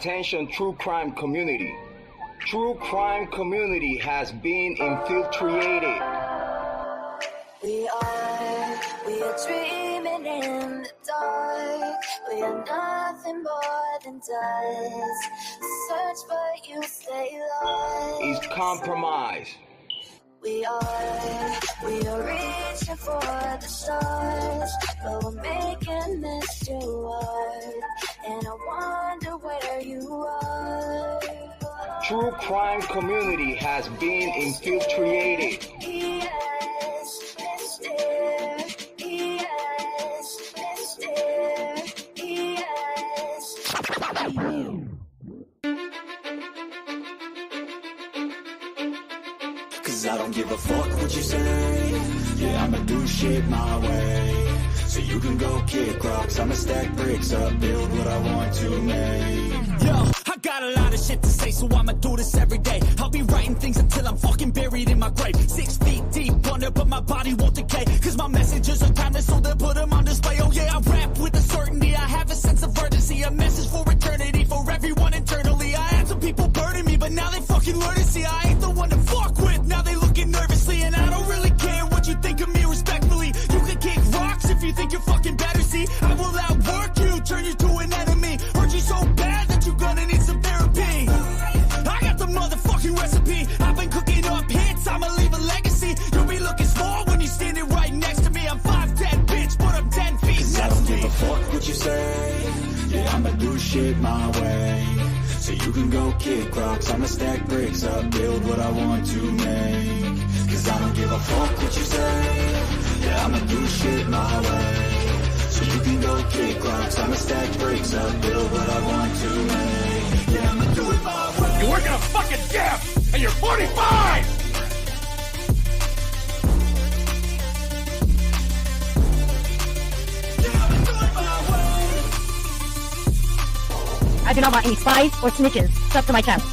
Attention, true crime community. True crime community has been infiltrated. We are dreaming in the dark. We are nothing more than dust. Search but you stay lost. Is compromised. We are reaching for the stars, but we're making this too hard. And I wonder where you are. True crime community has been infiltrated. Yes, Mr. Yes, Mr. Yes. Cause I don't give a fuck what you say. Yeah, I'ma do shit my way. So you can go kick rocks, I'ma stack bricks up, build what I want to make. Yo, I got a lot of shit to say, so I'ma do this every day. I'll be writing things until I'm fucking buried in my grave. 6 feet deep under, but my body won't decay. Cause my messages are timeless, so they'll put them on display. Oh yeah, I rap with a certainty, I have a sense of urgency. A message for eternity, for everyone internally. I had some people burning me, but now they fucking learn to see I ain't the one to fuck with. Now they looking nervously, and I don't really care what you think of me respectfully. You can kick rocks if you think you're fucking better, see. I will outwork you, turn you to an enemy. Hurt you so bad that you're gonna need some therapy. I got the motherfucking recipe. I've been cooking up hits, I'ma leave a legacy. You'll be looking small when you're standing right next to me. I'm 5'10", bitch, but I'm 10 feet next to me. I don't give a fuck what you say. Yeah, I'ma do shit my way. So you can go kick rocks, I'ma stack bricks up, build what I want to make. Cause I don't give a fuck what you say. Yeah, I'ma do shit my way. So you can go kick rocks, I'ma stack bricks up, build what I want to make. Yeah, I'ma do it my way. You work in a fucking gym, and you're 45! I do not want any spies or snitches stuck to my chest.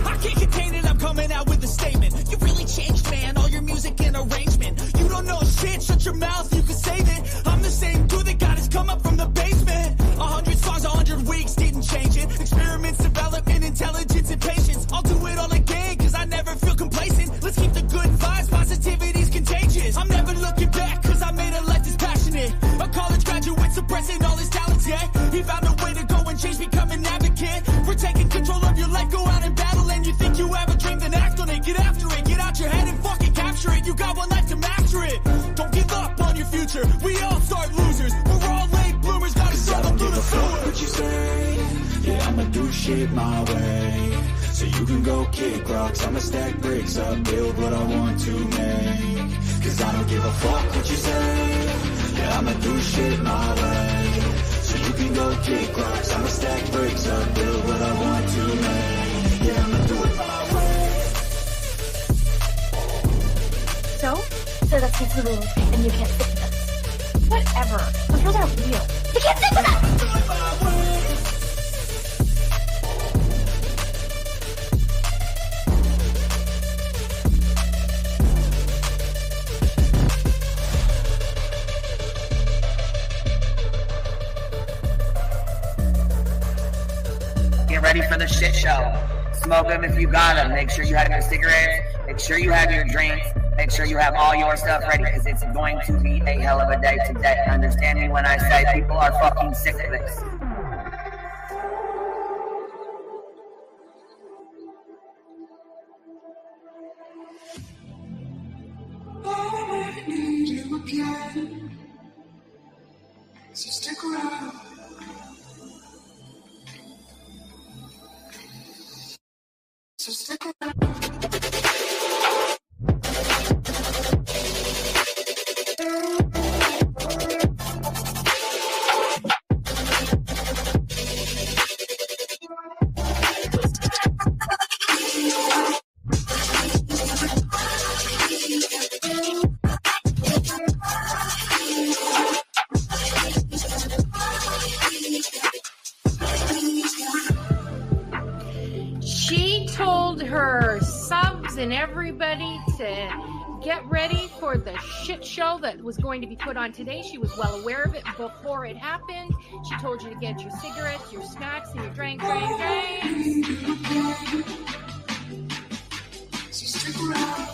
I can't contain it, I'm coming out with a statement. You really changed, man, all your music and arrangement. You don't know shit, shut your mouth, you can save it. I'm the same dude that got his come up from the basement. 100 songs, 100 weeks, didn't change it. Experiments, development, intelligence, and patience. I'll do it all again, cause I never feel complacent. Let's keep the good vibes, positivity's contagious. I'm never looking back, cause I made a life that's passionate. A college graduate suppressing all his talents, yeah. He found a way to go and change, become an advocate. For taking control of your life, go out and battle. And you think you have a dream, then act on it. Get after it, get out your head and fucking capture it. You got one life to master it. Don't give up on your future, we all start losers. We're all late bloomers, gotta struggle through the sewer. What you say? Yeah, I'ma do shit my way. So you can go kick rocks, I'ma stack bricks up, build what I want to make. Cause I don't give a fuck what you say. Yeah, I'ma do shit my way. So you can go kick rocks, I'ma stack bricks up, build what I want to make. Yeah, I'ma do it my way. So that's just the rules, and you can't stick with us. Whatever. Those rules aren't real. You can't stick with us! Do it my way. Get ready for the shit show. Smoke them if you got them. Make sure you have your cigarettes. Make sure you have your drinks. Make sure you have all your stuff ready, because it's going to be a hell of a day today. Understand me when I say people are fucking sick of this. I need you again, so stick around. So stick around. She told her subs and everybody to get ready for the shit show that was going to be put on today. She was well aware of it before it happened. She told you to get your cigarettes, your snacks, and your drinks. So stick around.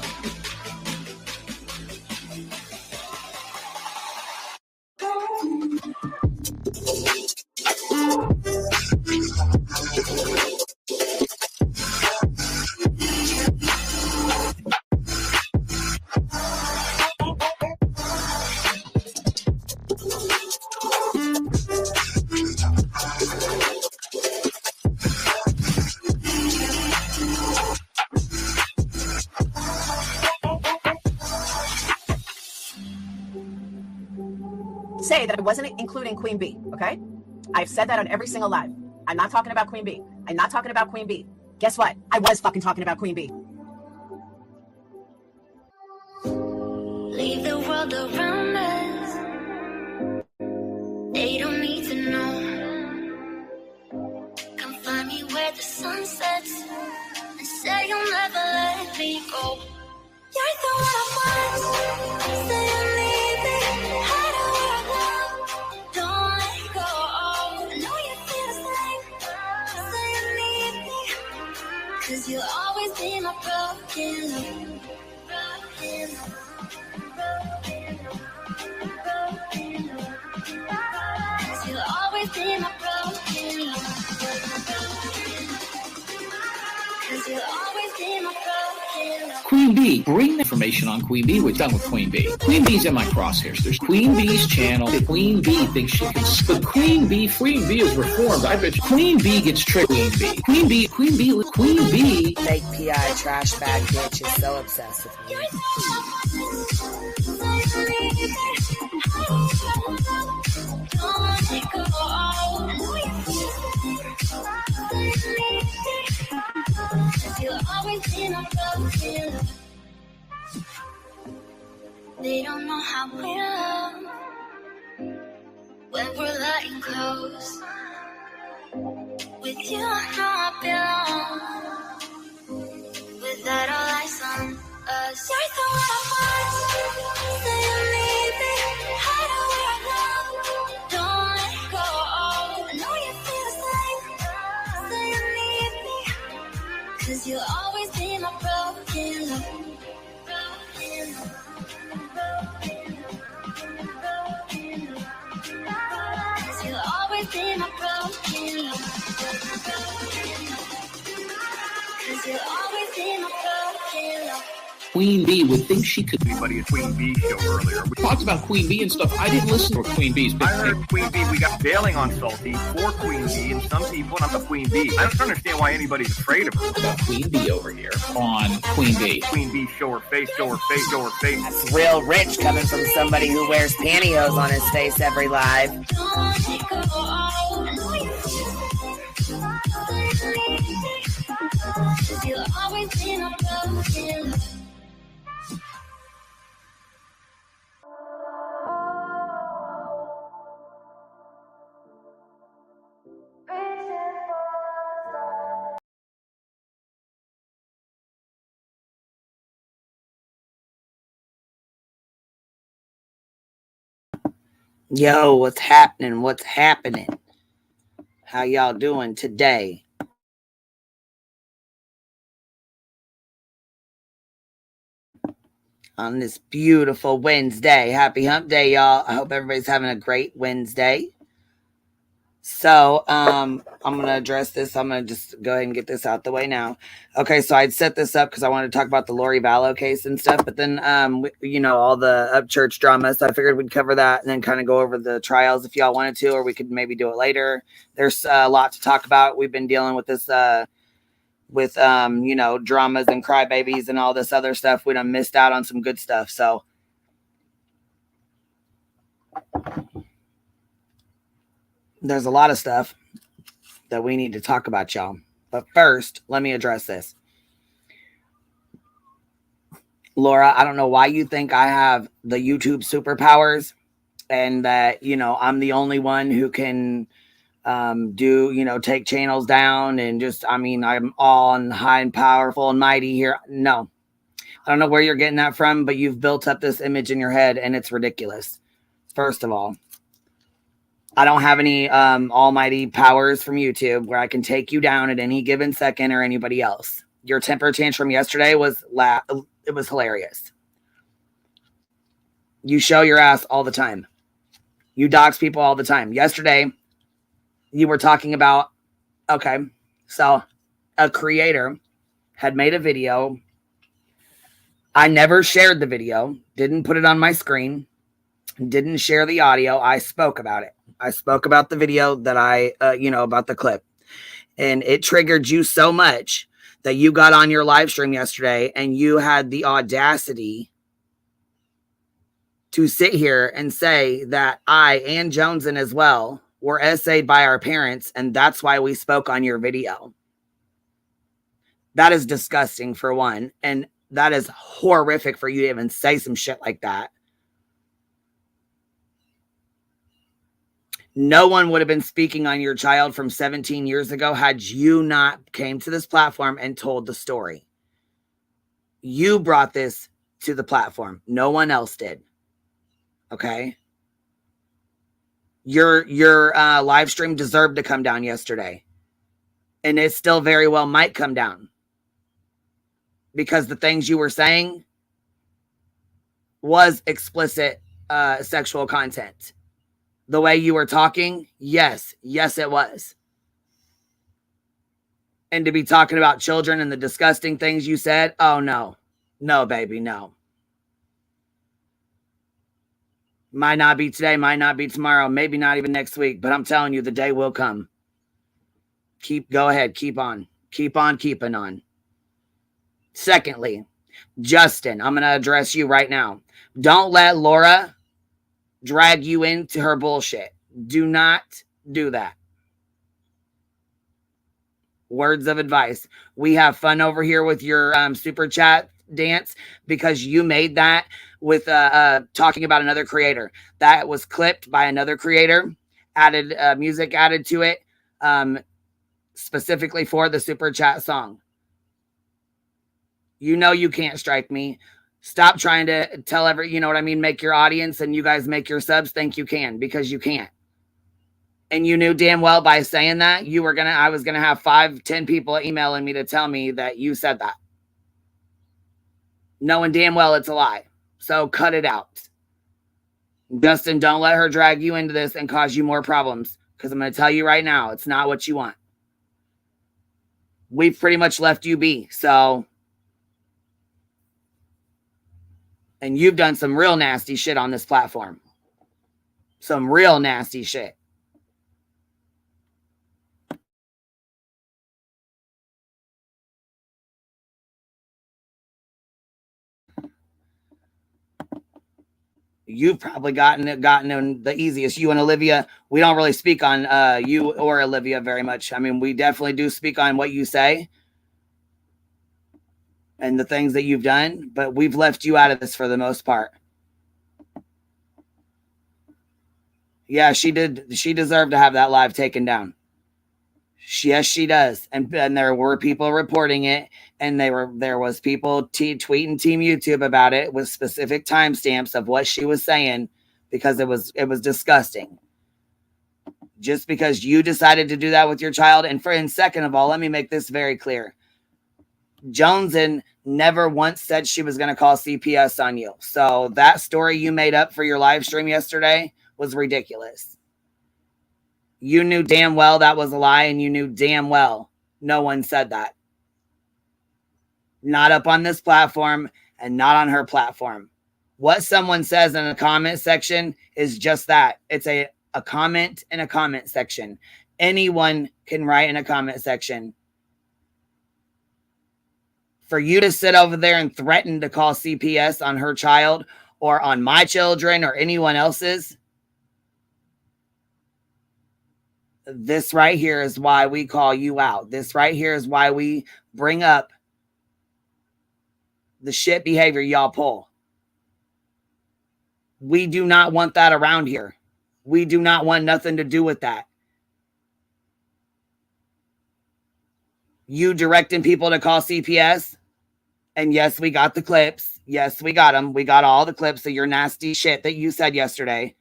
Say that I wasn't including Queen B, okay? I've said that on every single live. I'm not talking about Queen B. I'm not talking about Queen B. Guess what? I was fucking talking about Queen B. Leave the world around us. They don't need to know. Come find me where the sun sets and say you'll never let me go. You're the one I want. Say you need me. Hide away I love. Don't let go. I know you feel the same. Say you need me. 'Cause you'll always be my broken love. Broken love. You'll always be my broken love. 'Cause you'll always be my broken love. Queen B, bring information on Queen B. We're done with Queen B. Queen B's in my crosshairs. There's Queen B's channel. Queen B thinks she can. But Queen B is reformed. I bet you Queen B gets tricked. Queen B. Fake PI trash bag bitch is so obsessed with me. You'll always be my broken love. They don't know how we love when we're letting close. With you, I know I belong. Without all eyes on us, you're the one I want. Say you need me. Hide away I love. Don't let go. I know you feel the same. Say you need me. 'Cause you'll always be my broken love. Broken love. You'll always be my broken love. 'Cause you'll always be my broken love. Queen B would think she could. Anybody at Queen B show earlier. We talked about Queen B and stuff. I didn't listen to Queen B's. I heard Queen B, we got bailing on Salty for Queen B, and some people not the Queen B. I don't understand why anybody's afraid of her. About Queen B over here on Queen B. Queen B, show her face, show her face, show her face. That's real rich coming from somebody who wears pantyhose on his face every live. Don't let go. I know you feel the same. You'll always be my broken love. Yo, what's happening? What's happening? How y'all doing today? On this beautiful Wednesday. Happy hump day, y'all. I hope everybody's having a great Wednesday. So, I'm going to address this. I'm going to just go ahead and get this out the way now. Okay, so I'd set this up because I wanted to talk about the Lori Vallow case and stuff, but then, you know, all the Upchurch drama, so I figured we'd cover that and then kind of go over the trials if y'all wanted to, or we could maybe do it later. There's a lot to talk about. We've been dealing with this, you know, dramas and crybabies and all this other stuff. We done missed out on some good stuff, so. There's a lot of stuff that we need to talk about, y'all. But first, let me address this. Laura, I don't know why you think I have the YouTube superpowers and that, you know, I'm the only one who can do, you know, take channels down and just, I mean, I'm all high and powerful and mighty here. No, I don't know where you're getting that from, but you've built up this image in your head and it's ridiculous. First of all, I don't have any almighty powers from YouTube where I can take you down at any given second or anybody else. Your temper tantrum yesterday was it was hilarious. You show your ass all the time. You dox people all the time. Yesterday, you were talking about, okay, so a creator had made a video. I never shared the video, didn't put it on my screen, didn't share the audio. I spoke about it. I spoke about the video that about the clip. And it triggered you so much that you got on your live stream yesterday and you had the audacity to sit here and say that I and Joneson as well were essayed by our parents, and that's why we spoke on your video. That is disgusting, for one, and that is horrific for you to even say some shit like that. No one would have been speaking on your child from 17 years ago had you not came to this platform and told the story. You brought this to the platform. No one else did. Okay? Your live stream deserved to come down yesterday. And it still very well might come down. Because the things you were saying was explicit sexual content. The way you were talking, yes, it was. And to be talking about children and the disgusting things you said, oh no. No, baby, no. Might not be today, might not be tomorrow, maybe not even next week, but I'm telling you, the day will come. Go ahead, keep on. Keep on keeping on. Secondly, Justin, I'm going to address you right now. Don't let Laura drag you into her bullshit. Do not do that. Words of advice. We have fun over here with your super chat dance because you made that with talking about another creator. That was clipped by another creator, added music added to it specifically for the super chat song. You know you can't strike me. Stop trying to tell make your audience and you guys make your subs think you can, because you can't. And you knew damn well by saying that I was gonna have 5-10 people emailing me to tell me that you said that. Knowing damn well it's a lie. So cut it out. Justin, don't let her drag you into this and cause you more problems, because I'm going to tell you right now, it's not what you want. We've pretty much left you be, so. And you've done some real nasty shit on this platform. Some real nasty shit. You've probably gotten in the easiest. You and Olivia, we don't really speak on you or Olivia very much. I mean, we definitely do speak on what you say and the things that you've done, but we've left you out of this for the most part. Yeah, she did. She deserved to have that live taken down. Yes, she does. And there were people reporting it, and there was people tweeting Team YouTube about it with specific timestamps of what she was saying, because it was disgusting. Just because you decided to do that with your child. And second of all, let me make this very clear. Joneson never once said she was going to call CPS on you. So that story you made up for your live stream yesterday was ridiculous. You knew damn well that was a lie, and you knew damn well no one said that. Not up on this platform and not on her platform. What someone says in a comment section is just that. It's a comment in a comment section. Anyone can write in a comment section. For you to sit over there and threaten to call CPS on her child or on my children or anyone else's, this right here is why we call you out. This right here is why we bring up the shit behavior y'all pull. We do not want that around here. We do not want nothing to do with that. You directing people to call CPS, And yes, we got the clips. Yes, we got them. We got all the clips of your nasty shit that you said yesterday.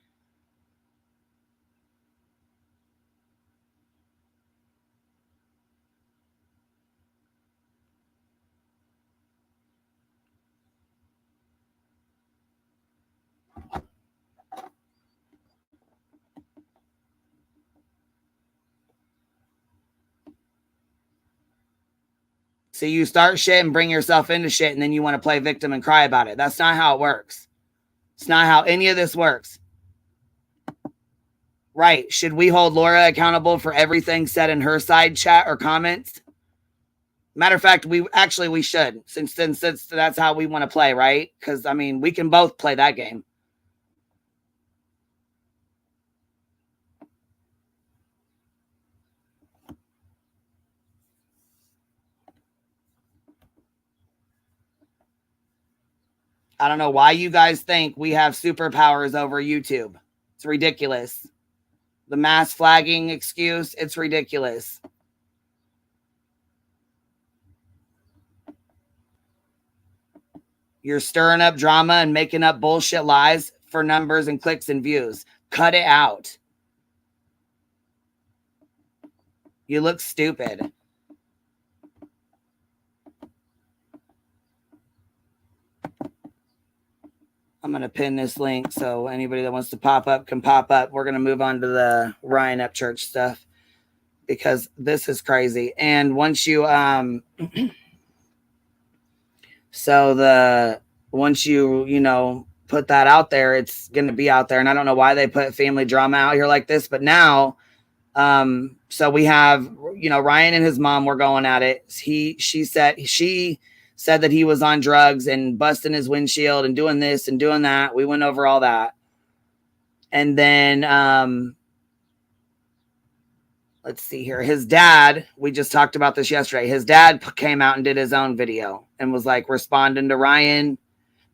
So you start shit and bring yourself into shit, and then you want to play victim and cry about it. That's not how it works. It's not how any of this works. Right. Should we hold Laura accountable for everything said in her side chat or comments? Matter of fact, we should, since that's how we want to play, right? Because, I mean, we can both play that game. I don't know why you guys think we have superpowers over YouTube. It's ridiculous. The mass flagging excuse, it's ridiculous. You're stirring up drama and making up bullshit lies for numbers and clicks and views. Cut it out. You look stupid. I'm going to pin this link so anybody that wants to pop up can pop up. We're going to move on to the Ryan Upchurch stuff because this is crazy. And once you, once you put that out there, it's going to be out there. And I don't know why they put family drama out here like this, but now, so we have, Ryan and his mom were going at it. She said that he was on drugs and busting his windshield and doing this and doing that. We went over all that. And then, let's see here. His dad, we just talked about this yesterday. His dad came out and did his own video and was like responding to Ryan.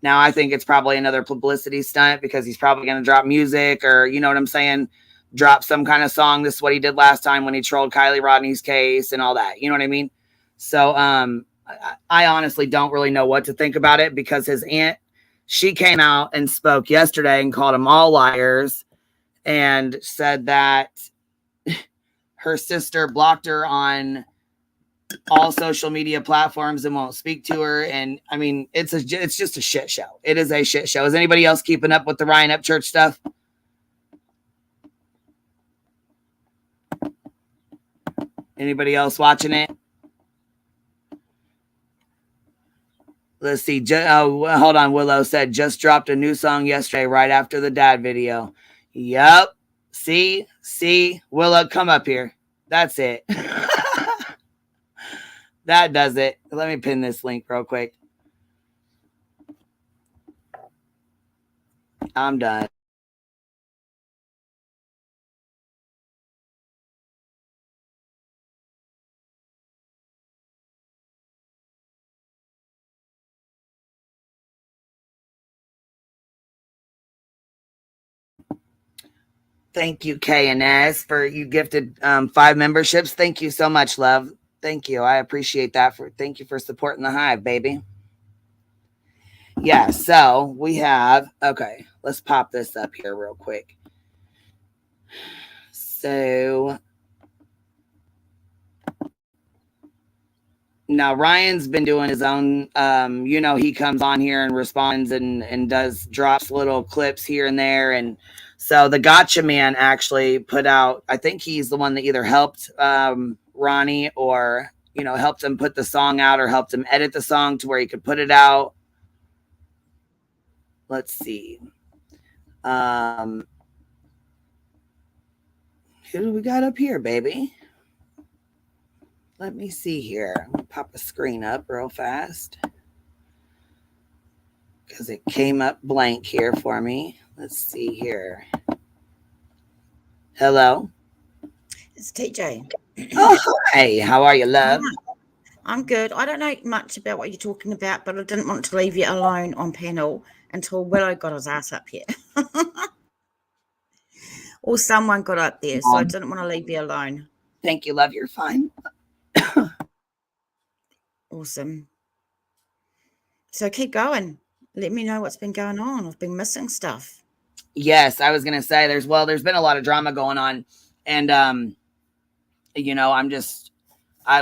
Now I think it's probably another publicity stunt because he's probably going to drop music or, you know what I'm saying? Drop some kind of song. This is what he did last time when he trolled Kylie Rodney's case and all that. You know what I mean? So, I honestly don't really know what to think about it because his aunt, she came out and spoke yesterday and called them all liars and said that her sister blocked her on all social media platforms and won't speak to her. And I mean, it's just a shit show. It is a shit show. Is anybody else keeping up with the Ryan Upchurch stuff? Anybody else watching it? Let's see. Hold on. Willow said, just dropped a new song yesterday right after the dad video. Yep. See? Willow, come up here. That's it. That does it. Let me pin this link real quick. I'm done. Thank you, K&S, for you gifted 5 memberships. Thank you so much, love. Thank you. I appreciate that. Thank you for supporting the hive, baby. Yeah, so we have, okay, let's pop this up here real quick. So now Ryan's been doing his own, he comes on here and responds and drops little clips here and there. And so the Gotcha Man actually put out, I think he's the one that either helped Ronnie or, helped him put the song out or helped him edit the song to where he could put it out. Let's see. Who do we got up here, baby? Let me see here. I'm gonna pop a screen up real fast because it came up blank here for me. Let's see here. Hello. It's TJ. Oh, hey, how are you, love? I'm good. I don't know much about what you're talking about, but I didn't want to leave you alone on panel until Willow got his ass up here. Or someone got up there, so I didn't want to leave you alone. Thank you, love. You're fine. Awesome. So keep going. Let me know what's been going on. I've been missing stuff. Yes, I was gonna say there's been a lot of drama going on, and you know,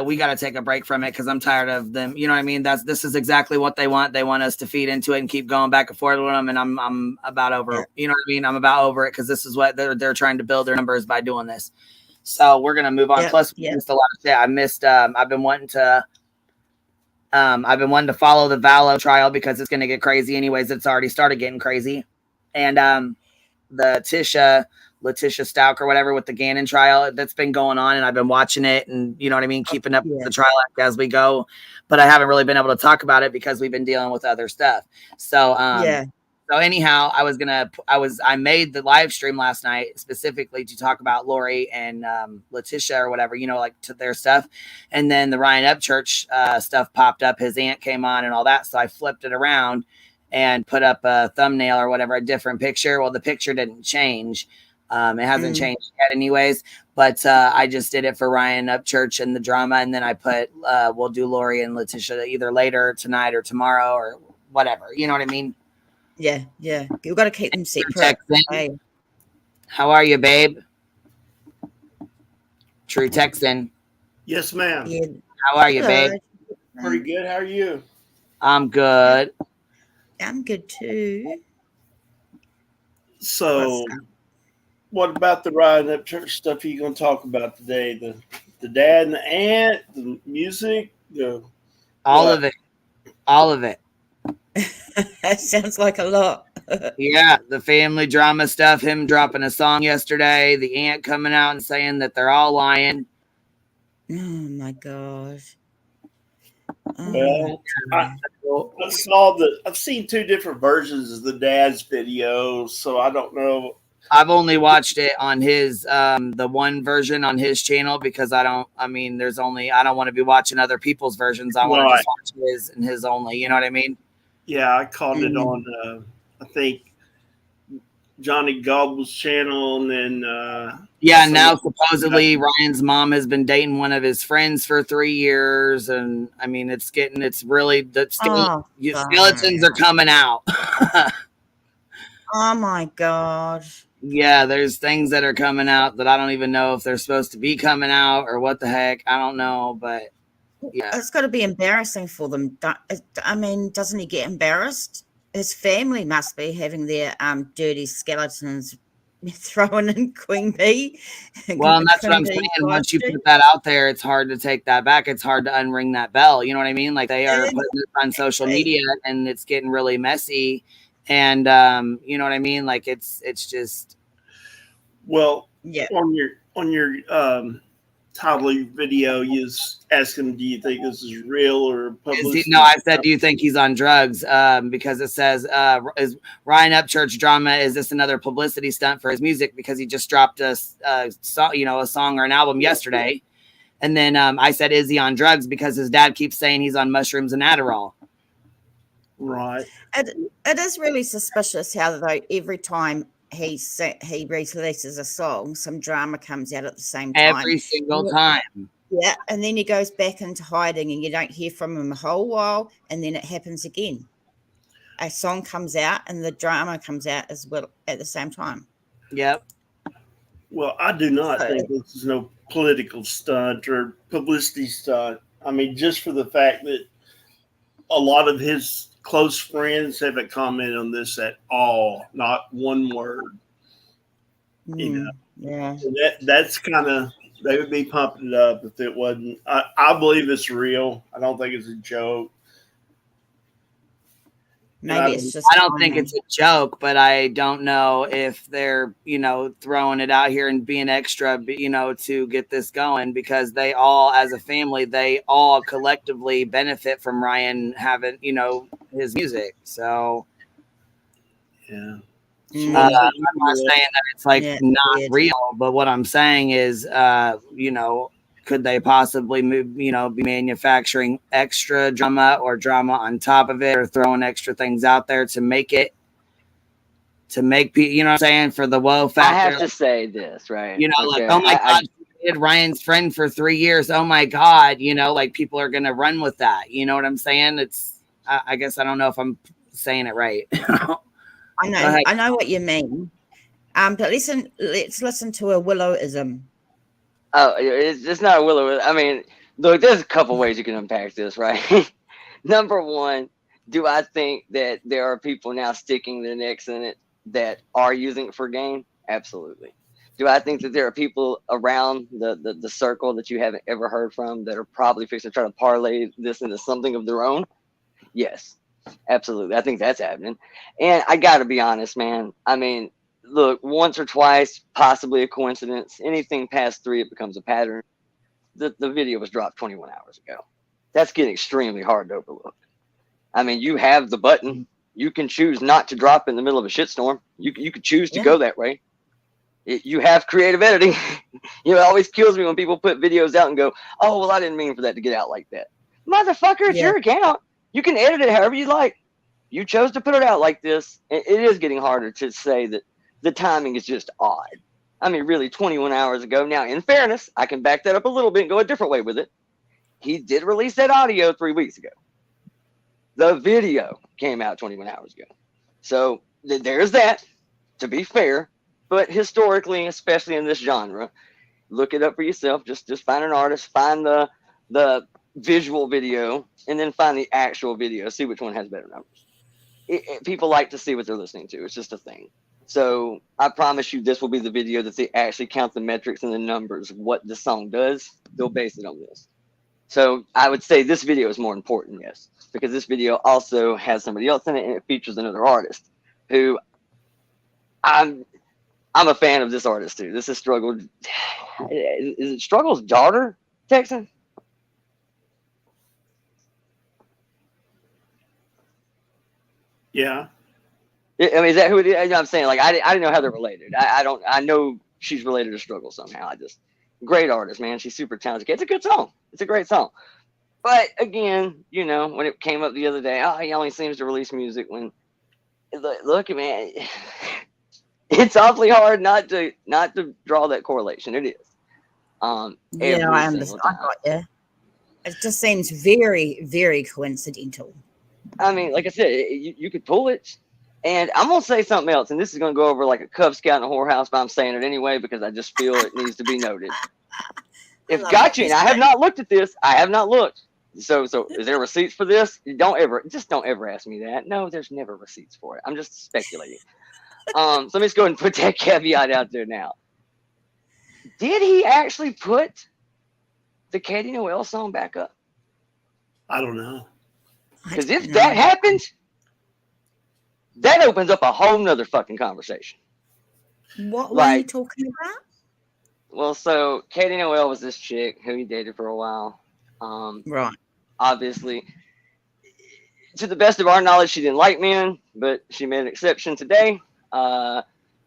we got to take a break from it because I'm tired of them. You know what I mean? This is exactly what they want. They want us to feed into it and keep going back and forth with them. And I'm about over. You know what I mean? I'm about over it because this is what they're trying to build their numbers by doing this. So we're gonna move on. Plus, we missed a lot of shit. I missed. I've been wanting to follow the Valo trial because it's gonna get crazy. Anyways, it's already started getting crazy, and the Letitia Stalk or whatever with the Gannon trial that's been going on, and I've been watching it and you know what I mean, keeping up with the trial as we go, but I haven't really been able to talk about it because we've been dealing with other stuff. So so anyhow, I made the live stream last night specifically to talk about Lori and Letitia or whatever, you know, like to their stuff, and then the Ryan Upchurch stuff popped up. His aunt came on and all that, so I flipped it around and put up a thumbnail or whatever, a different picture. Well, the picture didn't change. It hasn't changed yet anyways, but I just did it for Ryan Upchurch and the drama. And then I put, we'll do Lori and Letitia either later tonight or tomorrow or whatever. You know what I mean? Yeah. You've got to keep them separate. Hey. How are you, babe? True Texan. Yes, ma'am. Yeah. How are you, babe? Pretty good. How are you? I'm good. I'm good too. So, what about the Ryan Upchurch stuff are you going to talk about today? The dad and the aunt, the music, all of it. That sounds like a lot. Yeah, the family drama stuff, him dropping a song yesterday, the aunt coming out and saying that they're all lying. Oh my gosh. Well, I've seen two different versions of the dad's video, so I don't know. I've only watched it on his the one version on his channel because I don't want to be watching other people's versions. I want to just watch his and his only, you know what I mean? Yeah, I caught it on I think Johnny Gobble's channel, and then now supposedly Ryan's mom has been dating one of his friends for 3 years, and I mean it's really the skeletons are coming out. Oh my god. Yeah, there's things that are coming out that I don't even know if they're supposed to be coming out or what the heck. I don't know, but yeah. It's got to be embarrassing for them. I mean, doesn't he get embarrassed? His family must be having their dirty skeletons thrown in Queen Bee. Well, and that's what I'm saying. Once you put that out there, it's hard to take that back. It's hard to unring that bell. You know what I mean? Like they are putting it on social media, and it's getting really messy. And you know what I mean? Like it's just. Well, on your Toddler video, you was asking, do you think this is real or publicity? No, I said, do you think he's on drugs? Because it says, is Ryan Upchurch drama? Is this another publicity stunt for his music? Because he just dropped a song or an album yesterday. And then I said, is he on drugs? Because his dad keeps saying he's on mushrooms and Adderall. Right. It is really suspicious how though every time he releases a song, some drama comes out at the same time. Every single time. Yeah, and then he goes back into hiding and you don't hear from him a whole while, and then it happens again. A song comes out and the drama comes out as well at the same time. Yep. Well, I do not think this is no political stunt or publicity stunt. I mean, just for the fact that a lot of his close friends haven't commented on this at all, not one word. You know, yeah. So that's kind of, they would be pumping it up if it wasn't. I believe it's real. I don't think it's a joke. Maybe it's just. I don't think it's a joke, but I don't know if they're, throwing it out here and being extra, to get this going, because they all, as a family, they all collectively benefit from Ryan having, his music. So, yeah. I'm not saying that it's not real, but what I'm saying is, could they possibly be manufacturing extra drama or drama on top of it, or throwing extra things out there to make people, you know what I'm saying, for the woe factor? I have to say this, right? Oh my God, she did Ryan's friend for 3 years. Oh my God, people are going to run with that. You know what I'm saying? I guess I don't know if I'm saying it right. I know what you mean. But let's listen to a Willowism. Oh, it's not a Willow. I mean, look, there's a couple ways you can unpack this, right? Number one, do I think that there are people now sticking their necks in it that are using it for gain? Absolutely. Do I think that there are people around the circle that you haven't ever heard from that are probably fixing to try to parlay this into something of their own? Yes, absolutely. I think that's happening. And I got to be honest, man. I mean, look, once or twice, possibly a coincidence. Anything past 3, it becomes a pattern. The video was dropped 21 hours ago. That's getting extremely hard to overlook. I mean, you have the button. You can choose not to drop in the middle of a shitstorm. You could choose to go that way. You have creative editing. It always kills me when people put videos out and go, oh, well, I didn't mean for that to get out like that. Motherfucker, it's your account. You can edit it however you like. You chose to put it out like this. It is getting harder to say that the timing is just odd. I mean, really, 21 hours ago. Now, in fairness, I can back that up a little bit and go a different way with it. He did release that audio 3 weeks ago. The video came out 21 hours ago. So there's that, to be fair. But historically, especially in this genre, look it up for yourself. Just find an artist, find the visual video, and then find the actual video. See which one has better numbers. People like to see what they're listening to. It's just a thing. So I promise you this will be the video that they actually count the metrics and the numbers of what the song does. They'll base it on this. So I would say this video is more important, yes, because this video also has somebody else in it, and it features another artist who I'm a fan of this artist too. This is Struggle. Is it Struggle's daughter, Texan? Yeah. I mean, is that who it is? You know what I'm saying? Like, I didn't know how they're related. I know she's related to Struggle somehow. Great artist, man. She's super talented. It's a good song. It's a great song. But again, you know, when it came up the other day, he only seems to release music when, look, man, it's awfully hard not to draw that correlation. It is. Yeah, I understand. I got you. It just seems very, very coincidental. I mean, like I said, you could pull it. And I'm going to say something else, and this is going to go over like a Cub Scout in a whorehouse, but I'm saying it anyway because I just feel it needs to be noted. If got you, and I have not looked at this. I have not looked. So is there receipts for this? Don't ever ask me that. No, there's never receipts for it. I'm just speculating. So let me just go ahead and put that caveat out there now. Did he actually put the Katie Noel song back up? I don't know. Because if that happens, that opens up a whole nother fucking conversation. What were you talking about? Well, so Katie Noel was this chick who he dated for a while. Right. Obviously, to the best of our knowledge, she didn't like men, but she made an exception today.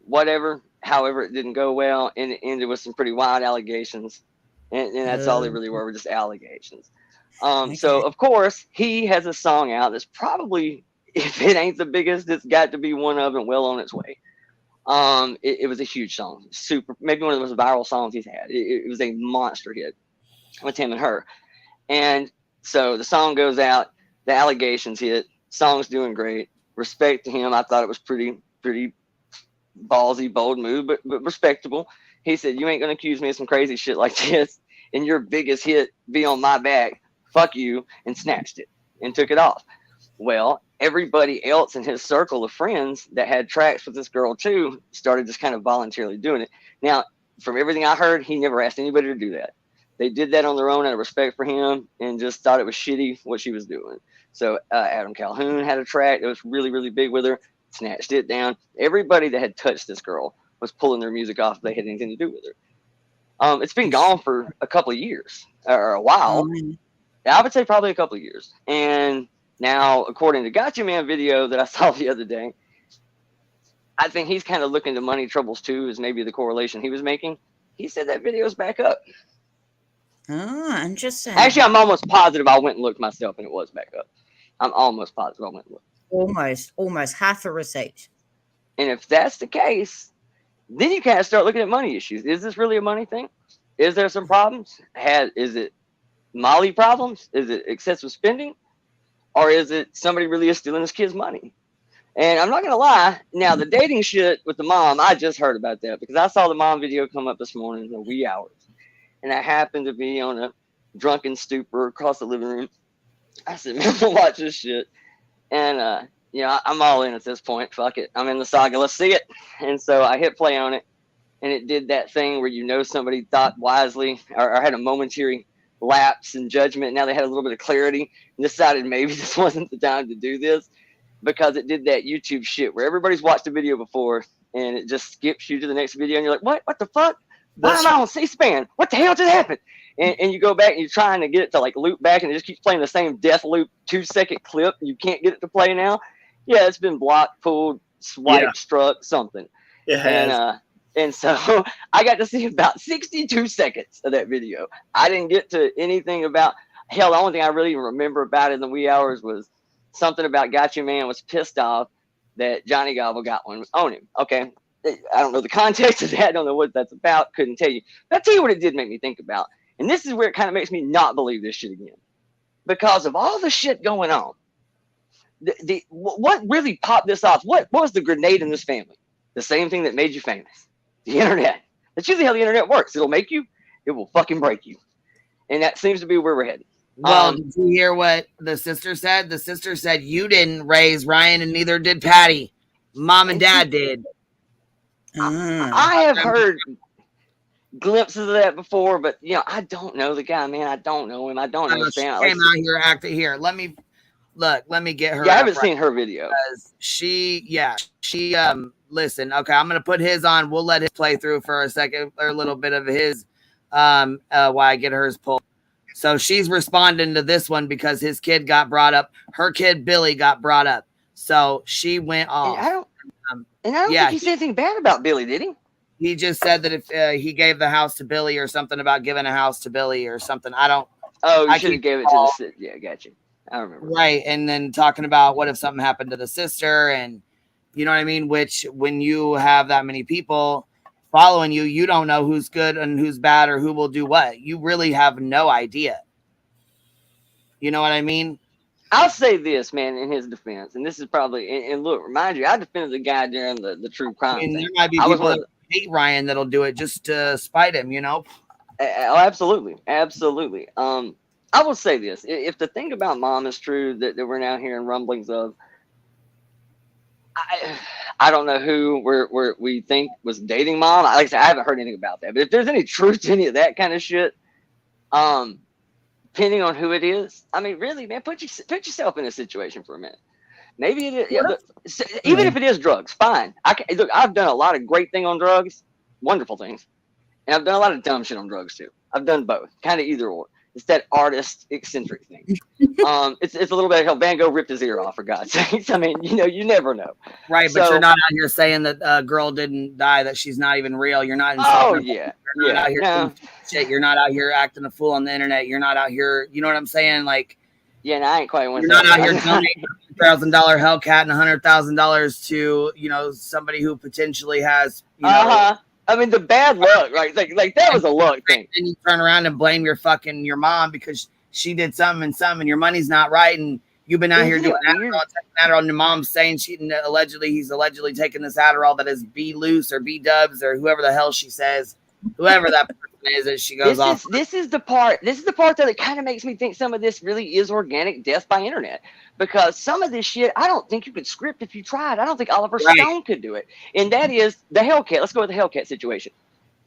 Whatever. However, it didn't go well, and it ended with some pretty wild allegations. And that's all they really were just allegations. So, of course, he has a song out that's probably, if it ain't the biggest, it's got to be one of them, well on its way. It was a huge song, maybe one of the most viral songs he's had. It was a monster hit with him and her. And so the song goes out, the allegations hit, song's doing great. Respect to him. I thought it was pretty ballsy, bold move, but respectable. He said, you ain't going to accuse me of some crazy shit like this, and your biggest hit be on my back. Fuck you, and snatched it and took it off. Well, everybody else in his circle of friends that had tracks with this girl too started just kind of voluntarily doing it. Now, from everything I heard, he never asked anybody to do that. They did that on their own out of respect for him and just thought it was shitty what she was doing. So Adam Calhoun had a track that was really, really big with her, snatched it down. Everybody that had touched this girl was pulling their music off if they had anything to do with her. It's been gone for a couple of years or a while. I would say probably a couple of years. And now, according to Gotcha Man video that I saw the other day, I think he's kind of looking to money troubles too, is maybe the correlation he was making. He said that video's back up. Oh, interesting. Actually, I'm almost positive I went and looked myself and it was back up. I'm almost positive I went and looked. Almost half a receipt. And if that's the case, then you kind of start looking at money issues. Is this really a money thing? Is there some problems? Is it Molly problems? Is it excessive spending? or is it somebody really is stealing his kid's money? And I'm not gonna lie. Now the dating shit with the mom, I just heard about that because I saw the mom video come up this morning in the wee hours, and I happened to be on a drunken stupor across the living room. I said, man, we'll watch this shit. And you know, I'm all in at this point. Fuck it, I'm in the saga. Let's see it. And so I hit play on it, and it did that thing where you know somebody thought wisely or had a momentary lapse in judgment. Now they had a little bit of clarity and decided maybe this wasn't the time to do this, because it did that YouTube shit where everybody's watched a video before and it just skips you to the next video and you're like, what the fuck? Why am I on C-SPAN? What the hell just happened? And you go back and you're trying to get it to like loop back and it just keeps playing the same death loop 2-second clip. And you can't get it to play now. Yeah, it's been blocked, pulled, swiped, struck, something. It has. And so I got to see about 62 seconds of that video. I didn't get to anything about, hell, the only thing I really even remember about it in the wee hours was something about Gotcha Man was pissed off that Johnny Gobble got one on him. Okay. I don't know the context of that. I don't know what that's about. Couldn't tell you. But I'll tell you what it did make me think about. And this is where it kind of makes me not believe this shit again. Because of all the shit going on, what really popped this off? What was the grenade in this family? The same thing that made you famous. The internet. That's usually how the internet works. It'll make you, it will fucking break you. And that seems to be where we're headed. Well, did you hear what the sister said? The sister said, you didn't raise Ryan and neither did Patty. Mom and dad did. I have heard glimpses of that before, but you know, I don't know the guy, man. I don't know him. I don't know his family. Came out here acting here. Let me get her. Yeah, I haven't seen her video. Listen, okay, I'm gonna put his on. We'll let his play through for a second or a little bit of his while I get hers pulled. So she's responding to this one because his kid got brought up. Her kid Billy got brought up. So she went off. And I don't think he said anything bad about Billy, did he? He just said that if he gave the house to Billy or something about giving a house to Billy or something. I don't. Oh, you should have gave it to the sister. Yeah, got you. I remember. Right. And then talking about what if something happened to the sister, and you know what I mean? Which when you have that many people following you, you don't know who's good and who's bad or who will do what. You really have no idea. You know what I mean? I'll say this, man, in his defense, and this is probably, and look, remind you, I defended the guy during the true crime thing. There might be people that hate Ryan that'll do it just to spite him, you know? Oh, absolutely. Absolutely. I will say this. If the thing about mom is true that we're now hearing rumblings of, I don't know who we think was dating mom. Like I said, I haven't heard anything about that. But if there's any truth to any of that kind of shit, depending on who it is, I mean, really, man, put yourself in a situation for a minute. Maybe it is, yeah, look, even if it is drugs, fine. Look, I've done a lot of great things on drugs, wonderful things, and I've done a lot of dumb shit on drugs too. I've done both, kind of either or. It's that artist eccentric thing. It's a little bit how Van Gogh ripped his ear off, for God's sakes. I mean, you know, you never know. Right, but you're not out here saying that a girl didn't die, that she's not even real. You're not. Oh yeah, you're not out here doing shit. You're not out here acting a fool on the internet. You're not out here. You know what I'm saying? Like, yeah, no, I ain't quite. You're not out here donating $1,000 Hellcat and $100,000 to, you know, somebody who potentially has, you know. I mean, the bad luck, right? Like that was a luck thing. And you turn around and blame your mom because she did something and your money's not right, and you've been out here doing Adderall, and your mom's saying he's allegedly taking this Adderall that is B loose or B dubs or whoever the hell she says, whoever that person is, as she goes off. This is the part that it kind of makes me think some of this really is organic death by internet, because some of this shit I don't think you could script if you tried. I don't think Oliver Stone could do it. And that is the Hellcat. Let's go with the Hellcat situation.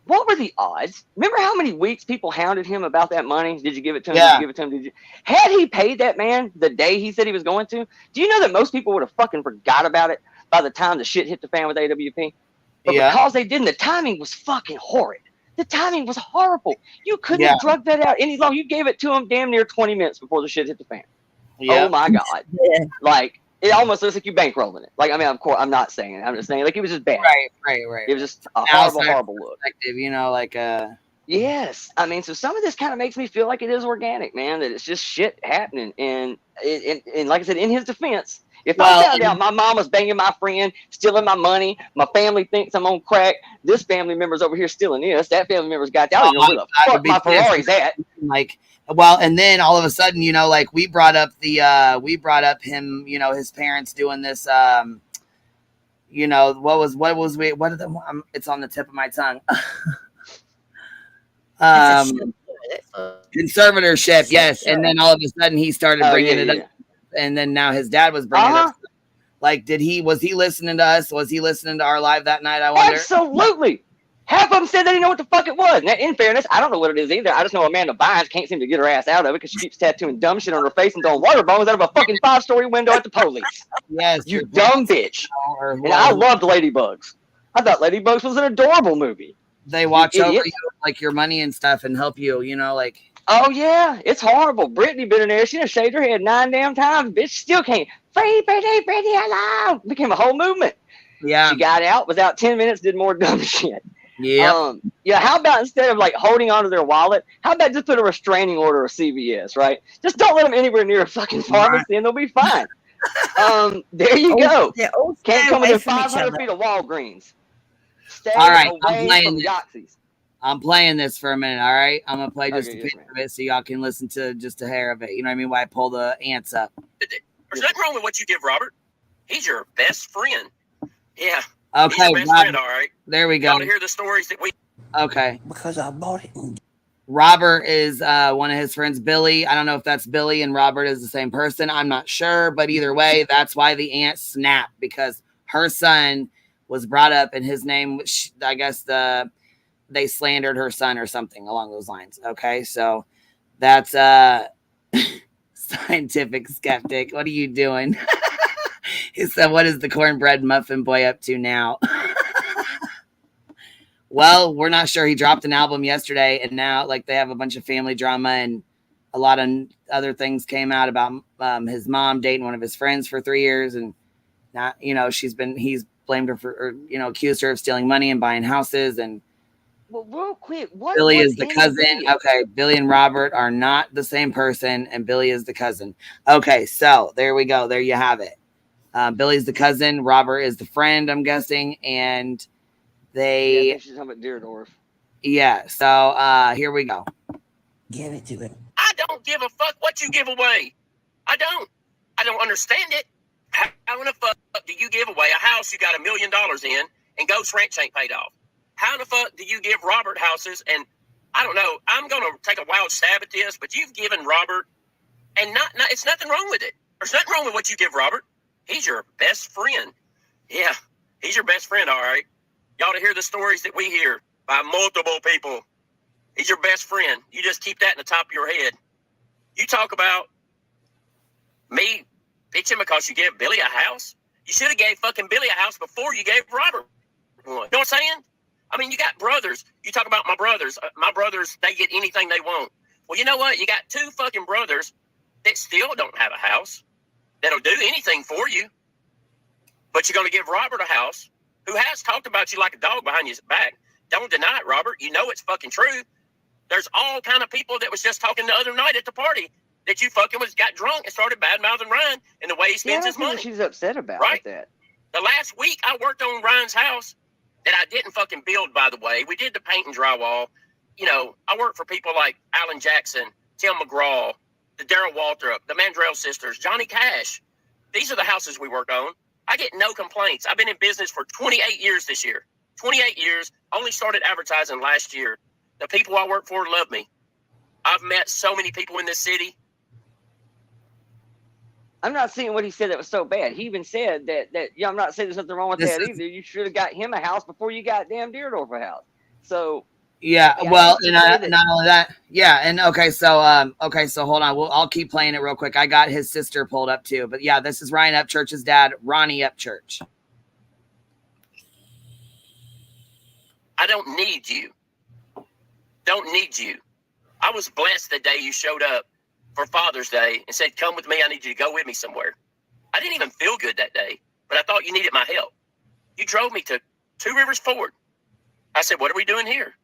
What were the odds? Remember how many weeks people hounded him about that money? Did you give it to him? Yeah. Did you give it to him? Did you? Had he paid that man the day he said he was going to, do you know that most people would have fucking forgot about it by the time the shit hit the fan with AWP? But because they didn't, the timing was fucking horrid. The timing was horrible. You couldn't have drugged that out any longer. You gave it to him damn near 20 minutes before the shit hit the fan. Oh my God. Like, it almost looks like you bankrolling it. Like, I mean, of course, I'm not saying it. I'm just saying, like, it was just bad. Right. It was just a horrible look. You know, like, yes. I mean, so some of this kind of makes me feel like it is organic, man, that it's just shit happening. And like I said, in his defense, If I found out my mom was banging my friend, stealing my money, my family thinks I'm on crack, this family member's over here stealing this, that family member's got that, I don't know where the fuck my Ferrari's at. Like, well, and then all of a sudden, you know, like we brought up him, you know, his parents doing this, you know, it's on the tip of my tongue. Conservatorship, yes. And then all of a sudden he started bringing it up. And then now his dad was bringing it up. Like, was he listening to us? Was he listening to our live that night? I wonder. Absolutely. Half of them said they didn't know what the fuck it was. Now, in fairness, I don't know what it is either. I just know Amanda Bynes can't seem to get her ass out of it because she keeps tattooing dumb shit on her face and throwing water bombs out of a fucking 5-story window at the police. Yes. You dumb bitch. And I loved Ladybugs. I thought Ladybugs was an adorable movie. They watch over you, like your money and stuff and help you, you know, like. Oh, yeah. It's horrible. Brittany been in there. She done shaved her head 9 damn times. Bitch still can't. Free Brittany, Brittany, hello. Became a whole movement. Yeah. She got out, was out 10 minutes, did more dumb shit. Yeah. Yeah. How about instead of like holding onto their wallet, how about just put a restraining order of CVS, right? Just don't let them anywhere near a fucking pharmacy and they'll be fine. There you go. Can't come within 500 feet of Walgreens. Stay away from Yoxies. I'm playing this for a minute, all right? I'm going to play just a bit of it so y'all can listen to just a hair of it. You know what I mean? Why I pull the ants up. There's nothing wrong with what you give Robert. He's your best friend. Yeah. Okay, he's your best friend, all right. There we go. You want to hear the stories that we... Okay. Because I bought it. Robert is one of his friends, Billy. I don't know if that's Billy and Robert is the same person. I'm not sure, but either way, that's why the ant snapped, because her son was brought up and his name, I guess they slandered her son or something along those lines. Okay, so that's Scientific Skeptic. What are you doing? He said, what is the cornbread muffin boy up to now? Well, we're not sure. He dropped an album yesterday, and now like they have a bunch of family drama and a lot of other things came out about his mom dating one of his friends for 3 years, and not, you know, he's blamed her for, or, you know, accused her of stealing money and buying houses. And well, real quick, Billy is the cousin. Okay, Billy and Robert are not the same person, and Billy is the cousin. Okay, so there we go. There you have it. Billy's the cousin. Robert is the friend, I'm guessing, and they. Yeah, she's talking about Deerdorf. Yeah. So here we go. Give it to him. I don't give a fuck what you give away. I don't understand it. How in the fuck do you give away a house you got $1 million in and Ghost Ranch ain't paid off? How in the fuck do you give Robert houses? And I don't know. I'm gonna take a wild stab at this, but you've given Robert, and not it's nothing wrong with it. There's nothing wrong with what you give Robert. He's your best friend. Yeah, he's your best friend, all right. Y'all to hear the stories that we hear by multiple people. He's your best friend. You just keep that in the top of your head. You talk about me bitching because you gave Billy a house. You should have gave fucking Billy a house before you gave Robert one. You know what I'm saying? I mean, you got brothers. You talk about my brothers. My brothers, they get anything they want. Well, you know what? You got 2 fucking brothers that still don't have a house that'll do anything for you. But you're going to give Robert a house who has talked about you like a dog behind your back. Don't deny it, Robert. You know it's fucking true. There's all kind of people that was just talking the other night at the party that you fucking got drunk and started bad-mouthing Ryan and the way he spends his money. She's upset about that. The last week I worked on Ryan's house that I didn't fucking build, by the way. We did the paint and drywall. You know, I worked for people like Alan Jackson, Tim McGraw, the Darryl Waltrip, the Mandrell sisters, Johnny Cash. These are the houses we worked on. I get no complaints. I've been in business for 28 years this year. 28 years. Only started advertising last year. The people I work for love me. I've met so many people in this city. I'm not seeing what he said that was so bad. He even said that yeah, I'm not saying there's nothing wrong with that either. You should have got him a house before you got damn Deerdorf a house. So yeah, well, and not only that, yeah, and okay, so hold on, I'll keep playing it real quick. I got his sister pulled up too, but yeah, this is Ryan Upchurch's dad, Ronnie Upchurch. I don't need you. Don't need you. I was blessed the day you showed up for Father's Day and said, come with me, I need you to go with me somewhere. I didn't even feel good that day, but I thought you needed my help. You drove me to 2 Rivers Ford. I said, what are we doing here?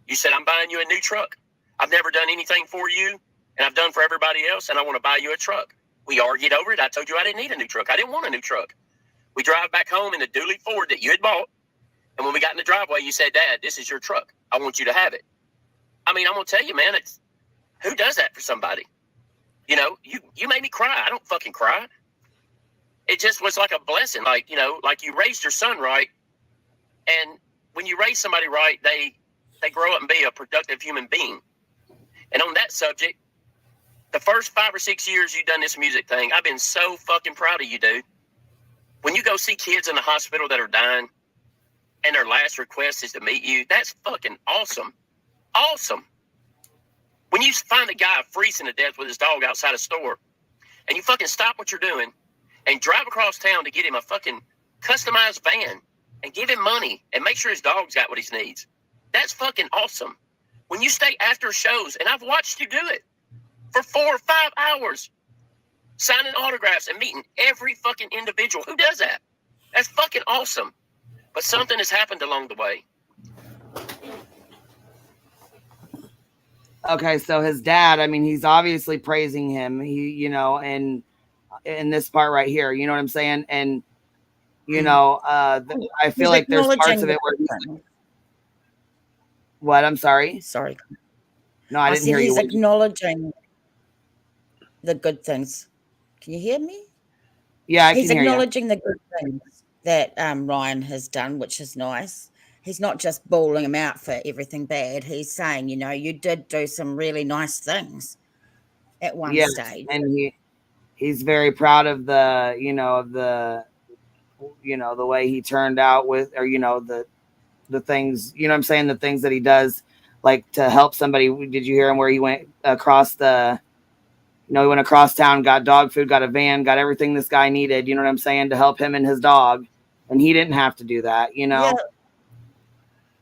You said, I'm buying you a new truck. I've never done anything for you, and I've done for everybody else, and I want to buy you a truck. We argued over it. I told you I didn't need a new truck. I didn't want a new truck. We drive back home in the dually Ford that you had bought. And when we got in the driveway, you said, Dad, this is your truck. I want you to have it. I mean, I'm going to tell you, man, who does that for somebody? You know, you made me cry. I don't fucking cry. It just was like a blessing. Like, you know, like you raised your son right. And when you raise somebody right, they grow up and be a productive human being. And on that subject, the first 5 or 6 years you've done this music thing, I've been so fucking proud of you, dude. When you go see kids in the hospital that are dying and their last request is to meet you, that's fucking awesome. Awesome. When you find a guy freezing to death with his dog outside a store and you fucking stop what you're doing and drive across town to get him a fucking customized van and give him money and make sure his dog's got what he needs, that's fucking awesome. When you stay after shows, and I've watched you do it for 4 or 5 hours, signing autographs and meeting every fucking individual. Who does that? That's fucking awesome. But something has happened along the way. Okay, so his dad, I mean, he's obviously praising him. He, you know, and in this part right here, you know what I'm saying? And, you know, I feel like there's parts of it where what? I'm sorry. Sorry. No, I didn't hear you. He's acknowledging the good things. Can you hear me? Yeah, I can he's hear you. acknowledging the good things that Ryan has done, which is nice. He's not just bawling him out for everything bad. He's saying, you know, you did do some really nice things at one stage. And he's very proud of the, you know, the way he turned out with, or, you know, the things, you know what I'm saying? The things that he does, like to help somebody. Did you hear him where he went across he went across town, got dog food, got a van, got everything this guy needed, you know what I'm saying, to help him and his dog. And he didn't have to do that, you know? Yeah.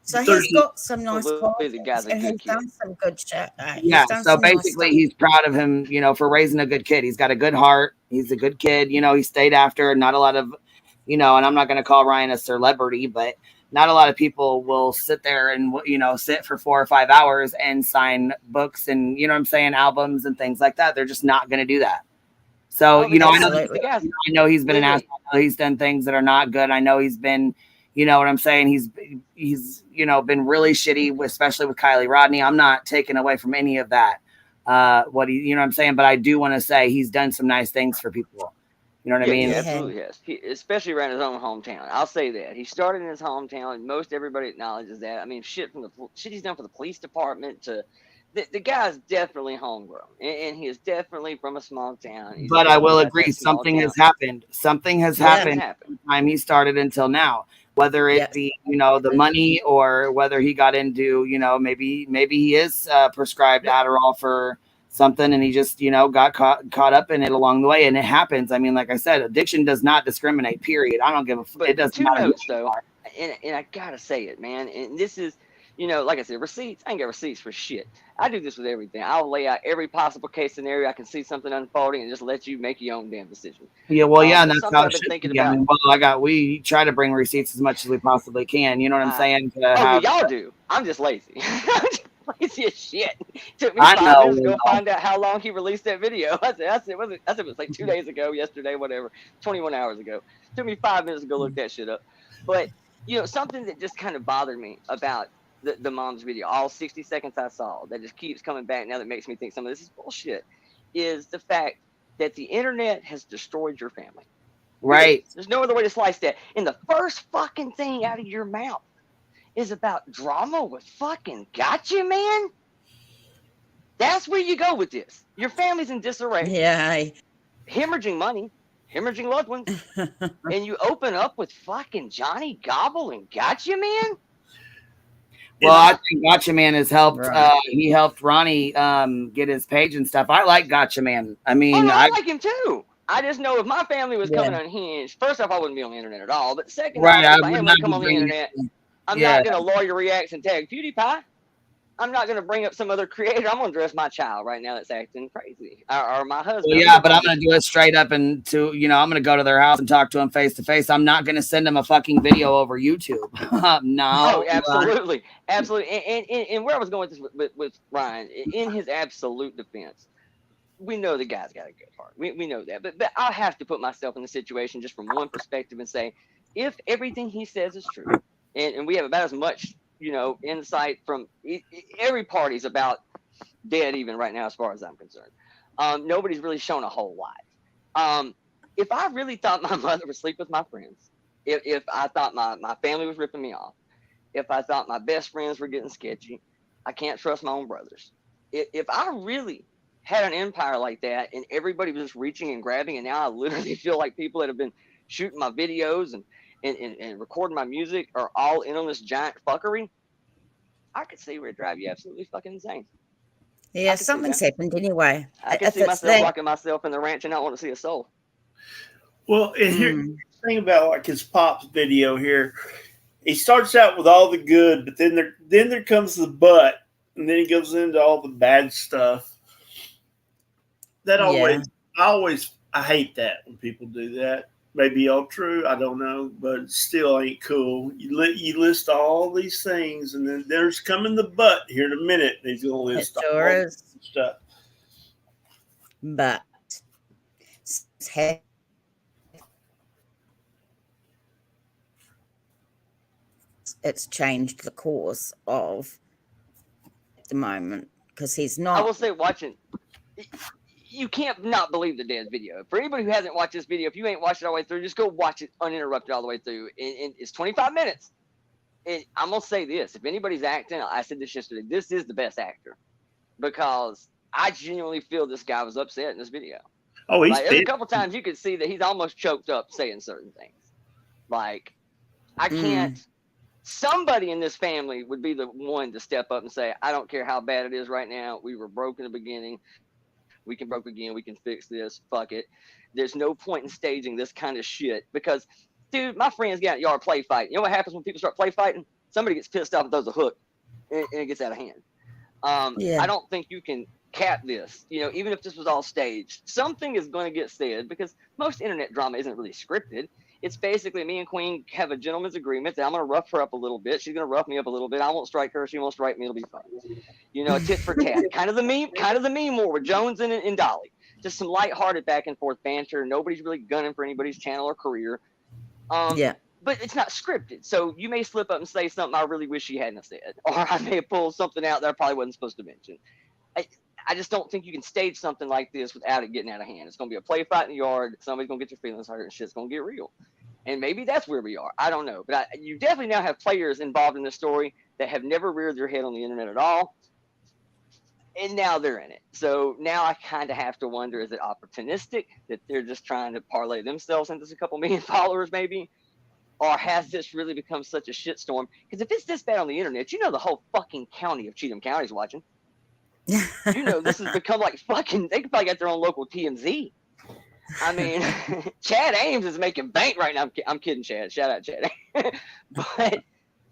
So he's got some nice qualities, and he's done some good shit. Yeah, so basically he's proud of him, you know, for raising a good kid. He's got a good heart. He's a good kid. You know, he stayed after. Not a lot of, you know, and I'm not going to call Ryan a celebrity, but not a lot of people will sit there and, you know, sit for 4 or 5 hours and sign books and, you know what I'm saying, albums and things like that. They're just not going to do that. So, you know, I know he's been an asshole. I know he's done things that are not good. I know he's been, you know what I'm saying? He's, you know, been really shitty, especially with Kylie Rodney. I'm not taking away from any of that. You know what I'm saying? But I do want to say he's done some nice things for people. You know what I mean? He absolutely has. Especially around his own hometown. I'll say that. He started in his hometown, and most everybody acknowledges that. I mean, shit he's done for the police department to the guy's definitely homegrown, and he is definitely from a small town. But I will agree, something has happened. Something has happened from the time he started until now. Whether it be, you know, the money, or whether he got into, you know, maybe he is prescribed Adderall for something, and he just, you know, got caught up in it along the way, and it happens. I mean, like I said, addiction does not discriminate. Period. I don't give a fuck. It doesn't matter. Notes, though, and I gotta say it, man. And this is, you know, like I said, receipts. I ain't got receipts for shit. I do this with everything. I'll lay out every possible case scenario. I can see something unfolding and just let you make your own damn decision. Yeah, well, yeah, and that's how it should be. I mean, we try to bring receipts as much as we possibly can. You know what I'm saying? Y'all do. I'm just lazy. I'm just lazy as shit. It took me 5 minutes to go find out how long he released that video. I said it was like 2 days ago, yesterday, whatever, 21 hours ago. It took me 5 minutes to go look that shit up. But, you know, something that just kind of bothered me about the mom's video, all 60 seconds I saw, that just keeps coming back now, that makes me think some of this is bullshit, is the fact that the internet has destroyed your family. Right. There's no other way to slice that. And the first fucking thing out of your mouth is about drama with fucking gotcha, man. That's where you go with this. Your family's in disarray. Yeah. Hemorrhaging money, hemorrhaging loved ones. And you open up with fucking Johnny Gobble and gotcha, man. Well, I think Gotcha Man has helped. He helped Ronnie get his page and stuff. I like Gotcha Man. I mean, I like him too. I just know if my family was coming unhinged, first off, I wouldn't be on the internet at all. But second off, if I am going to come on the internet, I'm not going to lawyer reacts and tag PewDiePie. I'm not going to bring up some other creator. I'm going to dress my child right now that's acting crazy, or my husband. Well, yeah, but I'm going to do it straight up, and you know, I'm going to go to their house and talk to them face to face. I'm not going to send them a fucking video over YouTube. No. Oh, absolutely, absolutely. And where I was going with this with Ryan, in his absolute defense, we know the guy's got a good heart. We know that. But I have to put myself in the situation just from one perspective and say, if everything he says is true, and we have about as much, insight from every party's about dead even right now as far as I'm concerned. Nobody's really shown a whole lot. If I really thought my mother would sleep with my friends, if I thought my family was ripping me off, if I thought my best friends were getting sketchy, I can't trust my own brothers. If I really had an empire like that and everybody was just reaching and grabbing, and now I literally feel like people that have been shooting my videos and recording my music are all in on this giant fuckery, I could see where it drive you absolutely fucking insane. Yeah, something's happened anyway. I can see myself locking myself in the ranch and not want to see a soul. Well, and here's the thing about like his Pop's video here. He starts out with all the good, but then there comes the but, and then he goes into all the bad stuff. That I hate that when people do that. Maybe all true, I don't know, but it still ain't cool. You list all these things, and then there's coming the but here in a minute. He's going to list all this stuff. But it's changed the course of the moment because he's not. I will say, watching. You can't not believe the dad's video. For anybody who hasn't watched this video, if you ain't watched it all the way through, just go watch it uninterrupted all the way through. And it's 25 minutes. And I'm going to say this. If anybody's acting, I said this yesterday, this is the best actor. Because I genuinely feel this guy was upset in this video. Oh, he's there's a couple times you could see that he's almost choked up saying certain things. Like, I can't. Somebody in this family would be the one to step up and say, I don't care how bad it is right now. We were broke in the beginning. We can broke again. We can fix this. Fuck it. There's no point in staging this kind of shit because, dude, my friends get out in the yard play fighting. You know what happens when people start play fighting? Somebody gets pissed off and throws a hook, and it gets out of hand. I don't think you can cap this. Even if this was all staged, something is going to get said because most internet drama isn't really scripted. It's basically me and Queen have a gentleman's agreement that I'm going to rough her up a little bit. She's going to rough me up a little bit. I won't strike her. She won't strike me. It'll be fun. A tit for tat. kind of the meme war with Jones and Dolly. Just some lighthearted back and forth banter. Nobody's really gunning for anybody's channel or career. But it's not scripted. So you may slip up and say something I really wish you hadn't said. Or I may have pulled something out that I probably wasn't supposed to mention. I just don't think you can stage something like this without it getting out of hand. It's going to be a play fight in the yard. Somebody's going to get their feelings hurt and shit's going to get real. And maybe that's where we are. I don't know. But you definitely now have players involved in this story that have never reared their head on the internet at all. And now they're in it. So now I kind of have to wonder, is it opportunistic that they're just trying to parlay themselves into a couple million followers maybe? Or has this really become such a shitstorm? Because if it's this bad on the internet, the whole fucking county of Cheatham County is watching. This has become like fucking, they could probably get their own local TMZ. I mean, Chad Ames is making bank right now. I'm kidding, Chad. Shout out, Chad. But,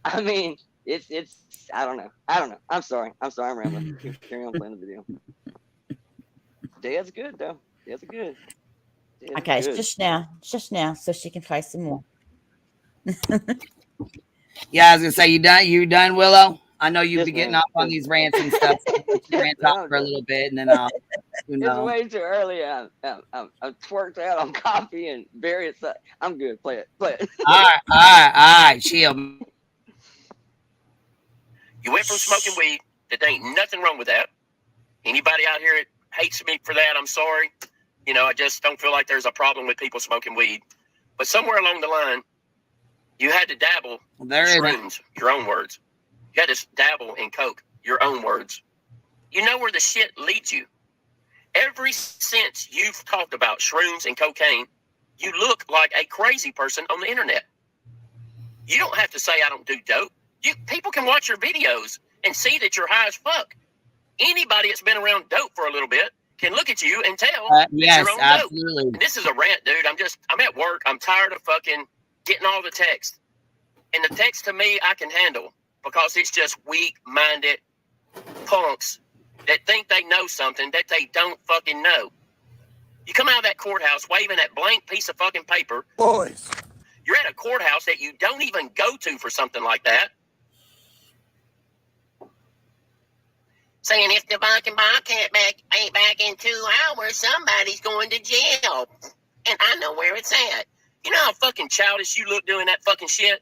I mean, it's I don't know. I'm sorry. I'm rambling. Carry on playing the video. Dad's good, though. Dad's good. Okay, it's just now, so she can play some more. Yeah, I was going to say, you done, Willow? I know you've been getting off on these rants and stuff. So rant off for a little bit, and then I'll, It's way too early. I'm twerked out on coffee and various. I'm good. Play it. All right. Chill. You went from smoking weed. There ain't nothing wrong with that. Anybody out here that hates me for that, I'm sorry. I just don't feel like there's a problem with people smoking weed. But somewhere along the line, you had to dabble in shrooms, your own words. You had to dabble in coke, your own words. You know where the shit leads you. Ever since you've talked about shrooms and cocaine, you look like a crazy person on the internet. You don't have to say I don't do dope. People can watch your videos and see that you're high as fuck. Anybody that's been around dope for a little bit can look at you and tell that you're on absolutely. dope. And this is a rant, dude. I'm at work. I'm tired of fucking getting all the text. And the text to me, I can handle because it's just weak-minded punks that think they know something that they don't fucking know. You come out of that courthouse waving that blank piece of fucking paper. Boys. You're at a courthouse that you don't even go to for something like that. saying if the fucking Bobcat ain't back in 2 hours, somebody's going to jail. And I know where it's at. You know how fucking childish you look doing that fucking shit?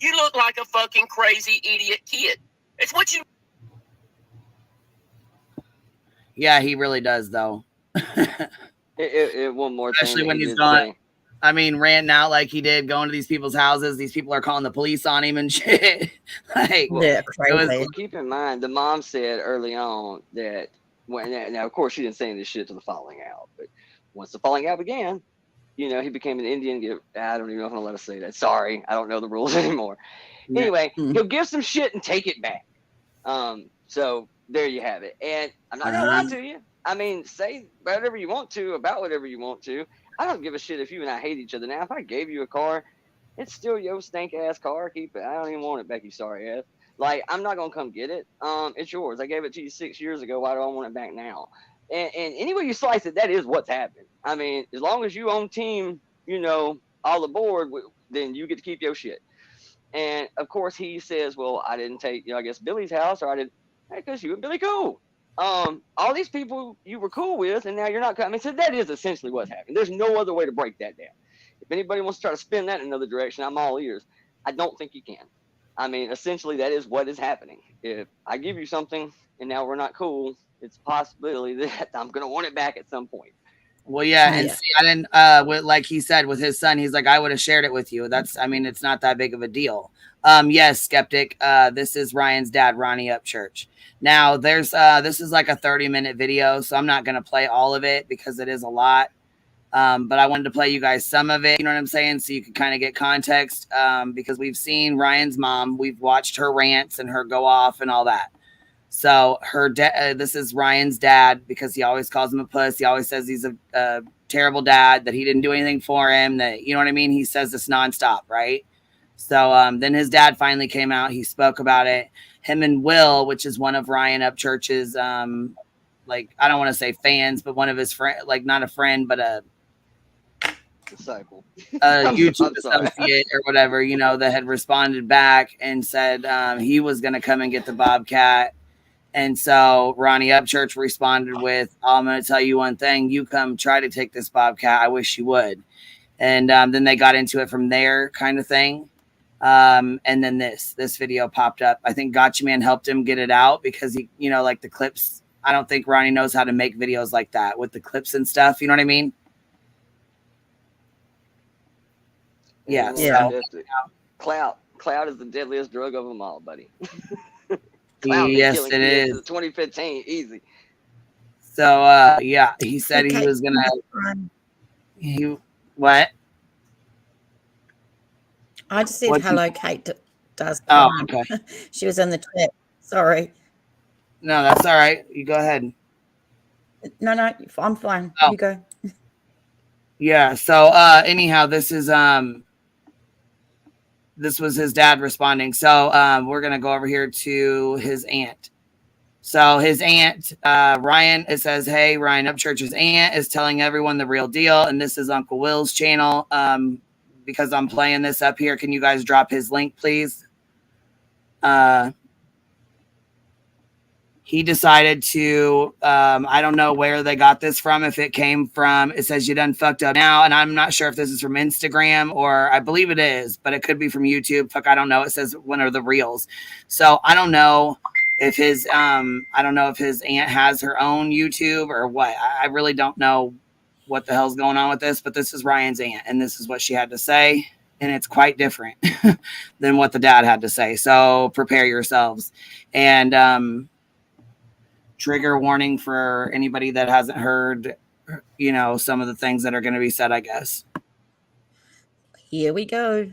You look like a fucking crazy idiot kid. It's what you... Yeah, he really does, though. One more Especially thing when he's gone. I mean, ranting out like he did, going to these people's houses. These people are calling the police on him and shit. Like, yeah, crazy. Keep in mind, the mom said early on that now, of course, she didn't say this shit to the falling out, but once the falling out began, you know, he became an Indian. I don't even know if I'm gonna let us say that. Sorry, I don't know the rules anymore. Yeah. Anyway, he'll give some shit and take it back. So there you have it. And I'm not gonna lie to you. I mean, say whatever you want to about whatever you want to. I don't give a shit if you and I hate each other. Now, if I gave you a car, it's still your stank ass car. Keep it. I don't even want it back, you sorry ass. Like, I'm not gonna come get it. It's yours. I gave it to you 6 years ago. Why do I want it back now? And any way you slice it, that is what's happened. I mean, as long as you own team, you know, all aboard, then you get to keep your shit. And of course, he says, "Well, I didn't take, I guess Billy's house, or I didn't, because you and Billy cool. All these people you were cool with, and now you're not coming." So that is essentially what's happened. There's no other way to break that down. If anybody wants to try to spin that in another direction, I'm all ears. I don't think you can. I mean, essentially, that is what is happening. If I give you something and now we're not cool, it's a possibility that I'm going to want it back at some point. Well, yeah, and see, I didn't, like he said with his son, he's like, I would have shared it with you. I mean, it's not that big of a deal. Yes, Skeptic, this is Ryan's dad, Ronnie Upchurch. Now, this is like a 30-minute video, so I'm not going to play all of it because it is a lot. But I wanted to play you guys some of it, you know what I'm saying? So you can kind of get context, because we've seen Ryan's mom. We've watched her rants and her go off and all that. So this is Ryan's dad, because he always calls him a puss. He always says he's a terrible dad, that he didn't do anything for him, that, you know what I mean? He says this nonstop, right? So then his dad finally came out. He spoke about it. Him and Will, which is one of Ryan Upchurch's, like, I don't want to say fans, but one of his friends, like not a friend, but a disciple, YouTube associate or whatever, you know, that had responded back and said he was going to come and get the Bobcat. And so Ronnie Upchurch responded with, I'm going to tell you one thing. You come try to take this Bobcat. I wish you would. And then they got into it from there, kind of thing. And then this video popped up. I think Gotcha Man helped him get it out because he, you know, like the clips. I don't think Ronnie knows how to make videos like that with the clips and stuff. You know what I mean? Yeah. So, clout is the deadliest drug of them all, buddy. Yes, it is. 2015, easy. So, yeah, he said he was gonna. What? I just said hello, Kate. Does. Oh, okay. She was in the chat. Sorry. No, that's all right. You go ahead. No, I'm fine. Oh. You go. Yeah. So, anyhow, this was his dad responding. So we're going to go over here to his aunt. So his aunt, Ryan, it says, hey, Ryan Upchurch's aunt is telling everyone the real deal. And this is Uncle Will's channel. Because I'm playing this up here. Can you guys drop his link, please? He decided to, I don't know where they got this from. If it came from, it says you done fucked up now. And I'm not sure if this is from Instagram or I believe it is, but it could be from YouTube. Fuck, I don't know. It says one of the reels. So I don't know if his, aunt has her own YouTube or what. I really don't know what the hell's going on with this, but this is Ryan's aunt and this is what she had to say. And it's quite different than what the dad had to say. So prepare yourselves. And, trigger warning for anybody that hasn't heard, you know, some of the things that are going to be said, I guess. Here we go.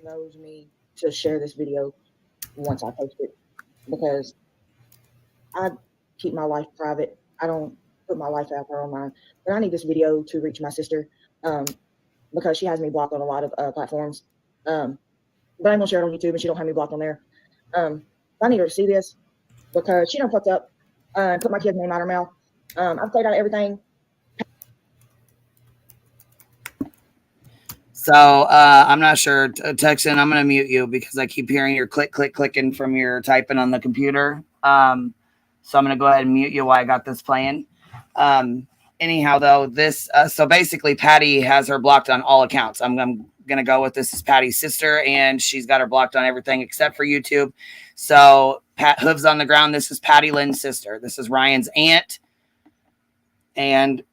Knows me to share this video once I post it because I keep my life private. I don't put my life out there online. But I need this video to reach my sister because she has me blocked on a lot of platforms. But I'm going to share it on YouTube and she don't have me blocked on there. I need her to see this because she done fucked up and put my kid's name out her mouth. I've played out everything. So I'm not sure. Texan, I'm going to mute you because I keep hearing your clicking from your typing on the computer. So I'm going to go ahead and mute you while I got this playing. Anyhow, though, this, so basically Patty has her blocked on all accounts. I'm going to go with this is Patty's sister, and she's got her blocked on everything except for YouTube. So Pat hooves on the ground. This is Patty Lynn's sister. This is Ryan's aunt, and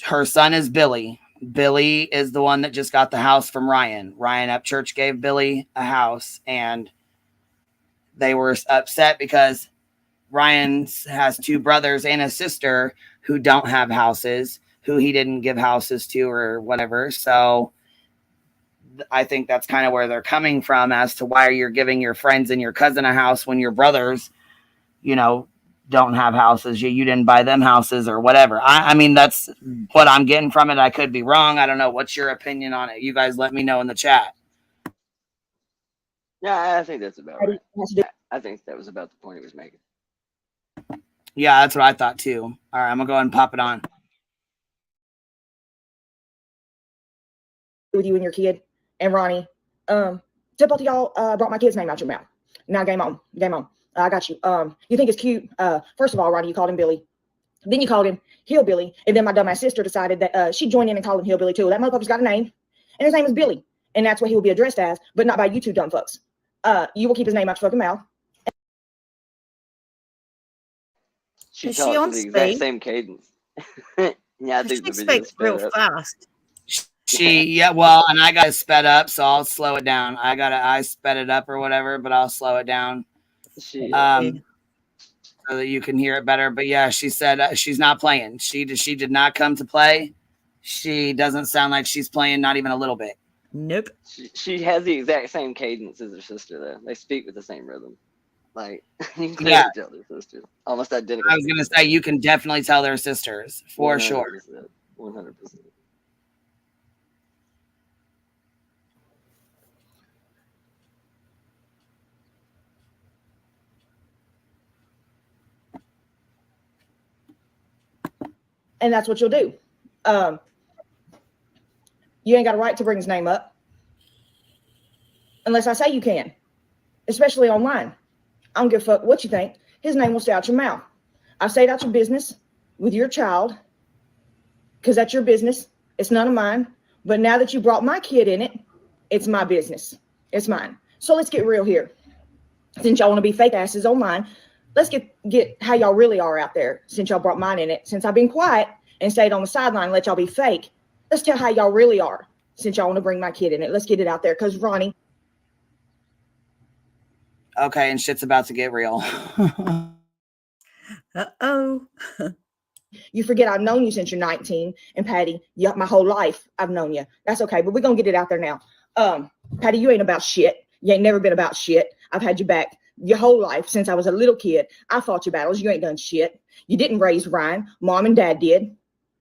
her son is Billy. Billy is the one that just got the house from Ryan. Ryan Upchurch gave Billy a house, and they were upset because Ryan has two brothers and a sister who don't have houses, who he didn't give houses to or whatever. So I think that's kind of where they're coming from as to why you're giving your friends and your cousin a house when your brothers, you know, don't have houses. You didn't buy them houses or whatever. I mean, that's what I'm getting from it. I could be wrong. I don't know. What's your opinion on it? You guys let me know in the chat. Yeah, I think that's about right. I think that was about the point he was making. Yeah, that's what I thought too. All right, I'm gonna go ahead and pop it on. With you and your kid and Ronnie, to both of y'all brought my kid's name out your mouth. Now game on, game on. I got you. You think it's cute? First of all, Ronnie, you called him Billy. Then you called him Hillbilly, and then my dumbass sister decided that she'd join in and call him Hillbilly too. That motherfucker's got a name, and his name is Billy, and that's what he will be addressed as, but not by you two dumb fucks. You will keep his name out your fucking mouth. She talks the exact same cadence. Yeah, I think she speaks real fast. Well, and I got it sped up, so I'll slow it down. I sped it up or whatever, but I'll slow it down. So that you can hear it better. But yeah, she said she's not playing. She did not come to play. She doesn't sound like she's playing, not even a little bit. Nope. She has the exact same cadence as her sister, though. They speak with the same rhythm. Like, you can tell they're sisters. Almost identical. I was going to say, you can definitely tell they're sisters, for 100%, sure. 100%. And that's what you'll do. You ain't got a right to bring his name up unless I say you can, especially online. I don't give a fuck what you think. His name will stay out your mouth. I stayed out your business with your child because that's your business. It's none of mine. But now that you brought my kid in it, it's my business. It's mine. So let's get real here. Since y'all want to be fake asses online, let's get how y'all really are out there. Since y'all brought mine in it, since I've been quiet and stayed on the sideline and let y'all be fake, let's tell how y'all really are. Since y'all want to bring my kid in it, let's get it out there. Because Ronnie. Okay, and shit's about to get real. Uh-oh. You forget I've known you since you're 19. And Patty, my whole life I've known you. That's okay, but we're going to get it out there now. Patty, you ain't about shit. You ain't never been about shit. I've had you back your whole life since I was a little kid. I fought your battles. You ain't done shit. You didn't raise Ryan. Mom and Dad did.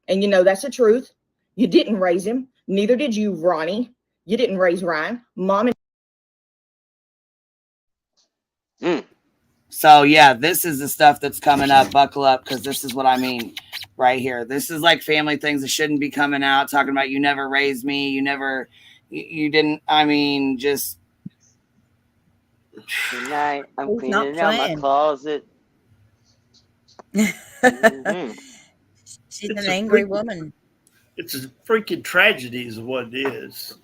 And you know that's the truth. You didn't raise him. Neither did you, Ronnie. You didn't raise Ryan. Mom and So yeah, this is the stuff that's coming up. Buckle up, because this is what I mean right here. This is like family things that shouldn't be coming out, talking about you never raised me, you didn't. I mean, just tonight I'm cleaning out my closet. Mm-hmm. She's an angry woman. It's a freaking tragedy is what it is.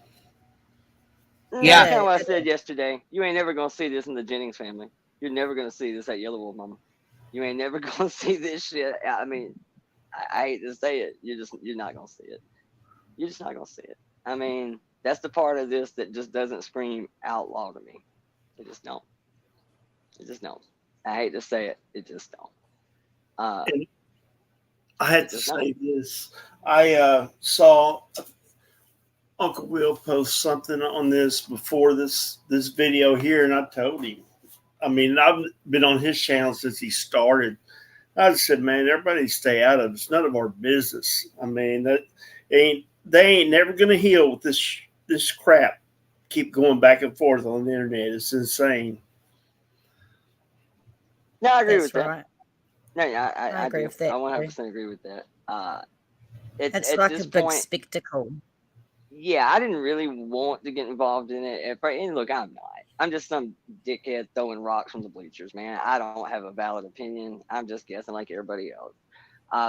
Yeah, that's kind of what I said yesterday. You ain't never gonna see this in the Jennings family. You're never gonna see this at Yellow Wolf Mama. You ain't never gonna see this shit. I mean, I hate to say it. You're not gonna see it. You're just not gonna see it. I mean, that's the part of this that just doesn't scream outlaw to me. It just don't. It just don't. I hate to say it. It just don't. I had to say this. I saw Uncle Will post something on this before this video here, and I told him. I mean, I've been on his channel since he started. I just said, man, everybody stay out of it. It's none of our business. I mean, they ain't never gonna heal with this crap. Keep going back and forth on the internet. It's insane. No, I agree with right. that. No, I agree with that. I 100% agree with that. It's like a big spectacle. Yeah, I didn't really want to get involved in it. And look, I'm not. I'm just some dickhead throwing rocks from the bleachers, man. I don't have a valid opinion. I'm just guessing like everybody else.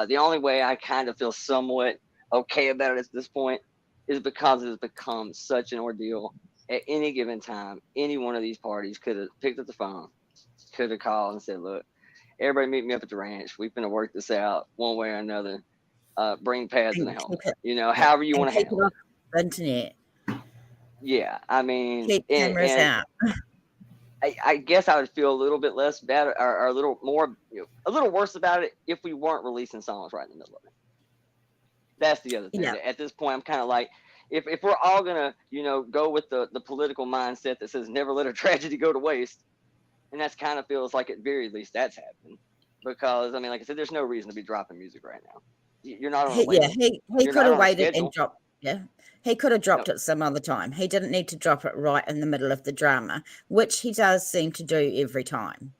The only way I kind of feel somewhat okay about it at this point is because it has become such an ordeal. At any given time, any one of these parties could have picked up the phone, could have called and said, look, everybody meet me up at the ranch. We're going to work this out one way or another. Bring pads and a helmet. You know, however you want to handle it. The internet. Yeah, I mean, Keep cameras out. I guess I would feel a little bit less bad or a little more, a little worse about it if we weren't releasing songs right in the middle of it. That's the other thing. Yeah. At this point, I'm kind of like, if we're all gonna, go with the political mindset that says never let a tragedy go to waste, and that's kind of feels like at very least that's happened. Because I mean, like I said, there's no reason to be dropping music right now. You're not on a label. Yeah, he could have waited and dropped. Yeah, he could have dropped it some other time. He didn't need to drop it right in the middle of the drama, which he does seem to do every time.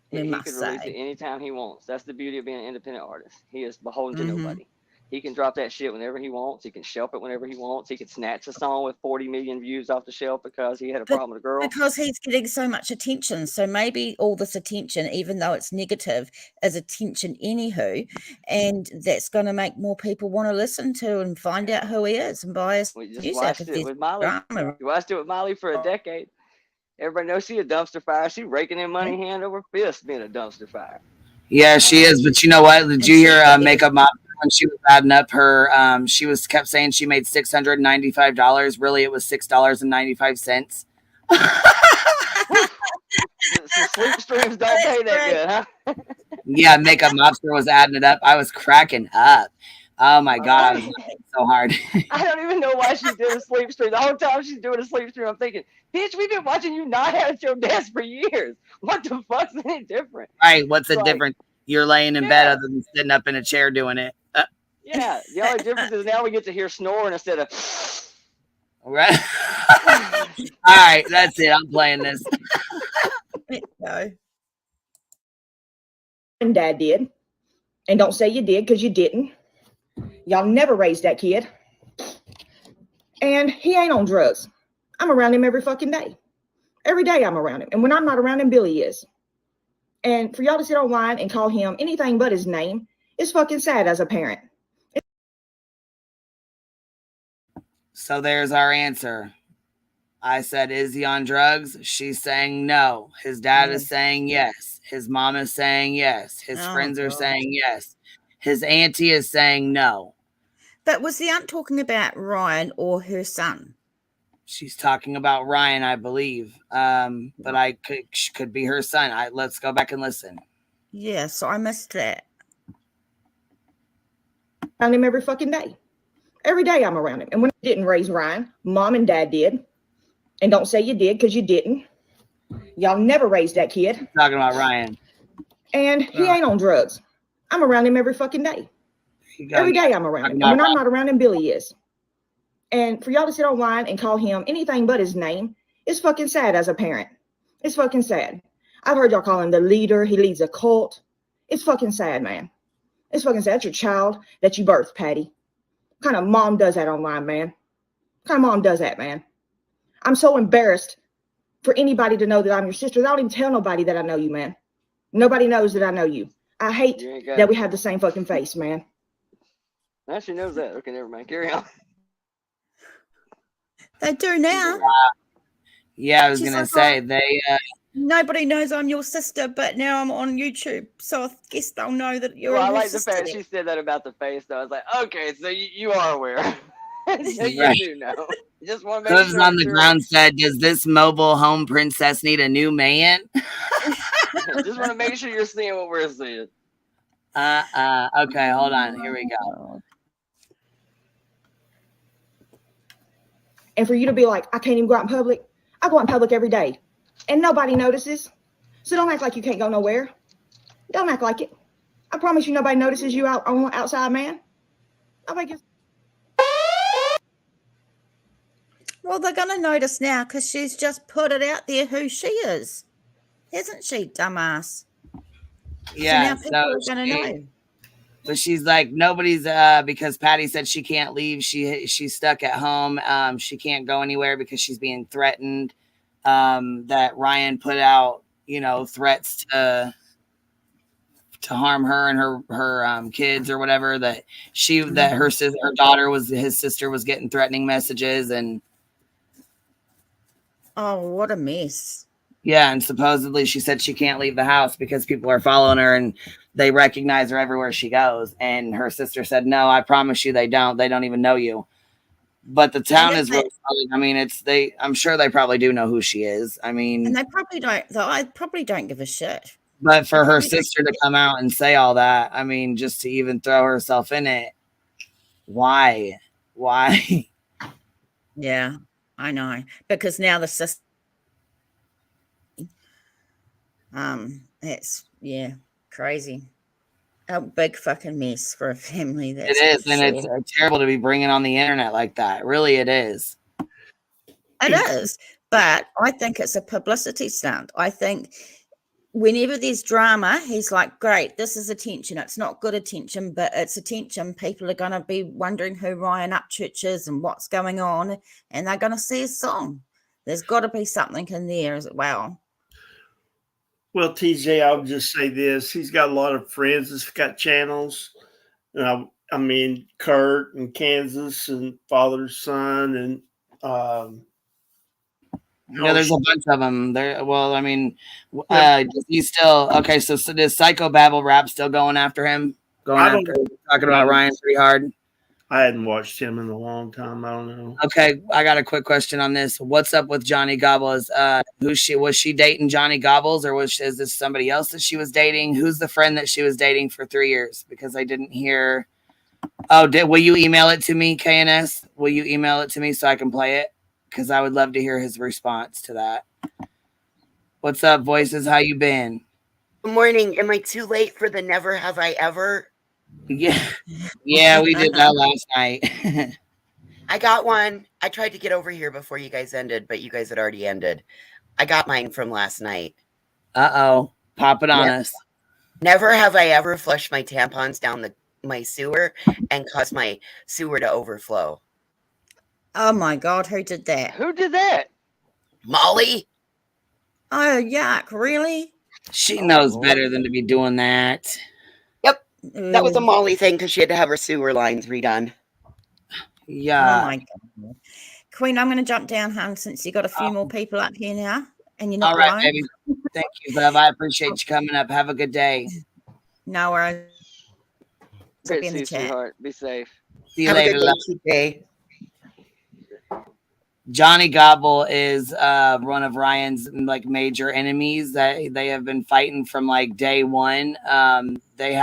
He could release it anytime he wants. That's the beauty of being an independent artist. He is beholden to nobody. He can drop that shit whenever he wants. He can shelf it whenever he wants. He can snatch a song with 40 million views off the shelf because he had a problem with a girl. Because he's getting so much attention. So maybe all this attention, even though it's negative, is attention anywho. And that's going to make more people want to listen to and find out who he is and buy his music. We watched it with Molly. We watched it with Molly for a decade. Everybody knows she's a dumpster fire. She's raking in money hand over fist being a dumpster fire. Yeah, she is. But you know what? Did you hear Makeup Mom when she was adding up her? She kept saying she made $695. Really, it was $6.95. So sleep streams don't pay that good, huh? Yeah, Makeup Mobster was adding it up. I was cracking up. Oh my God, I was laughing so hard. I don't even know why she did a sleep stream. The whole time she's doing a sleep stream, I'm thinking, bitch, we've been watching you not at your desk for years. What the fuck's any different? Right, what's the difference? You're laying in bed other than sitting up in a chair doing it. Yeah, the only difference is now we get to hear snoring instead of. Right. All right, that's it. I'm playing this. No. And Dad did. And don't say you did because you didn't. Y'all never raised that kid. And he ain't on drugs. I'm around him every fucking day. Every day I'm around him. And when I'm not around him, Billy is. And for y'all to sit online and call him anything but his name is fucking sad as a parent. So there's our answer. I said, is he on drugs? She's saying no. His dad is saying yes. His mom is saying yes. His friends are saying yes. His auntie is saying no. But was the aunt talking about Ryan or her son? She's talking about Ryan, I believe. But I could be her son. Let's go back and listen. Yeah, so I missed that. Around him every fucking day. Every day I'm around him. And when I didn't raise Ryan, Mom and Dad did. And don't say you did because you didn't. Y'all never raised that kid. Talking about Ryan. And he ain't on drugs. I'm around him every fucking day. Every day I'm around him. And when I'm not around him, Billy is. And for y'all to sit online and call him anything but his name is fucking sad as a parent. It's fucking sad. I've heard y'all call him the leader. He leads a cult. It's fucking sad, man. It's fucking sad. That's your child that you birthed, Patty. What kind of mom does that online, man? What kind of mom does that, man? I'm so embarrassed for anybody to know that I'm your sister. I don't even tell nobody that I know you, man. Nobody knows that I know you. I hate that we have the same fucking face, man. Now she knows that. Okay, never mind. Carry on. They do now. Yeah, I was going to say, they... Nobody knows I'm your sister, but now I'm on YouTube, so I guess they'll know that you're I your like sister. the fact she said that about the face, though. I was like, okay, so you are aware. So you Right. do know. You just want to make Hooves sure on the you're- ground said, does this mobile home princess need a new man? Just want to make sure you're seeing what we're seeing. Okay, hold on. Here we go. And for you to be like, I can't even go out in public. I go out in public every day. And nobody notices. So don't act like you can't go nowhere. Don't act like it. I promise you nobody notices you outside, man. Nobody gives. Well, they're going to notice now because she's just put it out there who she is. Hasn't she, dumbass? Yeah, so now people are going to know. But she's like, nobody's because Patty said she can't leave. She's stuck at home. She can't go anywhere because she's being threatened. that Ryan put out, threats to harm her and her kids or whatever, that her daughter his sister was getting threatening messages, and oh, what a mess. Yeah, and supposedly she said she can't leave the house because people are following her and they recognize her everywhere she goes. And her sister said, "No, I promise you they don't. They don't even know you." But the town is really, I mean, I'm sure they probably do know who she is. I mean, and they probably don't, though. I probably don't give a shit. But for her sister to come out and say all that, I mean, just to even throw herself in it, why? Yeah, I know. Because now the sister, it's crazy. A big fucking mess for a family. It is, and it's terrible to be bringing on the internet like that. Really, it is. It is, but I think it's a publicity stunt. I think whenever there's drama, he's like, great, this is attention. It's not good attention, but it's attention. People are going to be wondering who Ronnie Upchurch is and what's going on, and they're going to see his song. There's got to be something in there as well. Well, TJ, I'll just say this. He's got a lot of friends that's got channels. I mean, Kurt and Kansas and Father's Son and there's a bunch of them there. Well, I mean, he's still okay. So does Psychobabble Rap still going after him? Talking about Ryan pretty hard. I hadn't watched him in a long time. I don't know. Okay, I got a quick question on this. What's up with Johnny Gobble? Was she dating Johnny Gobbles, or is this somebody else that she was dating? Who's the friend that she was dating for 3 years? Because I didn't hear. Oh, will you email it to me, KNS? Will you email it to me so I can play it? Because I would love to hear his response to that. What's up, Voices? How you been? Good morning. Am I too late for the Never Have I Ever? Yeah, we did that last night. I got one. I tried to get over here before you guys ended, but you guys had already ended. I got mine from last night. Uh-oh. Pop it on us. Never have I ever flushed my tampons down my sewer and caused my sewer to overflow. Oh my God, who did that? Who did that? Molly. Oh, yuck, really? She knows better than to be doing that. Yep. That was a Molly thing because she had to have her sewer lines redone. Yeah. Oh my God. Queen, I'm going to jump down, hon, since you got a few more people up here now. And you're not all right, alone. baby. Thank you, love. I appreciate you coming up. Have a good day. No worries. Great to see you, sweetheart. Be safe. See you later, love. Johnny Gobble is one of Ryan's major enemies that they have been fighting from day one. They've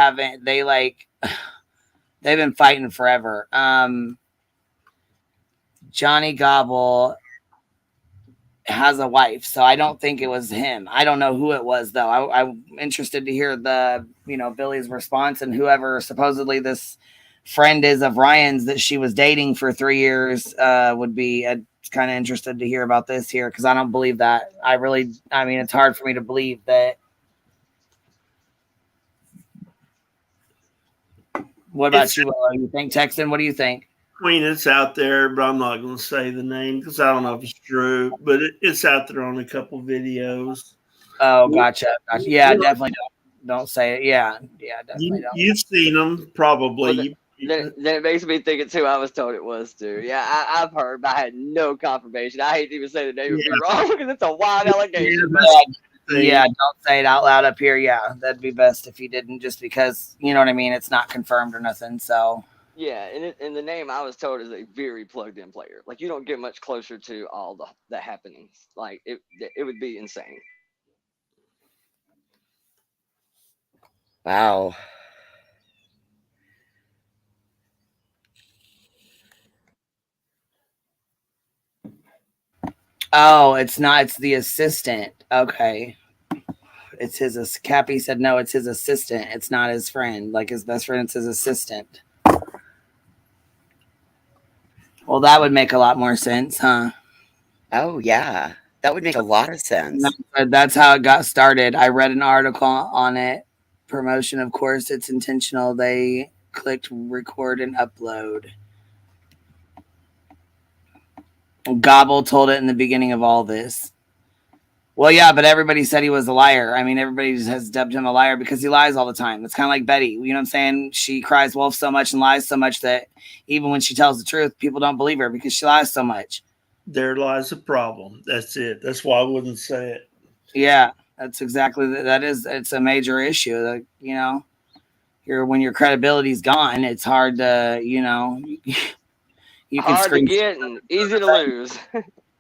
been fighting forever. Johnny Gobble has a wife, so I don't think it was him. I don't know who it was though. I'm interested to hear Billy's response, and whoever supposedly this friend is of Ryan's that she was dating for 3 years would be kind of interested to hear about this here, because I don't believe that. I mean, it's hard for me to believe that. What about you? You think, Texan? What do you think? Queen, it's out there, but I'm not going to say the name because I don't know if it's true, but it's out there on a couple videos. Oh, gotcha. Yeah, definitely don't say it. Yeah, definitely don't. You've seen them, probably. Then it makes me think it too. I was told it was too. Yeah, I've heard, but I had no confirmation. I hate to even say the name would be wrong because it's a wild allegation. Yeah, don't say it out loud up here. Yeah, that'd be best if you didn't, just because, you know what I mean? It's not confirmed or nothing, so. Yeah, and the name I was told is a very plugged-in player. You don't get much closer to all the happenings. It would be insane. Wow. Oh, it's not. It's the assistant. Okay. It's his. Cappy said no. It's his assistant. It's not his friend. His best friend. It's his assistant. Well, that would make a lot more sense, huh? Oh yeah, that would make a lot of sense. That's how it got started. I read an article on it. Promotion, of course, it's intentional. They clicked record and upload. Gobble told it in the beginning of all this. Well, yeah, but everybody said he was a liar. I mean, everybody just has dubbed him a liar because he lies all the time. It's kind of like Betty. You know what I'm saying? She cries wolf so much and lies so much that even when she tells the truth, people don't believe her because she lies so much. There lies a problem. That's it. That's why I wouldn't say it. Yeah, that's exactly that is. It's a major issue. Like, you know, when your credibility's gone, it's hard to, you know, you can Hard to scream. get and easy to lose.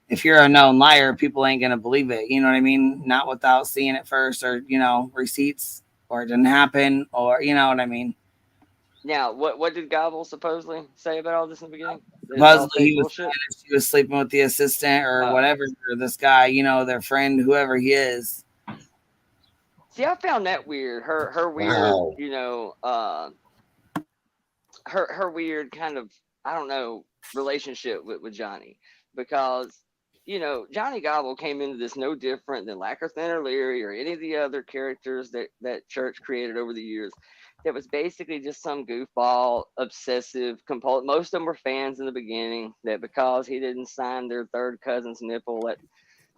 If you're a known liar, people ain't gonna believe it. You know what I mean? Not without seeing it first, or you know, receipts, or it didn't happen, or you know what I mean. Now, what did Gobble supposedly say about all this in the beginning? Supposedly she was sleeping with the assistant or whatever, or this guy, you know, their friend, whoever he is. See, I found that weird. Her weird, Wow. you know, her weird kind of, I don't know, relationship with Johnny, because you know, Johnny Gobble came into this no different than Lackerthan or Leary or any of the other characters that Church created over the years. That was basically just some goofball, obsessive, compulsive. Most of them were fans in the beginning. That because he didn't sign their third cousin's nipple at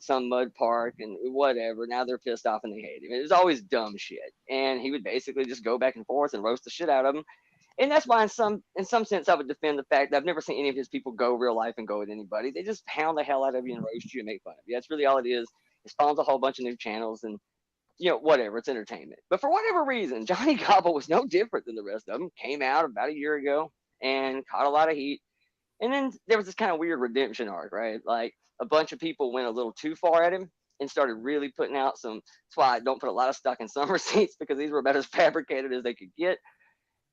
some mud park and whatever, now they're pissed off and they hate him. It was always dumb shit, and he would basically just go back and forth and roast the shit out of them. And that's why, in some sense, I would defend the fact that I've never seen any of his people go real life and go with anybody. They just pound the hell out of you and roast you and make fun of you. That's really all it is. It spawns a whole bunch of new channels and, you know, whatever. It's entertainment. But for whatever reason, Johnny Gobble was no different than the rest of them. Came out about a year ago and caught a lot of heat. And then there was this kind of weird redemption arc, right? Like a bunch of people went a little too far at him and started really putting out some. That's why I don't put a lot of stock in some receipts, because these were about as fabricated as they could get.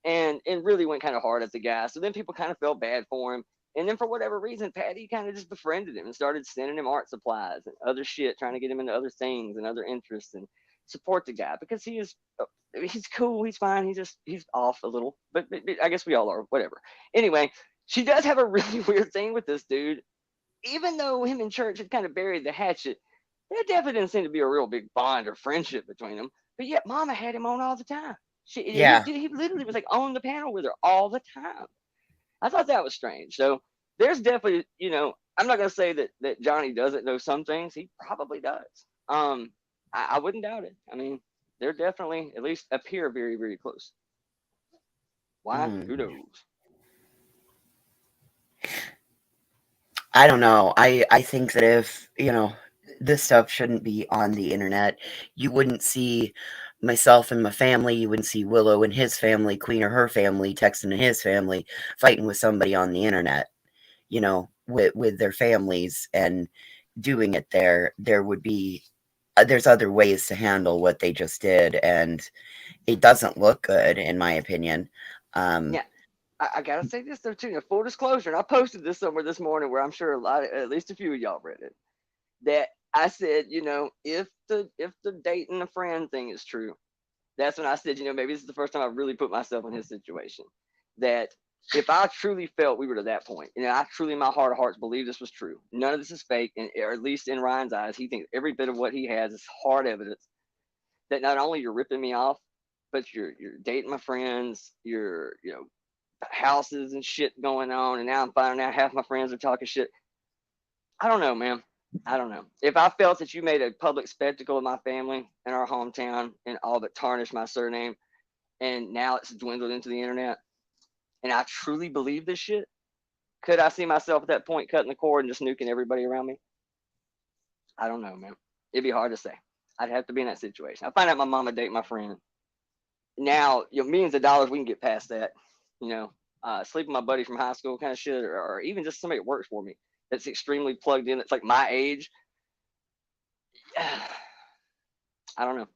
And really went kind of hard at the guy. So then people kind of felt bad for him. And then for whatever reason, Patty kind of just befriended him and started sending him art supplies and other shit, trying to get him into other things and other interests and support the guy, because he's cool, he's fine, he's off a little, but I guess we all are, whatever. Anyway, she does have a really weird thing with this dude. Even though him and Church had kind of buried the hatchet, there definitely didn't seem to be a real big bond or friendship between them. But yet Mama had him on all the time. He literally was like on the panel with her all the time. I thought that was strange. So there's definitely, you know, I'm not going to say that Johnny doesn't know some things. He probably does. I wouldn't doubt it. I mean, they're definitely, at least appear very, very close. Why? Who knows? I don't know. I think that if, you know, this stuff shouldn't be on the internet, you wouldn't see myself and my family, you wouldn't see Willow and his family, Queen or her family, texting to his family, fighting with somebody on the internet, you know, with their families and doing it there. There would be, there's other ways to handle what they just did, and it doesn't look good, in my opinion. Yeah. I gotta say this though too. Full disclosure, and I posted this somewhere this morning where I'm sure at least a few of y'all read it. That I said, you know, if the dating a friend thing is true, that's when I said, you know, maybe this is the first time I've really put myself in his situation. That if I truly felt we were to that point, and I truly in my heart of hearts believe this was true, none of this is fake, and or at least in Ryan's eyes, he thinks every bit of what he has is hard evidence that not only you're ripping me off, but you're dating my friends, you're, you know, houses and shit going on, and now I'm finding out half my friends are talking shit. I don't know, man. I don't know. If I felt that you made a public spectacle of my family in our hometown and all but tarnished my surname, and now it's dwindled into the internet, and I truly believe this shit, could I see myself at that point cutting the cord and just nuking everybody around me? I don't know, man. It'd be hard to say. I'd have to be in that situation. I find out my mama date my friend. Now, you know, millions of dollars, we can get past that. You know, sleep with my buddy from high school kind of shit, or even just somebody that works for me that's extremely plugged in. It's like my age. I don't know.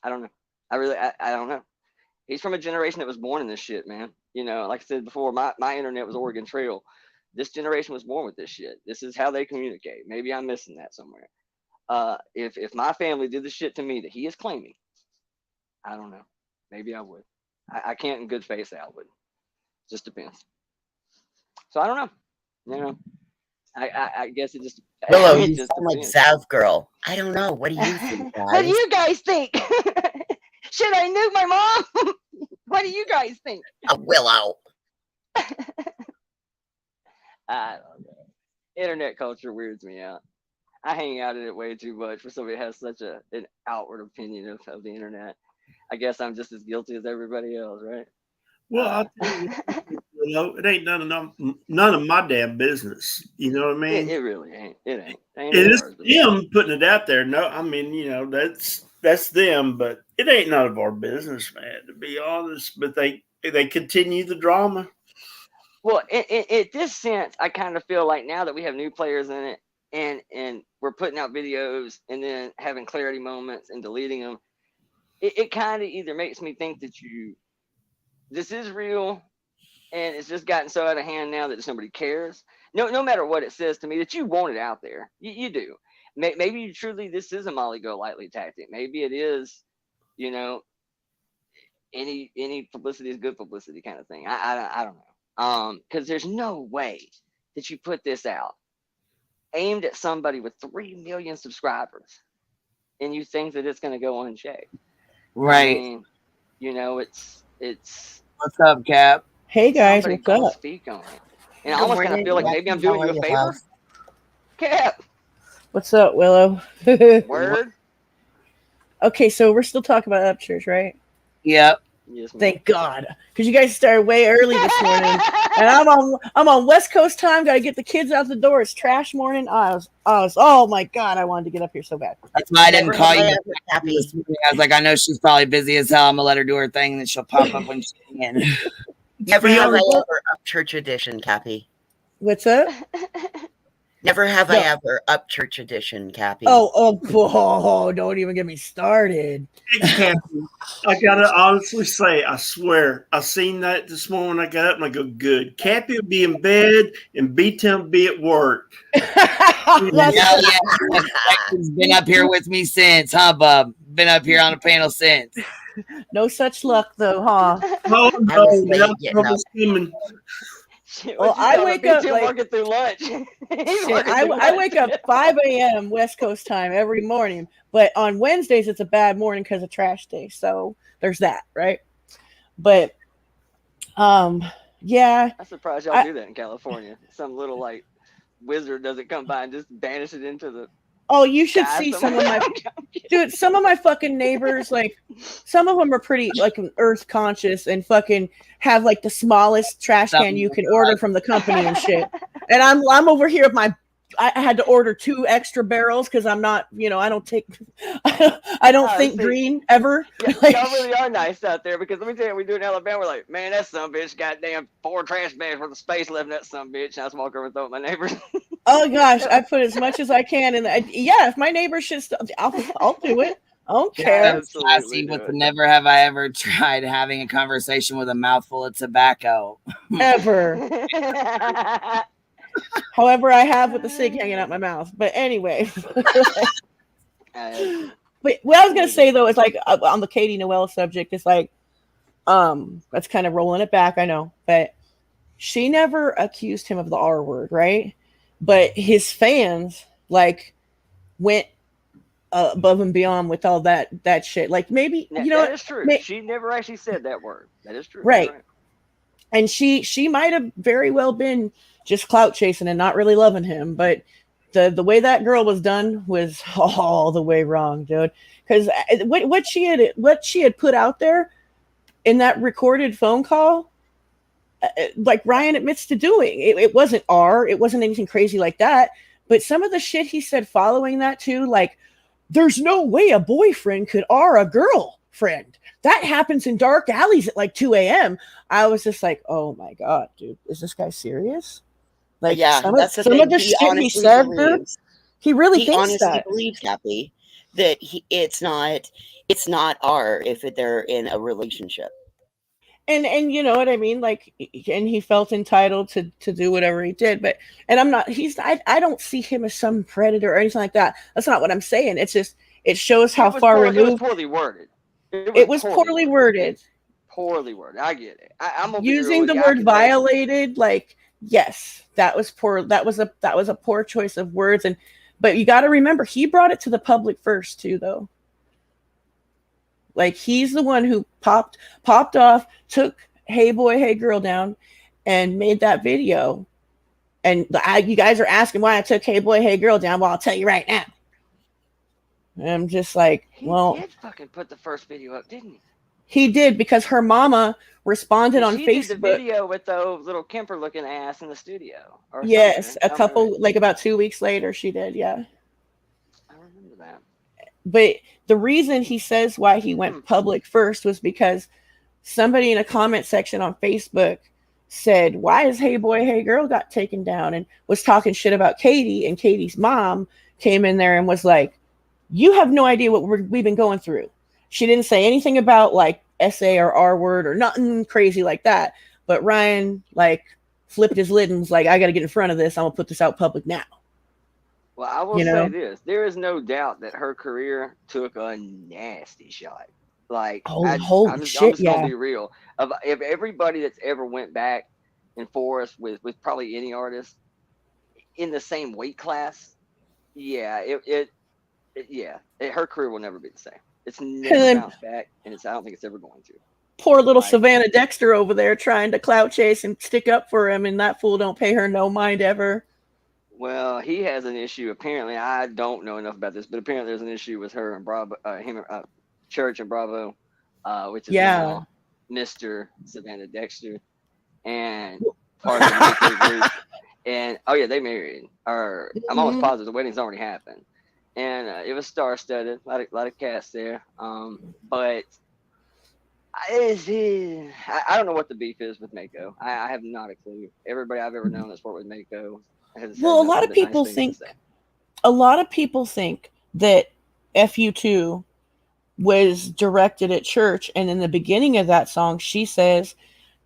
I don't know. He's from a generation that was born in this shit, man. You know, like I said before, my internet was Oregon Trail. This generation was born with this shit. This is how they communicate. Maybe I'm missing that somewhere. If my family did the shit to me that he is claiming, I don't know. Maybe I would. I can't in good faith say I would. Just depends. So I don't know. You know, I guess it just. Willow, you sound like South Girl. I don't know. What do you think, guys? What do you guys think? Should I nuke my mom? What do you guys think? Willow. I don't know. Internet culture weirds me out. I hang out in it way too much for somebody that has such an outward opinion of the internet. I guess I'm just as guilty as everybody else, right? Well, I'll tell you, it ain't none of my damn business. You know what I mean? It really ain't. It ain't. Ain't It none is of ours business. them putting it out there. No, I mean, that's them, but it ain't none of our business, man, to be honest. But they continue the drama. Well, in this sense, I kind of feel like now that we have new players in it, and we're putting out videos and then having clarity moments and deleting them, it kind of either makes me think that this is real, and it's just gotten so out of hand now that just nobody cares. No matter what it says to me, that you want it out there. You do. Maybe truly this is a Molly Go Lightly tactic. Maybe it is, any publicity is good publicity kind of thing. I don't know. Because there's no way that you put this out aimed at somebody with 3 million subscribers and you think that it's going to go unchecked. Right. I mean, it's. What's up, Cap? Hey guys, somebody what's go up? Speak on it. And I almost kind of feel like maybe I'm doing you a favor. Cap. What's up, Willow? Word. Okay, so we're still talking about Upchurch, right? Yep. Yes, ma'am. Thank God, because you guys started way early this morning, and I'm on West Coast time. Got to get the kids out the door. It's trash morning. I was. Oh my God, I wanted to get up here so bad. That's why I didn't call you. I was like, I know she's probably busy as hell. I'm gonna let her do her thing, and then she'll pop up when she's in. Never have I ever Upchurch edition, Cappy. What's up? Never have I ever Upchurch edition, Cappy. Oh, don't even get me started. I gotta honestly say, I swear, I seen that this morning. I got up and I go, good. Cappy will be in bed and B-Town will be at work. He's been up here with me since, huh, Bub? Been up here on the panel since. No such luck, though, huh? Oh, no. Well, I wake up working through lunch. I wake up 5 a.m. West Coast time every morning, but on Wednesdays it's a bad morning because of trash day. So there's that, right? But yeah. I'm surprised y'all do that in California. Some little like wizard doesn't come by and just banish it into the. Oh, you should see some of my fucking neighbors. Like, some of them are pretty like earth conscious and fucking have like the smallest trash can you can order from the company and shit. And I'm over here with I had to order 2 extra barrels because I'm not, I don't think green ever. Yeah, y'all really are nice out there, because let me tell you, we do in Alabama. We're like, man, that son of a bitch, goddamn 4 trash bags worth of space left in that son of a bitch. And I just walk over and throw it at my neighbors. Oh gosh, I put as much as I can, and if my neighbor should, I'll do it. I don't care. Classy with the never have I ever tried having a conversation with a mouthful of tobacco. Ever. However, I have with the cig hanging out my mouth. But anyway. But what I was gonna say though is like on the Katie Noel subject, it's like that's kind of rolling it back, I know, but she never accused him of the R word, right? But his fans like went above and beyond with all that shit. Like maybe that is true. She never actually said that word. That is true. Right. And she might have very well been just clout chasing and not really loving him, but the way that girl was done was all the way wrong, dude. Because what she had put out there in that recorded phone call, like Ryan admits to doing, it wasn't it wasn't anything crazy like that. But some of the shit he said following that too, like, there's no way a boyfriend could R a girlfriend. That happens in dark alleys at like 2 a.m. I was just like, oh my God, dude, is this guy serious? Like, yeah, some that's of the shit he said, dude, he really thinks honestly that. believes, Cappy, that it's not R if they're in a relationship. And you know what I mean? Like, and he felt entitled to do whatever he did. But, and I don't see him as some predator or anything like that. That's not what I'm saying. It's just, it shows how far removed. It was poorly worded. It was poorly worded. Poorly worded. I get it. I'm using the word violated. Like, yes, that was poor. That was a poor choice of words. But you got to remember, he brought it to the public first too, though. Like, he's the one who popped off, took Hey Boy, Hey Girl down, and made that video. And you guys are asking why I took Hey Boy, Hey Girl down. Well, I'll tell you right now. And I'm just like, he did fucking put the first video up, didn't he? He did, because her mama responded on she Facebook. Did the video with the little Kemper looking ass in the studio. Or Yes, something. a couple, like about 2 weeks later, she did. Yeah. I remember that. But the reason he says why he went public first was because somebody in a comment section on Facebook said, why is Hey Boy, Hey Girl got taken down, and was talking shit about Katie, and Katie's mom came in there and was like, you have no idea what we've been going through. She didn't say anything about like SA or R word or nothing crazy like that. But Ryan like flipped his lid and was like, I got to get in front of this. I'm going to put this out public now. Well, I will say this. There is no doubt that her career took a nasty shot. Like, I'm just going to be real. If everybody that's ever went back and forth with probably any artist in the same weight class, her career will never be the same. It's never bounced back, and I don't think it's ever going to. Poor little Savannah Dexter over there trying to clout chase and stick up for him, and that fool don't pay her no mind ever. Well, he has an issue. Apparently, I don't know enough about this, but apparently there's an issue with her and Bravo, Church and Bravo, which is now Mr. Savannah Dexter, and part of the group. And they married. Or I'm almost positive the wedding's already happened. And it was star-studded, a lot of cast there. But I don't know what the beef is with Mako. I have not a clue. Everybody I've ever known that's worked with Mako has said a lot of people think that FU2 was directed at Church, and in the beginning of that song, she says,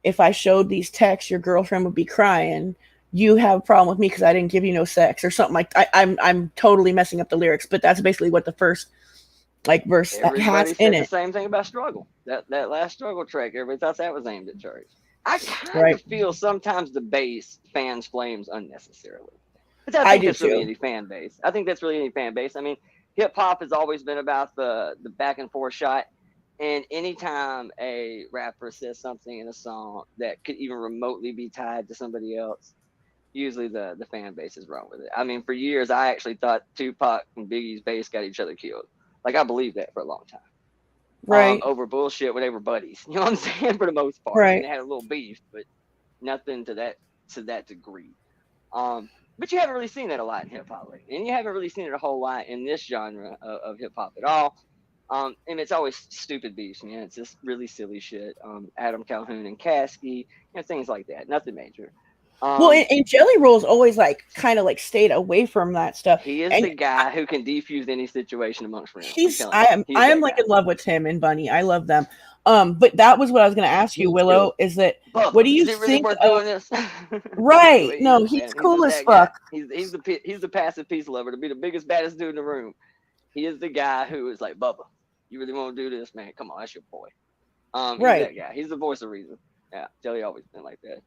"If I showed these texts, your girlfriend would be crying. You have a problem with me because I didn't give you no sex," or something like that. I'm totally messing up the lyrics, but that's basically what the first verse has in it. The same thing about Struggle. That last Struggle track, everybody thought that was aimed at Church. I kind of feel sometimes the bass fans flames unnecessarily. But I think that's really any fan base. I think that's really any fan base. I mean, hip hop has always been about the back and forth shot. And anytime a rapper says something in a song that could even remotely be tied to somebody else, usually the fan base is wrong with it. I mean, for years, I actually thought Tupac and Biggie's bass got each other killed. Like, I believed that for a long time. Right. Over bullshit when they were buddies. You know what I'm saying? For the most part. Right. I mean, they had a little beef, but nothing to that degree. But you haven't really seen that a lot in hip hop lately. And you haven't really seen it a whole lot in this genre of hip hop at all. And it's always stupid beefs, man. It's just really silly shit. Adam Calhoun and Caskey, things like that. Nothing major. And Jelly Roll's always kind of stayed away from that stuff. He is the guy who can defuse any situation amongst friends. I am in love with him and Bunny. I love them. But that was what I was going to ask you, Willow. Is that what do you think? Really doing this? Right? No, he's cool as fuck. He's the passive peace lover to be the biggest, baddest dude in the room. He is the guy who is like, Bubba, you really want to do this, man? Come on, that's your boy. He's that guy. He's the voice of reason. Yeah, Jelly always been like that.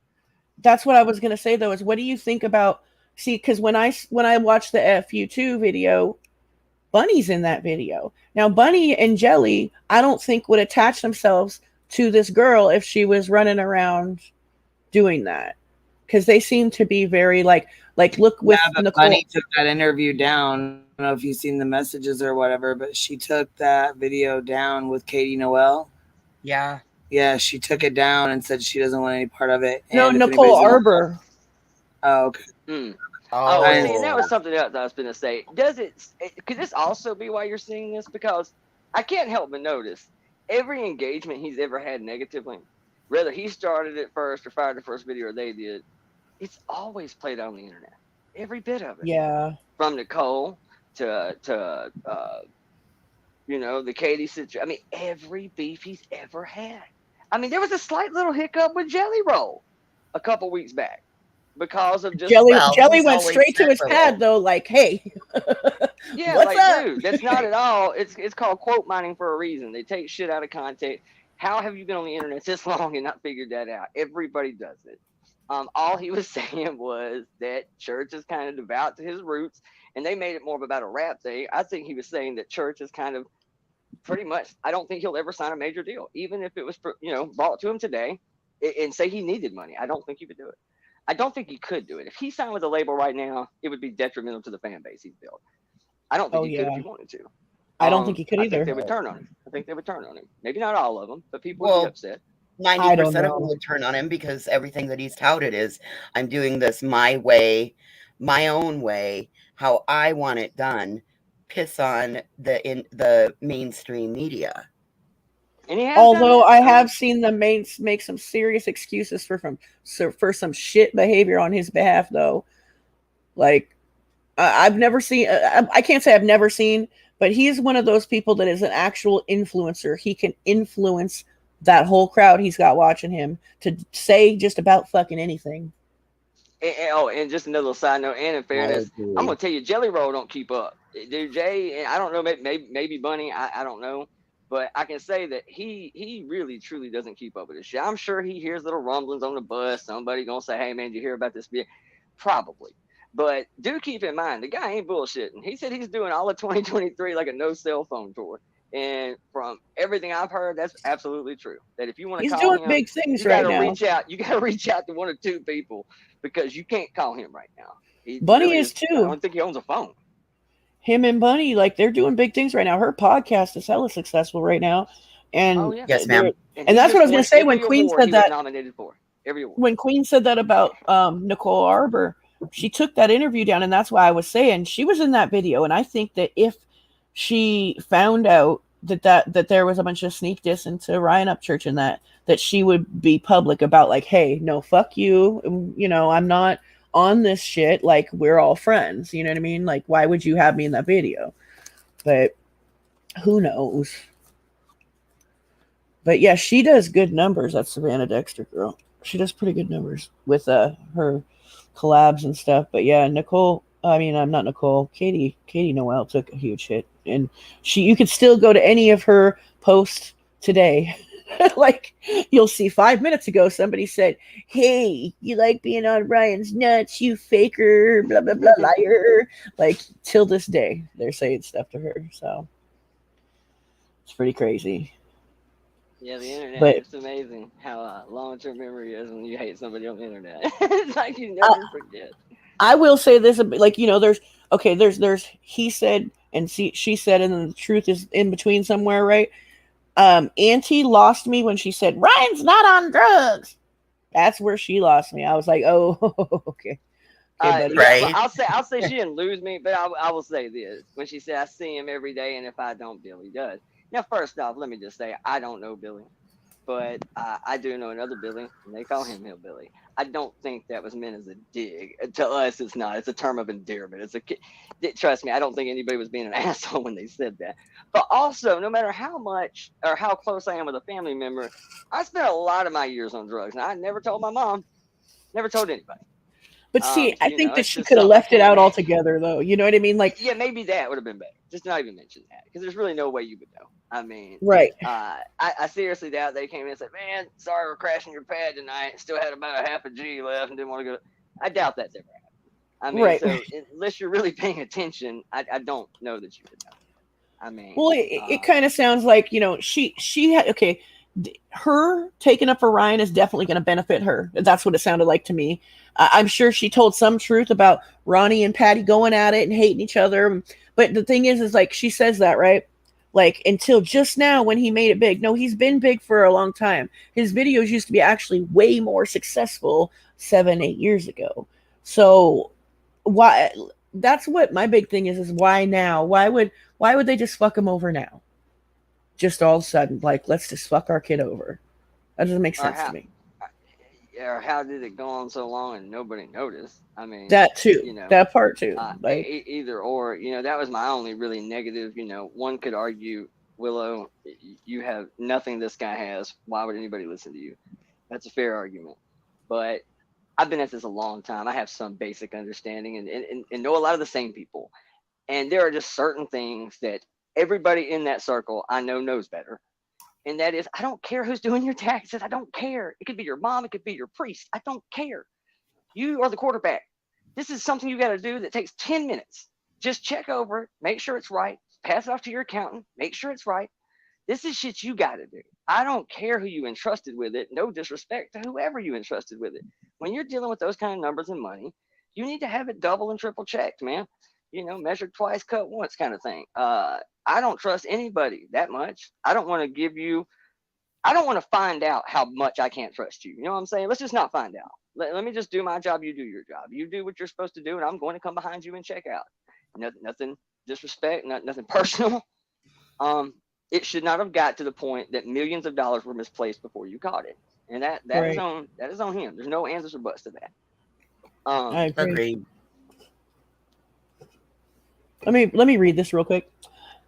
That's what I was going to say, though, is what do you think about, because when I watched the FU2 video, Bunny's in that video. Now, Bunny and Jelly, I don't think would attach themselves to this girl if she was running around doing that. Because they seem to be very, look with Nicole. Bunny took that interview down. I don't know if you've seen the messages or whatever, but she took that video down with Katie Noel. Yeah. Yeah, she took it down and said she doesn't want any part of it. No, Nicole Arbor. Oh, okay. And that was something else I was going to say. Could this also be why you're seeing this? Because I can't help but notice every engagement he's ever had negatively, whether he started it first or fired the first video or they did, it's always played on the internet. Every bit of it. Yeah. From Nicole to the Katie situation. I mean, every beef he's ever had. I mean, there was a slight little hiccup with Jelly Roll a couple weeks back because of just Jelly went straight to his pad though, hey. Yeah, what's up? Dude, that's not at all. It's called quote mining for a reason. They take shit out of context. How have you been on the internet this long and not figured that out? Everybody does it. All he was saying was that Church is kind of devout to his roots, and they made it more about a rap thing. I think he was saying that Church is kind of pretty much, I don't think he'll ever sign a major deal, even if it was, brought to him today and say he needed money. I don't think he would do it. I don't think he could do it. If he signed with a label right now, it would be detrimental to the fan base he's built. I don't think he could if he wanted to. I don't think he could I either. think they would turn on him. I think they would turn on him. Maybe not all of them, but people would be upset. 90% of them would turn on him because everything that he's touted is, I'm doing this my way, my own way, how I want it done. Piss on the mainstream media. Although I have seen them make some serious excuses for some shit behavior on his behalf, though. Like, I've never seen. I can't say I've never seen, but he's one of those people that is an actual influencer. He can influence that whole crowd he's got watching him to say just about fucking anything. And just another little side note, and in fairness, I'm gonna tell you, Jelly Roll don't keep up. Dude, Jay, I don't know, maybe Bunny, I don't know, but I can say that he really truly doesn't keep up with this shit. I'm sure he hears little rumblings on the bus. Somebody gonna say, "Hey man, did you hear about this?" Probably, but do keep in mind the guy ain't bullshitting. He said he's doing all of 2023 like a no cell phone tour. And from everything I've heard, that's absolutely true. That if you want to call him, he's doing big things right now. You got to reach out to one or two people because you can't call him right now. Bunny is too. I don't think he owns a phone. Him and Bunny, like, they're doing big things right now. Her podcast is hella successful right now, and yes, ma'am. And that's what I was gonna say when Queen said that. Nominated for every award. When Queen said that about Nicole Arbor, she took that interview down, and that's why I was saying she was in that video. And I think that if she found out that there was a bunch of sneak diss into Ryan Upchurch and that she would be public about, like, hey, no, fuck you, you know, I'm not on this shit, like, we're all friends, you know what I mean? Like, why would you have me in that video? But who knows? But yeah, she does good numbers. That Savannah Dexter girl, she does pretty good numbers with her collabs and stuff. But yeah, Katie Noel took a huge hit, and you could still go to any of her posts today. Like, you'll see 5 minutes ago somebody said, "Hey, you like being on Ryan's nuts, you faker, blah blah blah, liar." Like, till this day they're saying stuff to her, so it's pretty crazy. Yeah, the internet, But it's amazing how long-term memory is when you hate somebody on the internet. It's like you never forget. I will say this, like, you know, there's he said and she said, and then the truth is in between somewhere, right? Auntie lost me when she said Ryan's not on drugs. That's where she lost me. I was like, oh, okay. Right. Well, I'll say she didn't lose me, but I will say this: when she said I see him every day, and if I don't, Billy does. Now, first off, let me just say I don't know Billy, but I do know another Billy, and they call him Hillbilly. I don't think that was meant as a dig. To us, it's not. It's a term of endearment. Trust me, I don't think anybody was being an asshole when they said that. But also, no matter how much or how close I am with a family member, I spent a lot of my years on drugs, and I never told my mom, never told anybody. But see, I think that she could have left it out altogether, though. You know what I mean? Like, yeah, maybe that would have been better. Just not even mention that, because there's really no way you would know. I mean, right. I seriously doubt they came in and said, "Man, sorry we're crashing your pad tonight. Still had about a half a G left and didn't want to go." I doubt that's ever happened. I mean, right. So unless you're really paying attention, I don't know that you would know. I mean, well, it kind of sounds like, you know, she had, okay, her taking up for Ryan is definitely going to benefit her. That's what it sounded like to me. I'm sure she told some truth about Ronnie and Patty going at it and hating each other. But the thing is like, she says that, right? Like, until just now when he made it big. No, he's been big for a long time. His videos used to be actually way more successful 7-8 years ago. So why? That's what my big thing is why now? Why would they just fuck him over now? Just all of a sudden, like, let's just fuck our kid over. That doesn't make sense to me. Or how did it go on so long and nobody noticed? I mean, that too, you know, that part too. Like, either or, you know, that was my only really negative. You know, one could argue, Willow, you have nothing this guy has. Why would anybody listen to you? That's a fair argument. But I've been at this a long time. I have some basic understanding and know a lot of the same people. And there are just certain things that everybody in that circle I know knows better. And that is, I don't care who's doing your taxes. I don't care. It could be your mom. It could be your priest. I don't care. You are the quarterback. This is something you got to do that takes 10 minutes. Just check over it. Make sure it's right. Pass it off to your accountant. Make sure it's right. This is shit you got to do. I don't care who you entrusted with it. No disrespect to whoever you entrusted with it. When you're dealing with those kind of numbers and money, you need to have it double and triple checked, man. You know, measured twice, cut once kind of thing. I don't trust anybody that much. I don't want to find out how much I can't trust you. You know what I'm saying? Let's just not find out. Let me just do my job. You do your job. You do what you're supposed to do, and I'm going to come behind you and check out. Nothing disrespect, nothing personal. It should not have got to the point that millions of dollars were misplaced before you caught it, and that is on him. There's no answers or buts to that. I agree. Let me read this real quick.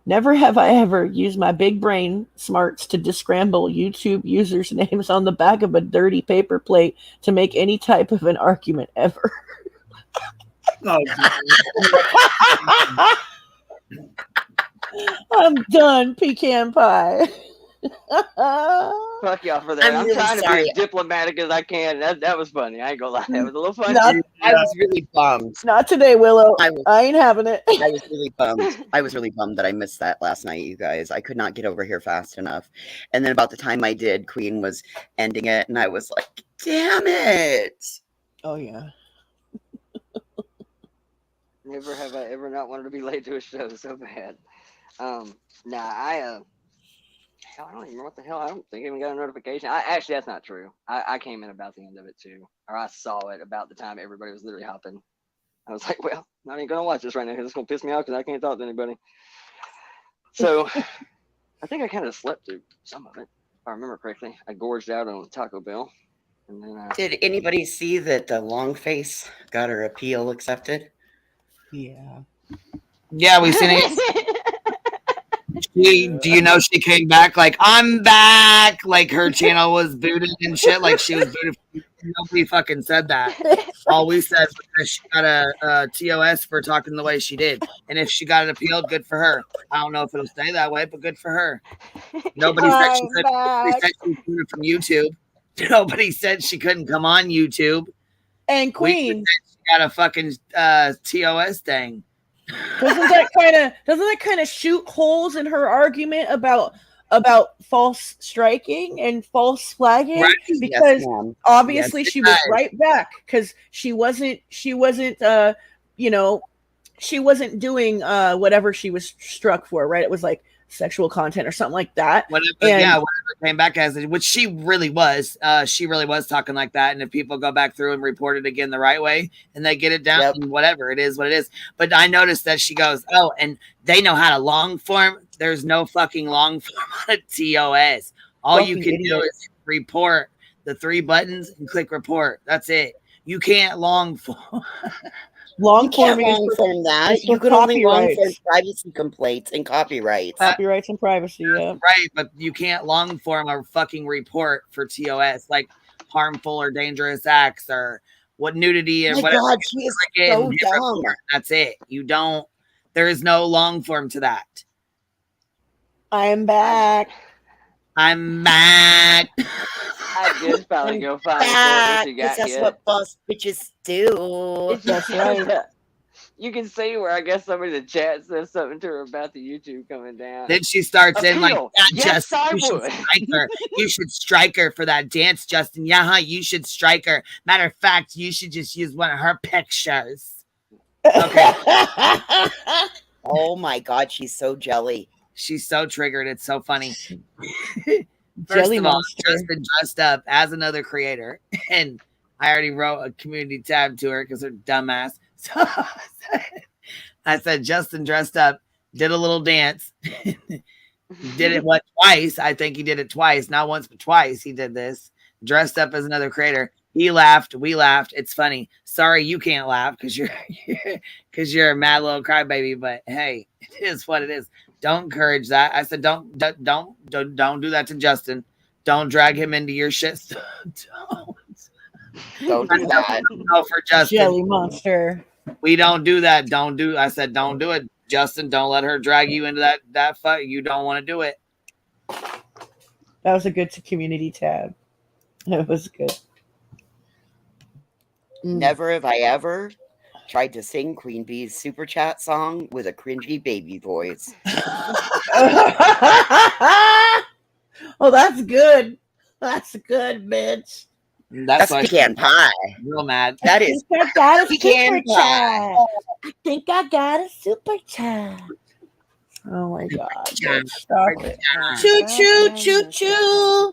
Never have I ever used my big brain smarts to descramble YouTube users' names on the back of a dirty paper plate to make any type of an argument ever. I'm done, pecan pie. Fuck y'all for that. I'm really trying to be as diplomatic as I can. That was funny. I ain't gonna lie. That was a little funny. I was really bummed. Not today, Willow. I ain't having it. I was really bummed. I was really bummed that I missed that last night, you guys. I could not get over here fast enough. And then about the time I did, Queen was ending it, and I was like, damn it. Oh, yeah. Never have I ever not wanted to be late to a show so bad. I don't even remember what the hell. I don't think I even got a notification. Actually, that's not true. I came in about the end of it too, or I saw it about the time everybody was literally hopping. I was like, well, I'm not even gonna watch this right now because it's gonna piss me off because I can't talk to anybody. So I think I kind of slept through some of it, if I remember correctly. I gorged out on Taco Bell, and then Did anybody see that the long face got her appeal accepted? Yeah. Yeah, we've seen it. Do you know she came back like, I'm back? Like her channel was booted and shit. Like she was booted. Nobody fucking said that. All we said was that she got a TOS for talking the way she did. And if she got it appealed, good for her. I don't know if it'll stay that way, but good for her. Nobody said she couldn't. Nobody said she was booted from YouTube. Nobody said she couldn't come on YouTube. And Queen, she got a fucking TOS thing. Doesn't that kind of shoot holes in her argument about false striking and false flagging? Right. Because yes, obviously yes, she was right back because she wasn't doing whatever she was struck for, right? It was like sexual content or something like that. Whatever came back as, which she really was. She really was talking like that. And if people go back through and report it again the right way and they get it down, and whatever, it is what it is. But I noticed that she goes, oh, and they know how to long form. There's no fucking long form on a TOS. All you can do is report the 3 buttons and click report. That's it. You can't long form. Long form that. You could only long form privacy complaints and copyrights. Copyrights and privacy, yeah. Right, but you can't long form a fucking report for TOS, like harmful or dangerous acts or what nudity and whatever. God, she is so dumb. That's it. You don't. There is no long form to that. I'm back. I'm back. I just probably go find what you got. That's what boss bitches do. That's right. You can see where I guess somebody in the chat says something to her about the YouTube coming down. Then she starts in like, yes, Justin, you should strike her. You should strike her for that dance, Justin. Yeah, you should strike her. Matter of fact, you should just use one of her pictures. Okay. Oh my God, she's so jelly. She's so triggered. It's so funny. First Jelly of all, monster. Justin dressed up as another creator, and I already wrote a community tab to her because her dumbass. So I said, Justin dressed up, did a little dance, did it twice. I think he did it twice, not once but twice. He did this, dressed up as another creator. He laughed, we laughed. It's funny. Sorry, you can't laugh because you're a mad little crybaby. But hey, it is what it is. Don't encourage that. I said, don't do that to Justin. Don't drag him into your shit. Don't do that. No, for Justin. Jelly monster. We don't do that. I said, don't do it, Justin. Don't let her drag you into that fight. You don't want to do it. That was a good community tab. It was good. Never have I ever tried to sing Queen Bee's super chat song with a cringy baby voice. Oh, that's good. That's good, bitch. That's why pecan pie. Real mad. That is I got a pecan super pie. chat. I think I got a super chat. Oh my god. Bitch, stop it. Choo choo choo choo.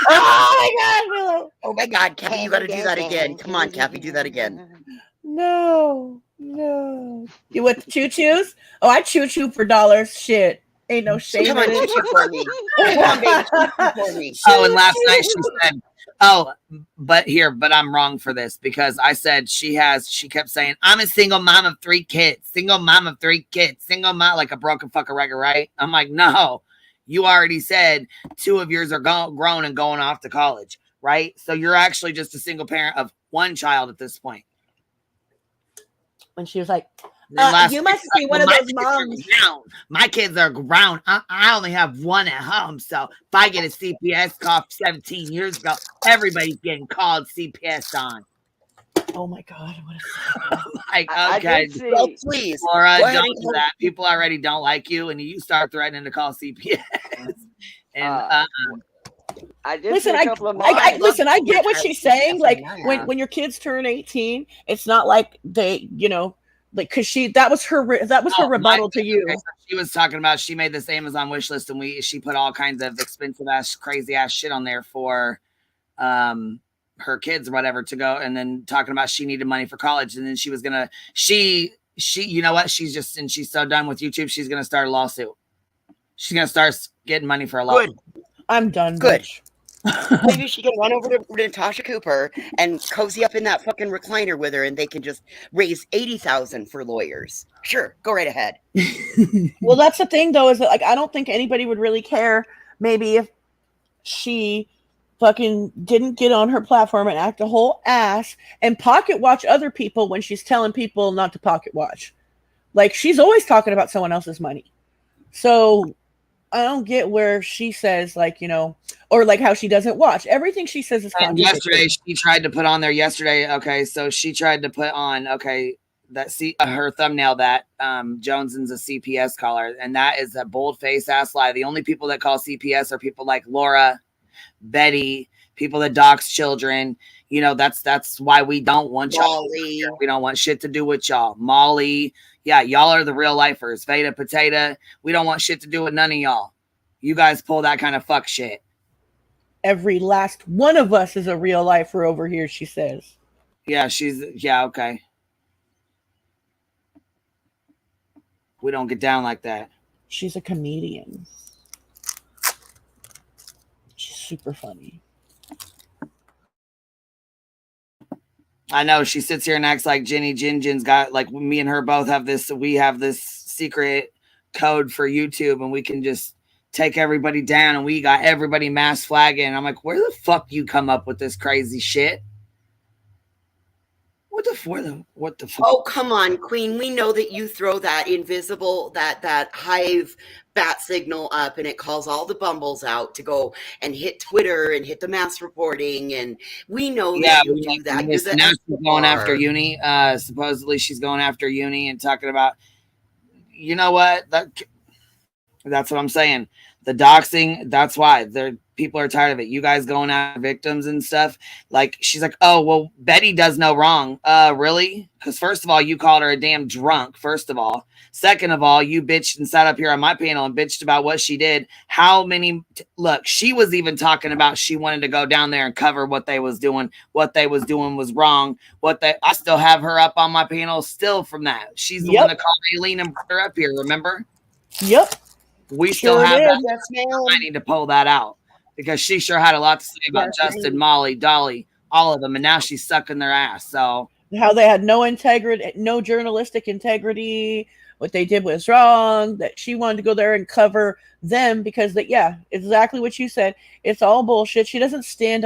Oh my god, Cappy, you gotta do that again. Come on, Cappy, do that again. No. You want the choo choos? Oh, I choo choo for dollars. Shit. Ain't no shame. Come on, in it. choo for me. Come on, baby, choo for me. Oh, and last night she said, "Oh, but I'm wrong for this because I said she kept saying I'm a single mom of 3 kids, single mom of 3 kids, single mom like a broken fucking record, right?" I'm like, no, you already said 2 of yours are grown and going off to college, right? So you're actually just a single parent of 1 child at this point. When she was like, you must be one of those moms. My kids are grown. I only have 1 at home. So if I get a CPS call 17 years ago, everybody's getting called CPS on. Oh my god! Like, I okay, did see- Well, please, Laura, go ahead don't and do that. People already don't like you, and you start threatening to call CPS. And I did Listen, see a couple of I moms. I get what she's saying. Like when your kids turn 18, it's not like they, like because that was her rebuttal to you. She was talking about she made this Amazon wish list and she put all kinds of expensive ass, crazy ass shit on there for her kids or whatever to go, and then talking about she needed money for college, and then she was gonna she you know what, she's so done with YouTube, she's gonna start a lawsuit. She's gonna start getting money for a lawsuit. I'm done. Good. Bitch. Maybe she can run over to Natasha Cooper and cozy up in that fucking recliner with her, and they can just raise $80,000 for lawyers. Sure, go right ahead. Well, that's the thing, though, is that like I don't think anybody would really care. Maybe if she fucking didn't get on her platform and act a whole ass and pocket watch other people when she's telling people not to pocket watch. Like she's always talking about someone else's money. So I don't get where she says like, or like how she doesn't watch. Everything she says is And yesterday she tried to put on there okay, so she tried to put on her thumbnail that Joneson's a CPS caller, and that is a bold-faced ass lie. The only people that call CPS are people like Laura, Betty, people that dox children. That's why we don't want y'all. We don't want shit to do with y'all. Molly, yeah, y'all are the real lifers. Veda, Potato, we don't want shit to do with none of y'all. You guys pull that kind of fuck shit. Every last one of us is a real lifer over here, she says. Yeah, okay. We don't get down like that. She's a comedian. She's super funny. I know she sits here and acts like Jin's got, like, me and her both have this secret code for YouTube, and we can just take everybody down, and we got everybody mass flagging. I'm like, where the fuck you come up with this crazy shit? What the fuck? Oh, come on, Queen. We know that you throw that invisible, that hive bat signal up, and it calls all the bumbles out to go and hit Twitter and hit the mass reporting. And we know that you do that. Now she's going after Uni. Supposedly she's going after Uni and talking about, you know what? That's what I'm saying. The doxing, that's why people are tired of it. You guys going after victims and stuff. Like, she's like, oh, well, Betty does no wrong. Really? Because first of all, you called her a damn drunk, first of all. Second of all, you bitched and sat up here on my panel and bitched about what she did. Look, she was even talking about she wanted to go down there and cover what they was doing. What they was doing was wrong. I still have her up on my panel still from that. She's the one that called Aileen and brought her up here, remember? Yep. We still have that. I need to pull that out because she sure had a lot to say about Justin, Molly, Dolly, all of them, and now she's sucking their ass. So how they had no integrity, no journalistic integrity. What they did was wrong. That she wanted to go there and cover them because exactly what you said. It's all bullshit. She doesn't stand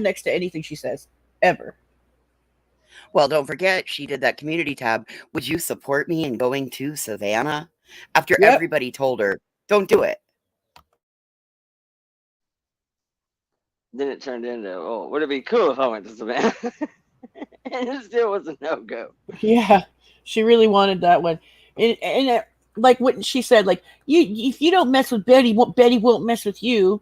next to anything she says ever. Well, don't forget, she did that community tab. Would you support me in going to Savannah? After everybody told her, don't do it. Then it turned into, would it be cool if I went to Savannah? it still was a no-go. Yeah, she really wanted that one. And like what she said, like, if you don't mess with Betty, Betty won't mess with you.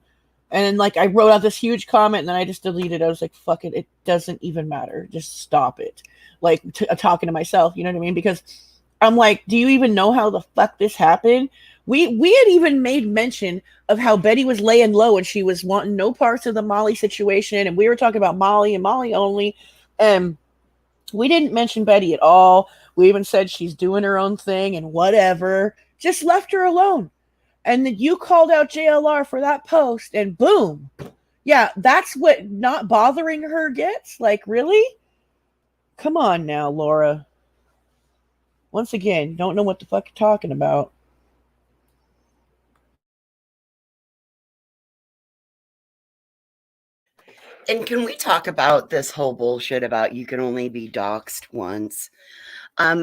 And then, like, I wrote out this huge comment, and then I just deleted it. I was like, fuck it. It doesn't even matter. Just stop it. Like, talking to myself, you know what I mean? Because I'm like, do you even know how the fuck this happened? We had even made mention of how Betty was laying low and she was wanting no parts of the Molly situation. And we were talking about Molly and Molly only. And we didn't mention Betty at all. We even said she's doing her own thing and whatever. Just left her alone. And then you called out JLR for that post, and boom. Yeah, that's what not bothering her gets? Like, really? Come on now, Laura. Once again, don't know what the fuck you're talking about. And can we talk about this whole bullshit about you can only be doxxed once?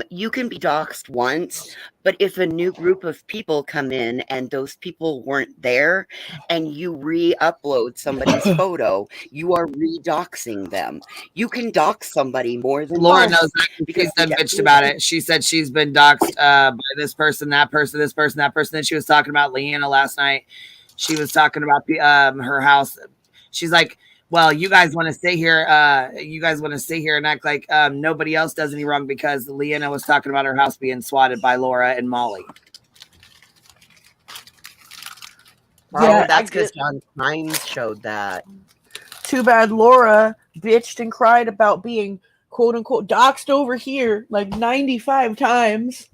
You can be doxxed once, but if a new group of people come in and those people weren't there and you re-upload somebody's photo, you are re-doxing them. You can dox somebody more than Laura once knows that because she's bitched about it. She said she's been doxed by this person, that person, this person, that person. Then she was talking about Leanna last night. She was talking about the her house. She's like, well, you guys want to stay here. You guys want to stay here and act like nobody else does any wrong because Leanna was talking about her house being swatted by Laura and Molly. Yeah, that's because John Times showed that. Too bad Laura bitched and cried about being quote unquote doxed over here like 95 times.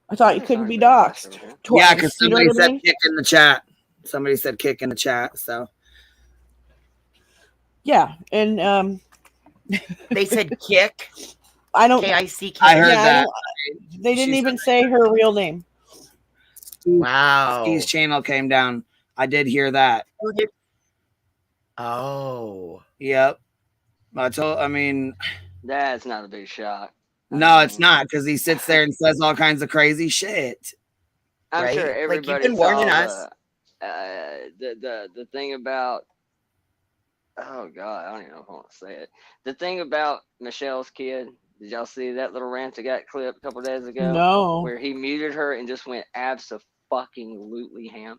I thought you couldn't be doxed. Twice. Yeah, because somebody said kick in the chat. Somebody said kick in the chat. So yeah, and they said kick. I don't. K-I-C-K. I heard that. They didn't even say her real name. Wow. His channel came down. I did hear that. Oh. Yep. I mean, that's not a big shock. No, it's not, because he sits there and says all kinds of crazy shit. I'm Right? sure Like, you've everybody been warning saw us. the thing about, oh God, I don't even know if I want to say it. The thing about Michelle's kid. Did y'all see that little rant that got clipped a couple days ago? No. Where he muted her and just went abso-fucking-lutely ham.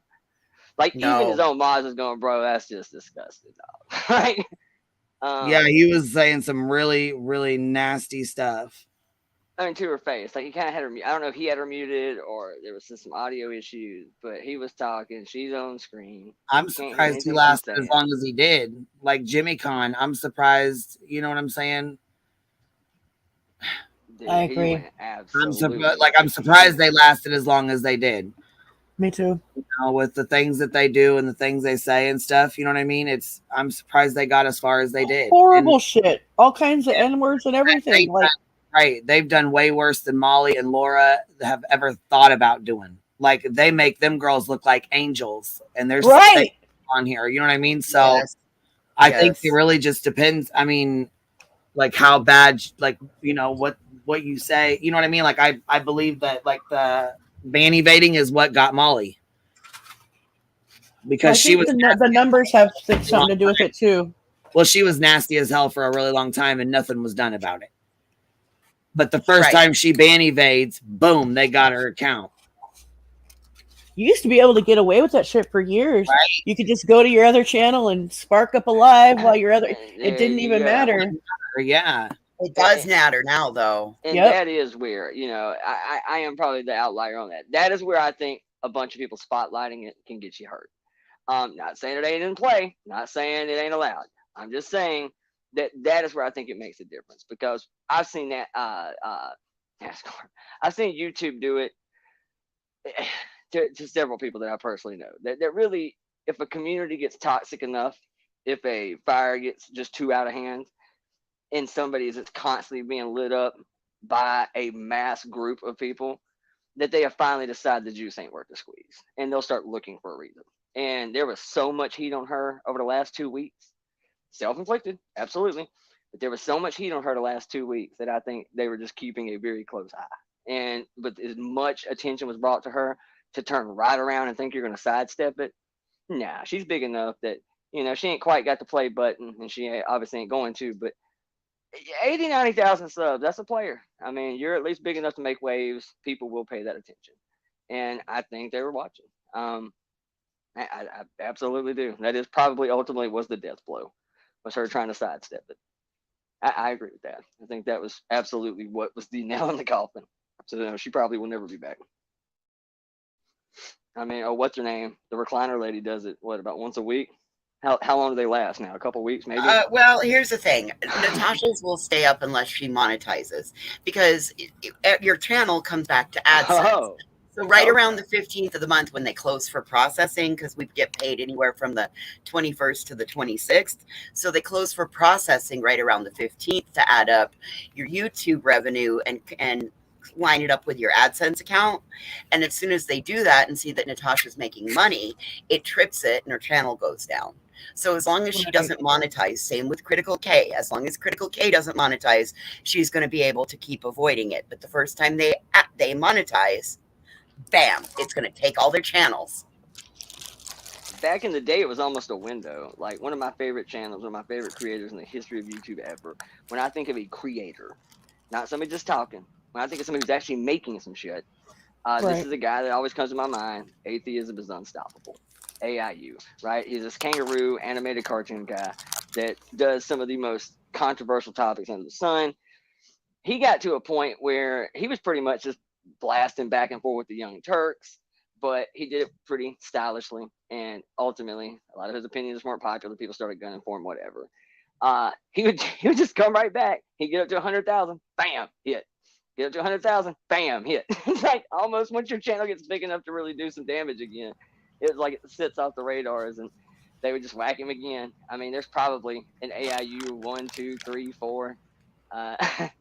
Like, No. even his own mom was going, bro, that's just disgusting, dog. Right? Yeah, he was saying some really, really nasty stuff. I mean, to her face. Like, he kind of had her, I don't know if he had her muted or there was just some audio issues, but he was talking. She's on screen. I'm surprised he lasted as long as he did. Like Jimmy Con, I'm surprised. You know what I'm saying? Dude, I agree. I'm surprised they lasted as long as they did. Me too. You know, with the things that they do and the things they say and stuff, you know what I mean? I'm surprised they got as far as they did. Horrible shit. All kinds of N-words and everything. Right. They've done way worse than Molly and Laura have ever thought about doing. Like, they make them girls look like angels, and there's right on here. You know what I mean? So I think it really just depends. I mean, like how bad, like, you know, what you say, you know what I mean? Like, I believe that, like, the ban evading is what got Molly, because she was the numbers have something to do with it too. Well, she was nasty as hell for a really long time and nothing was done about it. But the first time she ban evades, boom, they got her account. You used to be able to get away with that shit for years. Right. You could just go to your other channel and spark up a live while your other. It didn't even matter. Yeah. It does matter now, though. And that is where, you know, I am probably the outlier on that. That is where I think a bunch of people spotlighting it can get you hurt. Not saying it ain't in play. Not saying it ain't allowed. I'm just saying that is where I think it makes a difference, because I've seen that NASCAR. I've seen YouTube do it to several people that I personally know. That really, if a community gets toxic enough, if a fire gets just too out of hand, and somebody is constantly being lit up by a mass group of people, that they have finally decided the juice ain't worth the squeeze, and they'll start looking for a reason. And there was so much heat on her over the last 2 weeks. Self-inflicted, absolutely. But there was so much heat on her the last 2 weeks that I think they were just keeping a very close eye. And with as much attention was brought to her to turn right around and think you're going to sidestep it, nah, she's big enough that You know, she ain't quite got the play button, and she obviously ain't going to, but 80, 90,000 subs, that's a player. I mean, you're at least big enough to make waves. People will pay that attention. And I think they were watching. I absolutely do. That is probably ultimately was the death blow, was her trying to sidestep it. I agree with that. I think that was absolutely what was the nail in the coffin. So no, she probably will never be back. I mean, oh, what's her name? The recliner lady does it, what, about once a week? How long do they last now? A couple weeks, maybe? Well, here's the thing. Natasha's will stay up unless she monetizes, because your channel comes back to AdSense. Oh. So right around the 15th of the month when they close for processing, because we get paid anywhere from the 21st to the 26th. So they close for processing right around the 15th to add up your YouTube revenue and line it up with your AdSense account. And as soon as they do that and see that Natasha's making money, it trips it and her channel goes down. So as long as she doesn't monetize, same with Critical K, as long as Critical K doesn't monetize, she's going to be able to keep avoiding it. But the first time they monetize, bam, it's going to take all their channels. Back in the day, it was almost a window. Like one of my favorite channels, one of my favorite creators in the history of YouTube ever. When I think of a creator, not somebody just talking, when I think of somebody who's actually making some shit, this is a guy that always comes to my mind. Atheism is unstoppable. AIU, right? He's this kangaroo animated cartoon guy that does some of the most controversial topics under the sun. He got to a point where he was pretty much just blasting back and forth with the Young Turks, but he did it pretty stylishly, and ultimately a lot of his opinions weren't popular. People started gunning for him, whatever. He would just come right back. He'd get up to 100,000, bam, hit. Get up to 100,000, bam, hit. It's like almost once your channel gets big enough to really do some damage again, it's like it sits off the radars and they would just whack him again. I mean, there's probably an AIU 1, 2, 3, 4.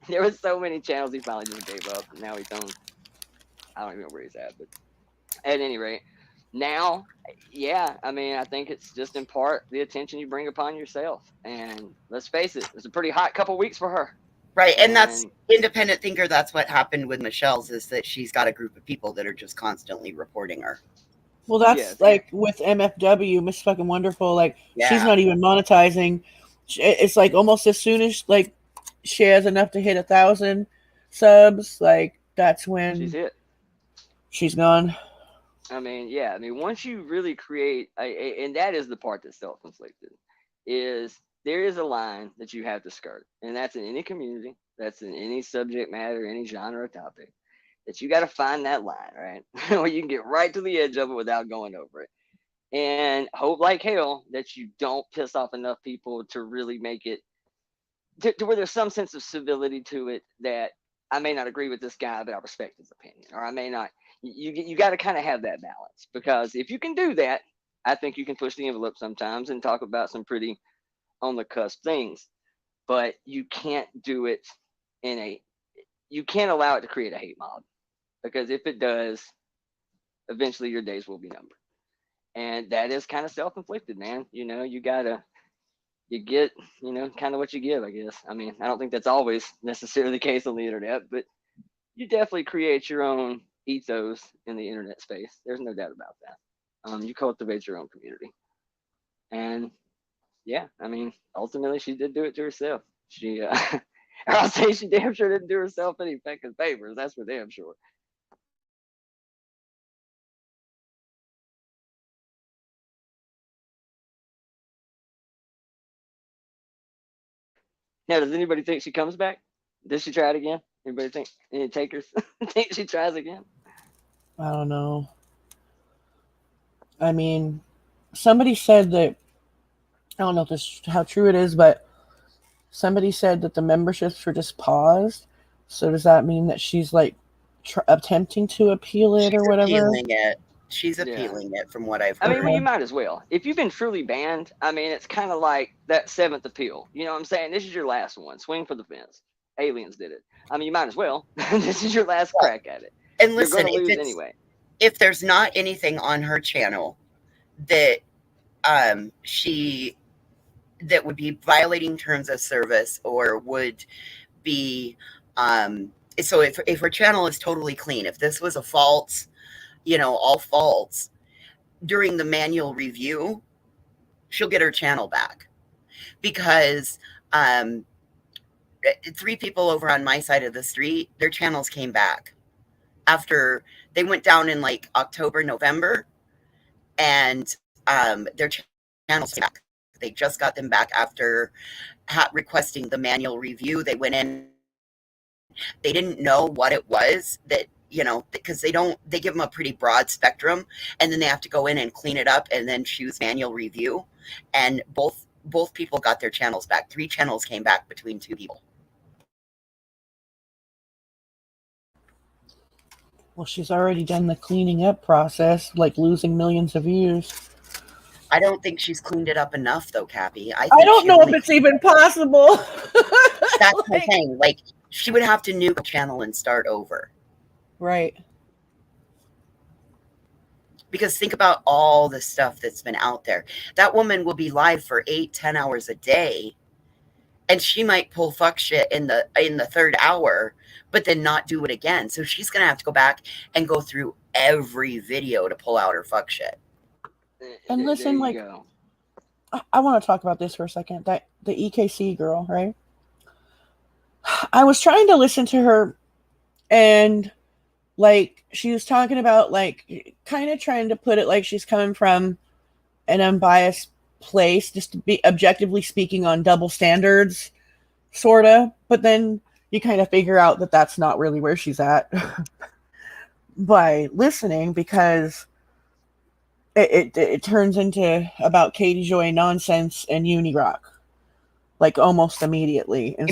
There was so many channels he finally just gave up, and now he's on, I don't even know where he's at, but at any rate, now, yeah, I mean, I think it's just in part the attention you bring upon yourself. And let's face it, it's a pretty hot couple weeks for her. Right, and that's independent thinker. That's what happened with Michelle's, is that she's got a group of people that are just constantly reporting her. Well, that's like with MFW, Miss Fucking Wonderful. Like she's not even monetizing. It's like almost as soon as like she has enough to hit 1,000 subs, like that's when she's hit. She's gone. I mean, yeah. I mean, once you really create, and that is the part that's self-inflicted, is there is a line that you have to skirt, and that's in any community, that's in any subject matter, any genre or topic, that you got to find that line, right? Where you can get right to the edge of it without going over it. And hope like hell that you don't piss off enough people to really make it to where there's some sense of civility to it, that I may not agree with this guy, but I respect his opinion, or I may not. You got to kind of have that balance, because if you can do that, I think you can push the envelope sometimes and talk about some pretty on the cusp things, but you can't do it you can't allow it to create a hate mob, because if it does, eventually your days will be numbered. And that is kind of self-inflicted, man. You know, you get, you know, kind of what you give, I guess. I mean, I don't think that's always necessarily the case on the internet, but you definitely create your own ethos in the internet space. There's no doubt about that. You cultivate your own community. And yeah, I mean, ultimately she did do it to herself. Or I'll say she damn sure didn't do herself any fucking favors. That's for damn sure. Now, does anybody think she comes back? Does she try it again? Anybody think? Any takers think she tries again? I don't know. I mean, somebody said that, I don't know if this how true it is, but somebody said that the memberships were just paused. So does that mean that she's like attempting to appeal it or whatever? Appealing it. She's appealing it from what I've heard. I mean, well, you might as well. If you've been truly banned, I mean, it's kind of like that 7th appeal. You know what I'm saying? This is your last one. Swing for the fence. Aliens did it. I mean, you might as well. This is your last crack at it. And listen, You're gonna lose anyway. If there's not anything on her channel that that would be violating terms of service, or would be so if her channel is totally clean, if this was a false, you know, all false, during the manual review, she'll get her channel back. Because 3 people over on my side of the street, their channels came back after they went down in like October, November, and their channels came back. They just got them back after requesting the manual review. They went in, they didn't know what it was that, you know, because they give them a pretty broad spectrum, and then they have to go in and clean it up and then choose manual review. And both people got their channels back. 3 channels came back between 2 people. Well, she's already done the cleaning up process, like losing millions of views. I don't think she's cleaned it up enough, though, Cappy. I don't know if it's even possible. That's the thing. Like, she would have to nuke the channel and start over. Right. Because think about all the stuff that's been out there. That woman will be live for 8-10 hours a day, and she might pull fuck shit in the 3rd hour, but then not do it again. So she's gonna have to go back and go through every video to pull out her fuck shit. And listen, like, I want to talk about this for a second. That the EKC girl, right? I was trying to listen to her, and like she was talking about, like, kind of trying to put it like she's coming from an unbiased place, just to be objectively speaking on double standards, sort of. But then you kind of figure out that that's not really where she's at by listening, because it turns into about Katie Joy nonsense and Unirock, like almost immediately. And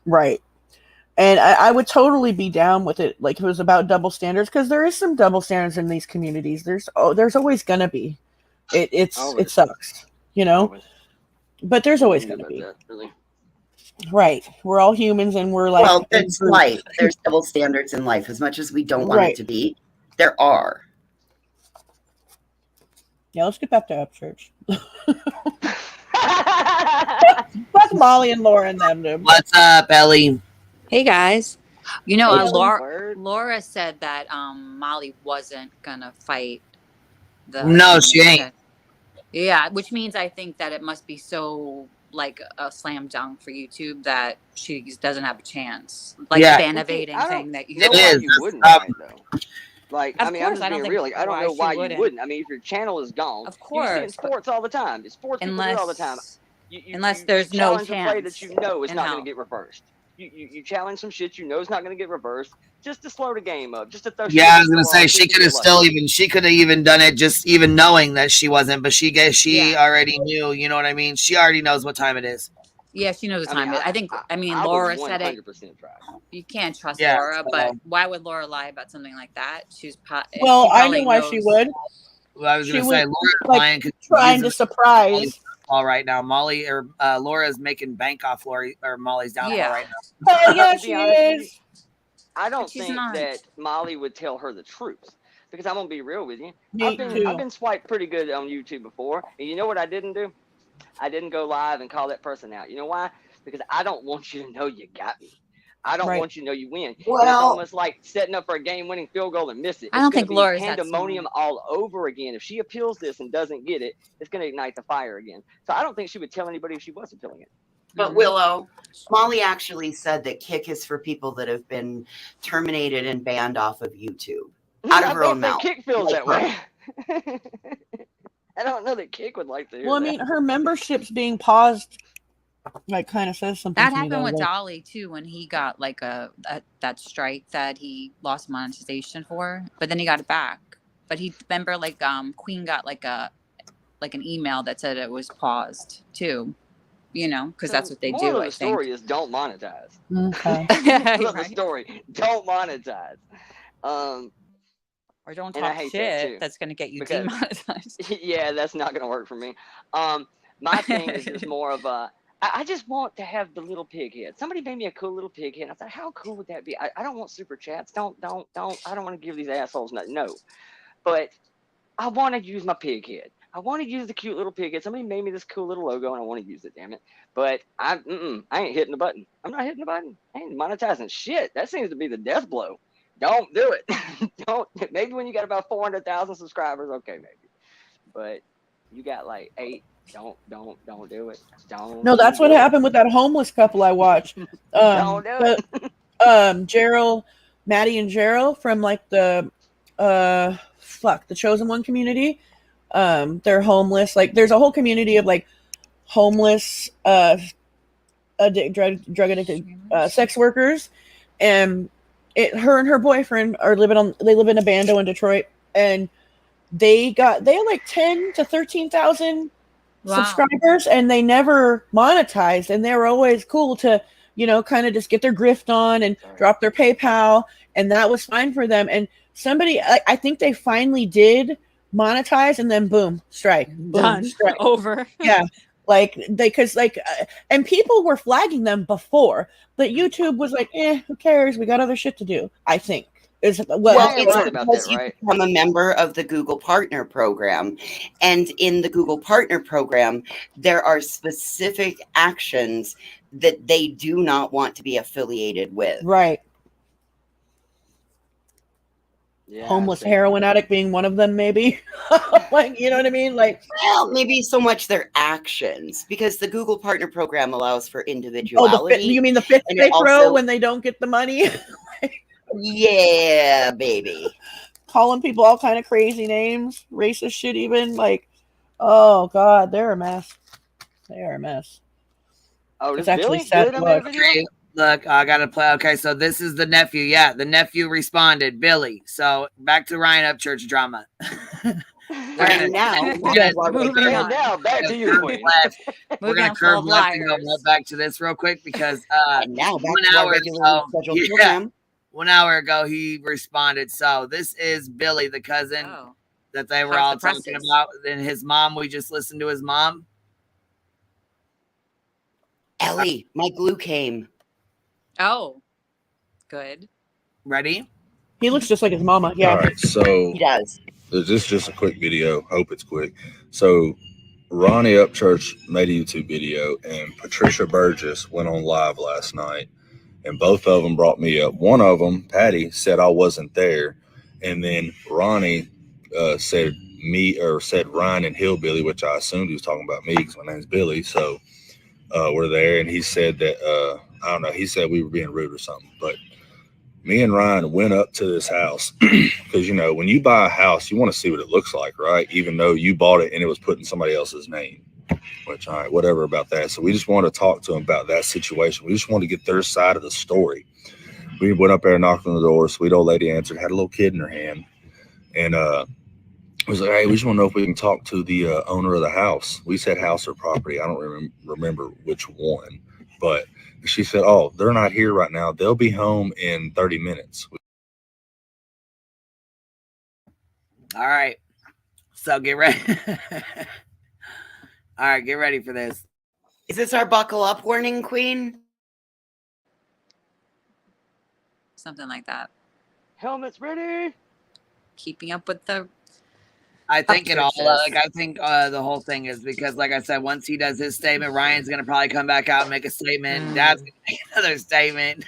right. And I would totally be down with it, like, if it was about double standards, because there is some double standards in these communities. There's always gonna be. It sucks, you know, but there's always gonna be. Right. We're all humans, and we're like, well, it's life. There's double standards in life. As much as we don't want it to be, there are. Yeah, let's get back to Upchurch. Fuck Molly and Laura and them, dude. What's up, Ellie? Hey guys. You know, Hey, Laura said that Molly wasn't gonna fight the. No, she ain't. Yeah, which means I think that it must be so like a slam dunk for YouTube that she doesn't have a chance. Like the innovating thing that you. It is. You wouldn't fight, though. Like, I mean, I'm just being real. Like, I don't know why you wouldn't. I mean, if your channel is gone, of course, you see it in sports all the time. Sports people do it all the time. Unless there's no challenge a play that you know is not how? going to get reversed. You challenge some shit you know is not going to get reversed, just to slow the game up, just to throw. Yeah, I was gonna say she could have even done it just even knowing that she wasn't, but she already knew. You know what I mean? She already knows what time it is. Yeah, she knows the time. I mean, Laura said it. You can't trust Laura, but why would Laura lie about something like that? Well, I know why she would. Well, I was going to say Laura's lying because trying to surprise. Right now, Molly or Laura's making bank off Molly's downfall right now. Oh yeah, she is. I don't think that Molly would tell her the truth, because I'm gonna be real with you. I've been swiped pretty good on YouTube before, and you know what I didn't do? I didn't go live and call that person out. You know why? Because I don't want you to know you got me. I don't want you to know you win. Well, it's almost like setting up for a game-winning field goal and miss it. I don't think Laura's pandemonium all over again. If she appeals this and doesn't get it, it's going to ignite the fire again. So I don't think she would tell anybody if she was appealing it. But Willow, Molly actually said that Kick is for people that have been terminated and banned off of YouTube. Out of her own mouth. Kick feels that way. I don't know that Kick would like to hear Well, I mean, her membership's being paused. Like, kind of says something. That happened with Dolly too, when he got like that strike that he lost monetization for, but then he got it back. But he remember like Queen got like an email that said it was paused too, you know, because that's what they do. The story is don't monetize. Okay. The story, don't monetize. Or don't talk shit. That's going to get you demonetized. Yeah, that's not going to work for me. My thing is just more of a. I just want to have the little pig head. Somebody made me a cool little pig head. I thought, how cool would that be? I don't want super chats. Don't. I don't want to give these assholes nothing. No. But I want to use my pig head. I want to use the cute little pig head. Somebody made me this cool little logo, and I want to use it, damn it. But I ain't hitting the button. I'm not hitting the button. I ain't monetizing shit. That seems to be the death blow. Don't do it. Don't. Maybe when you got about 400,000 subscribers, okay, maybe. But You got like 8. Don't do it. Don't. No, that's what do it. happened with that homeless couple I watched. Don't do it. Gerald, Maddie and Gerald from like the the Chosen One community. They're homeless. Like there's a whole community of like homeless drug addicted sex workers, and her and her boyfriend they live in a bando in Detroit, and they had like 10 to 13,000 subscribers, and they never monetized, and they were always cool to kind of just get their grift on and drop their PayPal, and that was fine for them. And somebody, I think they finally did monetize, and then boom, strike, boom, Done. strike. Over. Yeah, and people were flagging them before, but YouTube was like, who cares? We got other shit to do. I think is Well, what it's because you become a member of the Google Partner Program. And in the Google Partner Program, there are specific actions that they do not want to be affiliated with. Right. Yeah, Homeless heroin addict being one of them, maybe. Like, you know what I mean? Like, well, maybe so much their actions, because the Google Partner Program allows for individuality. you mean the fifth and they it throw also- when they don't get the money? Yeah, baby. Calling people all kind of crazy names, racist shit even. Like, oh God, they're a mess. They are a mess. Oh, It's this actually Billy? sad Billy to done made a watch. video? Look, I gotta play. Okay, so this is the nephew. Yeah, the nephew responded, Billy. So back to Ryan Upchurch drama. And now, And now back to you, Queen. We're gonna curve left and go right back to this real quick because and now back to our regular scheduled program. 1 hour ago he responded. So this is Billy, the cousin that they were all talking about. Then his mom. We just listened to his mom. Ellie, my glue came. Oh, good. Ready? He looks just like his mama. Yeah. All right, so he does. This is just a quick video. Hope it's quick. So Ronnie Upchurch made a YouTube video, and Patricia Burgess went on live last night, and both of them brought me up. One of them, Patty, said I wasn't there, and then Ronnie said Ryan and Hillbilly, which I assumed he was talking about me because my name's Billy. So we're there, and he said that I don't know. He said we were being rude or something, but me and Ryan went up to this house because, when you buy a house, you want to see what it looks like, right? Even though you bought it and it was put in somebody else's name, which, all right, whatever about that. So we just wanted to talk to them about that situation. We just wanted to get their side of the story. We went up there and knocked on the door. Sweet old lady answered, had a little kid in her hand. And was like, hey, we just want to know if we can talk to the owner of the house. We said house or property. I don't remember which one, but she said, oh, they're not here right now. They'll be home in 30 minutes. All right. So get ready. All right, get ready for this. Is this our buckle up warning, Queen? Something like that. Helmets ready. Keeping up with the. I think the whole thing is because, like I said, once he does his statement, Ryan's gonna probably come back out and make a statement. Dad's gonna make another statement.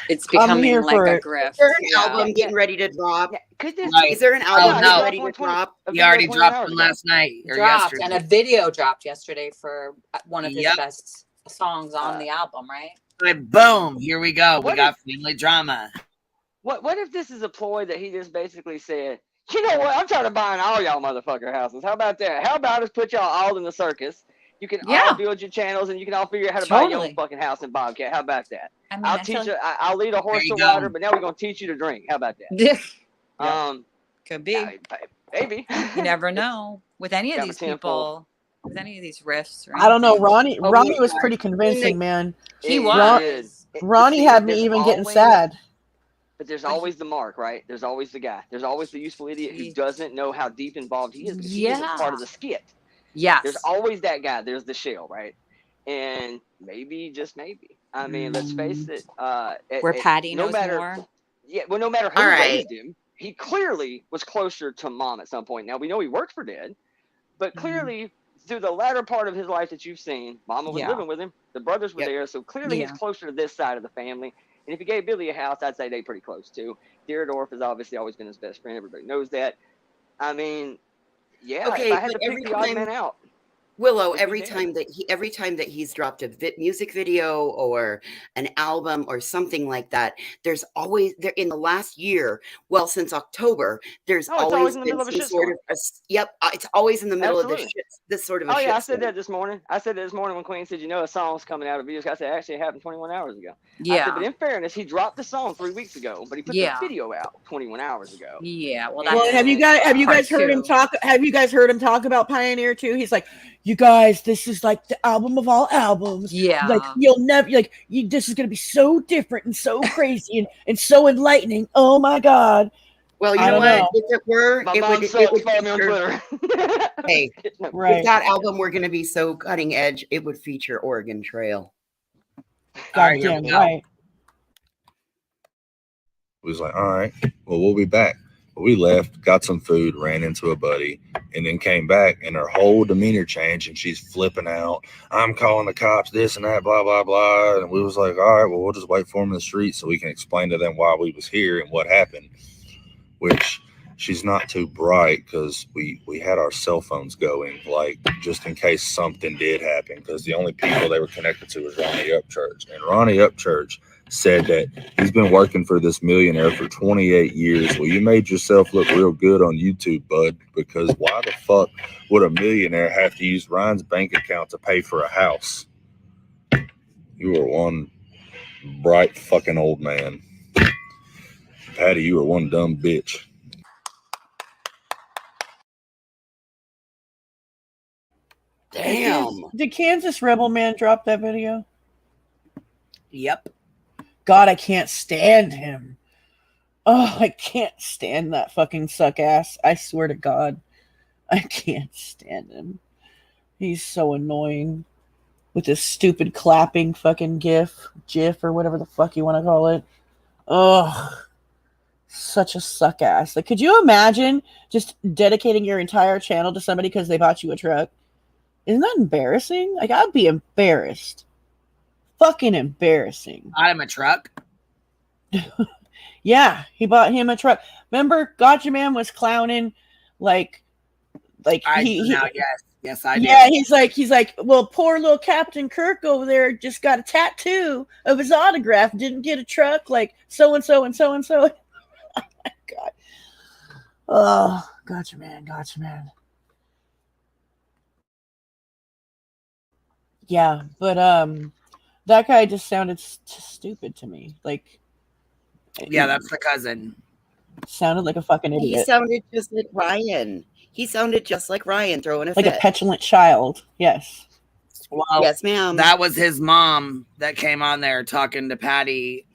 It's becoming like a grift. Is there an album getting ready to drop? Right. Is there an album getting ready to drop? He already dropped one last night or Dropped, yesterday. and a video dropped yesterday for one of his Yep. best songs on the album, right? Like, boom! Here we go. We What got family drama. What if this is a ploy that he just basically said, you know what? I'm trying to buy in all y'all motherfucker houses. How about that? How about us put y'all all in the circus? You can all build your channels, and you can all figure out how to buy your own fucking house in Bobcat. How about that? I mean, I'll teach you. I'll lead a horse to water, but now we're gonna teach you to drink. How about that? Could be. Maybe. You never know with any of Got these my tenfold. people, with any of these riffs. Or I don't know. anything. Ronnie was pretty convincing, man. He was. Ronnie had me even getting sad. But there's always the mark, right? There's always the guy. There's always the useful idiot who doesn't know how deep involved he is because he isn't part of the skit. Yes. There's always that guy. There's the shell, right? And maybe, just maybe. I mean, let's face it. Where Patty knows matter, more. Yeah, well, no matter who All right. raised him, he clearly was closer to mom at some point. Now, we know he worked for Dad, but clearly, through the latter part of his life that you've seen, Mama was living with him. The brothers were there, so clearly he's closer to this side of the family. And if he gave Billy a house, I'd say they're pretty close too. Deerdorf has obviously always been his best friend. Everybody knows that. I mean, Yeah, Okay, if I had but to pick the odd man out. Willow, it'd every be him. time that he's dropped a music video or an album or something like that, there's always there in the last year, well, since October, there's Oh, it's always always in the been middle of a some shit sort storm. of it's always in the middle of Absolutely. this sort of a Oh shit yeah, I said storm. that this morning. I said that this morning when Queen said, you know, a song's coming out of videos. I said, actually, it happened 21 hours ago. I Yeah. said, but in fairness, he dropped the song 3 weeks ago, but he put Yeah. the video out 21 hours ago. Yeah. Well, Well, have you guys heard him talk? Have you guys heard him talk about Pioneer too? He's like, you guys, this is like the album of all albums. Yeah. Like you'll never this is gonna be so different and so crazy and so enlightening. Oh my god. Well, you I know don't what? know. If it were, My it mom would sucks. Follow me on Twitter. Hey, Right. if that album were going to be so cutting edge, it would feature Oregon Trail. Goddamn right. We was like, all right, well, we'll be back. But we left, got some food, ran into a buddy, and then came back, and her whole demeanor changed, and she's flipping out. I'm calling the cops, this and that, blah, blah, blah. And we was like, all right, well, we'll just wait for them in the street so we can explain to them why we was here and what happened, which she's not too bright because we had our cell phones going, like, just in case something did happen, because the only people they were connected to was Ronnie Upchurch. And Ronnie Upchurch said that he's been working for this millionaire for 28 years. Well, you made yourself look real good on YouTube, bud, because why the fuck would a millionaire have to use Ryan's bank account to pay for a house? You are one bright fucking old man. Patty, you are one dumb bitch. Damn. Did Kansas Rebel Man drop that video? Yep. God, I can't stand him. Oh, I can't stand that fucking suck ass. I swear to God. I can't stand him. He's so annoying. With this stupid clapping fucking GIF or whatever the fuck you want to call it. Ugh. Such a suck ass. Like, could you imagine just dedicating your entire channel to somebody because they bought you a truck? Isn't that embarrassing? Like, I'd be embarrassed. Fucking embarrassing. Bought him a truck? Yeah, he bought him a truck. Remember, Gotcha Man was clowning, like yes, I do. Yeah, he's like, well, poor little Captain Kirk over there just got a tattoo of his autograph, didn't get a truck, like so and so and so and so. Oh my God. Oh, Gotcha Man. Yeah, but that guy just sounded stupid to me. Like, yeah, that's the cousin. Sounded like a fucking idiot. He sounded just like Ryan. He sounded just like Ryan throwing a like fit. a petulant child. Yes. Well, yes, ma'am. That was his mom that came on there talking to Patty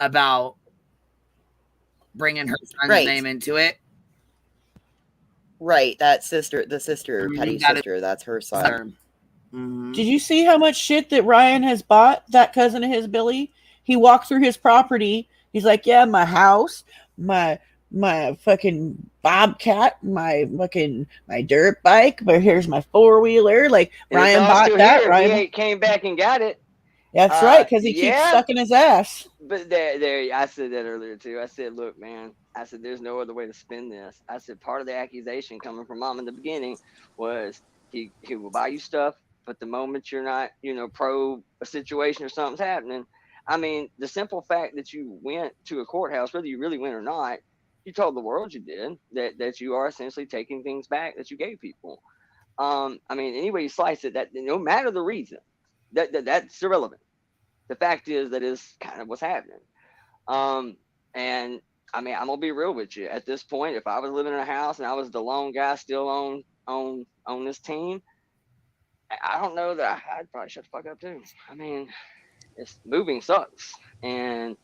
about bringing her son's name into it. Right, that sister, the sister, Patty's sister, that's her son. Did you see how much shit that Ryan has bought, that cousin of his, Billy? He walked through his property. He's like, yeah, my house, my fucking Bobcat, my dirt bike, but here's my four-wheeler. Like, Ryan bought that. Ryan He came back and got it. That's right, because he keeps sucking his ass. But there, I said that earlier too. I said, look, man, I said, there's no other way to spin this. I said, part of the accusation coming from mom in the beginning was he will buy you stuff, but the moment you're not, pro a situation or something's happening, I mean, the simple fact that you went to a courthouse, whether you really went or not, you told the world you did, that you are essentially taking things back that you gave people. I mean, any way you slice it, that no matter the reason, that's irrelevant. The fact is that is kind of what's happening. And I mean, I'm gonna be real with you. At this point, if I was living in a house and I was the lone guy still on this team, I don't know that I'd probably shut the fuck up too. I mean, moving sucks, and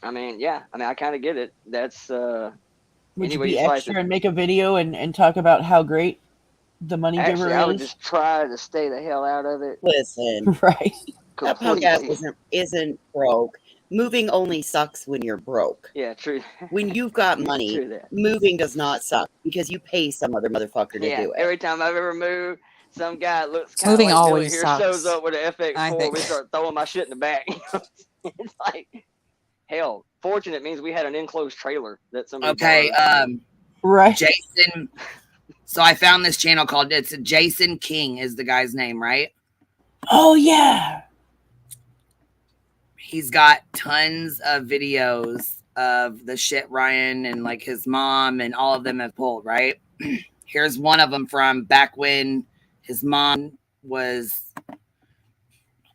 I mean, yeah, I mean, I kind of get it. That's would you be extra and make a video and talk about how great the money giver is? I would just try to stay the hell out of it. Listen, right? That podcast isn't broke. Moving only sucks when you're broke. Yeah, true. When you've got money, moving does not suck because you pay some other motherfucker to do it. Every time I've ever moved, some guy looks kind Moving of like always Billy here, sucks. shows up with an I FX4. think. We start throwing my shit in the back. It's like, hell, fortunate means we had an enclosed trailer that somebody Okay, bought. Right. Jason. So I found this channel called, it's Jason King is the guy's name, right? Oh, yeah. He's got tons of videos of the shit Ryan and like his mom and all of them have pulled, right? Here's one of them from back when his mom was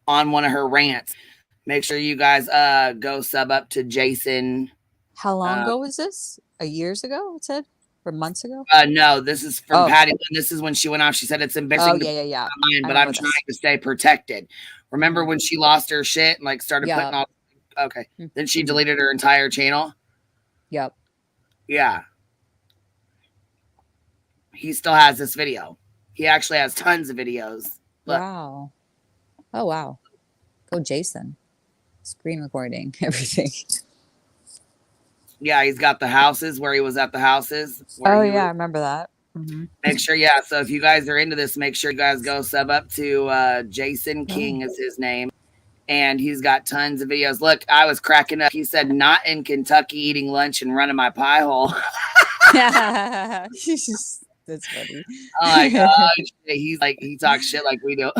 on one of her rants. Make sure you guys go sub up to Jason. How long ago was this? Years ago, it said? Or months ago? No, this is from Patty. This is when she went off. She said it's embarrassing. Yeah. But I'm trying to stay protected. Remember when she lost her shit and like started putting all. Okay. Then she deleted her entire channel. Yep. Yeah. He still has this video. He actually has tons of videos. Look. Wow. Oh, wow. Go Jason. Screen recording, everything. Yeah, he's got the houses where he was at the houses. Oh, yeah, I remember that. Mm-hmm. Make sure, yeah. So if you guys are into this, make sure you guys go sub up to Jason King is his name. And he's got tons of videos. Look, I was cracking up. He said, not in Kentucky eating lunch and running my pie hole. That's funny. Oh my gosh. He's like, he talks shit like we do.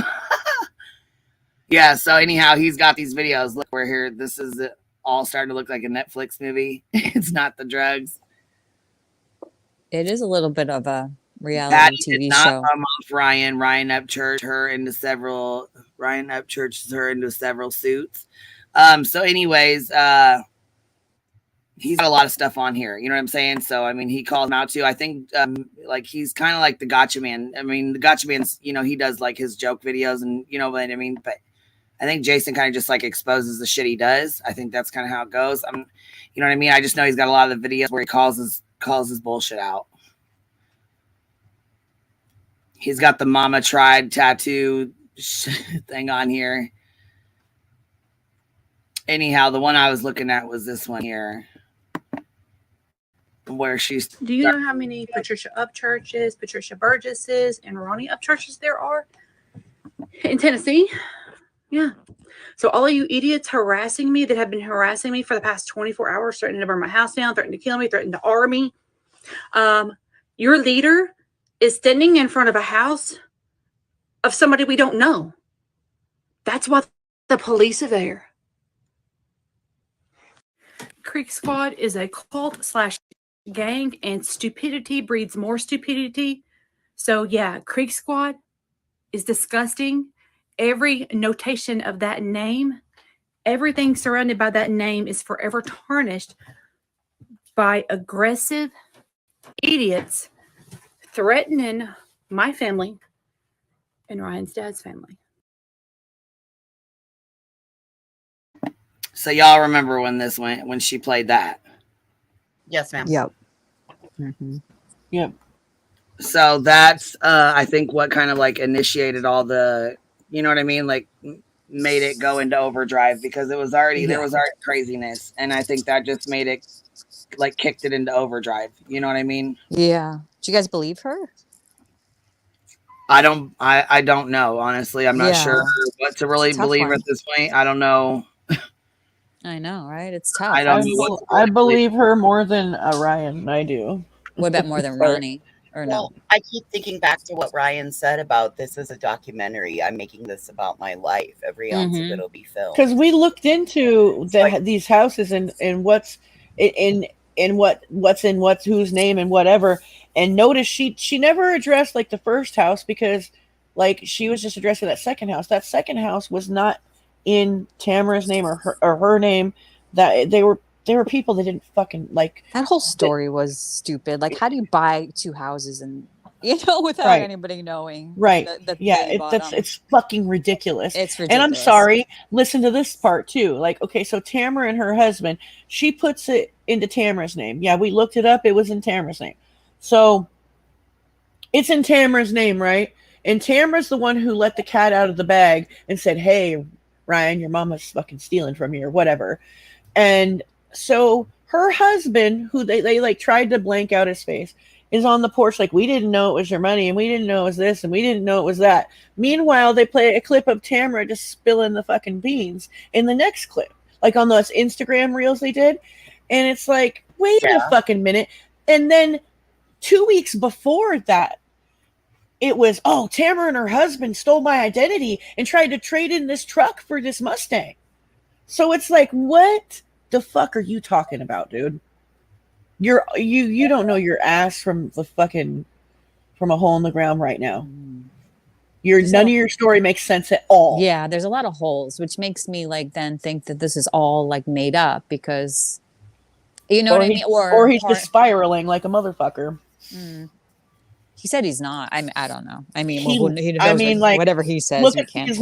Yeah, so anyhow, he's got these videos. Look, we're here. This is all starting to look like a Netflix movie. It's not the drugs. It is a little bit of a reality TV show. Ryan Upchurch her into several. Ryan Upchurches her into several suits. So anyways, he's got a lot of stuff on here. You know what I'm saying? So I mean, he calls him out too. I think like he's kind of like the Gotcha Man. I mean, the Gotcha Man's, you know, he does like his joke videos and you know what I mean. But I think Jason kind of just like exposes the shit he does. I think that's kind of how it goes. You know what I mean? I just know he's got a lot of the videos where he calls his bullshit out. He's got the Mama Tried tattoo thing on here. Anyhow, the one I was looking at was this one here. Where she's. Do you know how many Patricia Upchurches, Patricia Burgesses, and Ronnie Upchurches there are in Tennessee? Yeah. So all of you idiots harassing me that have been harassing me for the past 24 hours, threatening to burn my house down, threatening to kill me, threatening to arm me. Your leader is standing in front of a house of somebody we don't know. That's why the police are there. Creek Squad is a cult / gang, and stupidity breeds more stupidity. So yeah, Creek Squad is disgusting. Every notation of that name, everything surrounded by that name is forever tarnished by aggressive idiots threatening my family and Ryan's dad's family. So y'all remember when she played that? Yes, ma'am. Yep. Mm-hmm. Yep. So that's I think what kind of like initiated all the, you know what I mean, like made it go into overdrive because it was already there was already craziness, and I think that just made it like kicked it into overdrive. You know what I mean? Yeah. Do you guys believe her? I don't know, honestly. I'm not sure what to really believe at this point. I don't know. I know, right? It's tough. I believe her more than Ryan. I do. What about more than Ronnie? Or well, no? I keep thinking back to what Ryan said about this is a documentary. I'm making this about my life. Every ounce of it will be filmed. Because we looked into these houses and what's in what's whose name and whatever, and notice she never addressed like the first house because like she was just addressing that second house. That second house was not in Tamara's name or her name. That they were people that didn't fucking like. That whole story was stupid. Like, how do you buy two houses and without anybody knowing? Right. That It's fucking ridiculous. It's ridiculous. And I'm sorry. Listen to this part too. Like, okay, so Tamara and her husband, she puts it into Tamara's name. Yeah, we looked it up. It was in Tamara's name. So it's in Tamara's name, right? And Tamara's the one who let the cat out of the bag and said, "Hey, Ryan, your mama's fucking stealing from you," or whatever. And so her husband, who they like tried to blank out his face, is on the porch like, "We didn't know it was your money, and we didn't know it was this, and we didn't know it was that." Meanwhile, they play a clip of Tamara just spilling the fucking beans in the next clip, like on those Instagram reels they did. And it's like, wait a fucking minute. And then 2 weeks before that, it was, oh, Tamara and her husband stole my identity and tried to trade in this truck for this Mustang. So it's like, what the fuck are you talking about, dude? You don't know your ass from the fucking from a hole in the ground right now. None of your story makes sense at all. Yeah, there's a lot of holes, which makes me like then think that this is all like made up because you know what I mean? Or he's just spiraling like a motherfucker. He said he's not. I don't know. I mean, He knows, like, whatever he says, look you at can't these,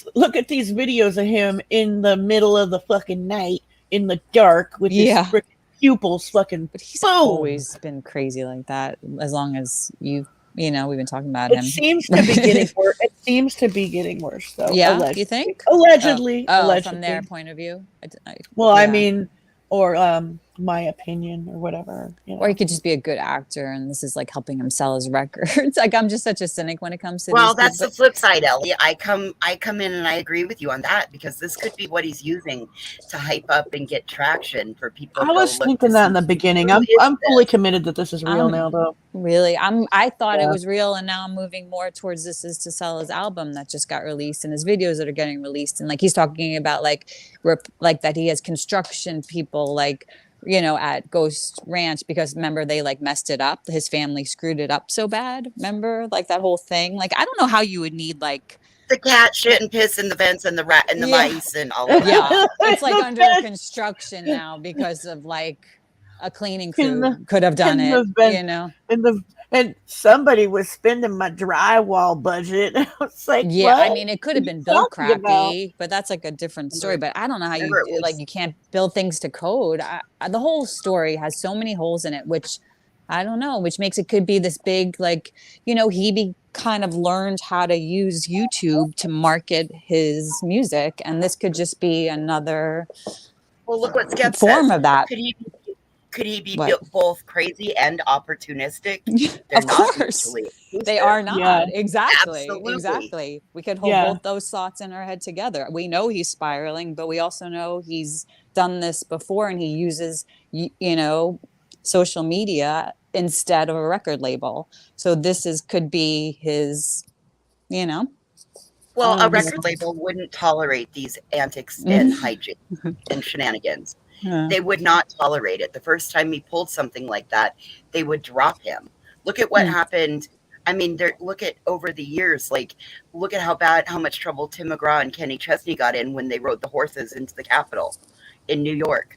take. look at these videos of him in the middle of the fucking night in the dark with his freaking pupils fucking. But he's boom. always been crazy like that. As long as we've been talking about him. It seems to be getting worse. It seems to be getting worse, though. Yeah, allegedly. you think? Allegedly. From their point of view. I mean, or my opinion, or whatever. You know? Or he could just be a good actor, and this is like helping him sell his records. Like I'm just such a cynic when it comes to. Well, these that's people. the flip side, Ellie. I come in and I agree with you on that because this could be what he's using to hype up and get traction for people. I was thinking that in the beginning. I'm fully committed that this is real now, though. Really, I thought it was real, and now I'm moving more towards this is to sell his album that just got released and his videos that are getting released, and like he's talking about like that he has construction people like. At Ghost Ranch because remember they like messed it up. His family screwed it up so bad. Remember like that whole thing. Like I don't know how you would need like the cat shit and piss in the vents and the rat and the mice and all of that. Yeah, it's like under construction now because of like a cleaning crew could have done it. And somebody was spending my drywall budget. I was like, yeah, what? I mean, it could have been built crappy, but that's like a different story. But I don't know how you can't build things to code. The whole story has so many holes in it, which I don't know, which makes it could be this big, like, he kind of learned how to use YouTube to market his music. And this could just be another look what Skep form says. of that. Could he be both crazy and opportunistic? Of course. They are not. Yeah. Exactly. Absolutely. Exactly. We could hold both those thoughts in our head together. We know he's spiraling, but we also know he's done this before and he uses, social media instead of a record label. So this could be his, Well, a record label wouldn't tolerate these antics and hijinks and shenanigans. Yeah. They would not tolerate it. The first time he pulled something like that, they would drop him. Look at what happened. I mean, look at over the years, like, look at how much trouble Tim McGraw and Kenny Chesney got in when they rode the horses into the Capitol in New York.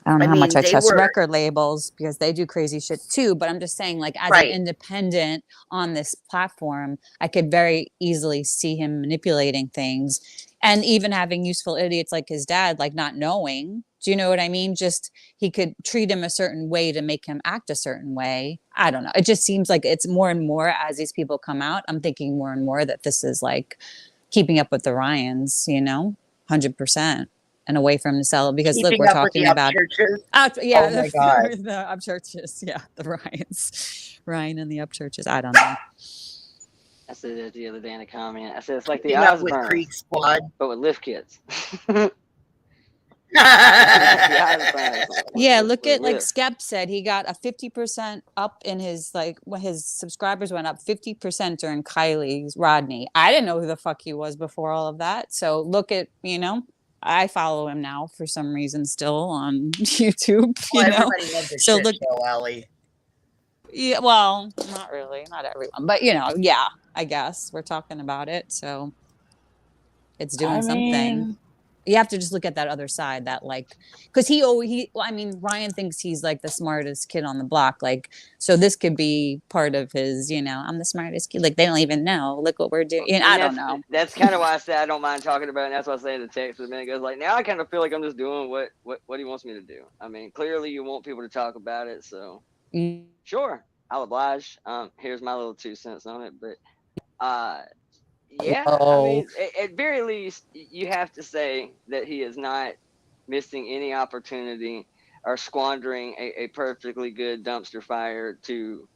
I don't know how much I trust record labels because they do crazy shit too. But I'm just saying, like, as an independent on this platform, I could very easily see him manipulating things and even having useful idiots like his dad, like not knowing. Do you know what I mean? Just he could treat him a certain way to make him act a certain way. I don't know. It just seems like it's more and more as these people come out. I'm thinking more and more that this is like keeping up with the Ryans, 100%. And away from the cell because look, we're talking about the Upchurches, the Ryans, Ryan and the Upchurches. I don't know. I said that the other day in a comment. I said it's like the Keeping up Osbournes, with Creek Squad, but with lift kits. Yeah, look at like Skep said he got a 50% up in his when his subscribers went up 50% during Kylie's Rodney. I didn't know who the fuck he was before all of that. So look at I follow him now for some reason still on YouTube. Everybody loves the shit show, Ellie. Yeah, well, not really, not everyone, but I guess we're talking about it, so it's doing something. You have to just look at that other side, that because Ryan thinks he's like the smartest kid on the block, so this could be part of his, I'm the smartest kid. Like they don't even know. Look what we're doing. I don't know. That's kind of why I said I don't mind talking about it. And that's why I say in the text a minute ago. Like now I kind of feel like I'm just doing what he wants me to do. I mean, clearly you want people to talk about it, so sure, I'll oblige. Here's my little 2 cents on it, but yeah, I mean, at very least, you have to say that he is not missing any opportunity or squandering a perfectly good dumpster fire to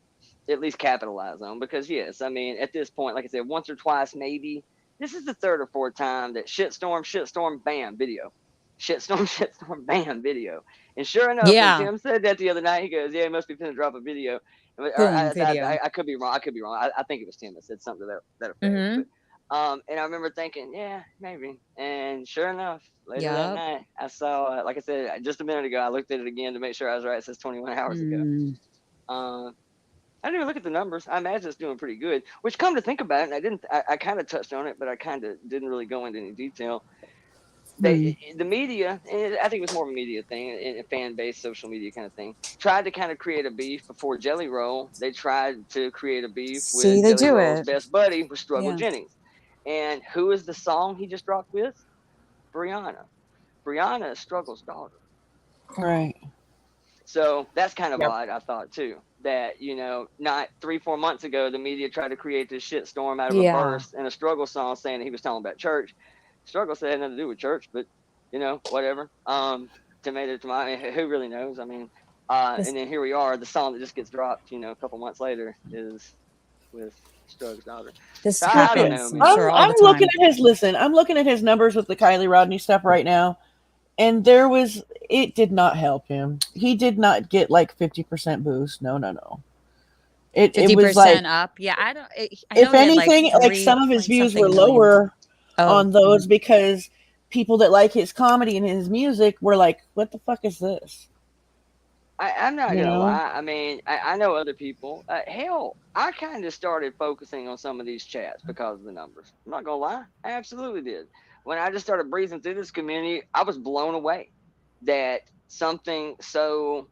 at least capitalize on. Because, yes, I mean, at this point, like I said, once or twice, maybe. This is the 3rd or 4th time that shitstorm, bam, video. shitstorm, bam, video. And sure enough, when Tim said that the other night, he goes, "Yeah, he must be finna drop a video." Boom, video. I could be wrong. I could be wrong. I think it was Tim that said something to that effect. Mm-hmm. But, and I remember thinking, yeah, maybe. And sure enough, later that night, I saw, like I said, just a minute ago, I looked at it again to make sure I was right. It says 21 hours ago. I didn't even look at the numbers. I imagine it's doing pretty good. Which, come to think about it, and I kind of touched on it, but I kind of didn't really go into any detail. The media, and I think it was more of a media thing, a fan-based social media kind of thing, tried to kind of create a beef before Jelly Roll. They tried to create a beef with Jelly Roll's best buddy, with Struggle Jennings. And who is the song he just dropped with? Brianna. Brianna is Struggle's daughter. Right. So that's kind of odd, I thought, too. That, you know, not 3-4 months ago, the media tried to create this shit storm out of a verse and a Struggle song saying that he was talking about church. Struggle said it had nothing to do with church, but, you know, whatever. Tomato, who really knows? I mean, and then here we are. The song that just gets dropped, you know, a couple months later is with Struggle's daughter. This so I don't know, man. I'm looking at his I'm looking at his numbers with the Kylie Rodney stuff right now, and it did not help him. He did not get like 50% boost. No. It 50% was like up. Yeah, I know if anything, like some of his views were lower on those because people that like his comedy and his music were like, "What the fuck is this?" I'm not gonna lie. I mean, I know other people. Hell, I kind of started focusing on some of these chats because of the numbers. I'm not gonna lie. I absolutely did. When I just started breezing through this community, I was blown away that something so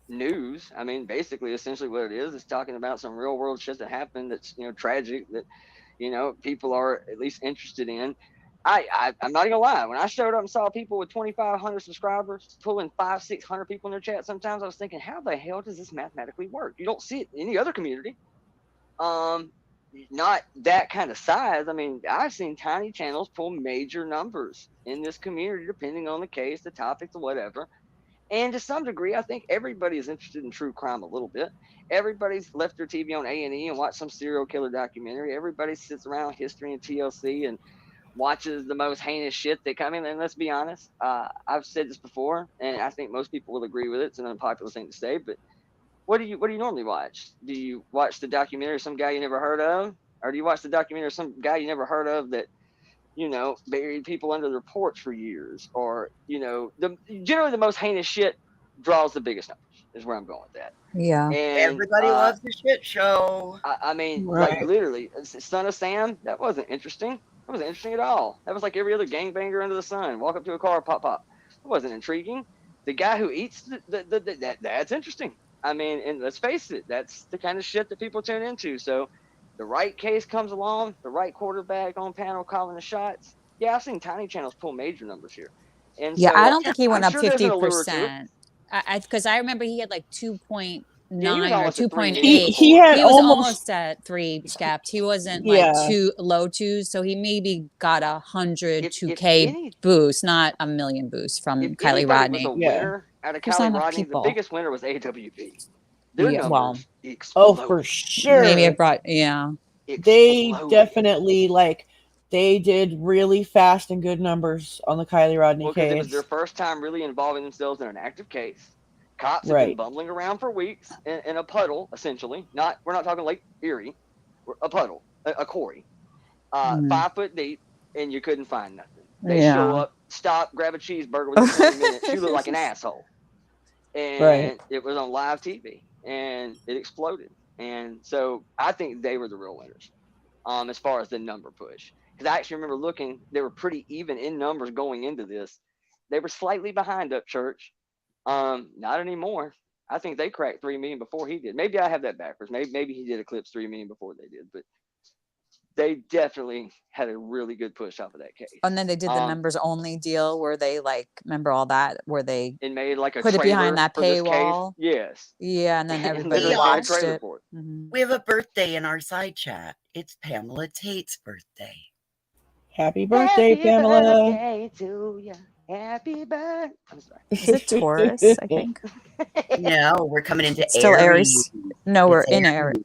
news. I mean, basically, essentially what it is talking about some real world shit that happened that's, you know, tragic, that, you know, people are at least interested in. I'm not gonna lie. When I showed up and saw people with 2,500 subscribers pulling 500-600 people in their chat, sometimes I was thinking, how the hell does this mathematically work? You don't see it in any other community. Not that kind of size. I mean, I've seen tiny channels pull major numbers in this community, depending on the case, the topics, or whatever. And to some degree, I think everybody is interested in true crime a little bit. Everybody's left their TV on A&E and watched some serial killer documentary. Everybody sits around history and TLC and watches the most heinous shit that come in. And let's be honest, I've said this before, and I think most people will agree with it. It's an unpopular thing to say, but what do you normally watch? Do you watch the documentary of some guy you never heard of? Or do you watch the documentary of some guy you never heard of that, you know, buried people under their porch for years? Or, you know, generally the most heinous shit draws the biggest numbers, is where I'm going with that. Yeah. And everybody loves the shit show. I mean, like literally, Son of Sam, that wasn't interesting. That wasn't interesting at all. That was like every other gangbanger under the sun. Walk up to a car, pop, pop. It wasn't intriguing. The guy who eats that's interesting. I mean, and let's face it, that's the kind of shit that people tune into. So the right case comes along, the right quarterback on panel calling the shots. Yeah, I've seen tiny channels pull major numbers here. And yeah, so, I don't think he went I'm up sure there's an allure to it. 50%. Because I remember he had like 2.9 Yeah, he was or almost at 2.8. three. He had was almost almost at 3 scapped. He wasn't like low twos, so he maybe got 2K boost, not a million boost from Kylie Rodney. Was a winner out of There's Kylie not enough Rodney. people. The biggest winner was AWB. Their Yeah, numbers well, exploded. for sure. Maybe it brought They definitely they did really fast and good numbers on the Kylie Rodney Because it was case. their first time really involving themselves in an active case. Cops have been bumbling around for weeks in a puddle, essentially. We're not talking Lake Erie. A puddle, a quarry. 5 foot deep, and you couldn't find nothing. They show up, stop, grab a cheeseburger within 20 minutes. You look like an asshole. And it was on live TV, and it exploded. And so I think they were the real winners as far as the number push. Because I actually remember looking, they were pretty even in numbers going into this. They were slightly behind Upchurch. Not anymore. I think they cracked 3 million before he did. Maybe I have that backwards. Maybe he did eclipse 3 million before they did, but they definitely had a really good push off of that case. And then they did the members only deal where they remember all that, where they made like a put it behind that paywall. Yes. Yeah, and then everybody watched it. We have a birthday in our side chat. It's Pamela Tate's birthday. Happy birthday, Pamela. Birthday to you. Happy birthday. I'm sorry. Is it Taurus, I think? No, we're coming into still Aries. No, we're in Aries.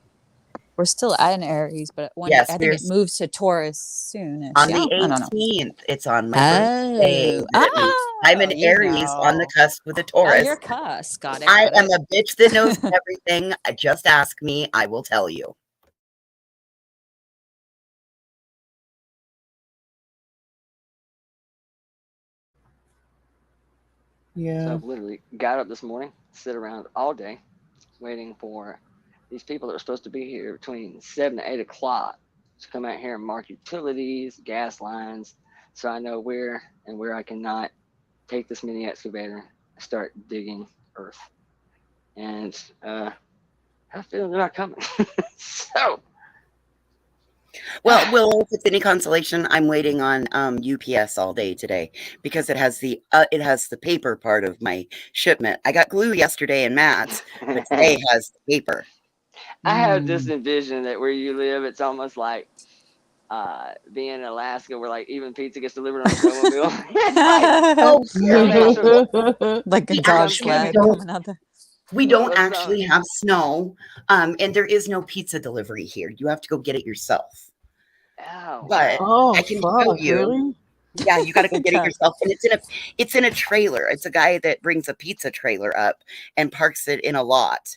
We're still in Aries, but I think it moves to Taurus soon. On the 18th, it's on my birthday. I'm an you Aries on the know. cusp with a Oh, Taurus. you're cuss. Got it. I Got am it. a bitch that knows everything. Just ask me. I will tell you. So Yeah. I've literally got up this morning, sit around all day, waiting for these people that are supposed to be here between 7 to 8 o'clock to come out here and mark utilities, gas lines, so I know where and where I cannot take this mini excavator and start digging earth. And I feel they're not coming. So Well, if it's any consolation, I'm waiting on UPS all day today because it has the paper part of my shipment. I got glue yesterday and mats, but today has the paper. I have this envision that where you live, it's almost like being in Alaska where like even pizza gets delivered on a snowmobile. Like a We dog actually sled don't. coming out there. We don't actually have snow, and there is no pizza delivery here. You have to go get it yourself. Oh, But I can show you. Really? Yeah, you got to go get it God. yourself, and it's in a trailer. It's a guy that brings a pizza trailer up and parks it in a lot.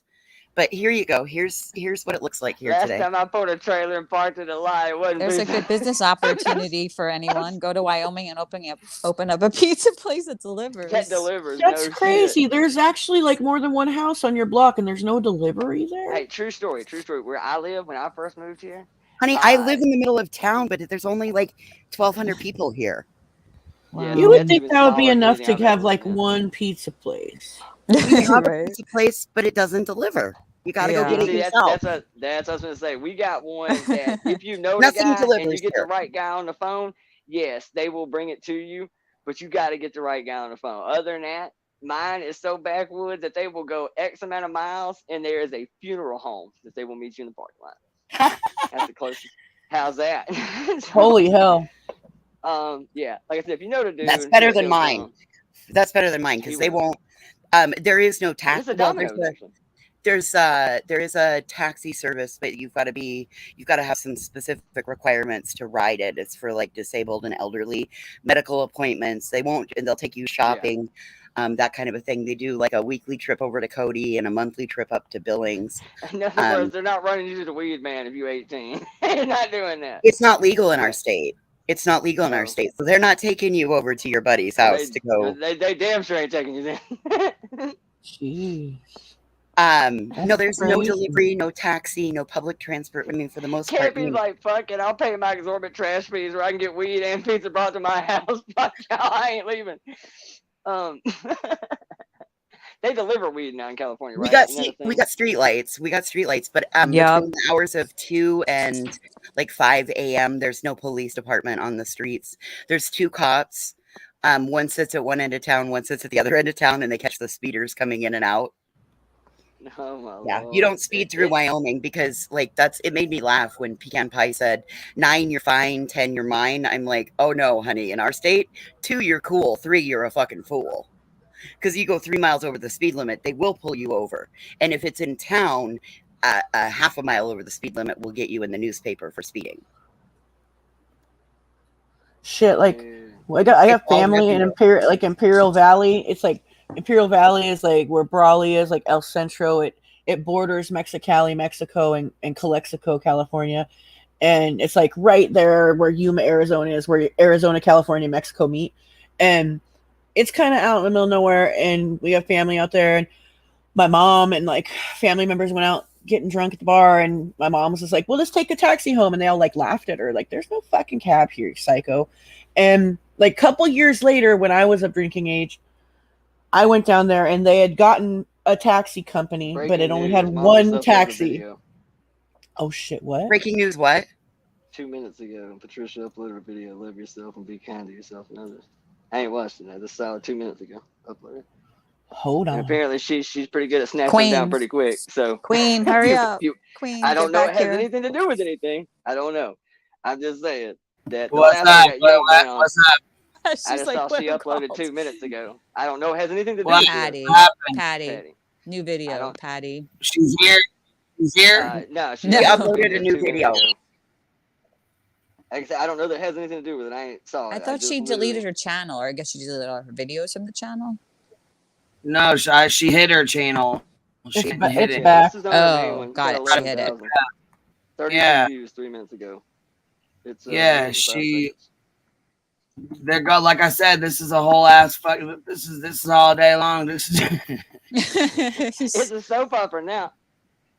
But here you go. Here's what it looks like here Last today. time I pulled a trailer and parked it a lot, it wasn't There's a pizza. good business opportunity for anyone. Go to Wyoming and open up a pizza place that delivers. That delivers. That's no crazy. Shit. There's actually like more than one house on your block, and there's no delivery there. Hey, true story. Where I live, when I first moved here, Honey, I live in the middle of town, but there's only like 1,200 people here. Yeah, You would that's think even that would be smaller enough community to I've have ever like lived in. one pizza place. We have Right. a pizza place, but it doesn't deliver. You got to go Yeah. get it See, yourself. that's what I was going to say. We got one that if you know the Nothing guy and delivers you get here. the right guy on the phone, yes, they will bring it to you, but you got to get the right guy on the phone. Other than that, mine is so backwoods that they will go X amount of miles and there is a funeral home that they will meet you in the parking lot. That's the closest. How's that? Holy hell. Yeah, like I said, if you know the dude, That's better than he'll mine. come. That's better than mine because He they will. won't. There is no tax. It's a Well, Domino's actually. there is a taxi service, but you've got to have some specific requirements to ride it. It's for like disabled and elderly, medical appointments. They won't, and they'll take you shopping, that kind of a thing. They do like a weekly trip over to Cody and a monthly trip up to Billings. In other words, they're not running you to the weed man if you're 18. They're not doing that. It's not legal in our state. It's not legal in our state, so they're not taking you over to your buddy's house to go. They damn sure ain't taking you there. Jeez. No, there's no crazy. delivery, no taxi, no public transport. I mean, for the most part, Can't be like, fuck it, I'll pay my exorbitant trash fees where I can get weed and pizza brought to my house. Fuck y'all, I ain't leaving. They deliver weed now in California, right? we got street lights. We got street lights, but Yep. between the hours of 2 and like 5 a.m., there's no police department on the streets. There's 2 cops. One sits at one end of town, one sits at the other end of town, and they catch the speeders coming in and out. Oh my Yeah, Lord. you don't speed through Wyoming because like it made me laugh when Pecan Pie said 9 you're fine, 10 you're mine. I'm like, oh no, honey, in our state, 2 you're cool, 3 you're a fucking fool. Because you go 3 miles over the speed limit, they will pull you over. And if it's in town, a half a mile over the speed limit will get you in the newspaper for speeding. Shit, like I have family in Imperial Valley. It's like Imperial Valley is like where Brawley is, like El Centro. It borders Mexicali, Mexico, and Calexico, California. And it's like right there where Yuma, Arizona is, where Arizona, California, and Mexico meet. And it's kind of out in the middle of nowhere, and we have family out there. And my mom and like family members went out getting drunk at the bar, and my mom was just like, well, let's take a taxi home. And they all like laughed at her, like, there's no fucking cab here, you psycho. And like a couple years later, when I was of drinking age, I went down there and they had gotten a taxi company, but it only had one taxi. Oh shit, what? Breaking news, what? 2 minutes ago, Patricia uploaded a video, love yourself and be kind to yourself and others. I ain't watching that. This saw 2 minutes ago. Uploaded. Hold on. And apparently she's pretty good at snatching them down pretty quick. So Queen, hurry up. Queen, I don't get know back it has here. anything to do with anything. I don't know. I'm just saying that the What's last one up? got yelled down. What's up? I She's just like, saw what she uploaded called? 2 minutes ago. I don't know. It has anything to do What with Patty. it. Patty. New video, Patty. She's here. She's here. No, she No. uploaded a new video. Like I said, I don't know that it has anything to do with it. I ain't saw it. I thought just she literally- deleted her channel, or I guess she deleted all her videos from the channel. No, she hid her channel. She hid it. This is on her main Oh, one. It's got got it. She hid it. 11,000. 32 Yeah. views 3 minutes ago. It's Yeah, 5 she. seconds. They're go like I said. This is a whole ass fucking. This is all day long. This is. It's a soap opera now.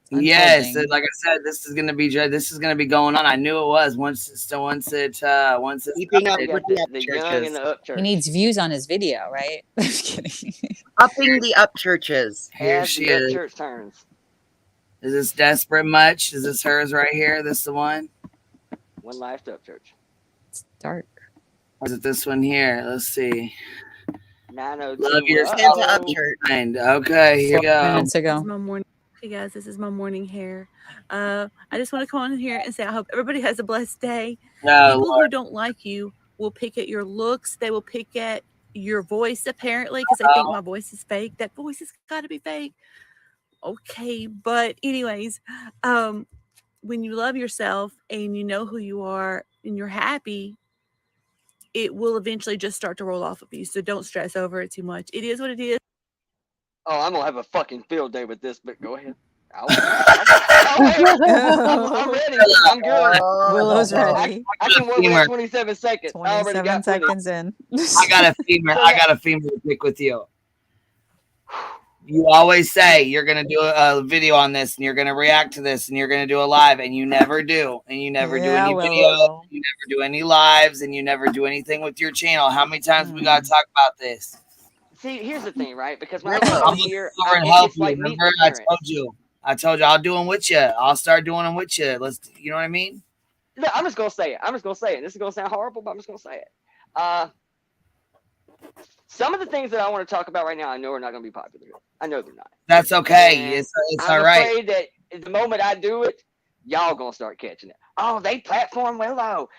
Yes, Unfolding. like I said, this is gonna be going on. I knew it was once it's Keeping up started. with The young and the Upchurch. He needs views on his video, right? I'm just kidding. Upping the Upchurches. Here As she the is. Upchurch turns. Is this desperate much? Is this hers right here? This the one? One life to Upchurch. It's dark. Or is it this one here? Let's see. 902. Love yourself, Upchurch. Okay, here you go. Minutes ago. This is my morning. Hey guys, this is my morning hair. I just want to come on here and say I hope everybody has a blessed day. Oh, People Lord. who don't like you will pick at your looks. They will pick at your voice, apparently, because they think my voice is fake. That voice has got to be fake. Okay, but anyways, when you love yourself and you know who you are and you're happy, it will eventually just start to roll off of you. So don't stress over it too much. It is what it is. Oh, I'm gonna have a fucking field day with this, but go ahead. I'm ready. I'm good. Willow's ready. I can work with 27 seconds. I already 27 got plenty. seconds in. I got a femur to pick with you. You always say you're gonna do a video on this and you're gonna react to this and you're gonna do a live, and you never do, and you never do any video, you never do any lives, and you never do anything with your channel. How many times we gotta talk about this? See, here's the thing, right? Because when I I'm come gonna here, come over and help it's you. like meeting Remember, a I parent. told you I'll do them with you. I'll start doing them with you. You know what I mean? Look, I'm just gonna say it. This is gonna sound horrible, but I'm just gonna say it. Some of the things that I want to talk about right now, I know are not gonna be popular. I know they're not. That's okay. And It's I'm all right. afraid that the moment I do it, y'all gonna start catching it. Oh, they platform Willow.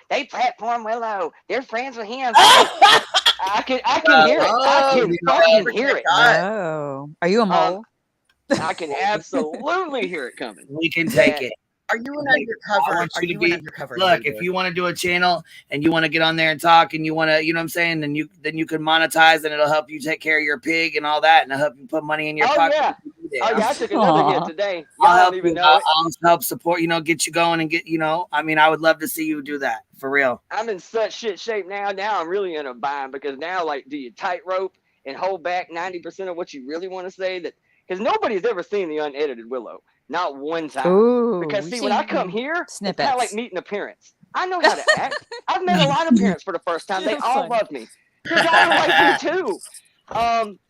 Their friends with him. I can hear it. I can fucking hear it. Oh, are you a mole? I can absolutely hear it coming. We can take it. Are you an undercover? want Are you to you be- an undercover? Look, hater? if you want to do a channel and you want to get on there and talk and you want to, you know what I'm saying, then you can monetize and it'll help you take care of your pig and all that, and it'll help you put money in your Oh pocket. yeah. Oh yeah, I took another hit today. Y'all I'll help don't even you. know it. I'll help support, get you going and get, I mean, I would love to see you do that for real. I'm in such shit shape now. Now I'm really in a bind because now, like, do you tightrope and hold back 90% of what you really want to say? That because nobody's ever seen the unedited Willow, not one time. Ooh, because we've see, when I seen come here, it's kind snippets. of like meeting a parents. I know how to act. I've met a lot of parents for the first time. They You're all funny. love me. Your daughter likes me too.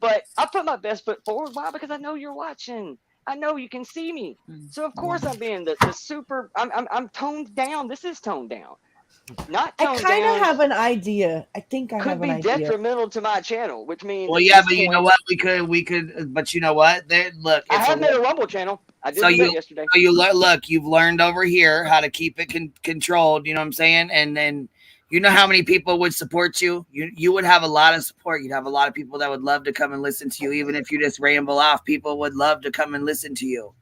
But I put my best foot forward. Why? Because I know you're watching. I know you can see me. So of course I'm being the super. I'm toned down. This is toned down. Not I toned kind down. of have an idea. I think I Could have be an idea. detrimental to my channel, which means. Well, at yeah, this but you know point- what? We could, but you know what? Look, I it's have made a Rumble channel. I did do that yesterday. So look, you've learned over here how to keep it controlled. You know what I'm saying? And then, you know how many people would support you? You would have a lot of support. You'd have a lot of people that would love to come and listen to you, even if you just ramble off. People would love to come and listen to you.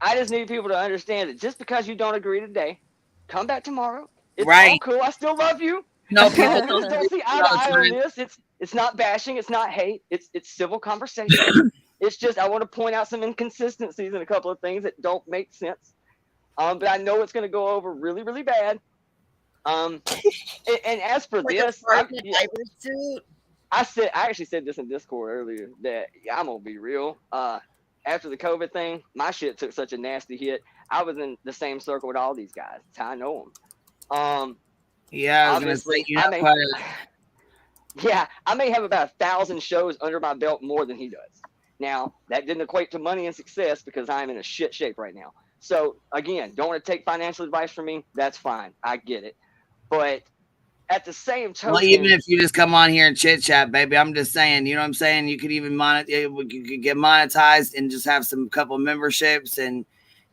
I just need people to understand that just because you don't agree today, come back tomorrow. It's all Right. cool. I still love you. No, people I don't just don't see eye all to the eye on time. this. It's not bashing. It's not hate. It's civil conversation. It's just I want to point out some inconsistencies in a couple of things that don't make sense. But I know it's going to go over really, really bad. And as for this, I actually said this in Discord earlier that I'm gonna be real. After the COVID thing, my shit took such a nasty hit. I was in the same circle with all these guys. That's how I know them. Yeah, I was gonna obviously, say I may have about 1,000 shows under my belt more than he does. Now, that didn't equate to money and success because I'm in a shit shape right now. So again, don't want to take financial advice from me. That's fine. I get it. But at the same token, Well, even if you just come on here and chit chat, baby, I'm just saying, you know what I'm saying? You could even you could get monetized and just have some couple memberships. And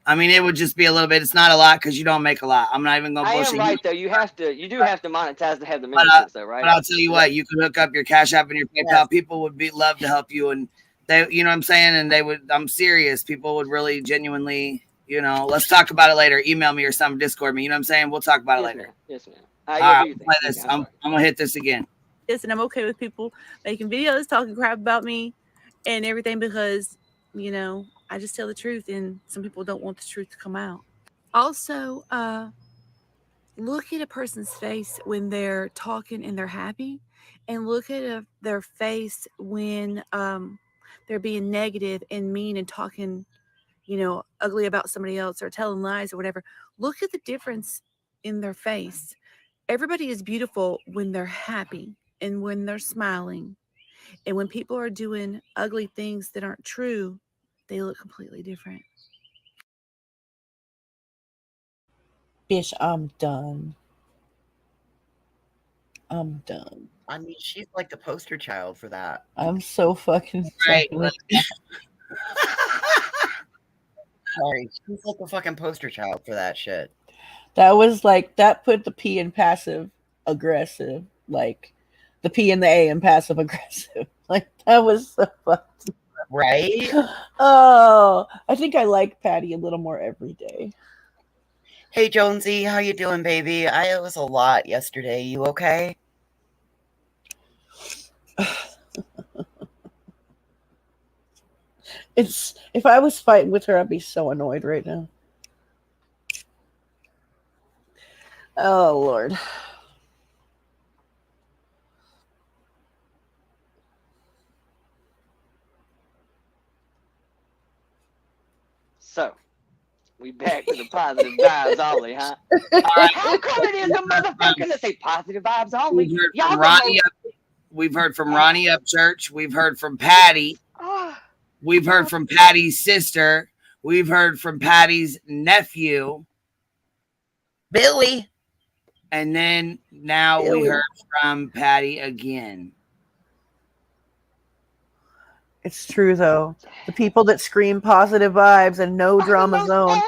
I mean, it would just be a little bit. It's not a lot because you don't make a lot. I'm not even going to I bullshit am right you. though. You do have to monetize to have the But, memberships though, right? But I'll tell you what, you could hook up your Cash App and your PayPal. People would love to help you. And they, you know what I'm saying? And they would, I'm serious. People would really genuinely You know, let's talk about it later. Email me or something, Discord me. You know what I'm saying? We'll talk about it Yes, later. ma'am. Yes, ma'am. All Yeah, right, do you play think? this. I'm gonna hit this again. Yes, and I'm okay with people making videos talking crap about me and everything because, you know, I just tell the truth and some people don't want the truth to come out. Also, look at a person's face when they're talking and they're happy, and look at their face when they're being negative and mean and talking, you know, ugly about somebody else or telling lies or whatever. Look at the difference in their face. Everybody is beautiful when they're happy and when they're smiling. And when people are doing ugly things that aren't true, they look completely different. Bitch, I'm done. I'm done. I mean, she's like the poster child for that. I'm so fucking Right. done. Sorry, she's like a fucking poster child for that shit. That was like, that put the P in passive aggressive, like the P and the A in passive aggressive. Like, that was so fucked. Right? Oh, I think I like Patty a little more every day. Hey, Jonesy, how you doing, baby? It was a lot yesterday. You okay? It's, if I was fighting with her, I'd be so annoyed right now. Oh, Lord. So, we back to the positive vibes only, huh? How come it is the motherfucker that say positive vibes only? We've heard from Ronnie Upchurch. We've heard from Patty. We've heard from Patty's sister. We've heard from Patty's nephew, Billy. And then now Billy. we heard from Patty again. It's true, though. The people that scream positive vibes and no drama zone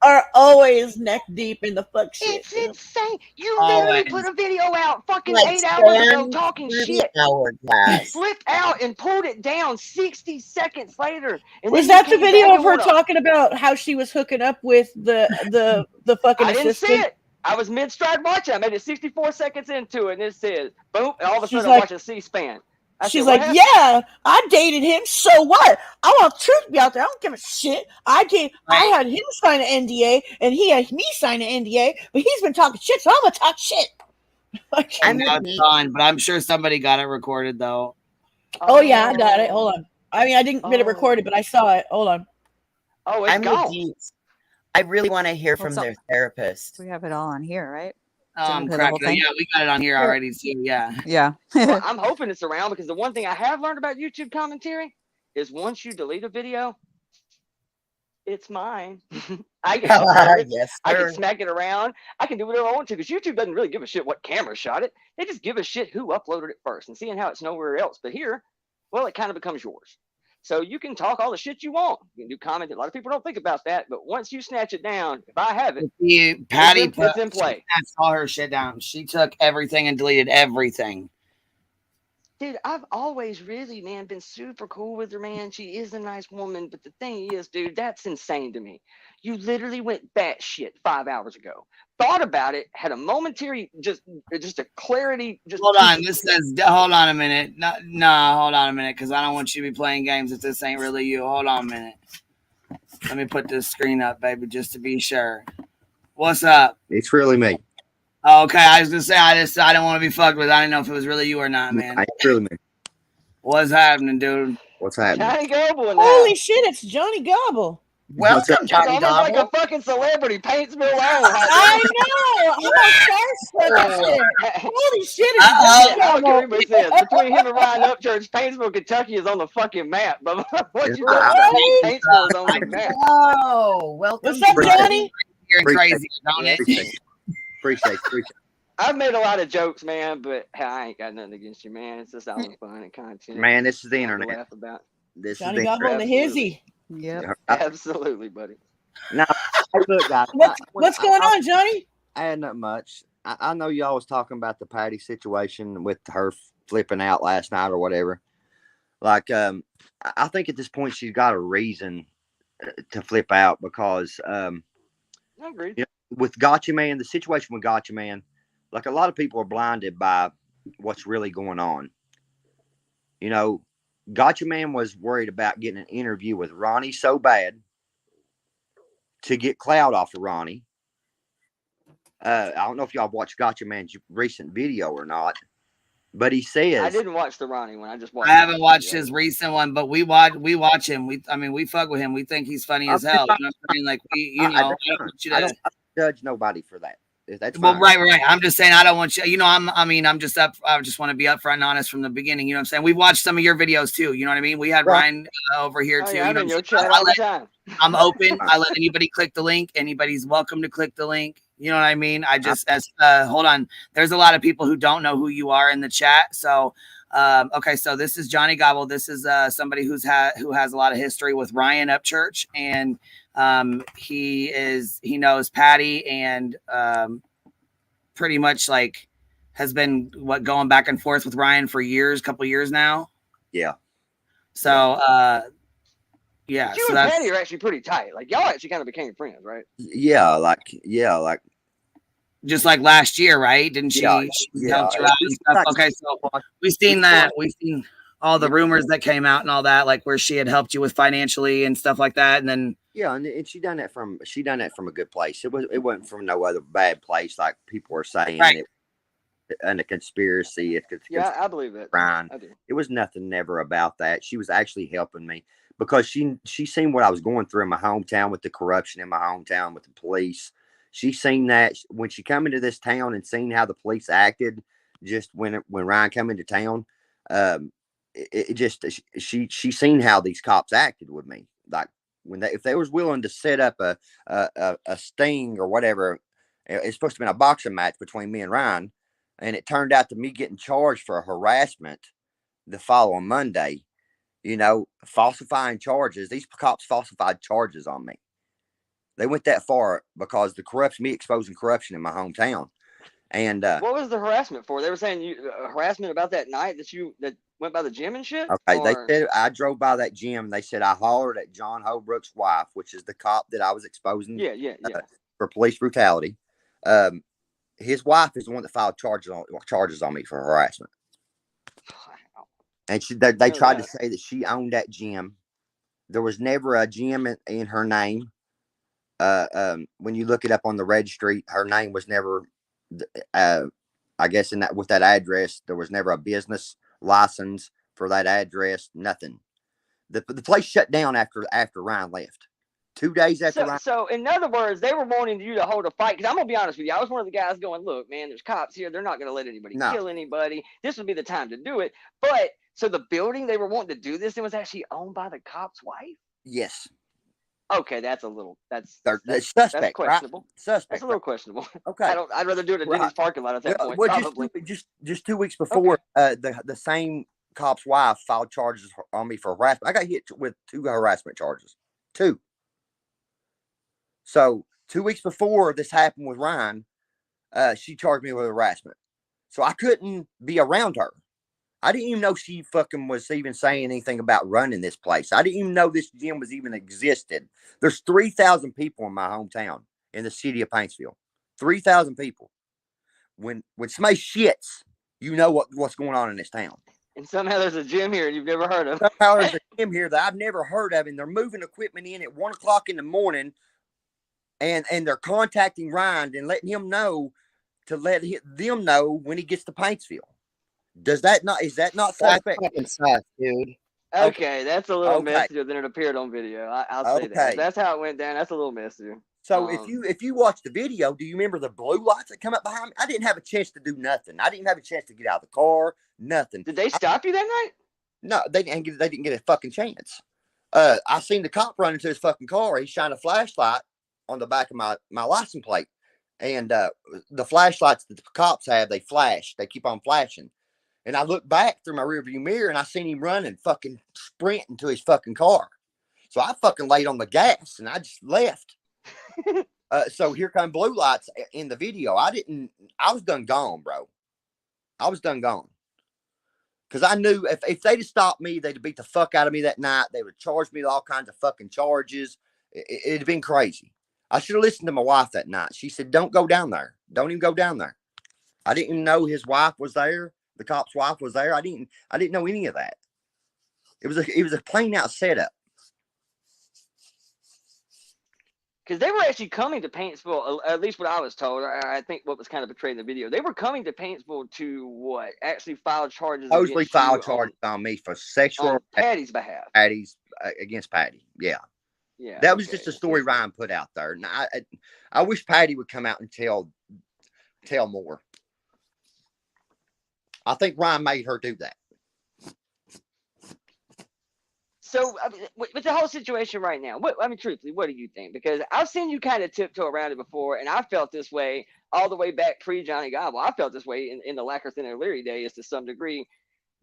are always neck deep in the fuck shit. It's insane. You Always. literally put a video out fucking Like 8 hours ago stand talking through the shit. hourglass. Flipped out and pulled it down 60 seconds later. And Was then that you the came video back of her and talking about how she was hooking up with the fucking I didn't assistant? see it. I was mid-stride watching. I made it 64 seconds into it, and it says, boom, and all of a She's sudden like- I'm watching C-SPAN. She's like, yeah, I dated him. So what? I want truth to be out there. I don't give a shit. I had him sign an NDA, and he had me sign an NDA, but he's been talking shit, so I'm gonna talk shit. I'm not on, but I'm sure somebody got it recorded though. Oh yeah, I got it. Hold on. I mean, I didn't get it recorded, but I saw it. Hold on. Oh, it's I'm gone. with Deets. I really want to hear from their therapist. We have it all on here, right? Crap. the whole thing? Yeah, we got it on here already too. Yeah. Yeah. Well, I'm hoping it's around because the one thing I have learned about YouTube commentary is once you delete a video, it's mine. I Yes, I sir. can smack it around. I can do whatever I want to because YouTube doesn't really give a shit what camera shot it. They just give a shit who uploaded it first and seeing how it's nowhere else. But here, well, it kind of becomes yours. So you can talk all the shit you want. You can do comment. A lot of people don't think about that. But once you snatch it down, if I have it, Patty it's in play. That's all her shit down. She took everything and deleted everything. Dude, I've always really, man, been super cool with her, man. She is a nice woman. But the thing is, dude, that's insane to me. You literally went batshit 5 hours ago. Thought about it, had a momentary, just a clarity. Hold on. This says, hold on a minute. No, hold on a minute, because I don't want you to be playing games if this ain't really you. Hold on a minute. Let me put this screen up, baby, just to be sure. What's up? It's really me. Okay, I was gonna say I didn't want to be fucked with. I didn't know if it was really you or not, man. It's really me. What's happening, dude? What's happening? Johnny Gobble. Holy shit, it's Johnny Gobble. Welcome, Johnny Almost like Gobble. a fucking celebrity. Paintsville Lounge. I know. I'm on shit. Holy shit, it's I Johnny don't care Gobble. what anybody says. Between him and Ryan Upchurch, Paintsville, Kentucky is on the fucking map. But what you Right? Paintsville is on the map. Oh, welcome. What's up, Johnny? You're crazy, don't it? Appreciate it. I've made a lot of jokes, man, but hey, I ain't got nothing against you, man. It's just all fun and content. Man, this is the To internet. laugh about. This Johnny is Gobble and the hizzy. Yep. Absolutely, buddy. No, look, guys. What's going on, Johnny? I had not much. I know y'all was talking about the Patty situation with her flipping out last night or whatever. Like, I think at this point she's got a reason to flip out because I agree. you know, with Gotcha Man, the situation with Gotcha Man, like a lot of people are blinded by what's really going on. You know, Gotcha Man was worried about getting an interview with Ronnie so bad to get clout off of Ronnie. I don't know if y'all watched Gotcha Man's recent video or not, but he says I didn't watch the Ronnie one. I just watched. I haven't watched his recent one, but we watch him. We fuck with him. We think he's funny as hell. You know what I mean? Like I don't judge nobody for that. That's well, fine. right. I'm just saying I don't want you. You know, I just want to be upfront and honest from the beginning. You know what I'm saying? We've watched some of your videos too. You know what I mean? We had Ryan over here too. Yeah, you know I'm in your chat all the time. I'm open. I let anybody click the link. Anybody's welcome to click the link. You know what I mean? I just hold on. There's a lot of people who don't know who you are in the chat. So okay, so this is Johnny Gobble. This is somebody who has a lot of history with Ryan Upchurch, and he knows Patty and pretty much like has been going back and forth with Ryan for couple years now. Yeah. So yeah. You So and Patty are actually pretty tight. Like y'all actually kind of became friends, right? Yeah, like just like last year, right? Didn't she? Yeah, She helped you out and stuff. Okay, so we've seen that. We've seen all the rumors that came out and all that, like where she had helped you with financially and stuff like that, and then and she done that from a good place. It wasn't from no other bad place like people were saying. Right. And a conspiracy. Yeah, I believe it. Ryan, I do. It was nothing never about that. She was actually helping me because she seen what I was going through in my hometown with the corruption in my hometown with the police. She seen that when she come into this town and seen how the police acted just when Ryan come into town. She seen how these cops acted with me. Like if they was willing to set up a sting or whatever, it's supposed to be a boxing match between me and Ryan, and it turned out to me getting charged for harassment the following Monday. You know, falsifying charges. These cops falsified charges on me. They went that far because me exposing corruption in my hometown. And what was the harassment for? They were saying harassment about that night that went by the gym and shit. Okay, they said I drove by that gym. They said I hollered at John Holbrook's wife, which is the cop that I was exposing. Yeah. For police brutality. His wife is the one that filed charges on me for harassment. And they tried to say that she owned that gym. There was never a gym in her name. When you look it up on the registry, her name was never. I guess with that address, there was never a business license for that address. Nothing. The place shut down after Ryan left. 2 days after Ryan. So in other words, they were wanting you to hold a fight. Because I'm gonna be honest with you, I was one of the guys going, "Look, man, there's cops here. They're not gonna let anybody kill anybody. This would be the time to do it." But so the building they were wanting to do this in was actually owned by the cop's wife. Yes. Okay, that's suspect, that's questionable. Right? Suspect. That's a little questionable. Okay. I'd rather do it at Denny's parking lot at that point. Probably. Just 2 weeks before, the same cop's wife filed charges on me for harassment. I got hit with 2 harassment charges. 2. So 2 weeks before this happened with Ryan, she charged me with harassment. So I couldn't be around her. I didn't even know she fucking was even saying anything about running this place. I didn't even know this gym was even existed. There's 3,000 people in my hometown in the city of Paintsville. 3,000 people. When somebody shits, you know what's going on in this town. And somehow there's a gym here you've never heard of. Somehow there's a gym here that I've never heard of, and they're moving equipment in at 1 o'clock in the morning, and they're contacting Ryan and letting him know to let them know when he gets to Paintsville. Is that not suspect? That's sus, dude. Okay, that's a little messier than it appeared on video. I'll say that. That's how it went down. That's a little messier. So if you watch the video, do you remember the blue lights that come up behind me? I didn't have a chance to do nothing. I didn't have a chance to get out of the car. Nothing. Did they stop you that night? No, they didn't get a fucking chance. I seen the cop run into his fucking car. He shined a flashlight on the back of my license plate, and the flashlights that the cops have, they flash. They keep on flashing. And I looked back through my rearview mirror and I seen him running, fucking sprinting to his fucking car. So I fucking laid on the gas and I just left. So here come blue lights in the video. I was done gone, bro. I was done gone. Because I knew if they'd have stopped me, they'd have beat the fuck out of me that night. They would charge me with all kinds of fucking charges. It'd have been crazy. I should have listened to my wife that night. She said, "Don't go down there. Don't even go down there." I didn't even know his wife was there. The cop's wife was there. I didn't know any of that. It was a plain out setup. Because they were actually coming to Paintsville, at least what I was told. I think what was kind of portrayed in the video. They were coming to Paintsville to what? Actually file charges. Supposedly file charges on me for sexual on Patty's behalf. Against Patty. Yeah. Yeah. That was just a story Ryan put out there. And I wish Patty would come out and tell more. I think Ryan made her do that. So, I mean, with the whole situation right now, truthfully, what do you think? Because I've seen you kind of tiptoe around it before, and I felt this way all the way back pre-Johnny Gobble. I felt this way in the Lackerton and Leary days to some degree,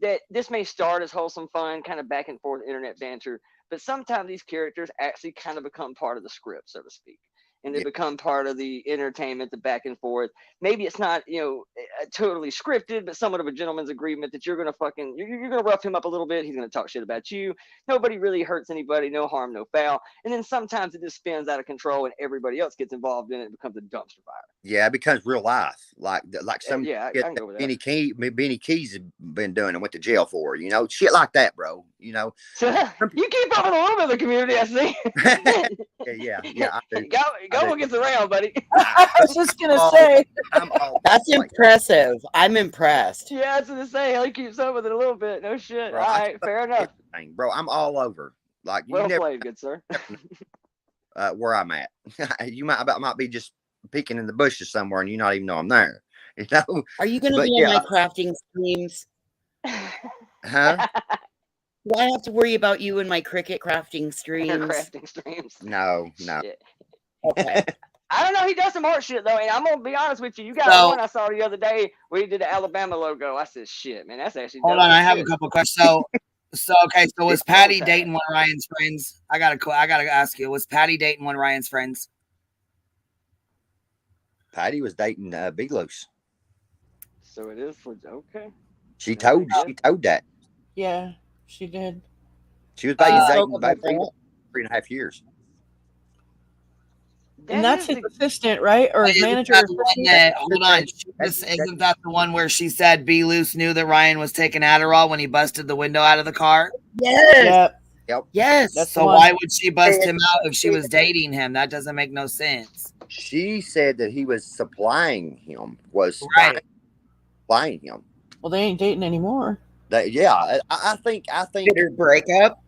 that this may start as wholesome fun, kind of back and forth internet banter, but sometimes these characters actually kind of become part of the script, so to speak. And they become part of the entertainment, the back and forth. Maybe it's not, totally scripted, but somewhat of a gentleman's agreement that you're going to rough him up a little bit. He's going to talk shit about you. Nobody really hurts anybody. No harm, no foul. And then sometimes it just spins out of control and everybody else gets involved in it and becomes a dumpster fire. Yeah, it becomes real life. Like some I can go with that. Benny Keys have been doing and went to jail for, shit like that, bro. So you keep up with a little bit of the community, I see. yeah, I do. Go gets around, buddy. I was just gonna say that's impressive. I'm impressed. Yeah, I was gonna say he keeps up with it a little bit. No shit. Bro, all right, fair enough. Bro, I'm all over. Like well played, good sir. Where I'm at, you might be just peeking in the bushes somewhere, and you not even know I'm there. Are you gonna be on my crafting streams? Huh? Do I have to worry about you and my cricket crafting streams? No. Yeah. Okay. I don't know. He does some art shit though, and I'm gonna be honest with you. You got one I saw the other day where he did the Alabama logo. I said, "Shit, man, that's actually." Hold on, I have a couple of questions. So was Patty dating one of Ryan's friends? I gotta ask you. Was Patty dating one of Ryan's friends? Patty was dating Big Loose. So it is for okay. She told that. Yeah, she did. She was dating about 3.5 years. And that's his assistant, right? Or his manager? Hold on. Isn't that the one where she said B. Loose knew that Ryan was taking Adderall when he busted the window out of the car? Yes. Yep. Yes. So why would she bust him out if she was dating him? That doesn't make no sense. She said that he was supplying him. Supplying him. Well, they ain't dating anymore. I think. Did her break up?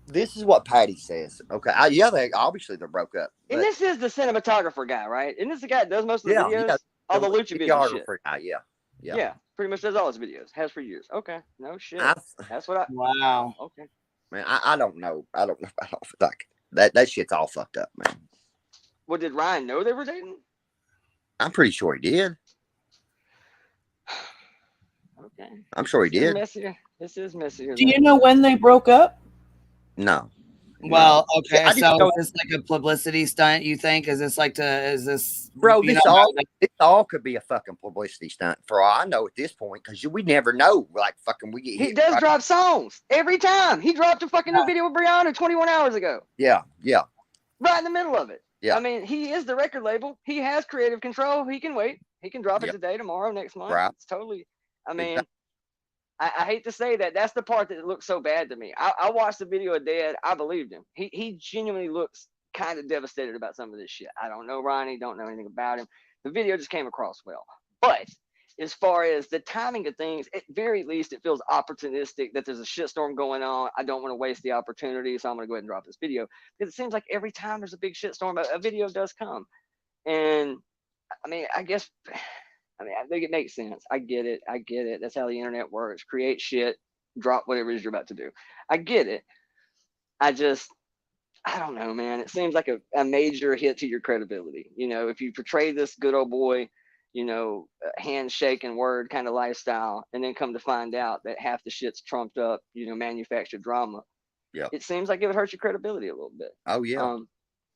This is what Patty says. Okay. They're broke up. And this is the cinematographer guy, right? And this is the guy that does most of the videos? All the lucha videos shit. Yeah. Pretty much does all his videos. Has for years. Okay. No shit. That's what I... Wow. Okay. Man, I don't know. I don't like that shit's all fucked up, man. Well, did Ryan know they were dating? I'm pretty sure he did. Okay. I'm sure he did. This is messier. Do you know when they broke up? No. Well, okay. So is this like a publicity stunt, you think? Is this bro, this all could be a fucking publicity stunt for all I know at this point, because we never know. Like fucking we get He does drop songs every time. He dropped a fucking new video with Brianna 21 hours ago. Yeah. Right in the middle of it. Yeah. I mean, he is the record label. He has creative control. He can wait. He can drop it today, tomorrow, next month. Right. It's totally, I mean, I hate to say that. That's the part that looks so bad to me. I watched the video of Dad. I believed him. He genuinely looks kind of devastated about some of this shit. I don't know Ronnie. Don't know anything about him. The video just came across well. But as far as the timing of things, at very least, it feels opportunistic that there's a shitstorm going on. I don't want to waste the opportunity, so I'm going to go ahead and drop this video. Because it seems like every time there's a big shitstorm, a video does come. And, I mean, I think it makes sense. I get it. That's how the internet works. Create shit, drop whatever it is you're about to do. I get it. I don't know, man. It seems like a major hit to your credibility. If you portray this good old boy, handshake and word kind of lifestyle, and then come to find out that half the shit's trumped up, manufactured drama. Yeah. It seems like it would hurt your credibility a little bit. Oh, yeah.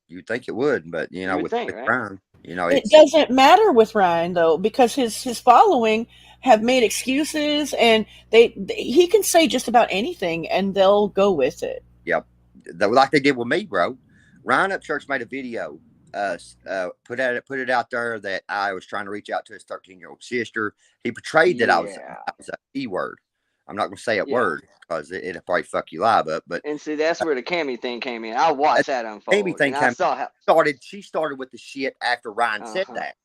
You'd think it would, but, with right? Ryan, it doesn't matter with Ryan, though, because his following have made excuses, and he can say just about anything, and they'll go with it. Yep. Like they did with me, bro. Ronnie Upchurch made a video, put it out there that I was trying to reach out to his 13-year-old sister. He portrayed that I was a E word. I'm not going to say a word because it'll probably fuck you live up. But and see, that's where the Cammy thing came in. I watched that unfold. Cammy thing I saw how she started with the shit after Ryan said that.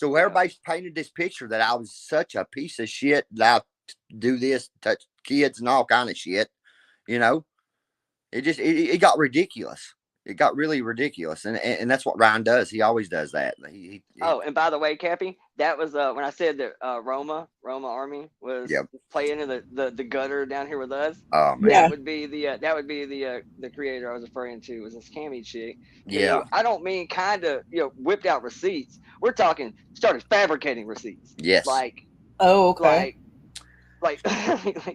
So everybody's painted this picture that I was such a piece of shit that I do this, touch kids and all kind of shit. You know, it got ridiculous. It got really ridiculous, and that's what Ryan does. He always does that. Oh, and by the way, Cappy, that was when I said that Roma Army was playing in the gutter down here with us. Oh man, that would be the creator I was referring to, was this Cammy chick. Yeah, I don't mean kind of whipped out receipts. We're talking started fabricating receipts. Yes, like okay. Like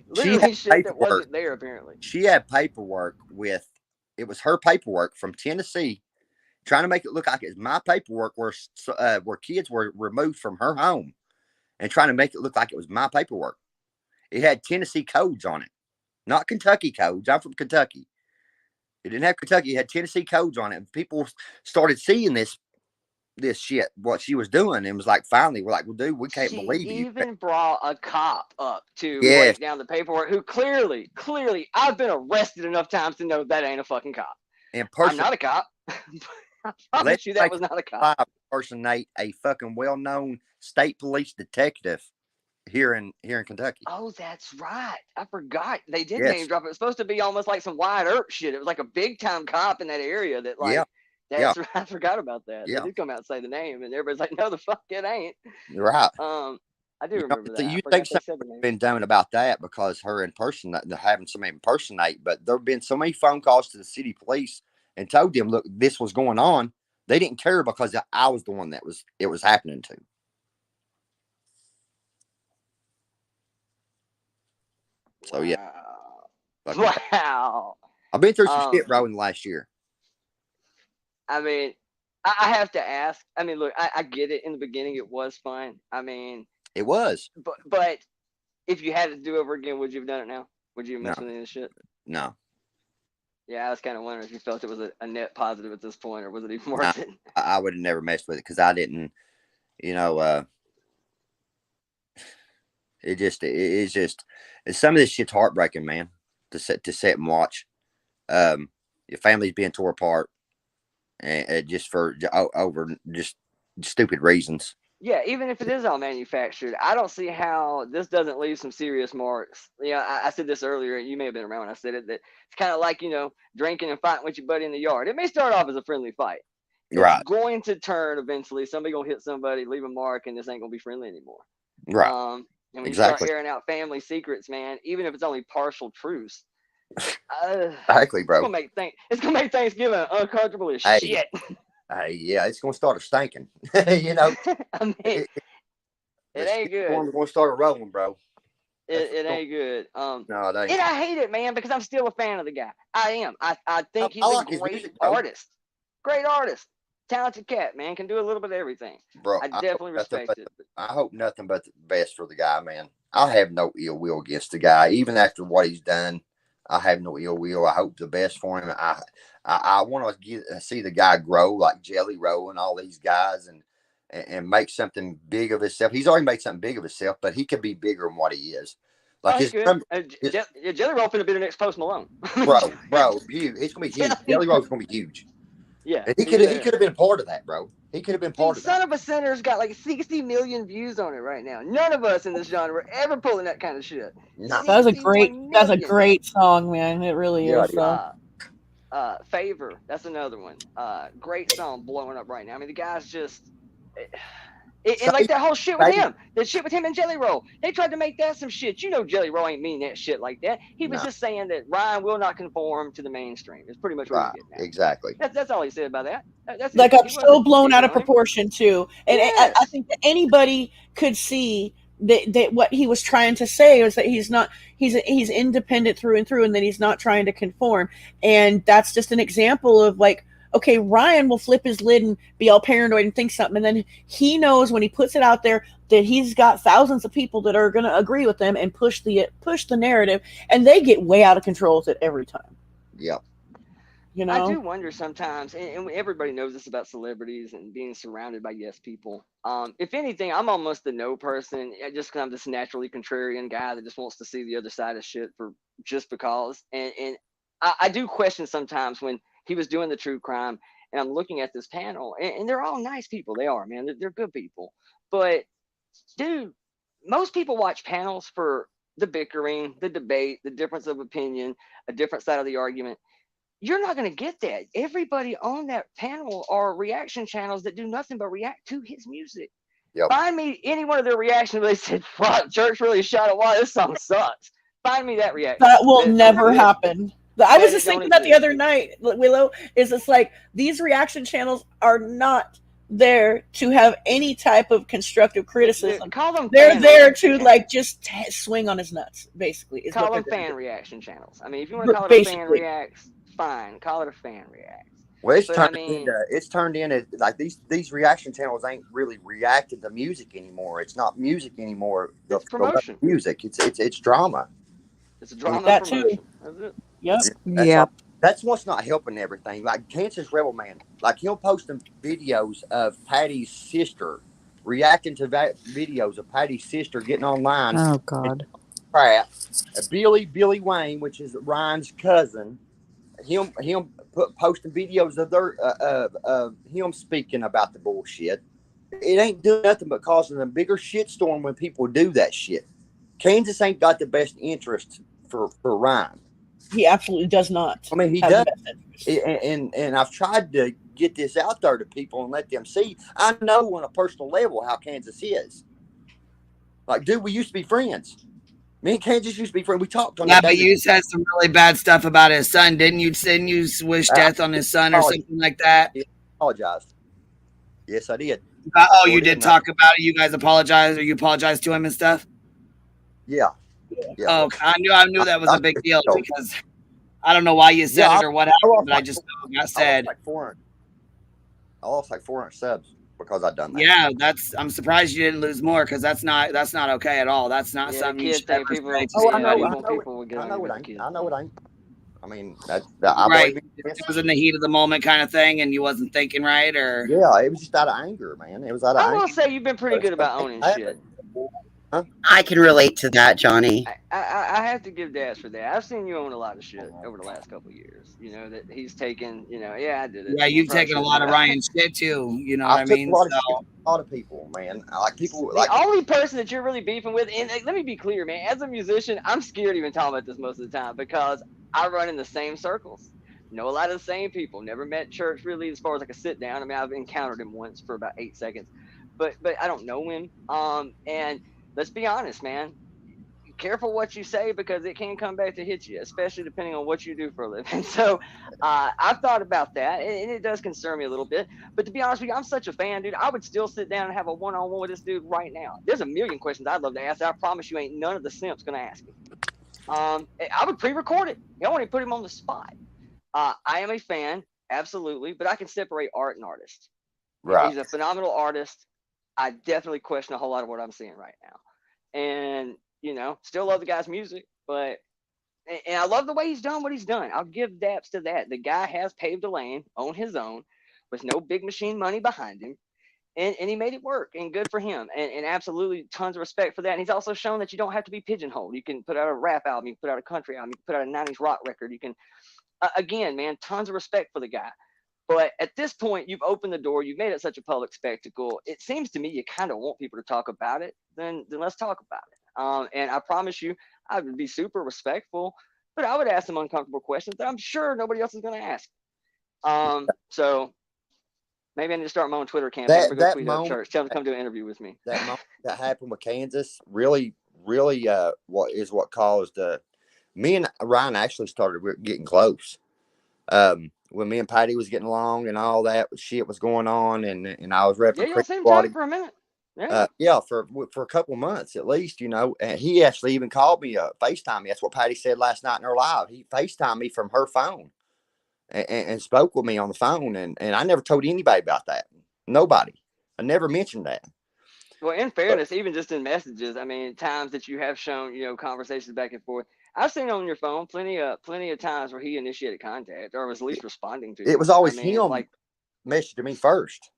literally shit that wasn't there apparently. She had paperwork with. It was her paperwork from Tennessee, trying to make it look like it's my paperwork where kids were removed from her home, and trying to make it look like it was my paperwork. It had Tennessee codes on it, not Kentucky codes. I'm from Kentucky. It didn't have Kentucky. It had Tennessee codes on it, and people started seeing this shit, what she was doing, and was like, finally, we're like, well, dude, we can't believe you. She even brought a cop up to break down the paperwork, who clearly, I've been arrested enough times to know that ain't a fucking cop. I'm not a cop. I promise you that was not a cop. Impersonate a fucking well-known state police detective here in Kentucky. Oh, that's right. I forgot. They did name drop it. It was supposed to be almost like some Wyatt Earp shit. It was like a big-time cop in that area that, like, I forgot about that. They did come out and say the name, and everybody's like, no, the fuck it ain't. Right. I do remember that. You think something's been done about that because her having somebody impersonate, but there have been so many phone calls to the city police and told them, look, this was going on. They didn't care because I was the one it was happening to. So yeah. Wow. I've been through some shit, bro, in the last year. I mean, I have to ask. I mean, look, I get it. In the beginning, it was fun. I mean, it was. But if you had to do over again, would you have done it now? Would you have messed with any of this shit? No. Yeah, I was kind of wondering if you felt it was a net positive at this point, or was it even worth it? I would have never messed with it because I didn't, it's some of this shit's heartbreaking, man, to sit and watch. Your family's being tore apart. And just for over just stupid reasons. Yeah, even if it is all manufactured, I don't see how this doesn't leave some serious marks. I said this earlier, and you may have been around when I said it, that it's kind of like, drinking and fighting with your buddy in the yard. It may start off as a friendly fight. Right. It's going to turn eventually. Somebody going to hit somebody, leave a mark, and this ain't going to be friendly anymore. Right. And when you start airing out family secrets, man, even if it's only partial truths, exactly, bro. It's gonna make Thanksgiving uncomfortable as shit. Yeah, it's gonna start stinking. I mean, it ain't good. We're gonna start rolling, bro. It ain't good. No, it ain't. And I hate it, man, because I'm still a fan of the guy. I am. I think he's a great artist. Great artist. Talented cat, man. Can do a little bit of everything. Bro, I definitely respect it. I hope nothing but the best for the guy, man. I have no ill will against the guy, even after what he's done. I have no ill will. I hope the best for him. I want to see the guy grow like Jelly Roll and all these guys and make something big of himself. He's already made something big of himself, but he could be bigger than what he is. Like Jelly Roll finna be the next Post Malone. bro, huge. It's gonna be huge. Jelly Roll's gonna be huge. Yeah, and he could have been part of that, bro. He could have been part of that. Son of a Sinner's got like 60 million views on it right now. None of us in this genre ever pulling that kind of shit. No. That's a great song, man. It really is. Favor, that's another one. Great song, blowing up right now. I mean, the guy's just and like that whole shit with him. That shit with him and Jelly Roll. They tried to make that some shit. Jelly Roll ain't mean that shit like that. He was just saying that Ryan will not conform to the mainstream. It's pretty much what he's getting at. Exactly. That's all he said about that. That's like I'm so blown out of proportion too. And I think that anybody could see that what he was trying to say was that he's independent through and through, and that he's not trying to conform. And that's just an example of like, okay, Ryan will flip his lid and be all paranoid and think something, and then he knows when he puts it out there that he's got thousands of people that are going to agree with him and push the narrative, and they get way out of control with it every time. Yeah. You know, I do wonder sometimes, and everybody knows this about celebrities and being surrounded by yes people. If anything, I'm almost a no person, just because I'm this naturally contrarian guy that just wants to see the other side of shit for just because. And I do question sometimes when he was doing the true crime, and I'm looking at this panel, and they're all nice people. They are, man. They're good people. But dude, most people watch panels for the bickering, the debate, the difference of opinion, a different side of the argument. You're not going to get that. Everybody on that panel are reaction channels that do nothing but react to his music. Yep. Find me any one of their reactions where they said, "Fuck, Church really shot it. Wow, this song sucks." Find me that reaction. that will That don't never exist. happen. I was That just don't thinking that the exist. other night, Willow, is it's like these reaction channels are not there to have any type of constructive criticism. Call them They're fan there reaction to channels. like just swing on his nuts, basically. Is Call what them they're gonna fan do. reaction channels. I mean, if you want to call it a fan Basically. reacts, fine. Call it a fan reacts. Well, it's But I turned mean, into like these reaction channels ain't really reacting to music anymore. It's not music anymore. It's promotion. Music. It's drama. It's a drama That too. promotion. That's it. Yep. That's what's not helping everything. Like Kansas Rebel Man, like him posting videos of Patty's sister, reacting to videos of Patty's sister getting online. Oh God. Crap. Billy Wayne, which is Ryan's cousin, him posting videos of their him speaking about the bullshit. It ain't doing nothing but causing a bigger shitstorm when people do that shit. Kansas ain't got the best interest for Ryan. He absolutely does not. I mean, he have does, the best interest. and I've tried to get this out there to people and let them see. I know on a personal level how Kansas is. Like, dude, we used to be friends. Me and Kansas used to be friends. We talked on Yeah, the but daily. you said some really bad stuff about his son, didn't you? Didn't you wish death on his son or something like that? I apologized. Yes, I did. Oh, you did talk about it. You guys apologized, or you apologized to him and stuff. Yeah. Oh, I knew that was a big deal because I don't know why you said it or what happened, but I just know it got said. I lost like 400 subs because I done that. Yeah, I'm surprised you didn't lose more because that's not okay at all. That's not something you should ever say to Oh, I know somebody. it ain't. I mean, I Right. believe It was in the heat of the moment kind of thing, and you wasn't thinking right, or yeah, it was just out of anger, man. It was out of I anger. will say you've been pretty good about owning shit. I can relate to that, Johnny. I have to give Dash for that. I've seen you own a lot of shit over the last couple of years. You know that he's taken. You know, yeah, I did it. yeah, you've taken a lot of Ryan's shit too. You know what I mean? A lot of people, man. Like people. The only person that you're really beefing with, and let me be clear, man. As a musician, I'm scared even talking about this most of the time because I run in the same circles. Know a lot of the same people. Never met Church really as far as like a sit down. I mean, I've encountered him once for about 8 seconds, but I don't know him. And let's be honest, man. Careful what you say because it can come back to hit you, especially depending on what you do for a living. So I've thought about that, and it does concern me a little bit. But to be honest with you, I'm such a fan, dude. I would still sit down and have a one-on-one with this dude right now. There's a million questions I'd love to ask. I promise you ain't none of the simps going to ask me. I would pre-record it. I want to put him on the spot. I am a fan, absolutely, but I can separate art and artist. Right. He's a phenomenal artist. I definitely question a whole lot of what I'm seeing right now. And, you know, still love the guy's music, but, and I love the way he's done what he's done. I'll give daps to that. The guy has paved a lane on his own with no big machine money behind him. And he made it work, and good for him. And absolutely tons of respect for that. And he's also shown that you don't have to be pigeonholed. You can put out a rap album, you can put out a country album, you can put out a 90s rock record. You can, again, man, tons of respect for the guy. But at this point, you've opened the door. You've made it such a public spectacle. It seems to me you kind of want people to talk about it. Then let's talk about it. And I promise you, I would be super respectful, but I would ask some uncomfortable questions that I'm sure nobody else is going to ask. So maybe I need to start my own Twitter campaign. I'm going to go tweet Upchurch. Tell them to come do an interview with me. That moment that happened with Kansas really what caused me and Ryan actually started getting close. When me and Patty was getting along and all that shit was going on, and I was repping. Yeah, y'all seemed tight for a minute. Yeah, for a couple months at least, you know. And he actually even called me, FaceTime me. That's what Patty said last night in her live. He FaceTimed me from her phone and spoke with me on the phone, and I never told anybody about that. Nobody. I never mentioned that. Well, in fairness, even just in messages, I mean, times that you have shown, you know, conversations back and forth, I've seen on your phone plenty of times where he initiated contact or was at least responding to It you. was always I mean, him like, messaging me first.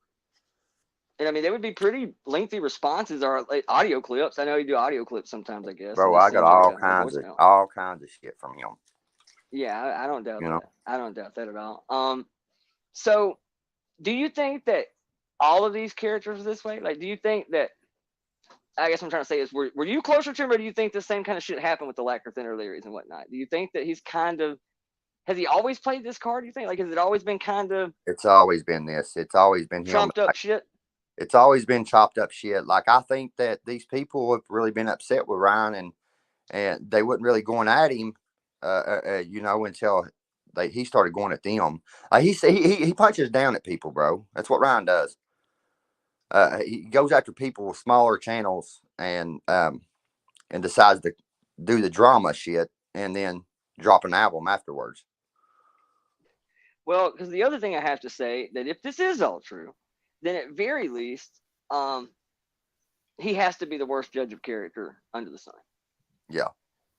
and I mean, they would be pretty lengthy responses or like audio clips. I know you do audio clips sometimes, I guess. Bro, And I just got send you all like a kinds voicemail. of shit from him. Yeah, I don't doubt You know, that. I don't doubt that at all. So do you think that all of these characters are this way? Like, do you think that? I guess what I'm trying to say is, were you closer to him, or do you think the same kind of shit happened with the Lacker Thinner Learys and whatnot? Do you think that he's kind of, has he always played this card? Do you think, like, has it always been kind of it's always been this. It's always been him. trumped up shit? It's always been chopped up shit. Like, I think that these people have really been upset with Ryan, and they wasn't really going at him, you know, until he started going at them. Like he punches down at people, bro. That's what Ryan does. He goes after people with smaller channels and decides to do the drama shit and then drop an album afterwards. Well, because the other thing I have to say, that if this is all true, then at very least, he has to be the worst judge of character under the sun. Yeah.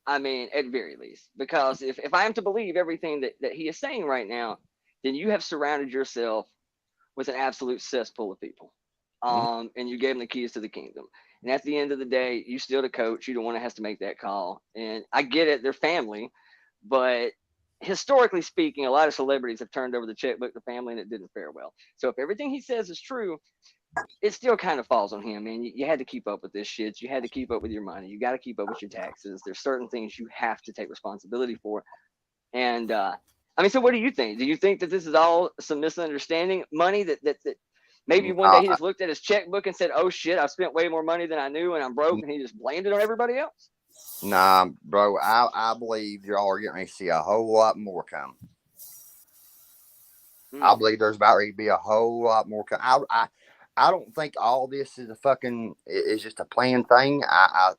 I mean, at very least, because if I am to believe everything that he is saying right now, then you have surrounded yourself with an absolute cesspool of people. And you gave them the keys to the kingdom. And at the end of the day, you still the coach. You're the one that has to make that call. And I get it, they're family, but historically speaking, a lot of celebrities have turned over the checkbook to family and it didn't fare well. So if everything he says is true, it still kind of falls on him, man. You had to keep up with this shit. You had to keep up with your money. You got to keep up with your taxes. There's certain things you have to take responsibility for. And I mean, so what do you think? Do you think that this is all some misunderstanding money that maybe one day he just looked at his checkbook and said, "Oh shit, I've spent way more money than I knew and I'm broke," and he just blamed it on everybody else? Nah, bro, I believe y'all are getting to see a whole lot more come. I believe there's about to be a whole lot more come. I don't think all this is is just a planned thing.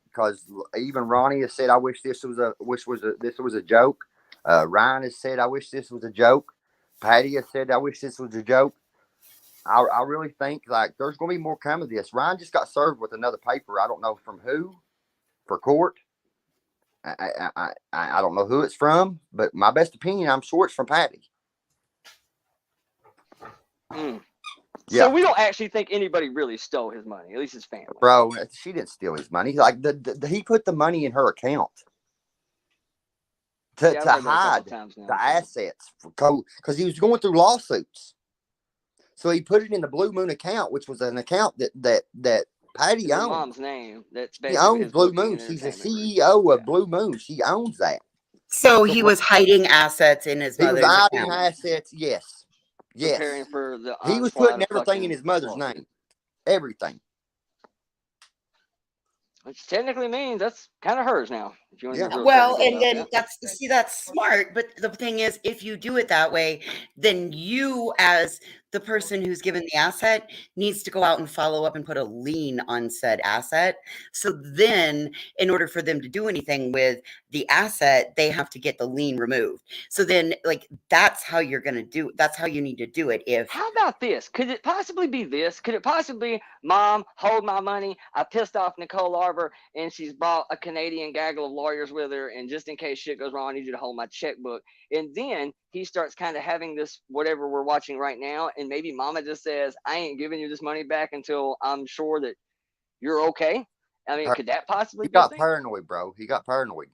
Because even Ronnie has said, "I wish this was a joke." Ryan has said, "I wish this was a joke." Patty has said, "I wish this was a joke." I really think like there's going to be more come of this. Ryan just got served with another paper. I don't know from who for court. I don't know who it's from, but my best opinion, I'm sure it's from Patty. Yeah. So we don't actually think anybody really stole his money, at least his family. Bro, she didn't steal his money. Like he put the money in her account to hide the assets because he was going through lawsuits. So he put it in the Blue Moon account, which was an account that Patty owned. Mom's name. That's she owns Blue Moon. She's the CEO of Blue Moon. She owns that. So he was hiding assets in his mother's account. He was hiding assets. Yes. Preparing for the he was putting everything in his mother's name. Everything. Which technically means that's kind of hers now. If you want to be real Well, technical and then about that. that's smart. But the thing is, if you do it that way, then you, as the person who's given the asset, needs to go out and follow up and put a lien on said asset. So then, in order for them to do anything with the asset, they have to get the lien removed. So then, like, that's how you're going to do it. That's how you need to do it. How about this? Could it possibly be this? Could it possibly be, Mom, hold my money. I pissed off Nicole Arbour and she's brought a Canadian gaggle of lawyers with her. And just in case shit goes wrong, I need you to hold my checkbook. And then he starts kind of having this, whatever we're watching right now. And maybe Mama just says, "I ain't giving you this money back until I'm sure that you're okay." I mean, could that possibly be? He got paranoid, bro. He got paranoid.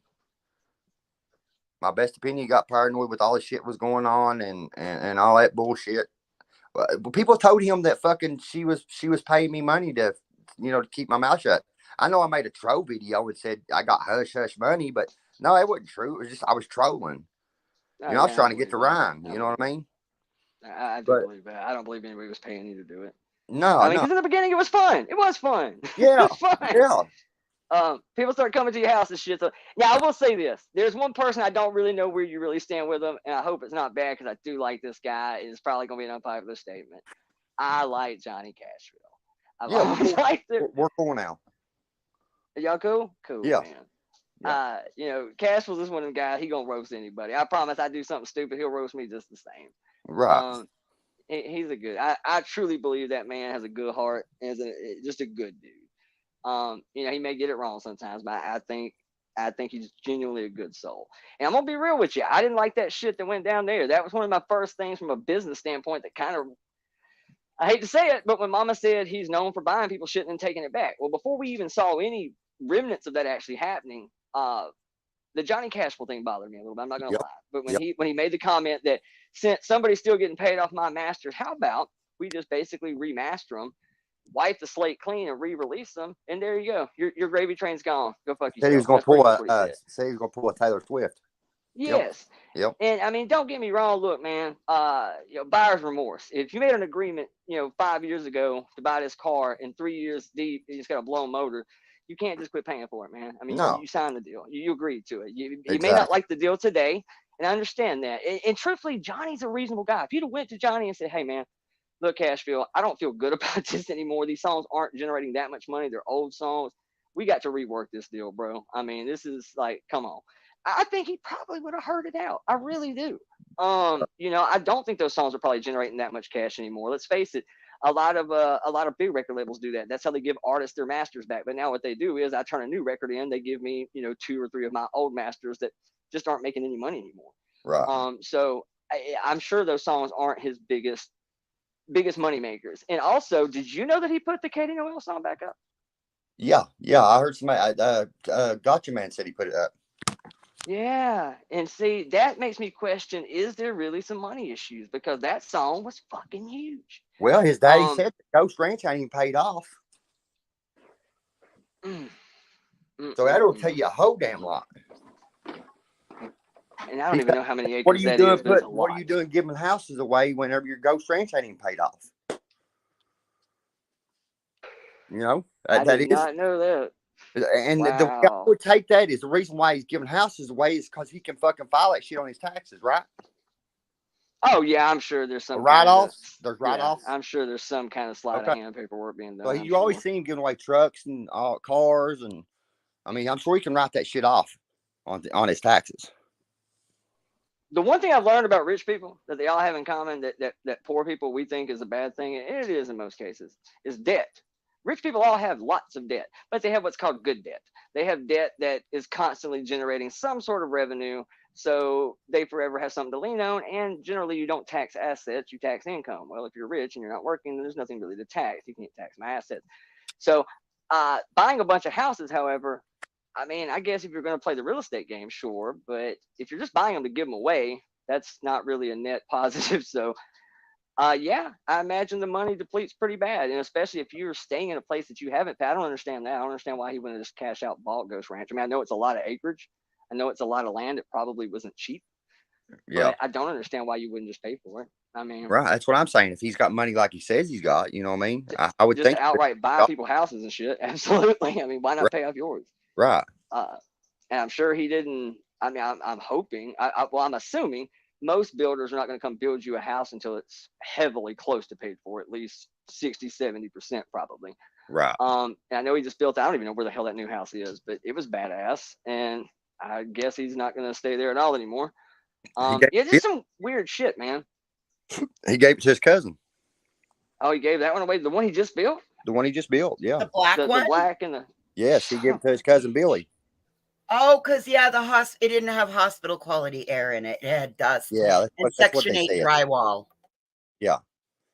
My best opinion, he got paranoid with all the shit was going on and all that bullshit. But people told him that fucking she was paying me money to keep my mouth shut. I know I made a troll video and said I got hush money, but no, it wasn't true. It was just I was trolling. I was trying to get to Ryan. You know what I mean? I do believe that. I don't believe anybody was paying you to do it. No, I mean, because in the beginning it was fun. It was fun. Yeah, it was fun. Yeah. People start coming to your house and shit. So, yeah, I will say this. There's one person I don't really know where you really stand with him, and I hope it's not bad because I do like this guy. It's probably going to be an unpopular statement. I like Johnny Cashville. I've always liked it. We're cool now. Y'all cool? Cool, yeah. Man. Yeah. Cash was this one of the guys. He gonna roast anybody. I promise. I do something stupid, he'll roast me just the same. Right. He's a good. I truly believe that man has a good heart and is just a good dude. He may get it wrong sometimes, but I think I think he's genuinely a good soul. And I'm gonna be real with you. I didn't like that shit that went down there. That was one of my first things from a business standpoint that kind of, I hate to say it, but when Mama said he's known for buying people shit and then taking it back. Well, before we even saw any remnants of that actually happening, the Johnny Cashville thing bothered me a little bit. I'm not gonna lie. But when he made the comment that since somebody's still getting paid off my masters, how about we just basically remaster them, wipe the slate clean, and re-release them, and there you go. Your gravy train's gone. Go fuck yourself. Said he was going to pull a Taylor Swift. Yes. Yep. And I mean, don't get me wrong. Look, man, buyer's remorse. If you made an agreement, 5 years ago to buy this car, and 3 years deep, you just got a blown motor, you can't just quit paying for it, man. I mean, No. you signed the deal. You agreed to it. You may Exactly. not like the deal today, and I understand that. And truthfully, Johnny's a reasonable guy. If you'd have went to Johnny and said, hey, man, look, Cashville, I don't feel good about this anymore. These songs aren't generating that much money. They're old songs. We got to rework this deal, bro. I mean, this is like, come on. I think he probably would have heard it out. I really do. I don't think those songs are probably generating that much cash anymore. Let's face it. A lot of big record labels do that. That's how they give artists their masters back. But now what they do is I turn a new record in. They give me, 2 or 3 of my old masters that just aren't making any money anymore. Right. So I'm sure those songs aren't his biggest money makers. And also, did you know that he put the Katie Noel song back up? Yeah. I heard somebody. Gotcha Man said he put it up. Yeah, and see, that makes me question: is there really some money issues? Because that song was fucking huge. Well, his daddy said the Ghost Ranch ain't even paid off. So that'll tell you a whole damn lot. And I don't even know how many acres What are you that doing? is, but it's a What lot. are you doing giving houses away whenever your Ghost Ranch ain't even paid off? I that did is. not know that. And the way I Wow. would take that is the reason why he's giving houses away is because he can fucking file that shit on his taxes, right? Oh yeah, I'm sure there's some Write-offs. There's write-offs. I'm sure there's some kind of sleight of hand paperwork being done. So I'm you always sure. see him giving away trucks and cars, and I mean, I'm sure he can write that shit off on his taxes. The one thing I've learned about rich people that they all have in common that poor people we think is a bad thing, and it is in most cases, is debt. Rich people all have lots of debt, but they have what's called good debt. They have debt that is constantly generating some sort of revenue, so they forever have something to lean on, and generally you don't tax assets, you tax income. Well, if you're rich and you're not working, then there's nothing really to tax. You can't tax my assets. So buying a bunch of houses, however, I mean, I guess if you're going to play the real estate game, sure, but if you're just buying them to give them away, that's not really a net positive. So yeah, I imagine the money depletes pretty bad, and especially if you're staying in a place that you haven't paid. I don't understand that. I don't understand why he wouldn't just cash out bought Ghost Ranch. I mean, I know it's a lot of acreage. I know it's a lot of land. It probably wasn't cheap. Yeah. But I don't understand why you wouldn't just pay for it. I mean, Right. That's what I'm saying. If he's got money like he says he's got, you know what I mean? I would just think outright buy people houses and shit. Absolutely. I mean, why not pay off yours? Right. And I'm sure he didn't. I mean, I'm hoping. I'm assuming most builders are not going to come build you a house until it's heavily close to paid for, at least 60-70% probably. Right. And I know he just built. I don't even know where the hell that new house is, but it was badass, and I guess he's not going to stay there at all anymore. Yeah, just some weird shit, man. He gave it to his cousin. Oh, he gave that one away. The one he just built. The one he just built. Yeah. The black one. The black and the. Yes, he gave it to his cousin Billy. Oh, because it didn't have hospital quality air in it. It had dust. Yeah, and that's what Section they 8 said. drywall. Yeah.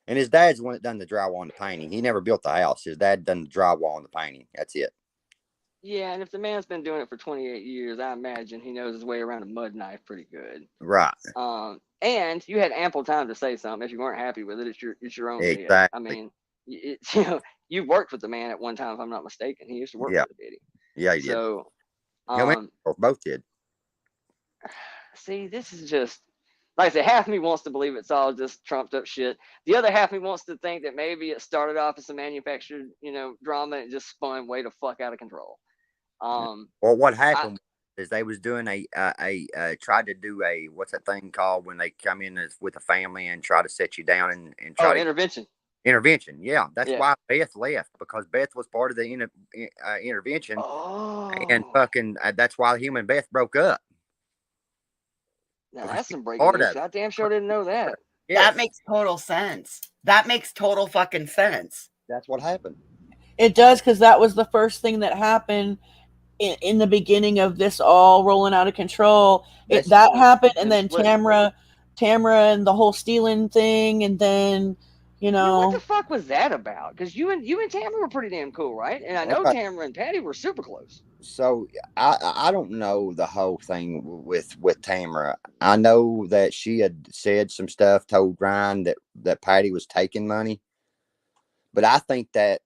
And his dad's the one that done the drywall and the painting. He never built the house. His dad done the drywall and the painting. That's it. Yeah, and if the man's been doing it for 28 years, I imagine he knows his way around a mud knife pretty good. Right. And you had ample time to say something. If you weren't happy with it, it's your own deal. Exactly. I mean, you worked with the man at one time, if I'm not mistaken. He used to work with the Biddy. Yeah, he did. So, both did. See, this is just, like I said, half of me wants to believe it's all just trumped up shit. The other half of me wants to think that maybe it started off as a manufactured, drama and it just spun way the fuck out of control. Well, what happened is they was doing tried to do a, what's that thing called when they come in with a family and try to set you down and try to intervention. Intervention, yeah. That's why Beth left, because Beth was part of the intervention. And fucking, that's why him and Beth broke up. Now that's some breaking news. I damn sure didn't know that. Yes. That makes total sense. That makes total fucking sense. That's what happened. It does, because that was the first thing that happened in the beginning of this all rolling out of control. That's That true. happened, and And then what Tamara and the whole stealing thing, and then what the fuck was that about? Because you and Tamara were pretty damn cool, right? And I know Okay. Tamara and Patty were super close. So I don't know the whole thing with Tamara. I know that she had said some stuff, told Ryan that Patty was taking money, but I think that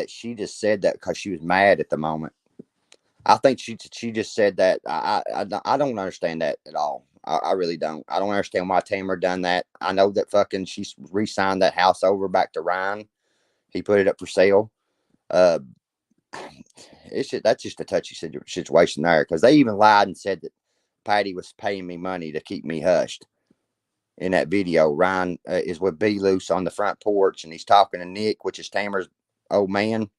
she just said that because she was mad at the moment. I think she just said that. I don't understand that at all. I really don't. I don't understand why Tamara done that. I know that fucking she re-signed that house over back to Ryan. He put it up for sale. Uh, that's just a touchy situation there, because they even lied and said that Patty was paying me money to keep me hushed. In that video, Ryan is with B Loose on the front porch, and he's talking to Nick, which is Tamara's old man,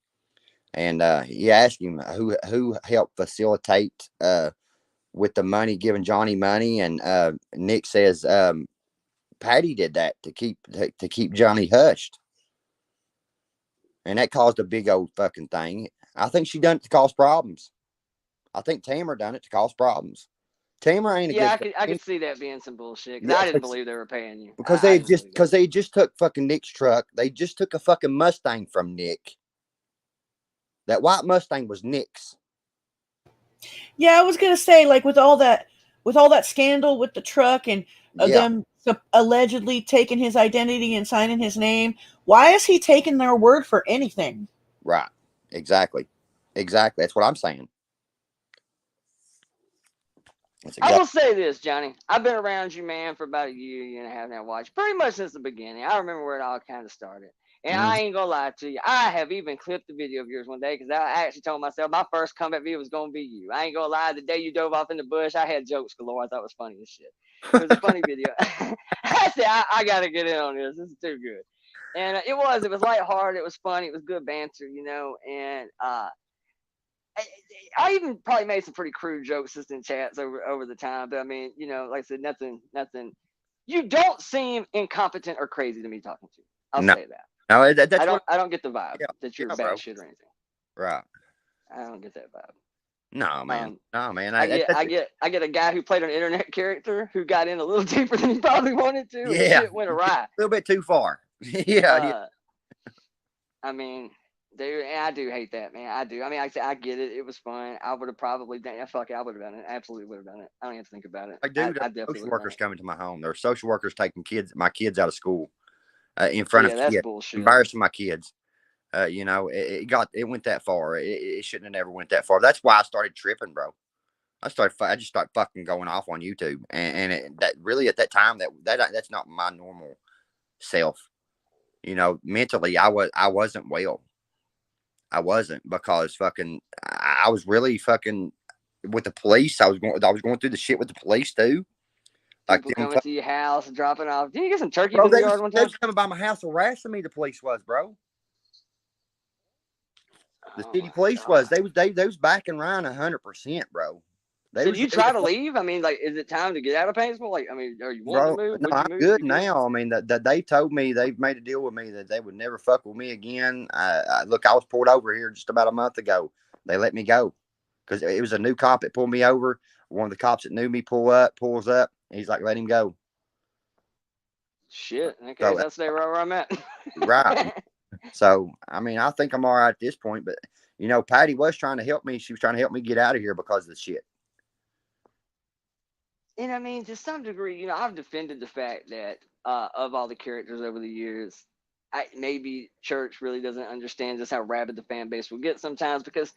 and he asked him who helped facilitate with the money, giving Johnny money, and Nick says Patty did that to keep Johnny hushed, and that caused a big old fucking thing. I think she done it to cause problems. I think Tamara done it to cause problems. Tamara ain't a good. I could see that being some bullshit. 'Cause I didn't believe they were paying you. Because they just took fucking Nick's truck. They just took a fucking Mustang from Nick. That white Mustang was Nick's. Yeah, I was gonna say, like, with all that scandal with the truck and them allegedly taking his identity and signing his name, why is he taking their word for anything? Right. Exactly. That's what I'm saying. I will say this, Johnny. I've been around you, man, for about a year and a half now. Watch pretty much since the beginning. I remember where it all kind of started. And I ain't gonna lie to you. I have even clipped the video of yours one day because I actually told myself my first comeback video was gonna be you. I ain't gonna lie. The day you dove off in the bush, I had jokes galore. I thought it was funny as shit. It was a funny video. I said I gotta get in on this. This is too good. And it was lighthearted. It was funny. It was good banter, you know. And I even probably made some pretty crude jokes just in chats over the time. But I mean, you know, like I said, nothing. You don't seem incompetent or crazy to me talking to you. I'll say that. No, I don't get the vibe that you're bad shit or anything. Right. I don't get that vibe. No, man. I get a guy who played an internet character who got in a little deeper than he probably wanted to. And shit went awry. A little bit too far. Yeah. I mean, dude, I do hate that, man. I do. I mean, I get it. It was fun. I would have probably done it. Fuck it, I would have done it. Absolutely would have done it. I don't even have to think about it. Like, dude, I definitely social workers coming to my home. There are social workers taking my kids out of school in front of that's kids, bullshit. embarrassing my kids. You know, it went that far. It shouldn't have never went that far. That's why I started tripping, bro. I just started fucking going off on YouTube, and that really at that time that's not my normal self. You know, mentally I wasn't well. I wasn't, because fucking I was really fucking with the police. I was going through the shit with the police too. Like people coming to your house and dropping off. Did you get some turkeys bro, in the yard one time? They was coming by my house harassing me. The police was, bro. The city police was. They was backing Ryan 100%, bro. Did you try to leave? I mean, like, is it time to get out of Paintsville? Like, I mean, are you wanting to move? No, I'm good now. I mean, that they told me, they've made a deal with me that they would never fuck with me again. Look, I was pulled over here just about a month ago. They let me go because it was a new cop that pulled me over. One of the cops that knew me pulls up. He's like, let him go. Shit. Okay, so, that's right where I'm at. Right. So, I mean, I think I'm all right at this point. But, you know, Patty was trying to help me. She was trying to help me get out of here because of the shit. And I mean, to some degree, you know, I've defended the fact that of all the characters over the years, maybe Church really doesn't understand just how rabid the fan base will get sometimes, because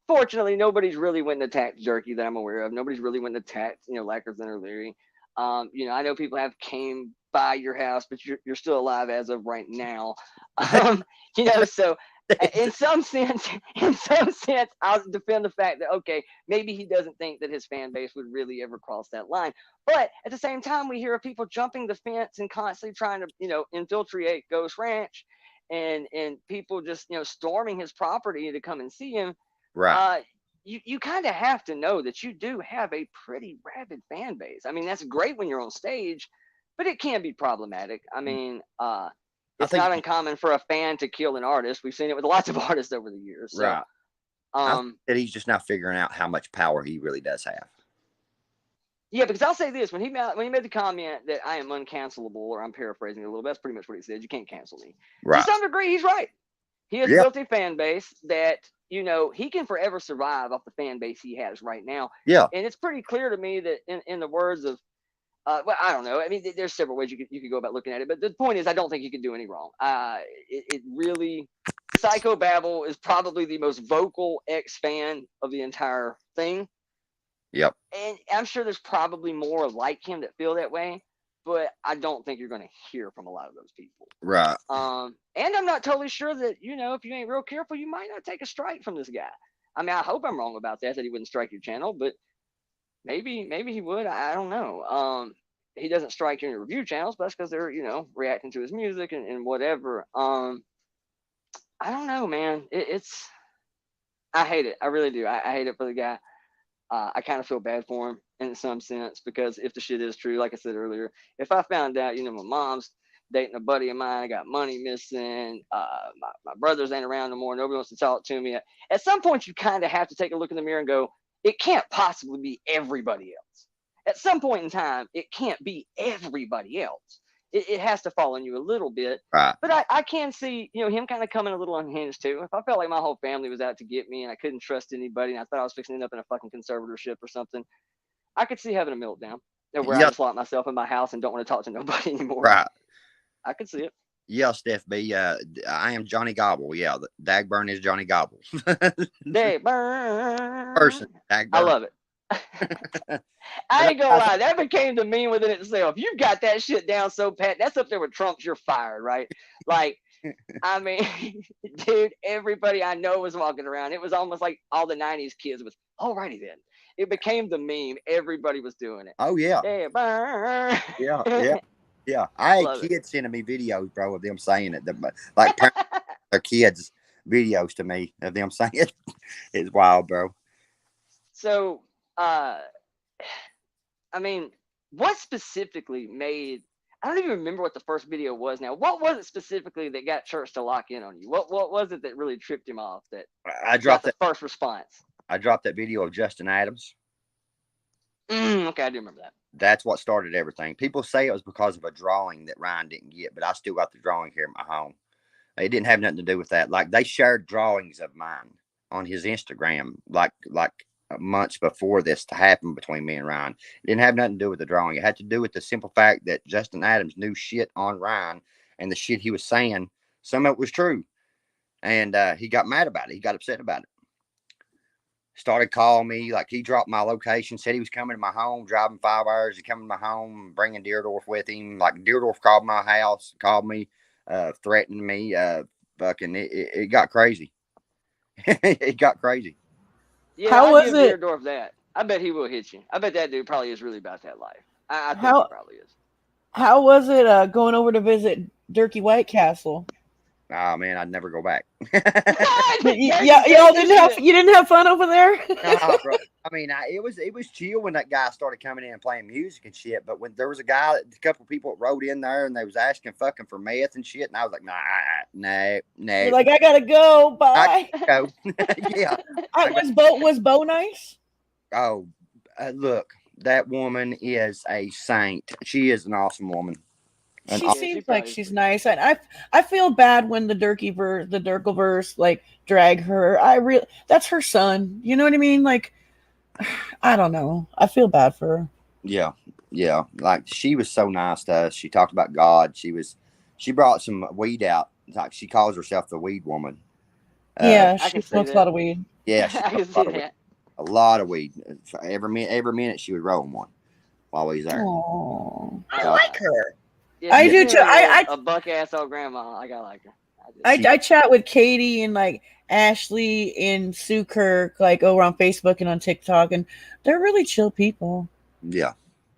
fortunately, nobody's really went and attacked Jerky that I'm aware of. Nobody's really went and attacked, you know, Lackerson or Leary. You know, I know people have came by your house, but you're still alive as of right now. You know, so in some sense, I'll defend the fact that, okay, maybe he doesn't think that his fan base would really ever cross that line. But at the same time, we hear of people jumping the fence and constantly trying to, you know, infiltrate Ghost Ranch, and people just, you know, storming his property to come and see him. Right. You kind of have to know that you do have a pretty rabid fan base. I mean, that's great when you're on stage, but it can be problematic. I mean, it's not uncommon for a fan to kill an artist. We've seen it with lots of artists over the years. So, right. I think that he's just now figuring out how much power he really does have. Yeah, because I'll say this: when he made the comment that I am uncancelable, or I'm paraphrasing it a little, that's pretty much what he said. You can't cancel me. Right. To some degree, he's right. He has built a fan base that, you know, he can forever survive off the fan base he has right now. Yeah. And it's pretty clear to me that in the words of, well, I don't know. I mean, there's several ways you could go about looking at it, but the point is, I don't think you can do any wrong. It really, Psychobabble is probably the most vocal ex-fan of the entire thing. Yep. And I'm sure there's probably more like him that feel that way, but I don't think you're going to hear from a lot of those people. Right. And I'm not totally sure that, you know, if you ain't real careful, you might not take a strike from this guy. I mean, I hope I'm wrong about that he wouldn't strike your channel, but maybe he would. I don't know. He doesn't strike any review channels, but that's because they're, you know, reacting to his music and whatever. I don't know, man. I hate it. I really do. I hate it for the guy. I kind of feel bad for him in some sense, because if the shit is true, like I said earlier, if I found out, you know, my mom's dating a buddy of mine, I got money missing, my brothers ain't around no more, nobody wants to talk to me, at some point you kind of have to take a look in the mirror and go, it can't possibly be everybody else. At some point in time, it can't be everybody else. It has to fall on you a little bit. Right. But I can see, you know, him kind of coming a little unhinged too. If I felt like my whole family was out to get me and I couldn't trust anybody and I thought I was fixing to end up in a fucking conservatorship or something, I could see having a meltdown where I just lock myself in my house and don't want to talk to nobody anymore. Right. I could see it. Yeah, Steph B. I am Johnny Gobble. Yeah, Dagburn is Johnny Gobble. Dagburn. Person. Dagburn. I love it. I ain't gonna lie, that became the meme within itself. You got that shit down so pat. That's up there with Trump's "you're fired," right? Like, I mean, dude, everybody I know was walking around. It was almost like all the 90s kids was, alrighty then. It became the meme. Everybody was doing it. Oh, yeah. Dagburn. Yeah. I had kids sending me videos, bro, of them saying it. Like, their kids' videos to me of them saying it. It's wild, bro. So, I mean, what specifically made, I don't even remember what the first video was now. What was it specifically that got Church to lock in on you? What was it that really tripped him off that I dropped the first response? I dropped that video of Justin Adams. Okay, I do remember that. That's what started everything. People say it was because of a drawing that Ryan didn't get, but I still got the drawing here at my home. It didn't have nothing to do with that. Like, they shared drawings of mine on his Instagram, like months before this to happen between me and Ryan. It didn't have nothing to do with the drawing. It had to do with the simple fact that Justin Adams knew shit on Ryan, and the shit he was saying, some of it was true. And he got mad about it. He got upset about it. Started calling me, like, he dropped my location, said he was coming to my home, driving 5 hours. He coming to my home, bringing Deerdorf with him. Like, Deerdorf called my house, called me, threatened me. Fucking, it got crazy. It got crazy. Yeah, How was it? Deerdorf that. I bet he will hit you. I bet that dude probably is really about that life. I think he probably is. How was it going over to visit Dirkie White Castle? Oh man, I'd never go back. Y'all didn't have fun over there? No, bro. I mean, it was chill when that guy started coming in and playing music and shit. But when there was a couple people that rode in there and they was asking fucking for meth and shit, and I was like, no. You're like, I gotta go. Bye. I go. Yeah. Was Bo nice? Oh, look, that woman is a saint. She is an awesome woman. She seems like she's nice, and I feel bad when the Dirkleverse like drag her. That's her son. You know what I mean? Like, I don't know. I feel bad for her. Yeah. Like, she was so nice to us. She talked about God. She brought some weed out. Like, she calls herself the weed woman. Yeah, she smokes a lot of weed. Yeah, she smokes a lot of weed. Every minute she would roll one while we was there. Aww. I like her. Yeah, I do too. A buck ass old grandma. I like her. I chat with Katie and like Ashley and Sue Kirk like over on Facebook and on TikTok, and they're really chill people. Yeah,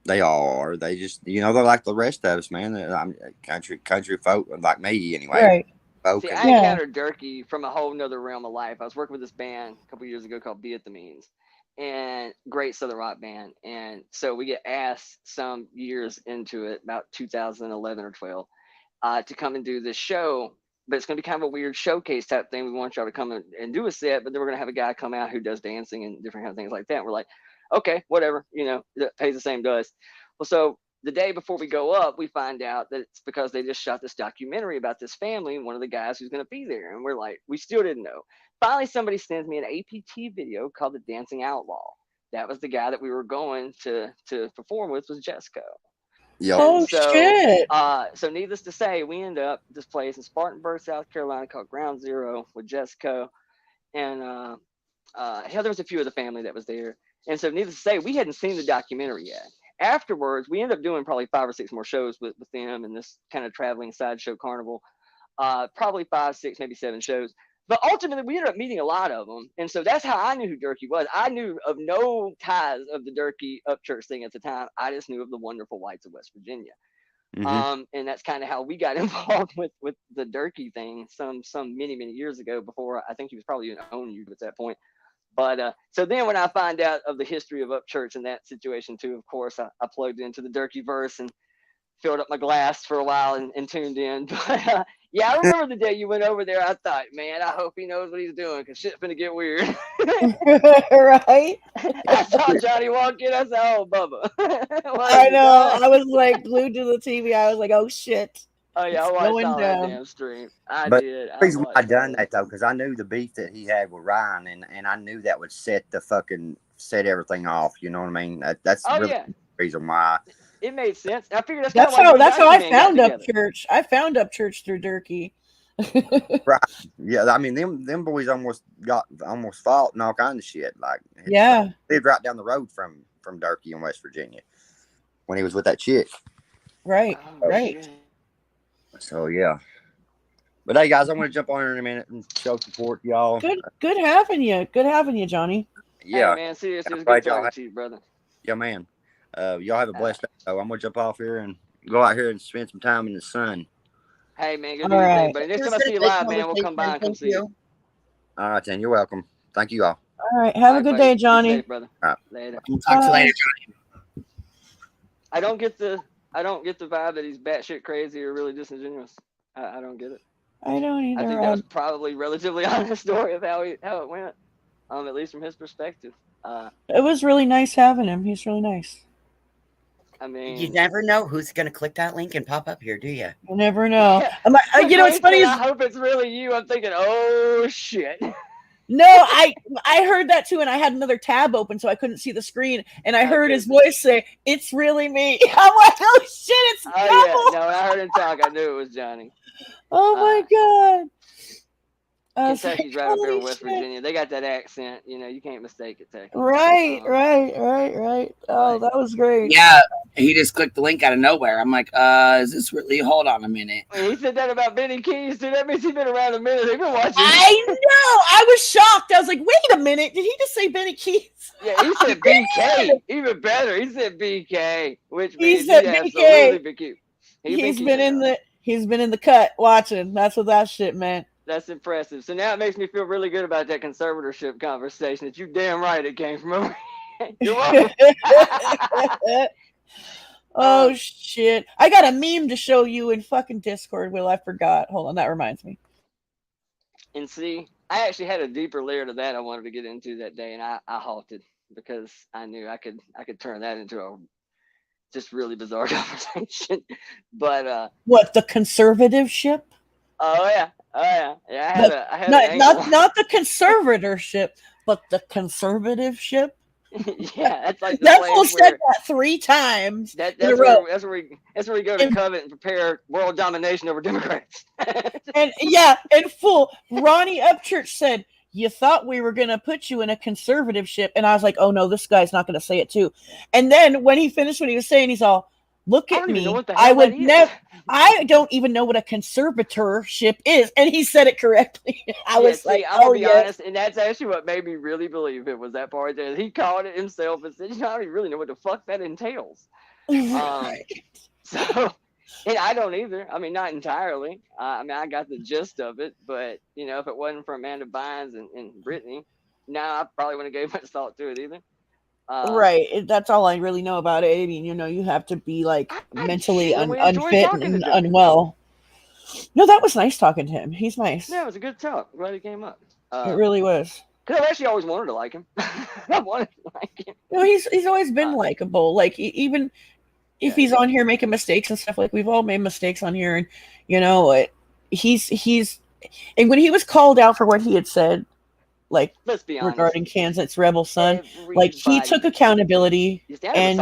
they are. They just, they're like the rest of us, man. I'm country folk like me anyway. Right. See, I encountered Dirkie from a whole nother realm of life. I was working with this band a couple years ago called Be At The Means, and great Southern rock band. And so we get asked some years into it, about 2011 or 12, to come and do this show but it's going to be kind of a weird showcase type thing. We want y'all to come and do a set, but then we're going to have a guy come out who does dancing and different kind of things like that. And we're like, okay, whatever, that pays the same to us. Well, so the day before we go up, we find out that it's because they just shot this documentary about this family and one of the guys who's going to be there. And we're like, we still didn't know. Finally, somebody sends me an APT video called The Dancing Outlaw. That was the guy that we were going to perform with, was Jesco. Yep. Oh, shit. So needless to say, we end up at this place in Spartanburg, South Carolina called Ground Zero with Jesco. And hell, there was a few of the family that was there. And so needless to say, we hadn't seen the documentary yet. Afterwards, we ended up doing probably 5 or 6 more shows with them in this kind of traveling sideshow carnival. Probably 5, 6, maybe 7 shows. But ultimately, we ended up meeting a lot of them. And so that's how I knew who Durkee was. I knew of no ties of the Durkee Upchurch thing at the time. I just knew of the wonderful whites of West Virginia. Mm-hmm. And that's kind of how we got involved with the Durkee thing some many years ago, before I think he was probably even owning you at that point. But so then when I find out of the history of Upchurch and that situation too, of course, I plugged into the Durkee verse and filled up my glass for a while and tuned in. But yeah, I remember the day you went over there. I thought, man, I hope he knows what he's doing, because shit's gonna get weird. Right? I saw Johnny walk in. I said, oh, Bubba. I know. I was like glued to the TV. I was like, oh, shit. Oh, yeah, It's I watched going all that down. damn stream. I But did. the reason why I done that though, because I knew the beef that he had with Ryan, and I knew that would set everything off. You know what I mean? That's really the reason why. It made sense. I figured That's how I found Upchurch. I found Upchurch through Durkee. Right. Yeah. I mean, them boys almost fought and all kinds of shit. Like, yeah, they lived right down the road from Durkee in West Virginia when he was with that chick. Right. Right. So yeah. But hey, guys, I'm going to jump on here in a minute and show support, y'all. Good having you. Good having you, Johnny. Yeah. Hey, man, seriously, it was Right, good y'all. talking to you, brother. Yeah, man. Y'all have a blessed day. So I'm going to jump off here and go out here and spend some time in the sun. Hey, man, good All to do your right. thing. But next time I see you live, man, we'll come by and come see you. All right, then. You're welcome. Thank you all. All right. Have a good day, Johnny. Be safe, brother. All right. Later. We'll talk to you later, Johnny. I don't get the vibe that he's batshit crazy or really disingenuous. I don't get it. I don't either. I think that was probably relatively honest story of how it went, at least from his perspective. It was really nice having him. He's really nice. I mean, You never know who's going to click that link and pop up here, do you? You never know. Yeah. It's funny. I hope it's really you. I'm thinking, oh shit. No, I heard that too, and I had another tab open, so I couldn't see the screen. And I heard his voice say, "It's really me." I'm like, "Oh shit, it's Gobble." Oh yeah, no, when I heard him talk, I knew it was Johnny. Oh my god. Kentucky's right up there with West Virginia. They got that accent, you can't mistake it. Texas. Right. Oh, that was great. Yeah, he just clicked the link out of nowhere. I'm like, is this really? Hold on a minute. He said that about Benny Keys, dude. That means he's been around a minute. They've been watching. I know. I was shocked. I was like, wait a minute. Did he just say Benny Keys? Yeah, he said BK. Even better. He said BK, which means He said he'd BK. absolutely be cute. He's been in the cut watching. That's what that shit meant. That's impressive. So now it makes me feel really good about that conservatorship conversation. That you damn right it came from over here. You're welcome. Oh shit. I got a meme to show you in fucking Discord, Will. I forgot. Hold on, that reminds me. And see, I actually had a deeper layer to that I wanted to get into that day, and I halted because I knew I could turn that into a just really bizarre conversation. But what, the conservativeship? Oh yeah. I had not the conservatorship, but the conservativeship. Yeah, that's like that fool said that 3 times. That's where we go to covet and prepare world domination over Democrats. And full Ronnie Upchurch said, "You thought we were gonna put you in a conservativeship," and I was like, "Oh no, this guy's not gonna say it too." And then when he finished what he was saying, he's all, "Look at me! I would never. I don't even know what a conservatorship is," and he said it correctly. I was like, "I'll be honest," and that's actually what made me really believe it was that part there. He called it himself and said, "I don't really know what the fuck that entails." So, and I don't either. I mean, not entirely. I mean, I got the gist of it, but if it wasn't for Amanda Bynes and Brittany, I probably wouldn't have gave much thought to it either. Right. That's all I really know about it. I mean, you have to be like mentally unfit and unwell. No, that was nice talking to him. He's nice. Yeah, it was a good talk. Glad he came up. It really was. Because I've actually always wanted to like him. I wanted to like him. You know, he's always been likable. Like even if he's on here making mistakes and stuff, like we've all made mistakes on here, and you know, he's and when he was called out for what he had said, like let's be honest, regarding Kansas rebel son, like he took accountability and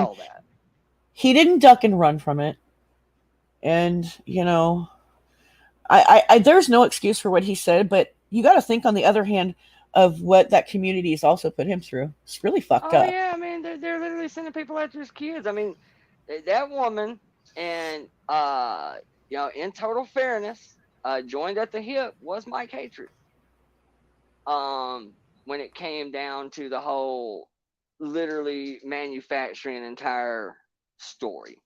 he didn't duck and run from it. And you know, I there's no excuse for what he said, but you got to think on the other hand of what that community has also put him through. It's really fucked up. Yeah, I mean, they're literally sending people after his kids. I mean, that woman, and you know, in total fairness, joined at the hip was Mike Hatred. When it came down to the whole literally manufacturing an entire story,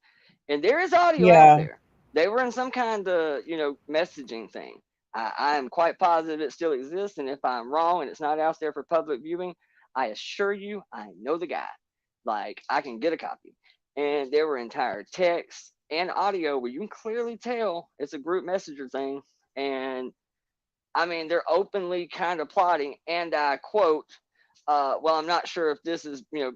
and there is audio out there. They were in some kind of, you know, messaging thing. I am quite positive it still exists, and if I'm wrong and it's not out there for public viewing, I assure you I know the guy. Like, I can get a copy. And there were entire texts and audio where you can clearly tell it's a group messenger thing. And I mean, they're openly kind of plotting, and I quote, well, I'm not sure if this is, you know,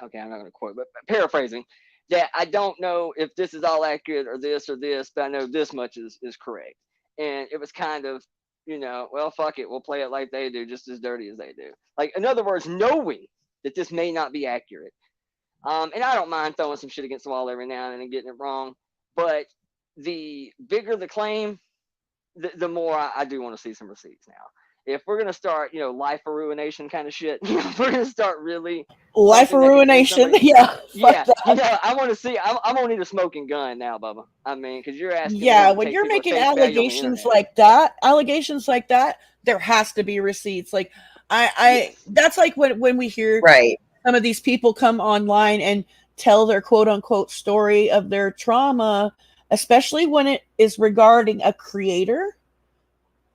okay, I'm not going to quote, but paraphrasing, that I don't know if this is all accurate or this, but I know this much is correct. And it was kind of, you know, well, fuck it. We'll play it like they do, just as dirty as they do. Like, in other words, knowing that this may not be accurate. And I don't mind throwing some shit against the wall every now and then and getting it wrong. But the bigger the claim, the more I do want to see some receipts now. If we're going to start, you know, life for ruination kind of shit, you know, if we're going to start really life for ruination, yeah, you know, I want to see. I'm gonna need a smoking gun now, Bubba. I mean, because you're asking. Yeah, when you're making allegations like that, there has to be receipts. Like, I that's like when we hear some of these people come online and tell their quote unquote story of their trauma, especially when it is regarding a creator.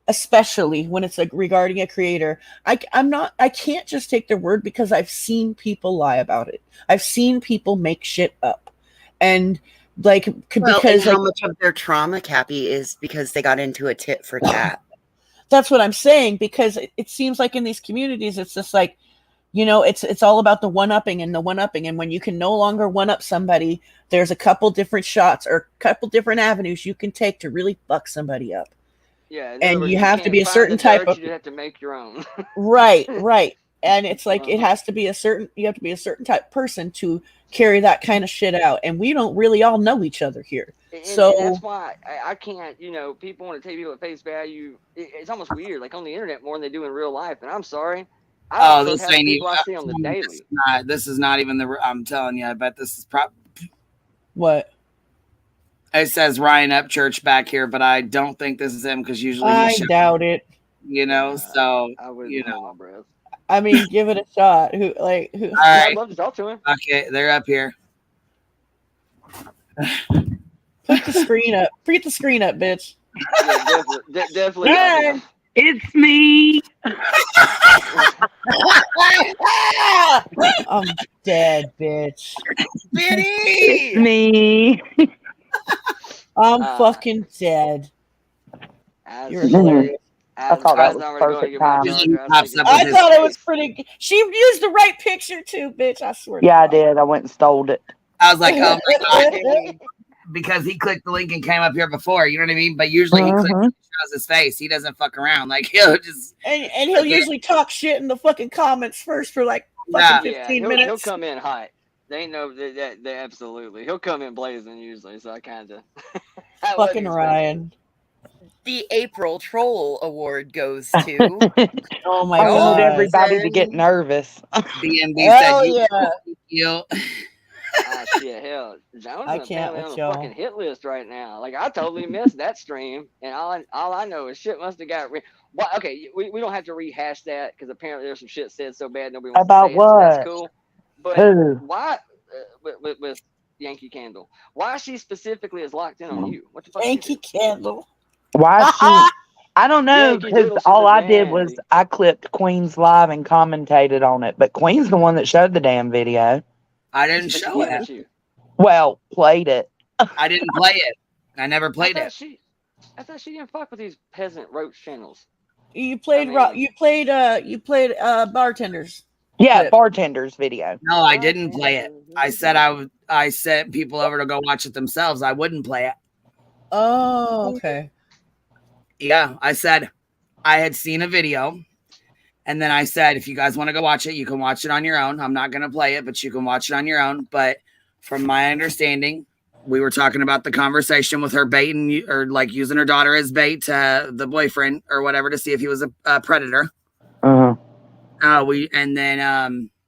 Especially when it's like regarding a creator, I can't just take their word, because I've seen people lie about it. I've seen people make shit up, and like because how much of their trauma, Cappy, is because they got into a tit for tat. That's what I'm saying, because it seems like in these communities, it's just like, you know, it's all about the one-upping, and when you can no longer one-up somebody, there's a couple different shots or a couple different avenues you can take to really fuck somebody up. Yeah, and you have to be a certain type of. You have to make your own. right. And it's like you have to be a certain type of person to carry that kind of shit out. And we don't really all know each other here. And so that's why I can't, you know, people want to take people at face value. It's almost weird, like on the internet more than they do in real life. And I'm sorry. This ain't even. I see on the daily. This is not even the. I'm telling you, I bet this is what. It says Ryan Upchurch back here, but I don't think this is him, because usually I doubt it. You know, so I wouldn't you know. my breath. I mean, give it a shot. Who? All right. I'd love to talk to him. Okay, they're up here. Put the screen up. Put the screen up, bitch. Yeah, definitely. Hey, it's me. I'm dead, bitch. Biddy! It's me. I'm fucking dead. You're hilarious. I thought that was perfect time. I thought it was pretty good. She used the right picture too, bitch. I swear. Yeah, I did. I went and stole it. I was like, oh my God. Because he clicked the link and came up here before, you know what I mean? But usually he clicks and shows his face. He doesn't fuck around. Like, he'll just. And he'll usually talk shit in the fucking comments first for like fucking 15 minutes. He'll come in hot. They know that absolutely. He'll come in blazing usually, so I kind of. Fucking Ryan. The April Troll Award goes to. Oh my God! I want everybody to get nervous. BNB said you. Shit, hell, Jones I is can't apparently on with the y'all. fucking hit list right now. Like, I totally missed that stream, and all I know is shit must have got. Okay, we don't have to rehash that, because apparently there's some shit said so bad nobody wants about to say what? it, so that's cool. But who? Why with Yankee Candle? Why she specifically is locked in on you? What the fuck? Yankee Candle. Why she? I don't know, Yankee because Doodle, she's all a I did dandy. was I clipped Queen's live and commentated on it. But Queen's the one that showed the damn video. I didn't show it. Well, played it. I didn't play it. I never played it. I thought she didn't fuck with these peasant roach channels. You played bartenders. Yeah, clip. bartender's video. No, I didn't play it. I said I sent people over to go watch it themselves. I wouldn't play it. Oh, okay. Yeah, I said I had seen a video, and then I said, if you guys want to go watch it, you can watch it on your own. I'm not going to play it, but you can watch it on your own. But from my understanding, we were talking about the conversation with her baiting or like using her daughter as bait to the boyfriend or whatever to see if he was a predator. Uh-huh.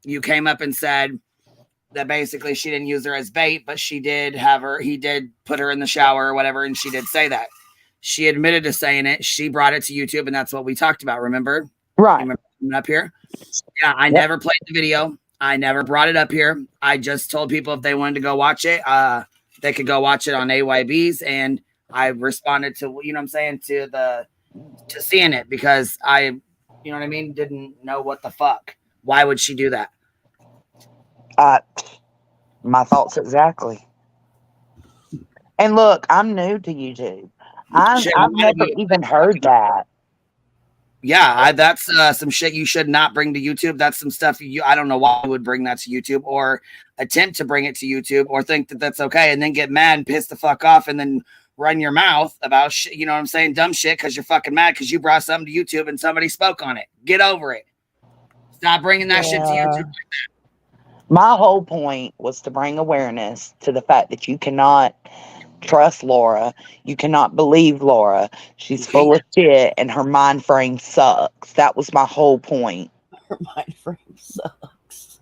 You came up and said that basically she didn't use her as bait, but he did put her in the shower or whatever, and she did say that. She admitted to saying it. She brought it to YouTube, and that's what we talked about, remember? Right. Remember coming up here? Yeah, I never played the video. I never brought it up here. I just told people if they wanted to go watch it, they could go watch it on AYB's, and I responded to, you know what I'm saying, to seeing it because I, you know what I mean, didn't know what the fuck. Why would she do that? My thoughts exactly. And look, I'm new to YouTube. I've never even heard that. Yeah, that's some shit you should not bring to YouTube. That's some stuff I don't know why you would bring that to YouTube or attempt to bring it to YouTube or think that that's okay and then get mad and piss the fuck off and then run your mouth about shit, you know what I'm saying? Dumb shit because you're fucking mad because you brought something to YouTube and somebody spoke on it. Get over it. Stop bringing that shit to YouTube like that. My whole point was to bring awareness to the fact that you cannot trust Laura. You cannot believe Laura. She's full of shit and her mind frame sucks. That was my whole point. Her mind frame sucks.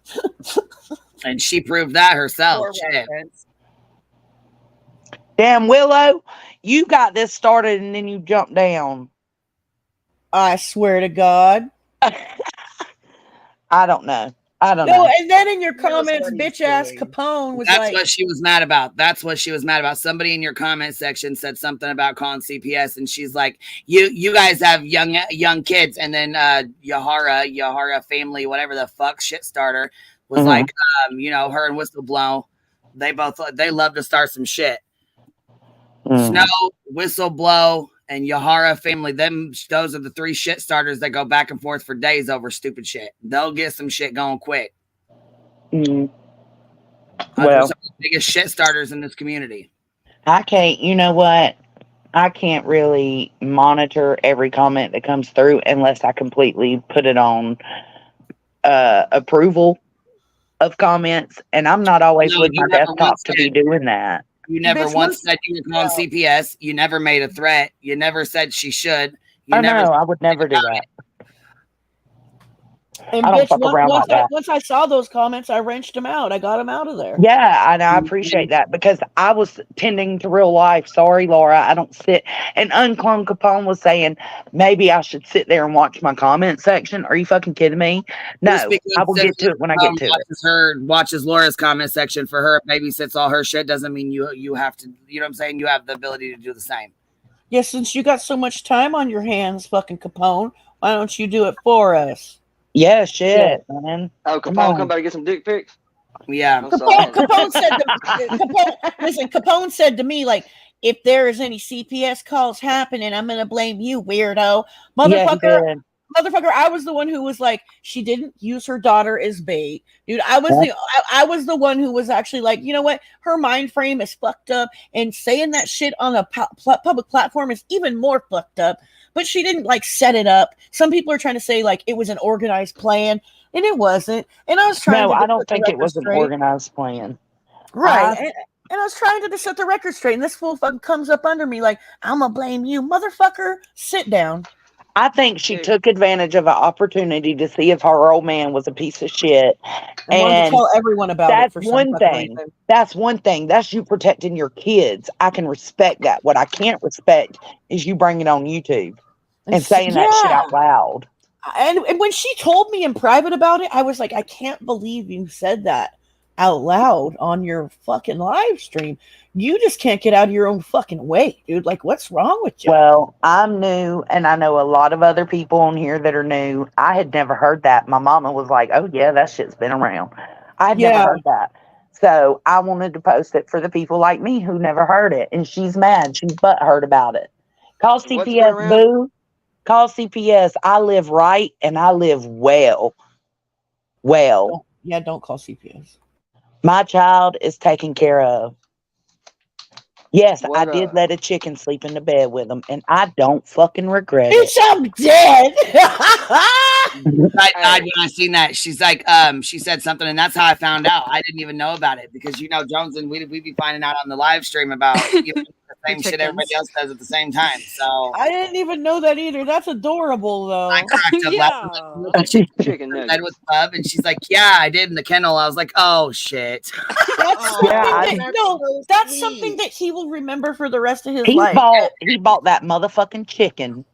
And she proved that herself. Shit. Damn, Willow, you got this started and then you jumped down. I swear to God. I don't know. No, and then in your comments, bitch ass Capone was That's what she was mad about. That's what she was mad about. Somebody in your comment section said something about calling CPS, and she's like, "You guys have young kids." And then Yahara family, whatever the fuck, shit starter was like, her and Whistleblow, they love to start some shit. Snow, Whistleblow, and Yahara family, those are the three shit starters that go back and forth for days over stupid shit. They'll get some shit going quick. Those are some of the biggest shit starters in this community. I can't, you know what? I can't really monitor every comment that comes through unless I completely put it on approval of comments. And I'm not always with my desktop to be doing that. You never once said you were calling CPS. You never made a threat. You never said she should. No, I would never do that. And I don't fuck around like that. Once I saw those comments, I wrenched them out. I got them out of there. Yeah, and I appreciate that because I was tending to real life. Sorry, Laura, I don't sit. And Unclone Capone was saying maybe I should sit there and watch my comment section. Are you fucking kidding me? No, I will get to it when I get to it. Watches Laura's comment section for her. Maybe sits all her shit doesn't mean you have to. You know what I'm saying? You have the ability to do the same. Yeah, since you got so much time on your hands, fucking Capone, why don't you do it for us? Yeah, shit, man. Oh, Capone, come by to get some dick pics. Yeah, Capone said to me, like, if there is any CPS calls happening, I'm gonna blame you, weirdo, motherfucker. Motherfucker, I was the one who was like, she didn't use her daughter as bait, dude. I was the one who was actually like, you know what? Her mind frame is fucked up, and saying that shit on a public platform is even more fucked up. But she didn't like set it up. Some people are trying to say like it was an organized plan, and it wasn't. And I was trying. No, I don't think it was an organized plan. Right. And I was trying to set the record straight, and this fool fucking comes up under me like, I'm gonna blame you, motherfucker. Sit down. I think she took advantage of an opportunity to see if her old man was a piece of shit. And wanted to tell everyone about it. That's one thing. That's one thing. That's you protecting your kids. I can respect that. What I can't respect is you bringing it on YouTube and saying that shit out loud. And when she told me in private about it, I was like, I can't believe you said that out loud on your fucking live stream. You just can't get out of your own fucking way, dude. Like, what's wrong with you? Well, I'm new, and I know a lot of other people on here that are new. I had never heard that. My mama was like, oh, yeah, that shit's been around. I had never heard that. So I wanted to post it for the people like me who never heard it. And she's mad. She's butthurt about it. Call What's going CPS, around? boo. Call CPS. I live right and I live well. Well, Don't call CPS. my child is taken care of. Yes, I What did let a chicken sleep in the bed with him, and I don't fucking regret it. Bitch, I'm dead. I died when I seen that. She's like, she said something, and that's how I found out. I didn't even know about it because Jones and we'd be finding out on the live stream about the same shit everybody else does at the same time. So I didn't even know that either. That's adorable, though. I cracked up laughing. Chicken nuggets. That was love, and she's like, "Yeah, I did in the kennel." I was like, "Oh shit." That's something that he will remember for the rest of his He life. bought that motherfucking chicken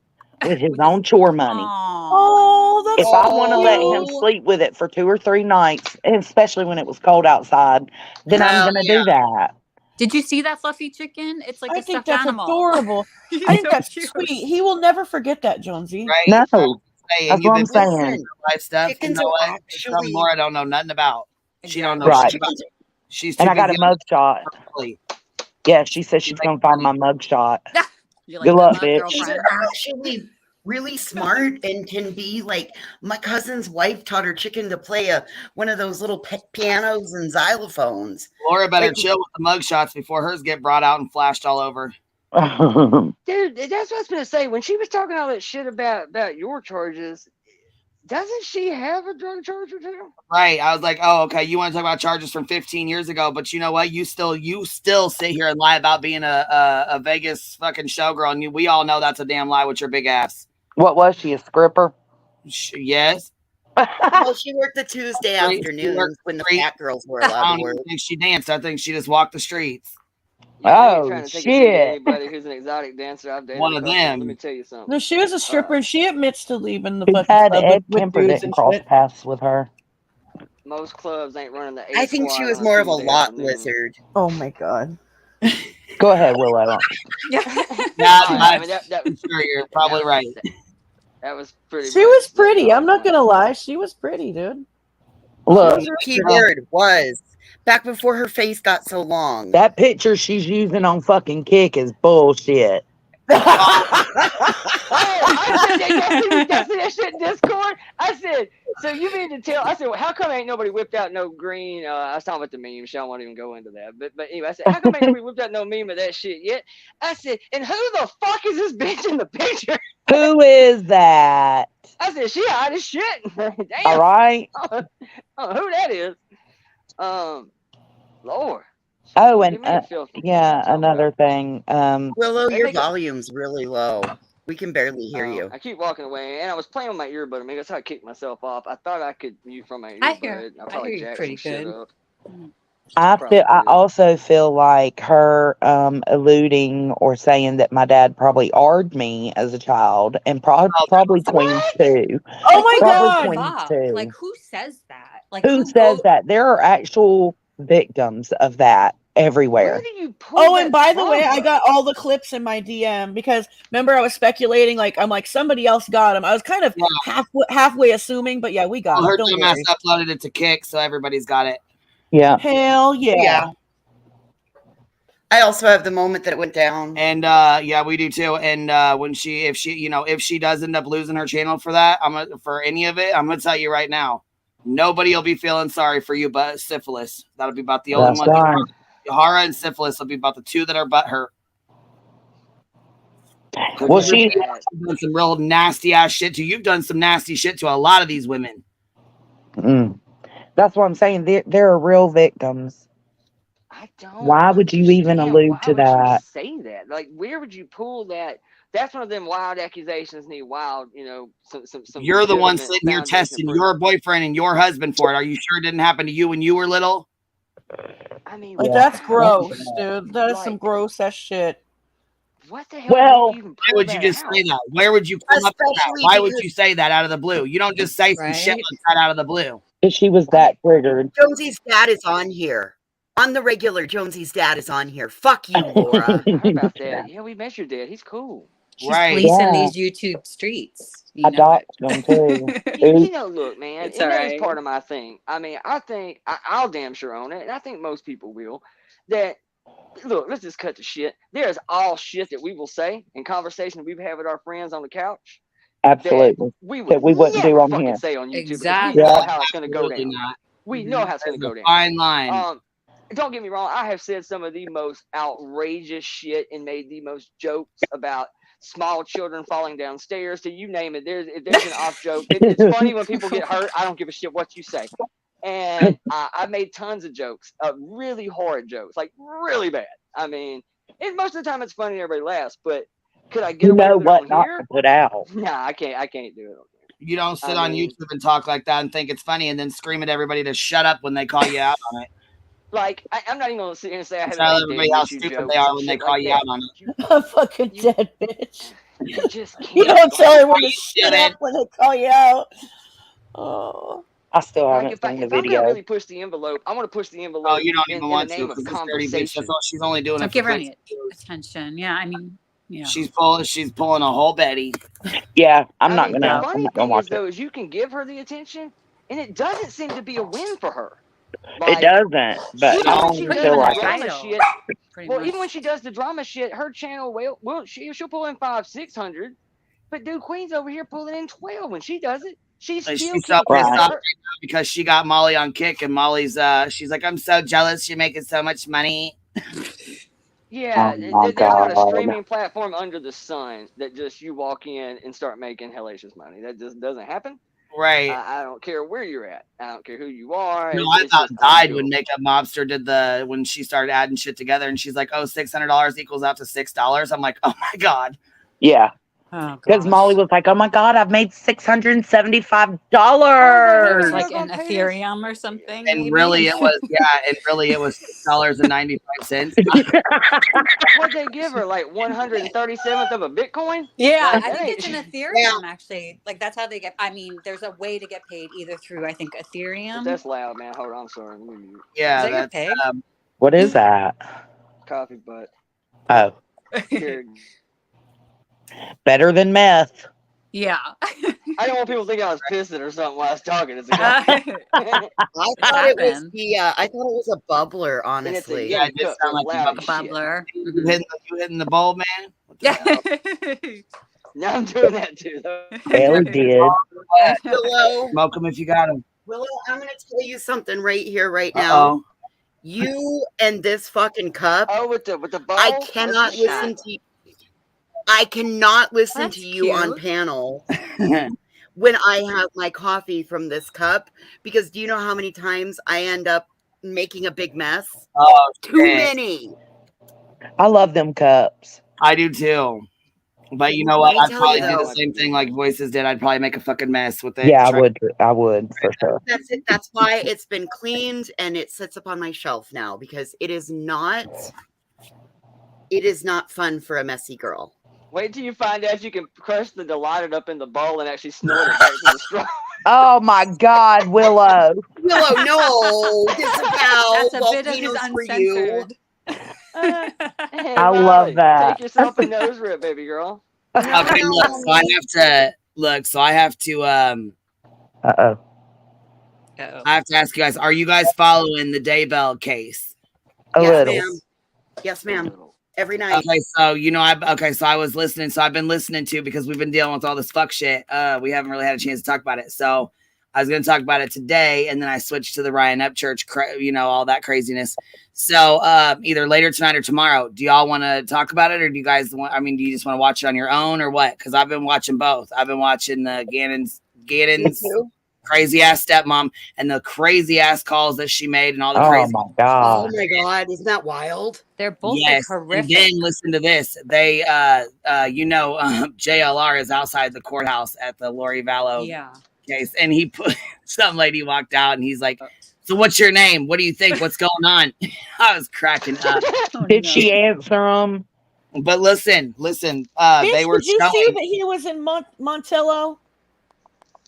with his own chore money. Oh, that's If I want to let him cute. sleep with it for 2 or 3 nights, and especially when it was cold outside, then I'm Hell gonna do that. Did you see that fluffy chicken? It's like I a think stuffed that's animal. adorable. He's I think so that's cute. sweet. He will never forget that, Jonesy. Right? No, Hey, that's and you've what been I'm saying. listening to live stuff. You Chickens know are what? It's something more I don't know nothing about. She don't know Right. shit about it. She's too And I got a busy. mugshot. Yeah, she said she's gonna find my mugshot. You're Good luck, bitch. These are actually really smart and can be like my cousin's wife taught her chicken to play one of those little pianos and xylophones. Laura better Like, chill with the mugshots before hers get brought out and flashed all over. Dude, that's what I was gonna say. When she was talking all that shit about your charges, doesn't she have a drug charge or two? Right. I was like, oh, okay. You want to talk about charges from 15 years ago, but you know what? You still sit here and lie about being a Vegas fucking showgirl, and we all know that's a damn lie with your big ass. What was she, a scripper? Yes. well, she worked the Tuesday afternoons when the fat girls were I allowed don't to work. even think she danced. I think she just walked the streets. I ain't trying to take it to anybody who's an exotic dancer. I've dated One a of couple. them. Let me tell you something. No, she was a stripper, and she admits to leaving the Too fucking bad club Ed with Kemper dudes didn't and cross shit. paths with her. Most clubs ain't running the I eight think she squad was on more of a Tuesday lot afternoon. wizard. Oh my god. Go ahead, Willow. I mean, that was sure you're probably right. That was pretty. She was pretty. I'm not gonna lie. She was pretty, dude. Look, Key word was back before her face got so long. that picture she's using on fucking Kick is bullshit. I said that shit in Discord. I said, so you mean to tell? I said, well, how come ain't nobody whipped out no green? I was talking about the meme. So I won't even go into that. But anyway, I said, how come ain't nobody whipped out no meme of that shit yet? I said, and who the fuck is this bitch in the picture? Who is that? I said, she hot as shit. Damn. All right. I don't know who that is. Lord. Oh, and Give me a feel for yeah, another thing. Willow, They your make a- volume's really low. We can barely hear you. I keep walking away, and I was playing with my earbud. I mean, that's how I kicked myself off. I thought I could mute from my earbud. I hear probably you jacked pretty some shit good. up. I also feel like her alluding or saying that my dad probably AR'd me as a child, and probably Queen too. Oh my Probably god. Queen too. Like, who says that? Like, Who says that? There are actual victims of that everywhere. Oh, and by the way, I got all the clips in my DM because remember I was speculating, like I'm like somebody else got him. I was kind of halfway assuming, but yeah, we got Her him. Don't dumbass worry. uploaded it to Kick, so everybody's got it. Yeah. Hell yeah. I also have the moment that it went down. And yeah, we do too. And if she does end up losing her channel for that, for any of it, I'm gonna tell you right now, nobody will be feeling sorry for you but syphilis. That'll be about the only That's one. right. Yahara and syphilis will be about the two that are butthurt. Well, she done some real nasty ass shit to you. You've done some nasty shit to a lot of these women. That's what I'm saying. There are real victims. I don't. Why would you even allude to that? Say that? Like, where would you pull that? That's one of them wild accusations. Need wild, some. You're the one sitting here foundation testing proof. your boyfriend and your husband for it. Are you sure it didn't happen to you when you were little? I mean, Like that's gross, dude. That is some gross ass shit. What the hell? Well, even why would you just say that? Where would you come up with that? Especially Why would because- you say that out of the blue? You don't just say some shit like that out of the blue. If she was that triggered. Jonesy's dad is on here. On the regular, Jonesy's dad is on here. Fuck you, Laura. I heard about that. Yeah, we met your dad. He's cool. She's policing these YouTube streets. I doxed them too. Look, man, It's and that alright. is part of my thing. I mean, I think I'll damn sure own it, and I think most people will. That look, let's just cut the shit. There's all shit that we will say in conversations we've had with our friends on the couch Absolutely. we That we wouldn't never do on fucking here. say on YouTube Exactly. because we know Yeah. how it's going to go Absolutely down. not. We know how it's going to go There's a down. fine line. Don't get me wrong. I have said some of the most outrageous shit and made the most jokes about small children falling downstairs. To you name it. If there's an off joke. It's funny when people get hurt. I don't give a shit what you say. And I made tons of jokes, really horrid jokes, like really bad. I mean, and most of the time it's funny and everybody laughs. But could I get You away know with it what on not here? to put out. Nah, I can't do it. You don't sit I on mean- YouTube and talk like that and think it's funny and then scream at everybody to shut up when they call you out on it. Like, I'm not even going to sit here and say I haven't Tell made everybody dating how issue stupid jokes they are and when they shit call like you that. out on it. A fucking dead bitch. You just can't. You don't tell everyone to You shut shouldn't. up when they call you out. Oh. I still Like, haven't if I'm seen the going to video. really push the envelope, I want to push the envelope Oh, you don't in even the want to name of because this dirty bitch. conversation. That's all she's only doing. Don't it give her for any attention. Yeah, I mean, yeah. She's pulling a whole Betty. Yeah, I'm I not mean, gonna. the I'm funny not gonna thing watch is, it. though, is you can give her the attention, and it doesn't seem to be a win for her. It doesn't, but Even I when she don't does feel the like it. drama title, shit, pretty well, much. even when she does the drama shit, her channel she'll pull in 500-600, but dude, Queen's over here pulling in 12 when she does it. She's And still she's so keeping pissed her- off right now because she got Molly on Kick, and Molly's she's like, I'm so jealous. You're making so much money. Yeah, Oh my there's not a God. streaming platform under the sun that just you walk in and start making hellacious money. That just doesn't happen. Right. I don't care where you're at. I don't care who you are. No, It's- I it's about just died undoable. when Makeup Mobster did when she started adding shit together, and she's like, "Oh, $600 equals out to $6." I'm like, "Oh my god!" Yeah, Oh, because gosh. Molly was like, "Oh my God, I've made $675." It was like You're an gonna pay Ethereum or something. And maybe? really, it was $6.95. What'd they give her? Like 137th of a Bitcoin? Yeah, Like, I that think ain't- it's an Ethereum actually. Like that's how they get. I mean, there's a way to get paid either through I think Ethereum. That's loud, man. Hold on, I'm sorry. Let me mute. Yeah, Is that your that's pig? What is that? Coffee butt. Oh, Here. better than meth. Yeah. I don't want people to think I was pissing or something while I was talking. It's a I thought it was happened. I thought it was a bubbler, And it's a honestly. Yeah, it Yeti did cup, sound so it's like a loud A as shit. bubbler. you hitting the bowl, man. What the Yeah. hell? Now I'm doing that too, though. Barely did. Willow, Smoke them if you got them. Willow, I'm gonna tell you something right here, right now. Uh-oh. You and this fucking cup. Oh, with the bowl? I That's cannot the listen shot. to you. I cannot listen That's to you on cute. panel when I have my coffee from this cup, because do you know how many times I end up making a big mess? Oh, Too shit. many. I love them cups. I do too. But you know what? Let me I'd tell probably you, do the though. same thing like Voices did. I'd probably make a fucking mess with it. Yeah, I would. I would for sure. That's it. That's why it's been cleaned and it sits up on my shelf now, because it is not fun for a messy girl. Wait till you find out you can crush the Delighted up in the bowl and actually snort it back to the straw. Oh my God, Willow. Willow, no, disavow That's a bit of his volcanoes for you. uncensored. Hey, I love Molly, that. Take yourself a nose rip, baby girl. Okay, look. So I have to Uh-oh. I have to ask you guys, are you guys following the Daybell case? A Yes, little. ma'am. Yes, ma'am. Every night. Okay, so so I was listening. So I've been listening to, because we've been dealing with all this fuck shit. We haven't really had a chance to talk about it. So I was going to talk about it today, and then I switched to the Ryan Upchurch, all that craziness. So either later tonight or tomorrow. Do y'all want to talk about it, or do you guys want? I mean, do you just want to watch it on your own, or what? Because I've been watching both. I've been watching the Gannon's crazy ass stepmom and the crazy ass calls that she made and all the Oh crazy. my Oh God. my God, isn't that wild? They're both Yes, like horrific. and then listen to this. They, JLR is outside the courthouse at the Lori Vallow Yeah. case, and he put some lady walked out, and he's like, "So what's your name? What do you think? What's going on?" I was cracking up. Oh, Did no. she answer him? But listen. Bitch, They were did you see showing. that he was in Montello?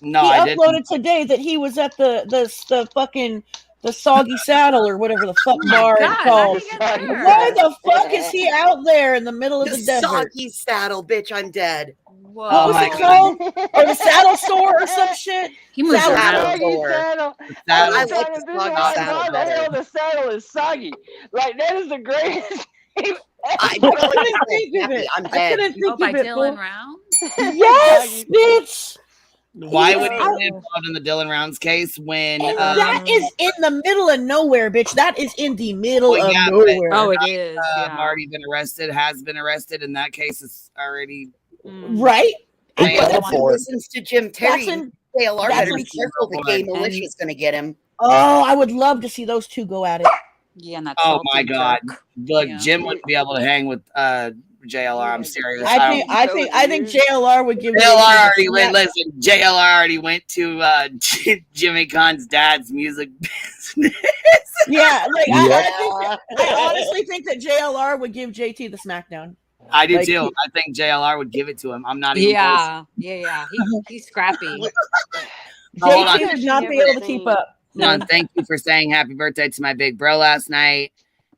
No, He I uploaded didn't. today that he was at the fucking the Soggy Saddle or whatever the fuck bar God, it's how called. did he get there? Why the fuck is he out there in the middle of The the desert? soggy saddle, bitch. I'm dead. What was it called? Or the saddle store or some shit? He was Saddle saddle store. saddle. I I like was trying the to soggy visualize saddle why the better. hell the saddle is soggy. Like that is the greatest name I ever. couldn't think of it. I'm I dead. couldn't think by of it. Dylan fool. Round? Yes, bitch. Why would he I- be involved in the Dylan Rounds case when And that is in the middle of nowhere, bitch. That is in the middle of nowhere. Oh, it is. Yeah. already been arrested, has been arrested, and that case is already Right? And Planned if he for. listens to Jim Terry, JLR that's better in- be careful. The gay militia's going to get him. Oh, I would love to see those two go at it. Yeah, and that Oh my salty God! jerk. Look, Yeah. Jim wouldn't be able to hang with JLR. I'm serious. I think JLR would give JLR already the went. snap. Listen, JLR already went to Jimmy Kahn's dad's music business. Yeah, like Yeah. I honestly think that JLR would give JT the smackdown. I do Like, too. I think JLR would give it to him. I'm not even. Yeah. He's scrappy. Hold on. JT would not be able to keep up. Hold on. Thank you for saying happy birthday to my big bro last night.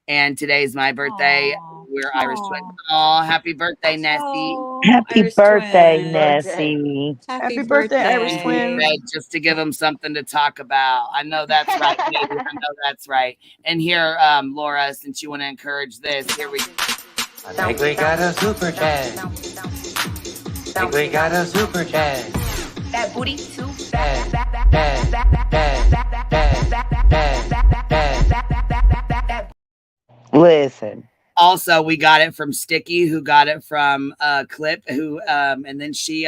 And today's my birthday. We're Irish twins. Oh, happy birthday, Nessie. Happy Irish birthday, twin. Nessie. Happy birthday, Irish twins. Red, just to give them something to talk about. I know that's right. Maybe. I know that's right. And here, Laura, since you want to encourage this, here we go. I think we got a super chat. Think we got a super chat. That booty too Listen. Also, we got it from Sticky, who got it from Clip, who and then she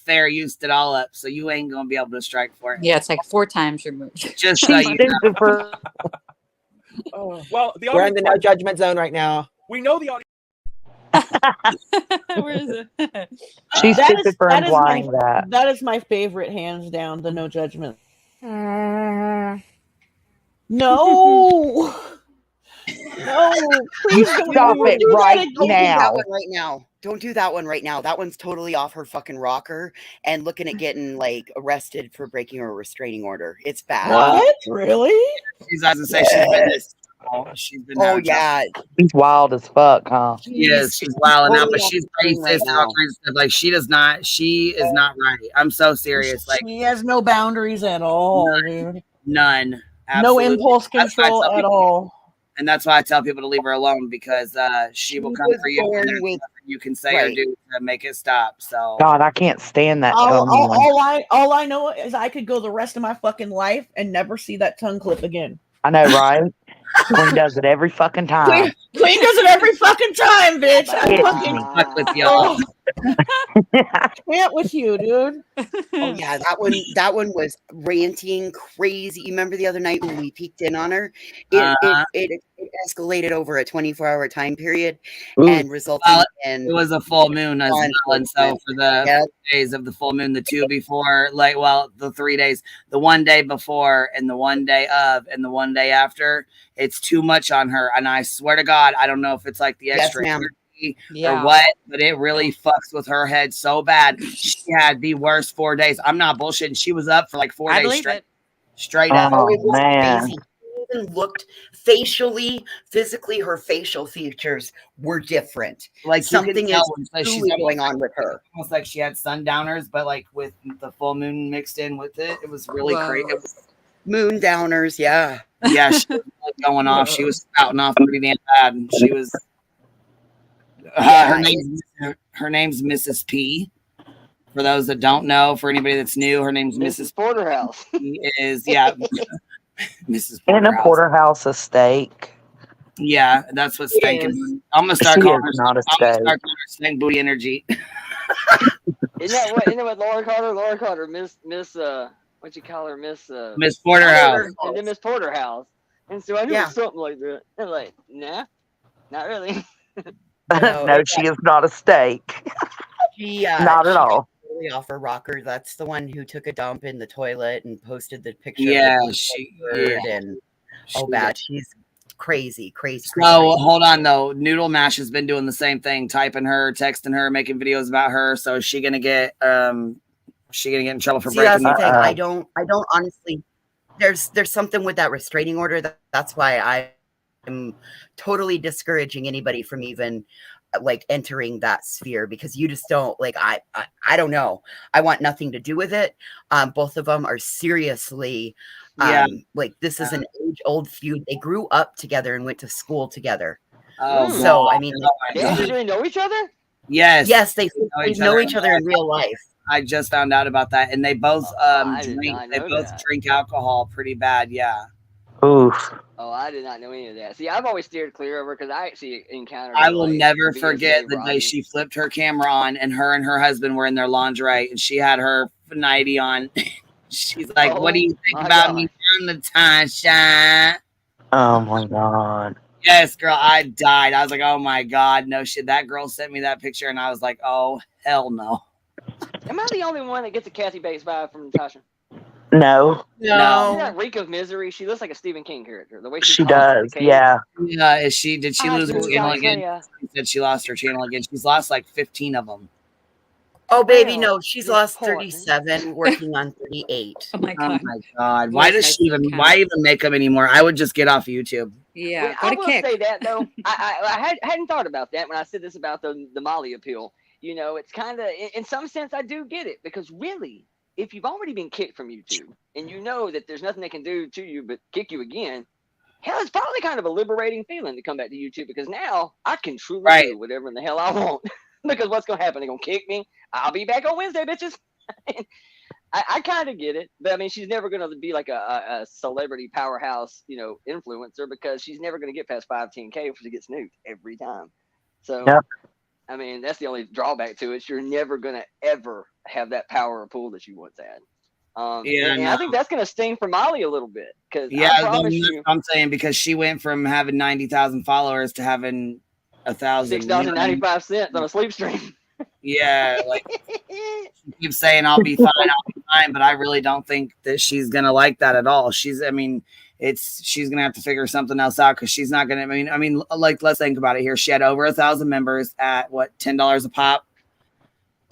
fair used it all up. So you ain't gonna be able to strike for it. Yeah, it's like 4 times removed. Just so you know. Well, the We're in audience, the no judgment zone right now. we know the audience. Where is it? She's That stupid is- for that is my- implying that. That is my favorite, hands down. The no judgment. No. No, please don't Stop do it that right again. Don't do now. that one right now. Don't do that one right now. That one's totally off her fucking rocker and looking at getting like arrested for breaking a restraining order. It's bad. What? Really? She's as to say she's been Oh having yeah. She's wild as fuck, huh? Yes, she's wild enough, but totally she's off the racist train right and all now. kinds of stuff. Like she is not right. I'm so serious. Like She has no boundaries at all, dude. none. No Absolutely. impulse That's why I control tell at people- all. And that's why I tell people to leave her alone, because she will come was for you. And born there's with- nothing you can say or right. do to make it stop. So God, I can't stand that All, tongue one. all I know is I could go the rest of my fucking life and never see that tongue clip again. I know, right? Queen does it every fucking time. Queen does it every fucking time, bitch. I Hits fucking me. fuck with y'all. can't with you, dude. Oh yeah, that one was ranting crazy. You remember the other night when we peeked in on her? It escalated over a 24-hour time period and resulted in It was a full moon as law well, and so for the Yep. 4 days of the full moon, the 2 before, the 3 days, the 1 day before, and the 1 day of, and the 1 day after, it's too much on her. And I swear to God, I don't know if it's like the Yes, extra ma'am. energy Yeah. or what, but it really fucks with her head so bad. She had the worst 4 days. I'm not bullshitting. She was up for like 4 I days believe straight. it. Straight up. Oh, it was man. crazy. She even looked facially, physically, her facial features were different. Like you can Something tell is when she's truly almost going on with her. almost like she had sundowners, but like with the full moon mixed in with it. It was really Whoa. crazy. It was, Moon downers, yeah. yeah, she was really going off. She was spouting off pretty damn bad. And she was her name's Mrs. P. For those that don't know, for anybody that's new, her name's Mrs. Porterhouse. P is Mrs. In a Porterhouse. porterhouse, a steak. Yeah, that's what stinking. is. I'm gonna start She calling her. is not a I'm gonna steak. start calling her stink booty energy. Isn't that what Laura called her? Laura called her Miss what you call her, Miss Porterhouse. And then Miss Porterhouse. And so I knew it Yeah. was something like that. And like, nah, not really. No, she is not a steak. She, Not at all. Totally off her rocker. That's the one who took a dump in the toilet and posted the picture. Yeah, of the bird and She- bad. She's crazy. So hold on though. Noodle Mash has been doing the same thing, typing her, texting her, making videos about her. So is she gonna get in trouble for See, that's breaking the thing. the I don't honestly. There's something with that restraining order. That's why I'm totally discouraging anybody from even like entering that sphere, because you just don't like, I don't know. I want nothing to do with it. Both of them are seriously, like this is an age-old feud. They grew up together and went to school together. Oh, so I mean, They actually know each other? Yes, they know each other in real life. I just found out about that, and they both did drink. not They know both that. drink alcohol pretty bad. Yeah. Oof. Oh, I did not know any of that. See, I've always steered clear of her because I actually encountered I her, will like, never BSA forget the day Rodney. she flipped her camera on, and her husband were in their lingerie, and she had her nightie on. She's like, "What do you think about me, Natasha?" Oh my God. Yes, girl, I died. I was like, "Oh my God, no shit." That girl sent me that picture, and I was like, "Oh hell no." Am I the only one that gets a Kathy Bates vibe from Natasha? No. See that reek of misery? She looks like a Stephen King character. The way She talks in the does. cage. Yeah. Yeah, did she lose her do channel like again? Isaiah. She said she lost her channel again. She's lost like 15 of them. Oh, baby, Well, no, she's it's lost important. 37, working on 38. Oh my Oh God. my God. Why does she even count. why even make them anymore? I would just get off YouTube. Yeah, Well, I will say that though. I hadn't thought about that when I said this about the Molly appeal. You know, it's kind of, in some sense, I do get it, because really, if you've already been kicked from YouTube and you know that there's nothing they can do to you but kick you again, hell, it's probably kind of a liberating feeling to come back to YouTube, because now I can truly do whatever in the hell I want. Because what's going to happen? They're going to kick me. I'll be back on Wednesday, bitches. I kind of get it, but I mean, she's never going to be like a celebrity powerhouse, you know, influencer, because she's never going to get past 5-10K before she gets nuked every time. So, I mean, that's the only drawback to it. You're never going to ever have that power or pull that you once had. And I think that's going to sting for Molly a little bit, because I promise you, I'm saying, because she went from having 90,000 followers to having 1,000. $6.95 on a sleep stream. Yeah, like she keeps saying I'll be fine, but I really don't think that she's gonna like that at all. She's gonna have to figure something else out, because she's not gonna. I mean, like, let's think about it here. She had over 1,000 members at what, $10 a pop,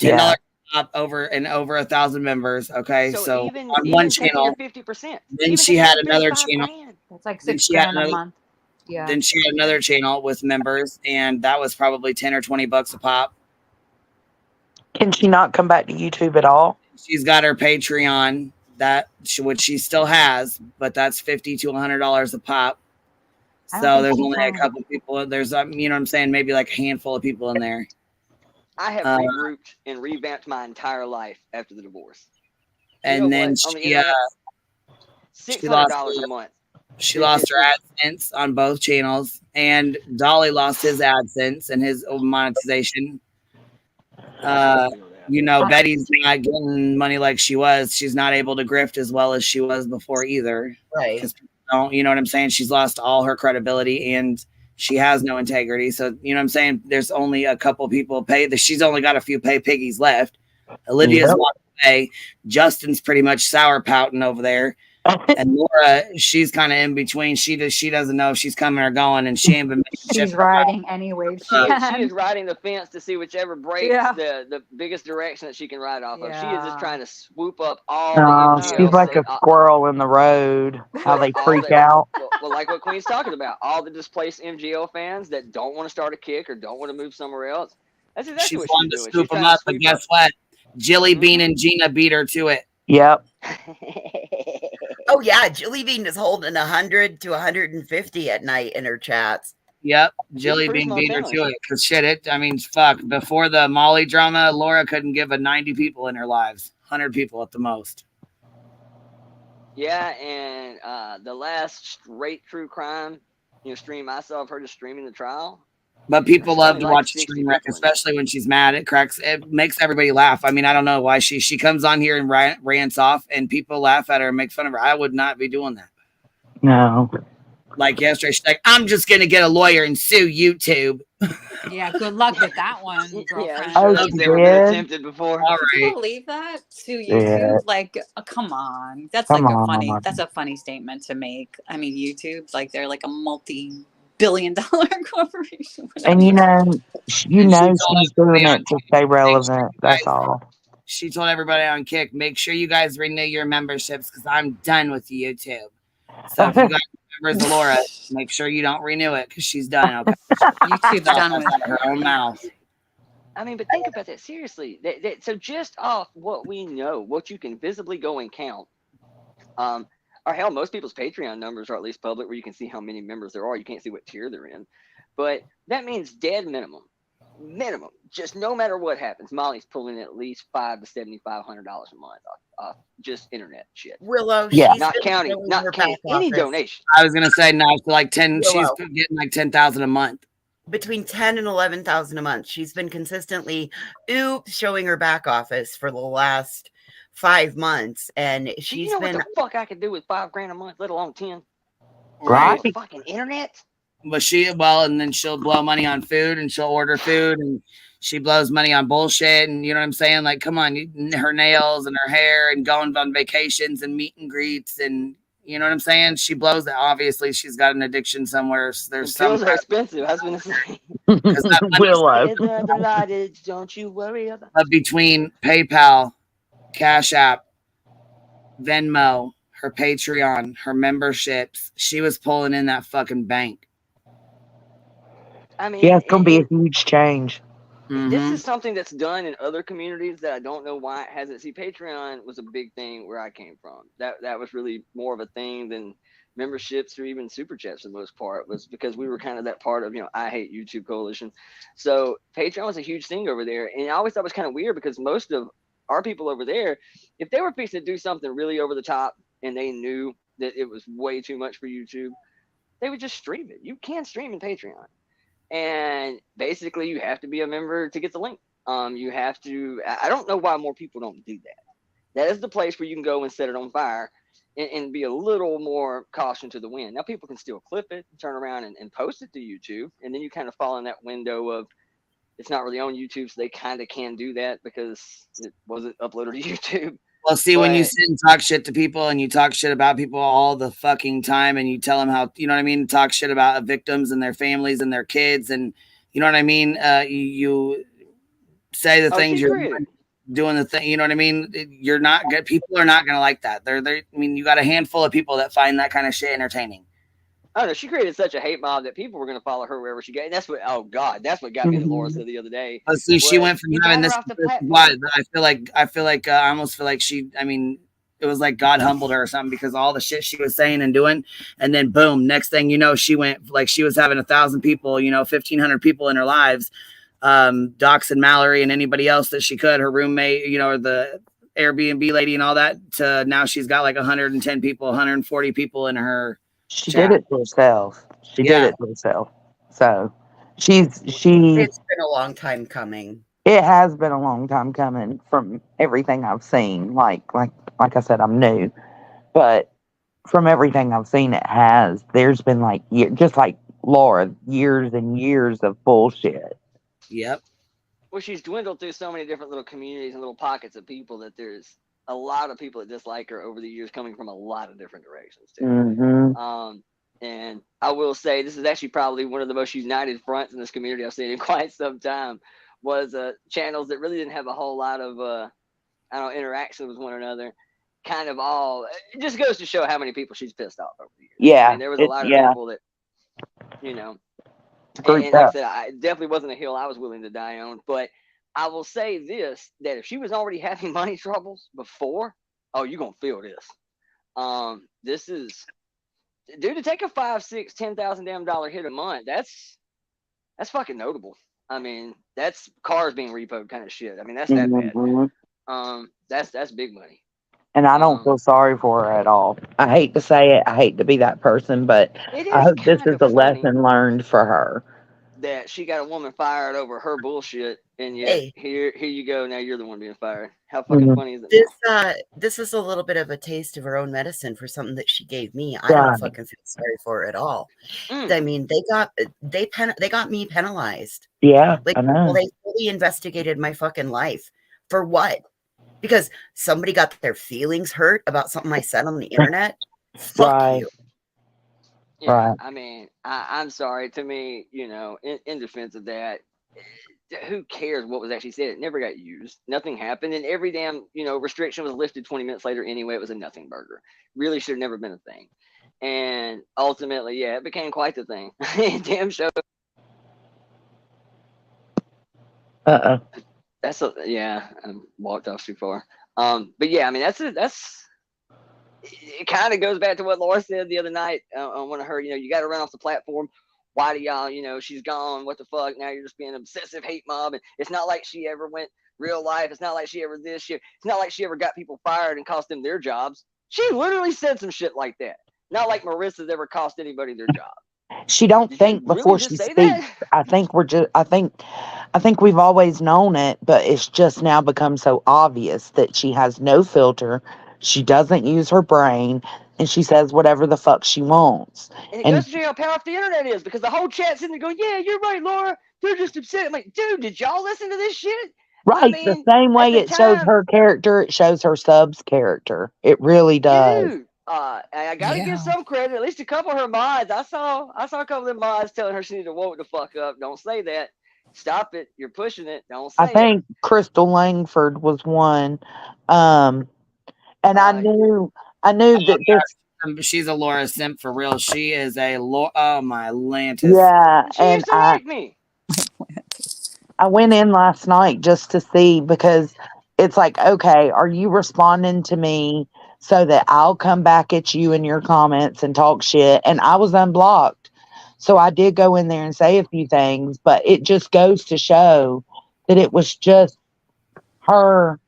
$10 a pop, over 1,000 members. Okay, so even on one taking channel, your 50%, then she had another channel. That's like Then $6 she had grand a another- month. Yeah. Then she had another channel with members, and that was probably 10 or 20 bucks a pop. Can she not come back to YouTube at all? She's got her Patreon, which she still has, but that's $50 to $100 a pop. So there's only a couple people. There's, you know what I'm saying, maybe like a handful of people in there. I have regrouped and revamped my entire life after the divorce. And then she $600 a month. She lost her AdSense on both channels, and Dolly lost his AdSense and his monetization. You know, Betty's not getting money like she was. She's not able to grift as well as she was before either. Right. Because you know what I'm saying? She's lost all her credibility, and she has no integrity. So, you know what I'm saying? There's only a couple people she's only got a few pay piggies left. Olivia's walked away. Justin's pretty much sour pouting over there. And Laura, she's kind of in between. She doesn't know if she's coming or going, and she ain't been making She's riding any wave she can. She is riding the fence to see whichever breaks the biggest direction that she can ride off of. She is just trying to swoop up all the MGL. She's like a squirrel in the road. How they freak out. Well, like what Queen's talking about, all the displaced MGL fans that don't want to start a kick or don't want to move somewhere else. That's exactly She's what wanting she's to doing. scoop them up, but guess what? Jilly Bean and Gina beat her to it. Yep. Oh yeah, Jilly Bean is holding 100 to 150 at night in her chats. Yep, Jilly Bean beat her to it. Cause fuck. Before the Molly drama, Laura couldn't give 90 people in her lives, 100 people at the most. Yeah, and the last straight true crime, stream I saw of her just streaming the trial. But people love to like watch the stream wreck, especially when she's mad. It makes everybody laugh. I mean, I don't know why she comes on here and rants off, and people laugh at her and make fun of her. I would not be doing that. No. Like yesterday, she's like, "I'm just gonna get a lawyer and sue YouTube." Yeah, good luck with that one, girlfriend. They've never been attempted before. All Can right. you believe that? Sue YouTube? Like, come on. That's Come like on. that's a funny statement to make. I mean, YouTube, like they're like a multi-billion-dollar corporation. And you know she's doing it to stay relevant. That's all. She told everybody on Kick, make sure you guys renew your memberships because I'm done with YouTube. So if you guys members of Laura, make sure you don't renew it because she's done. Okay, YouTube's done with her own mouth. I mean, but think about that seriously. So just off what we know, what you can visibly go and count, or hell, most people's Patreon numbers are at least public, where you can see how many members there are. You can't see what tier they're in, but that means dead minimum, just no matter what happens, Molly's pulling at least $500 to $7,500 a month off just internet shit. Willow, Yeah. Not counting any donation. I was gonna say no, so like 10. She's Willow. getting like 10,000 a month. Between 10 and 11,000 a month. She's been consistently showing her back office for the last 5 months, and she's you know been what the fuck I could do with $5,000 a month, let alone 10? Right. Fucking internet. But and then she'll blow money on food, and she'll order food, and she blows money on bullshit, and you know what I'm saying? Like, come on, her nails and her hair, and going on vacations and meet and greets, and you know what I'm saying? She blows it. Obviously, she's got an addiction somewhere. So there's some. Pills are expensive. I was gonna say. Willow. Don't you worry about. But between PayPal, Cash App, Venmo, her Patreon, her memberships, she was pulling in that fucking bank. I mean, Yeah, it's gonna be a huge change. This is something that's done in other communities that I don't know why it hasn't. See, Patreon was a big thing where I came from. That was really more of a thing than memberships or even super chats for the most part, was because we were kind of that part of, I Hate YouTube coalition. So Patreon was a huge thing over there. And I always thought it was kind of weird because most of our people over there, if they were fixing to do something really over the top and they knew that it was way too much for YouTube, they would just stream it. You can stream in Patreon. And basically, you have to be a member to get the link. You have to. I don't know why more people don't do that. That is the place where you can go and set it on fire, and be a little more caution to the wind. Now, people can still clip it, turn around and post it to YouTube, and then you kind of fall in that window of it's not really on YouTube, so they kind of can do that because it wasn't uploaded to YouTube. Well, see, when you sit and talk shit to people and you talk shit about people all the fucking time and you tell them how, you know what I mean, talk shit about victims and their families and their kids and, you know what I mean, you say the things you're doing the thing, you know what I mean? You're not good. People are not going to like that. I mean, you got a handful of people that find that kind of shit entertaining. I don't know. She created such a hate mob that people were going to follow her wherever she got. And that's what, oh God, that's what got me to Laura said the other day. See, she went from having this. Why I feel like I almost feel like she. I mean, it was like God humbled her or something because of all the shit she was saying and doing, and then boom, next thing you know, she went like she was having 1,000 people, 1,500 people in her lives, Docs and Mallory and anybody else that she could, her roommate, or the Airbnb lady and all that. To now she's got like 110 people, 140 people in her. She did it to herself. She did it to herself. So it's been a long time coming. It has been a long time coming from everything I've seen. Like I said, I'm new, but from everything I've seen, there's been just like Laura, years and years of bullshit. Yep. Well, she's dwindled through so many different little communities and little pockets of people that there's a lot of people that dislike her over the years, coming from a lot of different directions too. Mm-hmm. And I will say this is actually probably one of the most united fronts in this community I've seen in quite some time. Was channels that really didn't have a whole lot of interaction with one another. Kind of all. It just goes to show how many people she's pissed off over the years. Yeah, I mean, there was a lot of people that, and like I said, I definitely wasn't a hill I was willing to die on, but I will say this, that if she was already having money troubles before, oh, you're going to feel this. This is, dude, to take a $5,000, $6,000, $10,000 hit a month, that's fucking notable. I mean, that's cars being repoed kind of shit. I mean, that's that bad. That's big money. And I don't feel sorry for her at all. I hate to say it. I hate to be that person, but I hope this is a lesson learned for her. That she got a woman fired over her bullshit, and yet here you go. Now you're the one being fired. How fucking funny is it? This is a little bit of a taste of her own medicine for something that she gave me. I don't fucking feel sorry for her at all. I mean, they got me penalized. Yeah, I know. Well, they fully investigated my fucking life for what? Because somebody got their feelings hurt about something I said on the internet. Fuck you. Yeah, Right. I mean, I'm sorry. To me, in defense of that, who cares what was actually said? It never got used. Nothing happened. And every damn, restriction was lifted 20 minutes later anyway. It was a nothing burger. Really should have never been a thing. And ultimately, yeah, it became quite the thing. Damn show. Yeah, I walked off too far. But yeah, I mean, that's it kind of goes back to what Laura said the other night on one of her, you got to run off the platform. Why do y'all, she's gone. What the fuck? Now you're just being an obsessive hate mob. And it's not like she ever went real life. It's not like she ever this shit. It's not like she ever got people fired and cost them their jobs. She literally said some shit like that. Not like Marissa's ever cost anybody their job. She don't think before she speaks. I think we've always known it, but it's just now become so obvious that she has no filter. She doesn't use her brain, and she says whatever the fuck she wants. And it goes to show you how powerful the internet is, because the whole chat's sitting there going, yeah, you're right, Laura. They're just upset. I'm like, dude, did y'all listen to this shit? Right, the same way it shows her character, it shows her sub's character. It really does. Dude, I gotta give some credit. At least a couple of her mods. I saw a couple of them mods telling her she needed to woke the fuck up. Don't say that. Stop it. You're pushing it. Don't say I think Crystal Langford was one. And I knew that this. She's a Laura simp for real. She is a Laura. Oh my Lantis. Yeah, She and used to like me. I went in last night just to see, because it's like, okay, are you responding to me so that I'll come back at you in your comments and talk shit? And I was unblocked. So I did go in there and say a few things, but it just goes to show that it was just her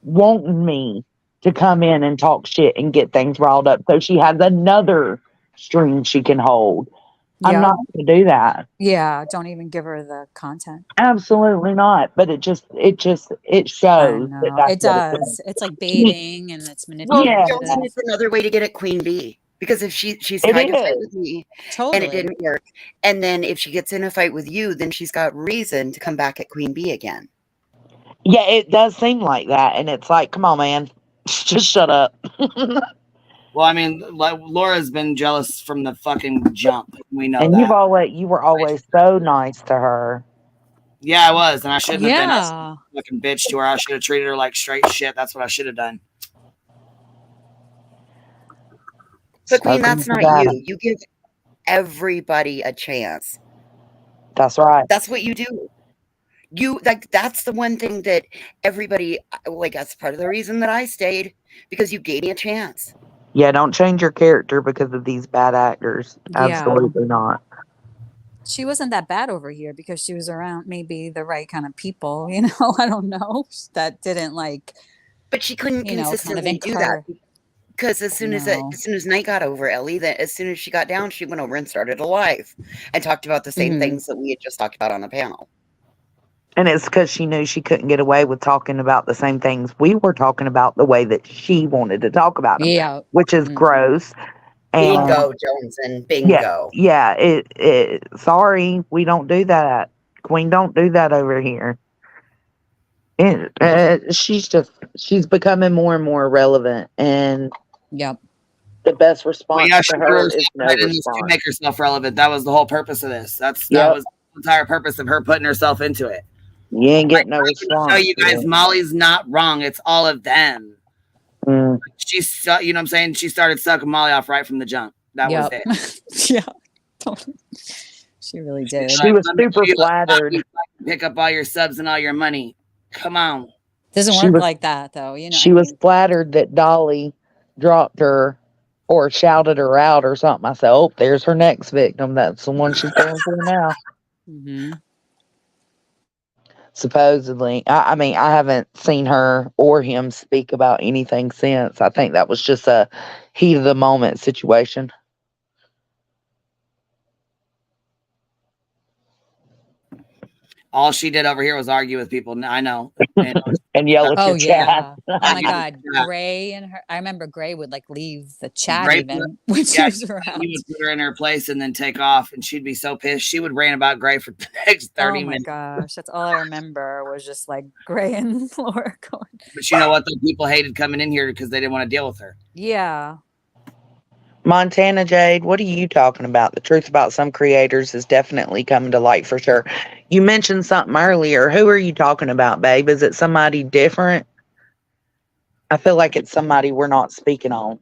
wanting me to come in and talk shit and get things riled up. So she has another string she can hold. I'm not going to do that. Yeah, don't even give her the content. Absolutely not. But it shows that that's It does. It's like baiting and it's Well, manipulative. Johnson is another way to get at Queen Bee, because if she's It tried to fight is. with me and Totally. it didn't work, and then if she gets in a fight with you, then she's got reason to come back at Queen Bee again. Yeah, it does seem like that. And it's like, come on, man. Just shut up. Well, I mean, Laura's been jealous from the fucking jump. We know And that. you were always so nice to her. Yeah, I was, and I shouldn't have been Yeah. a fucking bitch to her. I should have treated her like straight shit. That's what I should have done. But Queen, Spoken that's for not that. you. You give everybody a chance. That's right. That's what you do. You that's the one thing that everybody, like, that's part of the reason that I stayed, because you gave me a chance. Yeah, don't change your character because of these bad actors. Yeah. Absolutely not. She wasn't that bad over here because she was around maybe the right kind of people, you know. I don't know. That didn't like. But she couldn't you know, kind of consistently do that, because as soon as Night got over Ellie, that as soon as she got down, she went over and started a live and talked about the same things that we had just talked about on the panel. And it's because she knew she couldn't get away with talking about the same things we were talking about the way that she wanted to talk about them. Yeah. Which is gross. And Bingo, Joneson. Bingo. Yeah. Sorry, we don't do that. Queen don't do that over here. And she's becoming more and more irrelevant. And yep. The best response Well, yeah, to her is no response. To make herself relevant. That was the whole purpose of this. That was the entire purpose of her putting herself into it. You ain't getting no response. Tell you guys, Molly's not wrong. It's all of them. Mm. She's, you know what I'm saying? She started sucking Molly off right from the jump. That was it. Yeah. She really did. She was super flattered. Pick up all your subs and all your money. Come on. Doesn't work like that, though. You know, She was flattered that Dolly dropped her or shouted her out or something. I said, "Oh, there's her next victim. That's the one she's going for now." Mm-hmm. Supposedly, I mean, I haven't seen her or him speak about anything since. I think that was just a heat of the moment situation. All she did over here was argue with people. I know. And yell at your chat. Oh my God. Gray and her. I remember Gray would like leave the chat even when she was around. He would put her in her place and then take off, and she'd be so pissed. She would rant about Gray for the next 30 minutes. Oh my gosh. That's all I remember was just like Gray and Laura going. But you know what? The people hated coming in here because they didn't want to deal with her. Yeah. Montana Jade, what are you talking about? The truth about some creators is definitely coming to light for sure. You mentioned something earlier. Who are you talking about, babe? Is it somebody different? I feel like it's somebody we're not speaking on.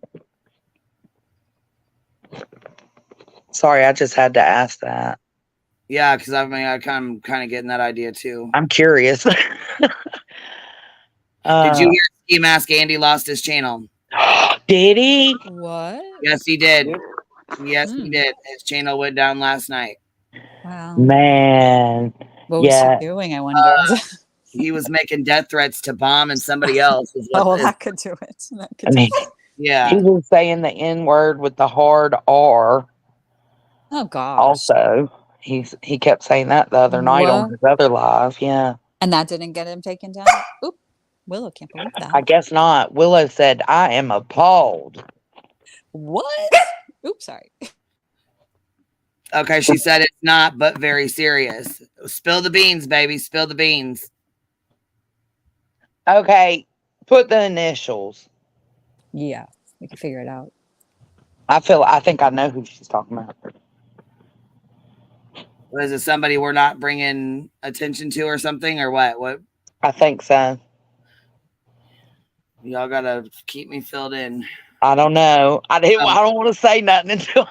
Sorry, I just had to ask that. Yeah, because I mean, I kind of getting that idea too. I'm curious. Did you hear Ski Mask Andy lost his channel? Did he? What? Yes, he did. Yes, he did. His channel went down last night. Wow. Man. What was he doing, I wonder? He was making death threats to bomb and somebody else. Oh, well, that could do it. That could do it. Yeah. He was saying the N word with the hard R. Oh gosh. Also, he kept saying that the other night on What? his other live. Yeah. And that didn't get him taken down? Oop. Willow can't believe that. I guess not. Willow said, I am appalled. What? Oops, sorry. Okay, she said it's not, but very serious. Spill the beans, baby. Spill the beans. Okay, put the initials. Yeah, we can figure it out. I think I know who she's talking about. Was it somebody we're not bringing attention to or something, or what? What? I think so. Y'all gotta keep me filled in. I don't know. I don't want to say nothing until.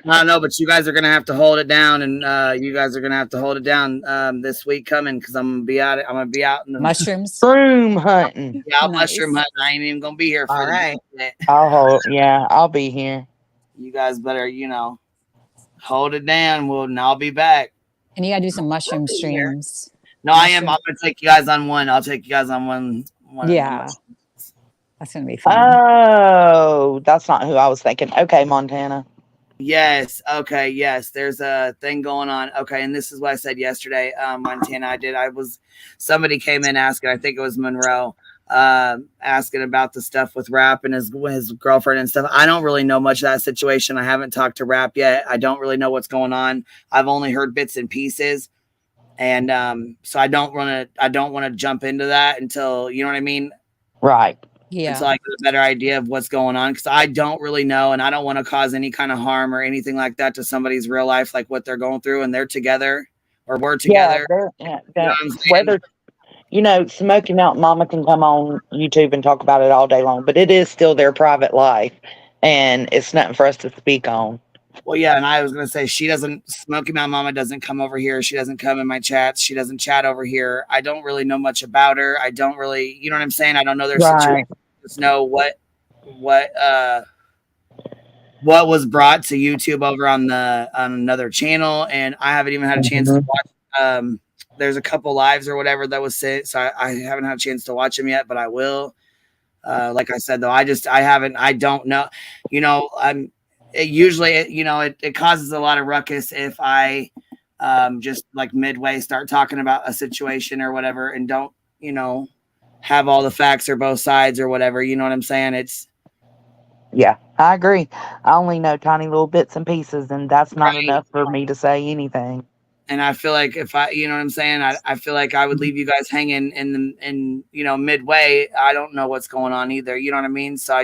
I know, but you guys are gonna have to hold it down, and you guys are gonna have to hold it down this week coming because I'm gonna be out. I'm gonna be out in the mushrooms. Broom hunting. Yeah, mushroom hunting. I ain't even gonna be here for All right. I'll be here. You guys better, hold it down. I'll be back. And you gotta do some mushroom streams. No, I am. I'm gonna take you guys on one. I'll take you guys on one. Yeah. That's gonna be fun. Oh, that's not who I was thinking. Okay, Montana. Yes. Okay. Yes. There's a thing going on. Okay. And this is what I said yesterday. Montana, somebody came in asking, I think it was Monroe, asking about the stuff with Rap and his girlfriend and stuff. I don't really know much of that situation. I haven't talked to Rap yet. I don't really know what's going on. I've only heard bits and pieces. And so I don't want to jump into that until, you know what I mean? Right. Yeah. Until I get a better idea of what's going on, because I don't really know, and I don't want to cause any kind of harm or anything like that to somebody's real life, like what they're going through, and they're together or we're together. Smoky Mountain Mama can come on YouTube and talk about it all day long, but it is still their private life, and it's nothing for us to speak on. Well, yeah, and I was going to say, Smoky Mountain Mama doesn't come over here. She doesn't come in my chats. She doesn't chat over here. I don't really know much about her. I don't really, you know what I'm saying? I don't know their situation. Just know what was brought to YouTube over on another channel, and I haven't even had a chance to watch. There's a couple lives or whatever that was sent, so I haven't had a chance to watch them yet, but I will. Like I said, though, I don't know. It causes a lot of ruckus if I just like midway start talking about a situation or whatever and don't, have all the facts or both sides or whatever. You know what I'm saying? Yeah, I agree. I only know tiny little bits and pieces, and that's not enough for me to say anything. And I feel like if you know what I'm saying, I feel like I would leave you guys hanging in midway. I don't know what's going on either. You know what I mean? So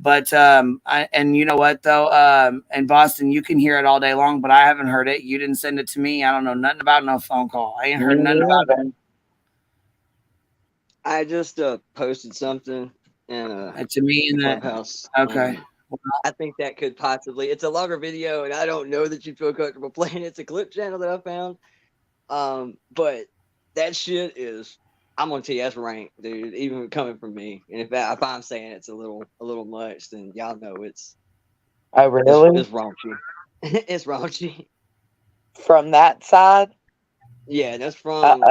and you know what though, in Boston, you can hear it all day long, but I haven't heard it. You didn't send it to me. I don't know nothing about no phone call. I ain't heard nothing about it. I just posted something in to me in the Clubhouse. Okay. I think that could possibly. It's a longer video, and I don't know that you feel comfortable playing. It's a clip channel that I found. But that shit is. I'm gonna tell you that's rank, dude. Even coming from me, and if I'm saying it's a little much, then y'all know it's. Oh really? It's raunchy. It's raunchy. From that side. Yeah, that's from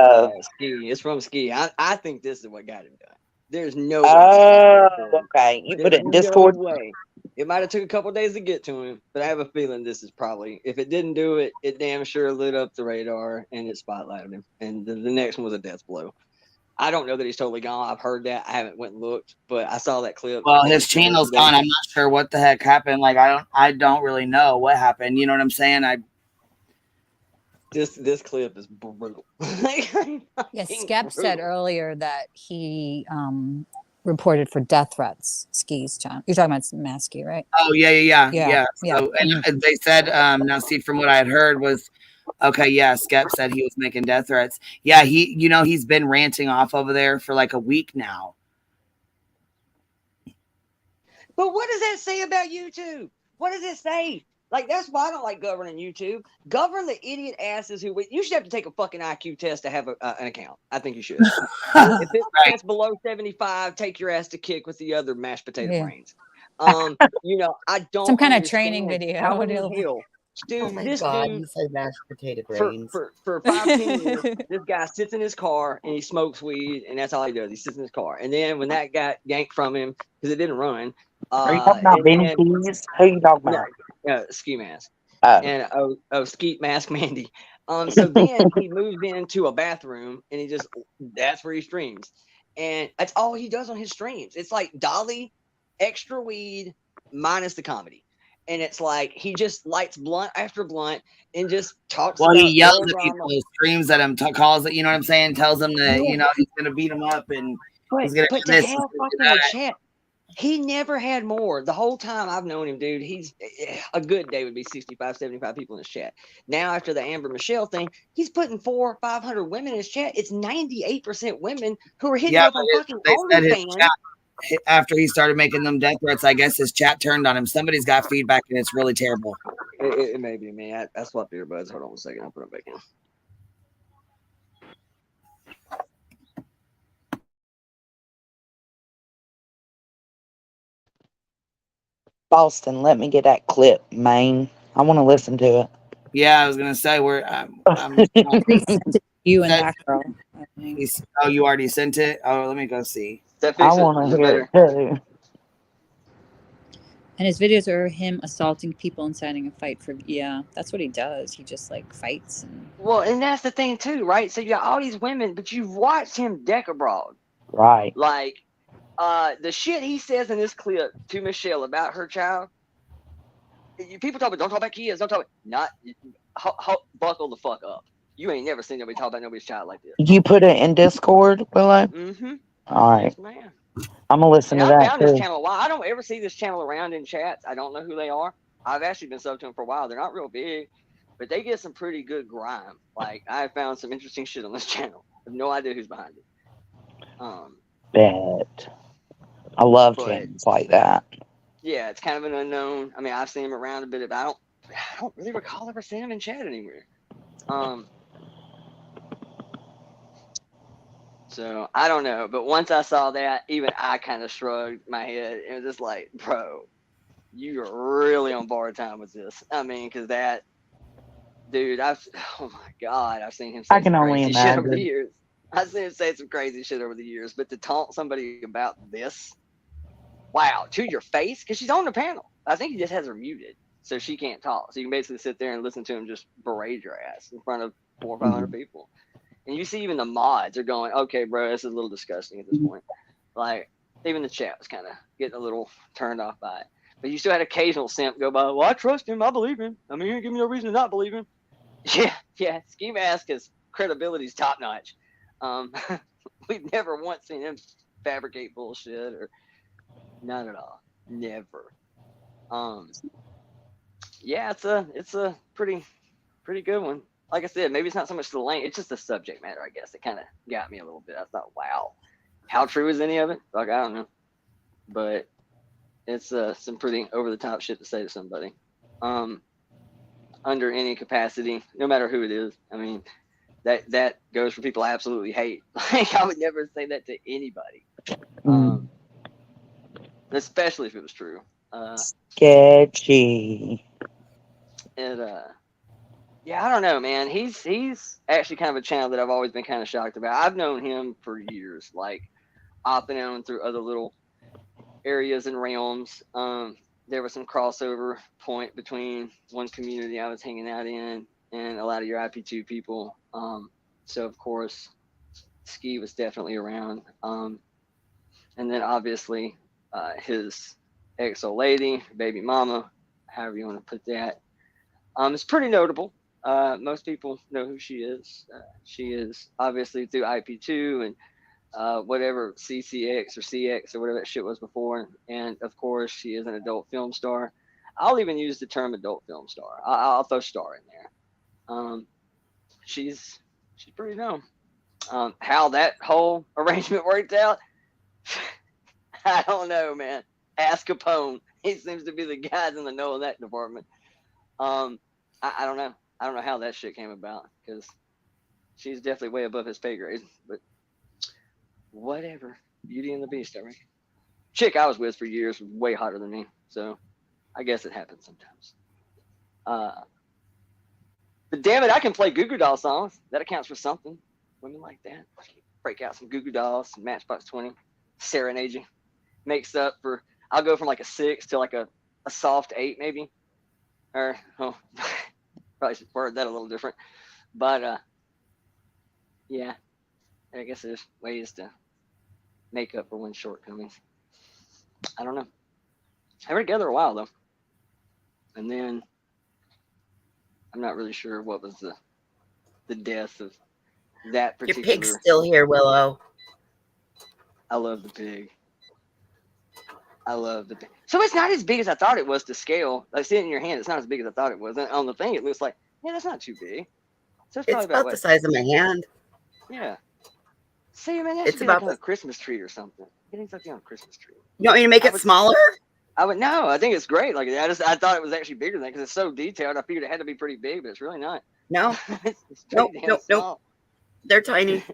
Ski. It's from Ski. I think this is what got him done. There's no way. Oh, okay. You put it in Discord. No way. It might have took a couple of days to get to him, but I have a feeling this is probably, if it didn't do it, it damn sure lit up the radar and it spotlighted him. And the next one was a death blow. I don't know that he's totally gone. I've heard that. I haven't went and looked, but I saw that clip. Well, his channel's gone. I'm not sure what the heck happened. Like I don't really know what happened. You know what I'm saying? This clip is brutal. Yes, Skep said earlier that he reported for death threats. Ski's channel. You're talking about Masky, right? Oh yeah. So, and they said now see from what I had heard was okay, yeah, Skep said he was making death threats. Yeah, he's been ranting off over there for like a week now. But what does that say about YouTube? What does it say? Like, that's why I don't like governing YouTube. Govern the idiot asses who you should have to take a fucking IQ test to have an account. I think you should. If it's below 75, take your ass to kick with the other mashed potato brains. You know, I don't Some kind of understand training video. how What in it'll- hell, dude, Oh my this God, dude you say mashed potato for brains. 5-10 years, this guy sits in his car and he smokes weed, and that's all he does. He sits in his car. And then when that got yanked from him because it didn't run, Are you talking about and Benny then Keys? Who you talking about? Ski Mask. Oh. And Skeet Mask Mandy. So then he moves into a bathroom and that's where he streams. And that's all he does on his streams. It's like Dolly, extra weed, minus the comedy. And it's like he just lights blunt after blunt and just talks Well, about he yells girl at drama. people, screams at him, calls it, you know what I'm saying? Tells them that, you know, he's going to beat him up and he's going to But do to this. have fucking a chat, he never had more. The whole time I've known him, dude, he's a good day would be 65, 75 people in his chat. Now, after the Amber Michelle thing, he's putting 400 or 500 women in his chat. It's 98% women who are hitting up on fucking they said his OnlyFans. chat, after he started making them death threats, I guess his chat turned on him. Somebody's got feedback and it's really terrible. It may be me. I swapped earbuds. Hold on a second. I'll put them back in. Boston, let me get that clip, man. I want to listen to it. Yeah, I was gonna say you and that girl. Oh, you already sent it? Oh, let me go see. I want to hear it too. And his videos are him assaulting people, inciting a fight for. Yeah, that's what he does. He just like fights and. Well, and that's the thing too, right? So you got all these women, but you've watched him deck abroad. Right. Like, the shit he says in this clip to Michelle about her child. People talk about, don't talk about kids, don't talk about, buckle the fuck up. You ain't never seen nobody talk about nobody's child like this. You put it in Discord, Willow? Mm-hmm. All right. Yes, ma'am. I'm going to listen And to I that found too. this channel. I don't ever see this channel around in chats. I don't know who they are. I've actually been subbed to them for a while. They're not real big, but they get some pretty good grime. Like, I found some interesting shit on this channel. I have no idea who's behind it. Bet. I love channels like that. Yeah, it's kind of an unknown. I mean, I've seen him around a bit, but I don't really recall ever seeing him in chat anywhere. So I don't know, but once I saw that, even I kind of shrugged my head. It was just like, bro, you are really on borrowed time with this. I mean, because that dude, oh my God, I've seen him say I can some only crazy shit over the imagine. years. I've seen him say some crazy shit over the years, but to taunt somebody about this, wow, to your face, because she's on the panel. I think he just has her muted, so she can't talk. So you can basically sit there and listen to him just berate your ass in front of 400 or 500 people. And you see even the mods are going, okay, bro, this is a little disgusting at this point. Like, even the chat was kind of getting a little turned off by it. But you still had occasional simp go by, well, I trust him. I believe him. I mean, you didn't give me no reason to not believe him. Yeah. Ski Mask, his credibility is top notch. We've never once seen him fabricate bullshit or not at all. Never. Yeah, it's a pretty good one. Like I said, maybe it's not so much the length, it's just the subject matter, I guess. It kind of got me a little bit. I thought, wow, how true is any of it? Like, I don't know. But it's some pretty over-the-top shit to say to somebody. Under any capacity, no matter who it is. I mean, that goes for people I absolutely hate. Like, I would never say that to anybody. Especially if it was true. Sketchy. Yeah, I don't know, man. He's actually kind of a channel that I've always been kind of shocked about. I've known him for years, like off and on through other little areas and realms. There was some crossover point between one community I was hanging out in and a lot of your IP2 people. So of course, Ski was definitely around. And then obviously his ex-old lady, baby mama, however you want to put that. It's pretty notable. Most people know who she is. She is obviously through IP2 and whatever CCX or CX or whatever that shit was before. And of course, she is an adult film star. I'll even use the term adult film star. I'll throw star in there. She's pretty known. How that whole arrangement worked out, I don't know, man. Ask Capone. he seems to be the guys in the know in that department. I don't know. I don't know how that shit came about because she's definitely way above his pay grade. But whatever. Beauty and the Beast, I reckon. Chick I was with for years was way hotter than me, so I guess it happens sometimes. But damn it, I can play Goo Goo Doll songs. That accounts for something. Women like that. Break out some Goo Goo Dolls, some Matchbox 20, serenade you. Makes up for, I'll go from like a 6 to like a soft 8 maybe. Or, oh, probably should word that a little different. But, yeah, I guess there's ways to make up for one's shortcomings. I don't know. They were together a while though. And then I'm not really sure what was the death of that Your particular. pig's still here, Willow. I love the pig. I love the pig. So it's not as big as I thought it was to scale. Like, see it in your hand, it's not as big as I thought it was. And on the thing, it looks like, yeah, that's not too big. So it's probably About the size of my hand. Yeah. See, man, that It's should be about like on a Christmas tree or something. It looks like on a Christmas tree. You want me to make it smaller? I would no. I think it's great. Like I thought it was actually bigger than that because it's so detailed. I figured it had to be pretty big, but it's really not. No. It's pretty damn small. Nope. They're tiny.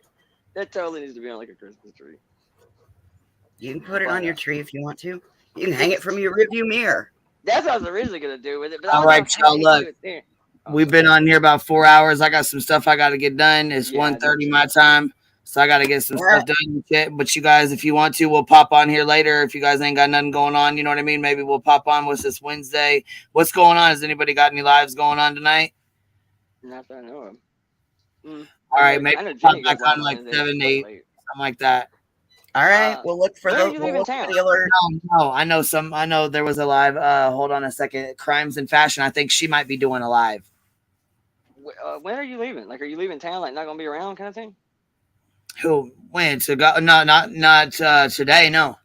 That totally needs to be on like a Christmas tree. You can put it on your tree if you want to. You can hang it from your rearview mirror. That's what I was originally gonna do with it. But All right, y'all. Look, we've been on here about 4 hours. I got some stuff I got to get done. It's 1:30 my time, so I got to get some stuff done. But you guys, if you want to, we'll pop on here later. If you guys ain't got nothing going on, you know what I mean? Maybe we'll pop on. What's this, Wednesday? What's going on? Has anybody got any lives going on tonight? Not that I know of. All right, maybe we'll pop back on like 7, 8, something like that. All right, we'll look for the alert. No, I know there was a live. Hold on a second. Crimes and Fashion. I think she might be doing a live. When are you leaving? Like, are you leaving town? Like, not gonna be around, kind of thing? Who? When to go? No, not today. No,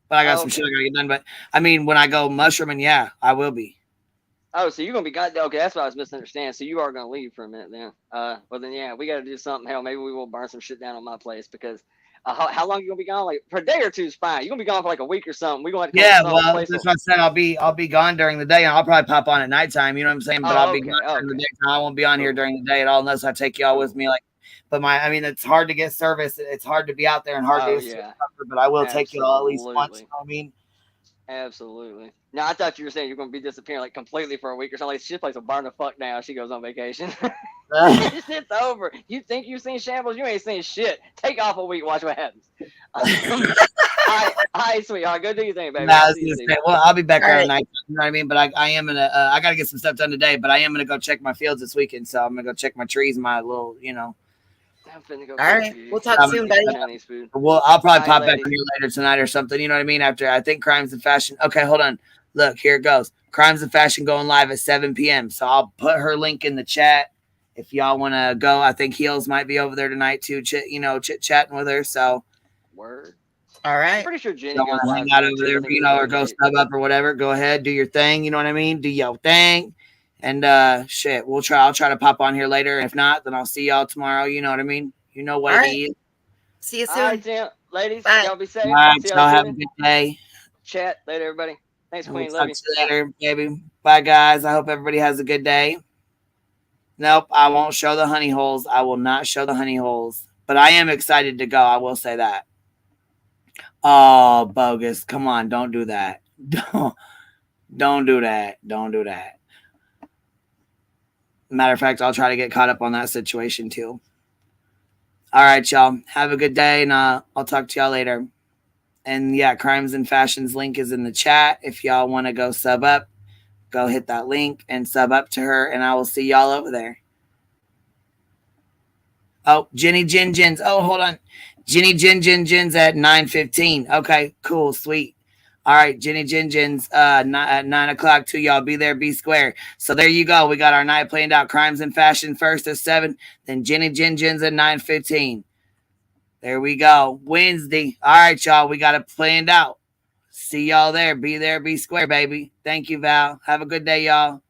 but I got some shit I gotta get done. But I mean, when I go mushrooming, yeah, I will be. Oh, so you're gonna be okay? That's what I was misunderstanding. So you are gonna leave for a minute then? Well then, yeah, we got to do something. Hell, maybe we will burn some shit down on my place because. How long are you gonna be gone? Like for a day or two is fine. You're gonna be gone for like a week or something. We're gonna have to well, that's what I said. I'll be gone during the day, and I'll probably pop on at nighttime. You know what I'm saying? But I'll be gone during the daytime. I won't be on here during the day at all unless I take y'all with me. Like, but I mean, it's hard to get service. It's hard to be out there and hard to get service, but I will take you all at least once. You know what I mean? Absolutely. Now I thought you were saying you're gonna be disappearing like completely for a week or something. Like, shit place will burn the fuck down. She goes on vacation. This shit's over. You think you've seen shambles? You ain't seen shit. Take off a week. Watch what happens. All right, sweetheart. Go do your thing, baby. Well, I'll be back around night. You know what I mean? But I am gonna. I gotta get some stuff done today. But I am gonna go check my fields this weekend. So I'm gonna go check my trees, my little, All right, we'll talk soon, buddy. Well, I'll probably pop back here later tonight or something. You know what I mean? After I think Crimes and Fashion. Okay, hold on. Look, here it goes. Crimes and Fashion going live at 7 p.m. So I'll put her link in the chat if y'all want to go. I think Heels might be over there tonight too. Chit-chatting with her. So word. All right. I'm pretty sure Jenny goes hang out over there, or go sub up or whatever. Go ahead, do your thing. You know what I mean? Do your thing. And shit, I'll try to pop on here later. If not, then I'll see y'all tomorrow. You know what I mean? You know what it is. See you soon. All right, ladies. Bye. Y'all be safe. All right, See y'all have a good day. Chat later, everybody. Thanks, We'll Queen. Love talk you. to you later, baby. Bye, guys. I hope everybody has a good day. Nope, I won't show the honey holes. I will not show the honey holes. But I am excited to go. I will say that. Oh, bogus. Come on. Don't do that. Don't do that. Don't do that. Matter of fact, I'll try to get caught up on that situation too. All right, y'all. Have a good day, and I'll talk to y'all later. And yeah, Crimes and Fashions link is in the chat. If y'all want to go sub up, go hit that link and sub up to her, and I will see y'all over there. Oh, Jenny Jin Jin's. Oh, hold on. Jenny Jin Jin Jin's at 9:15. Okay, cool, sweet. All right, Jenny Jin Jin's at 9 o'clock too. Y'all be there, be square. So there you go. We got our night planned out. Crimes and Fashion first at 7. Then Jenny Jin Jin's at 9:15. There we go. Wednesday. All right, y'all. We got it planned out. See y'all there. Be there, be square, baby. Thank you, Val. Have a good day, y'all.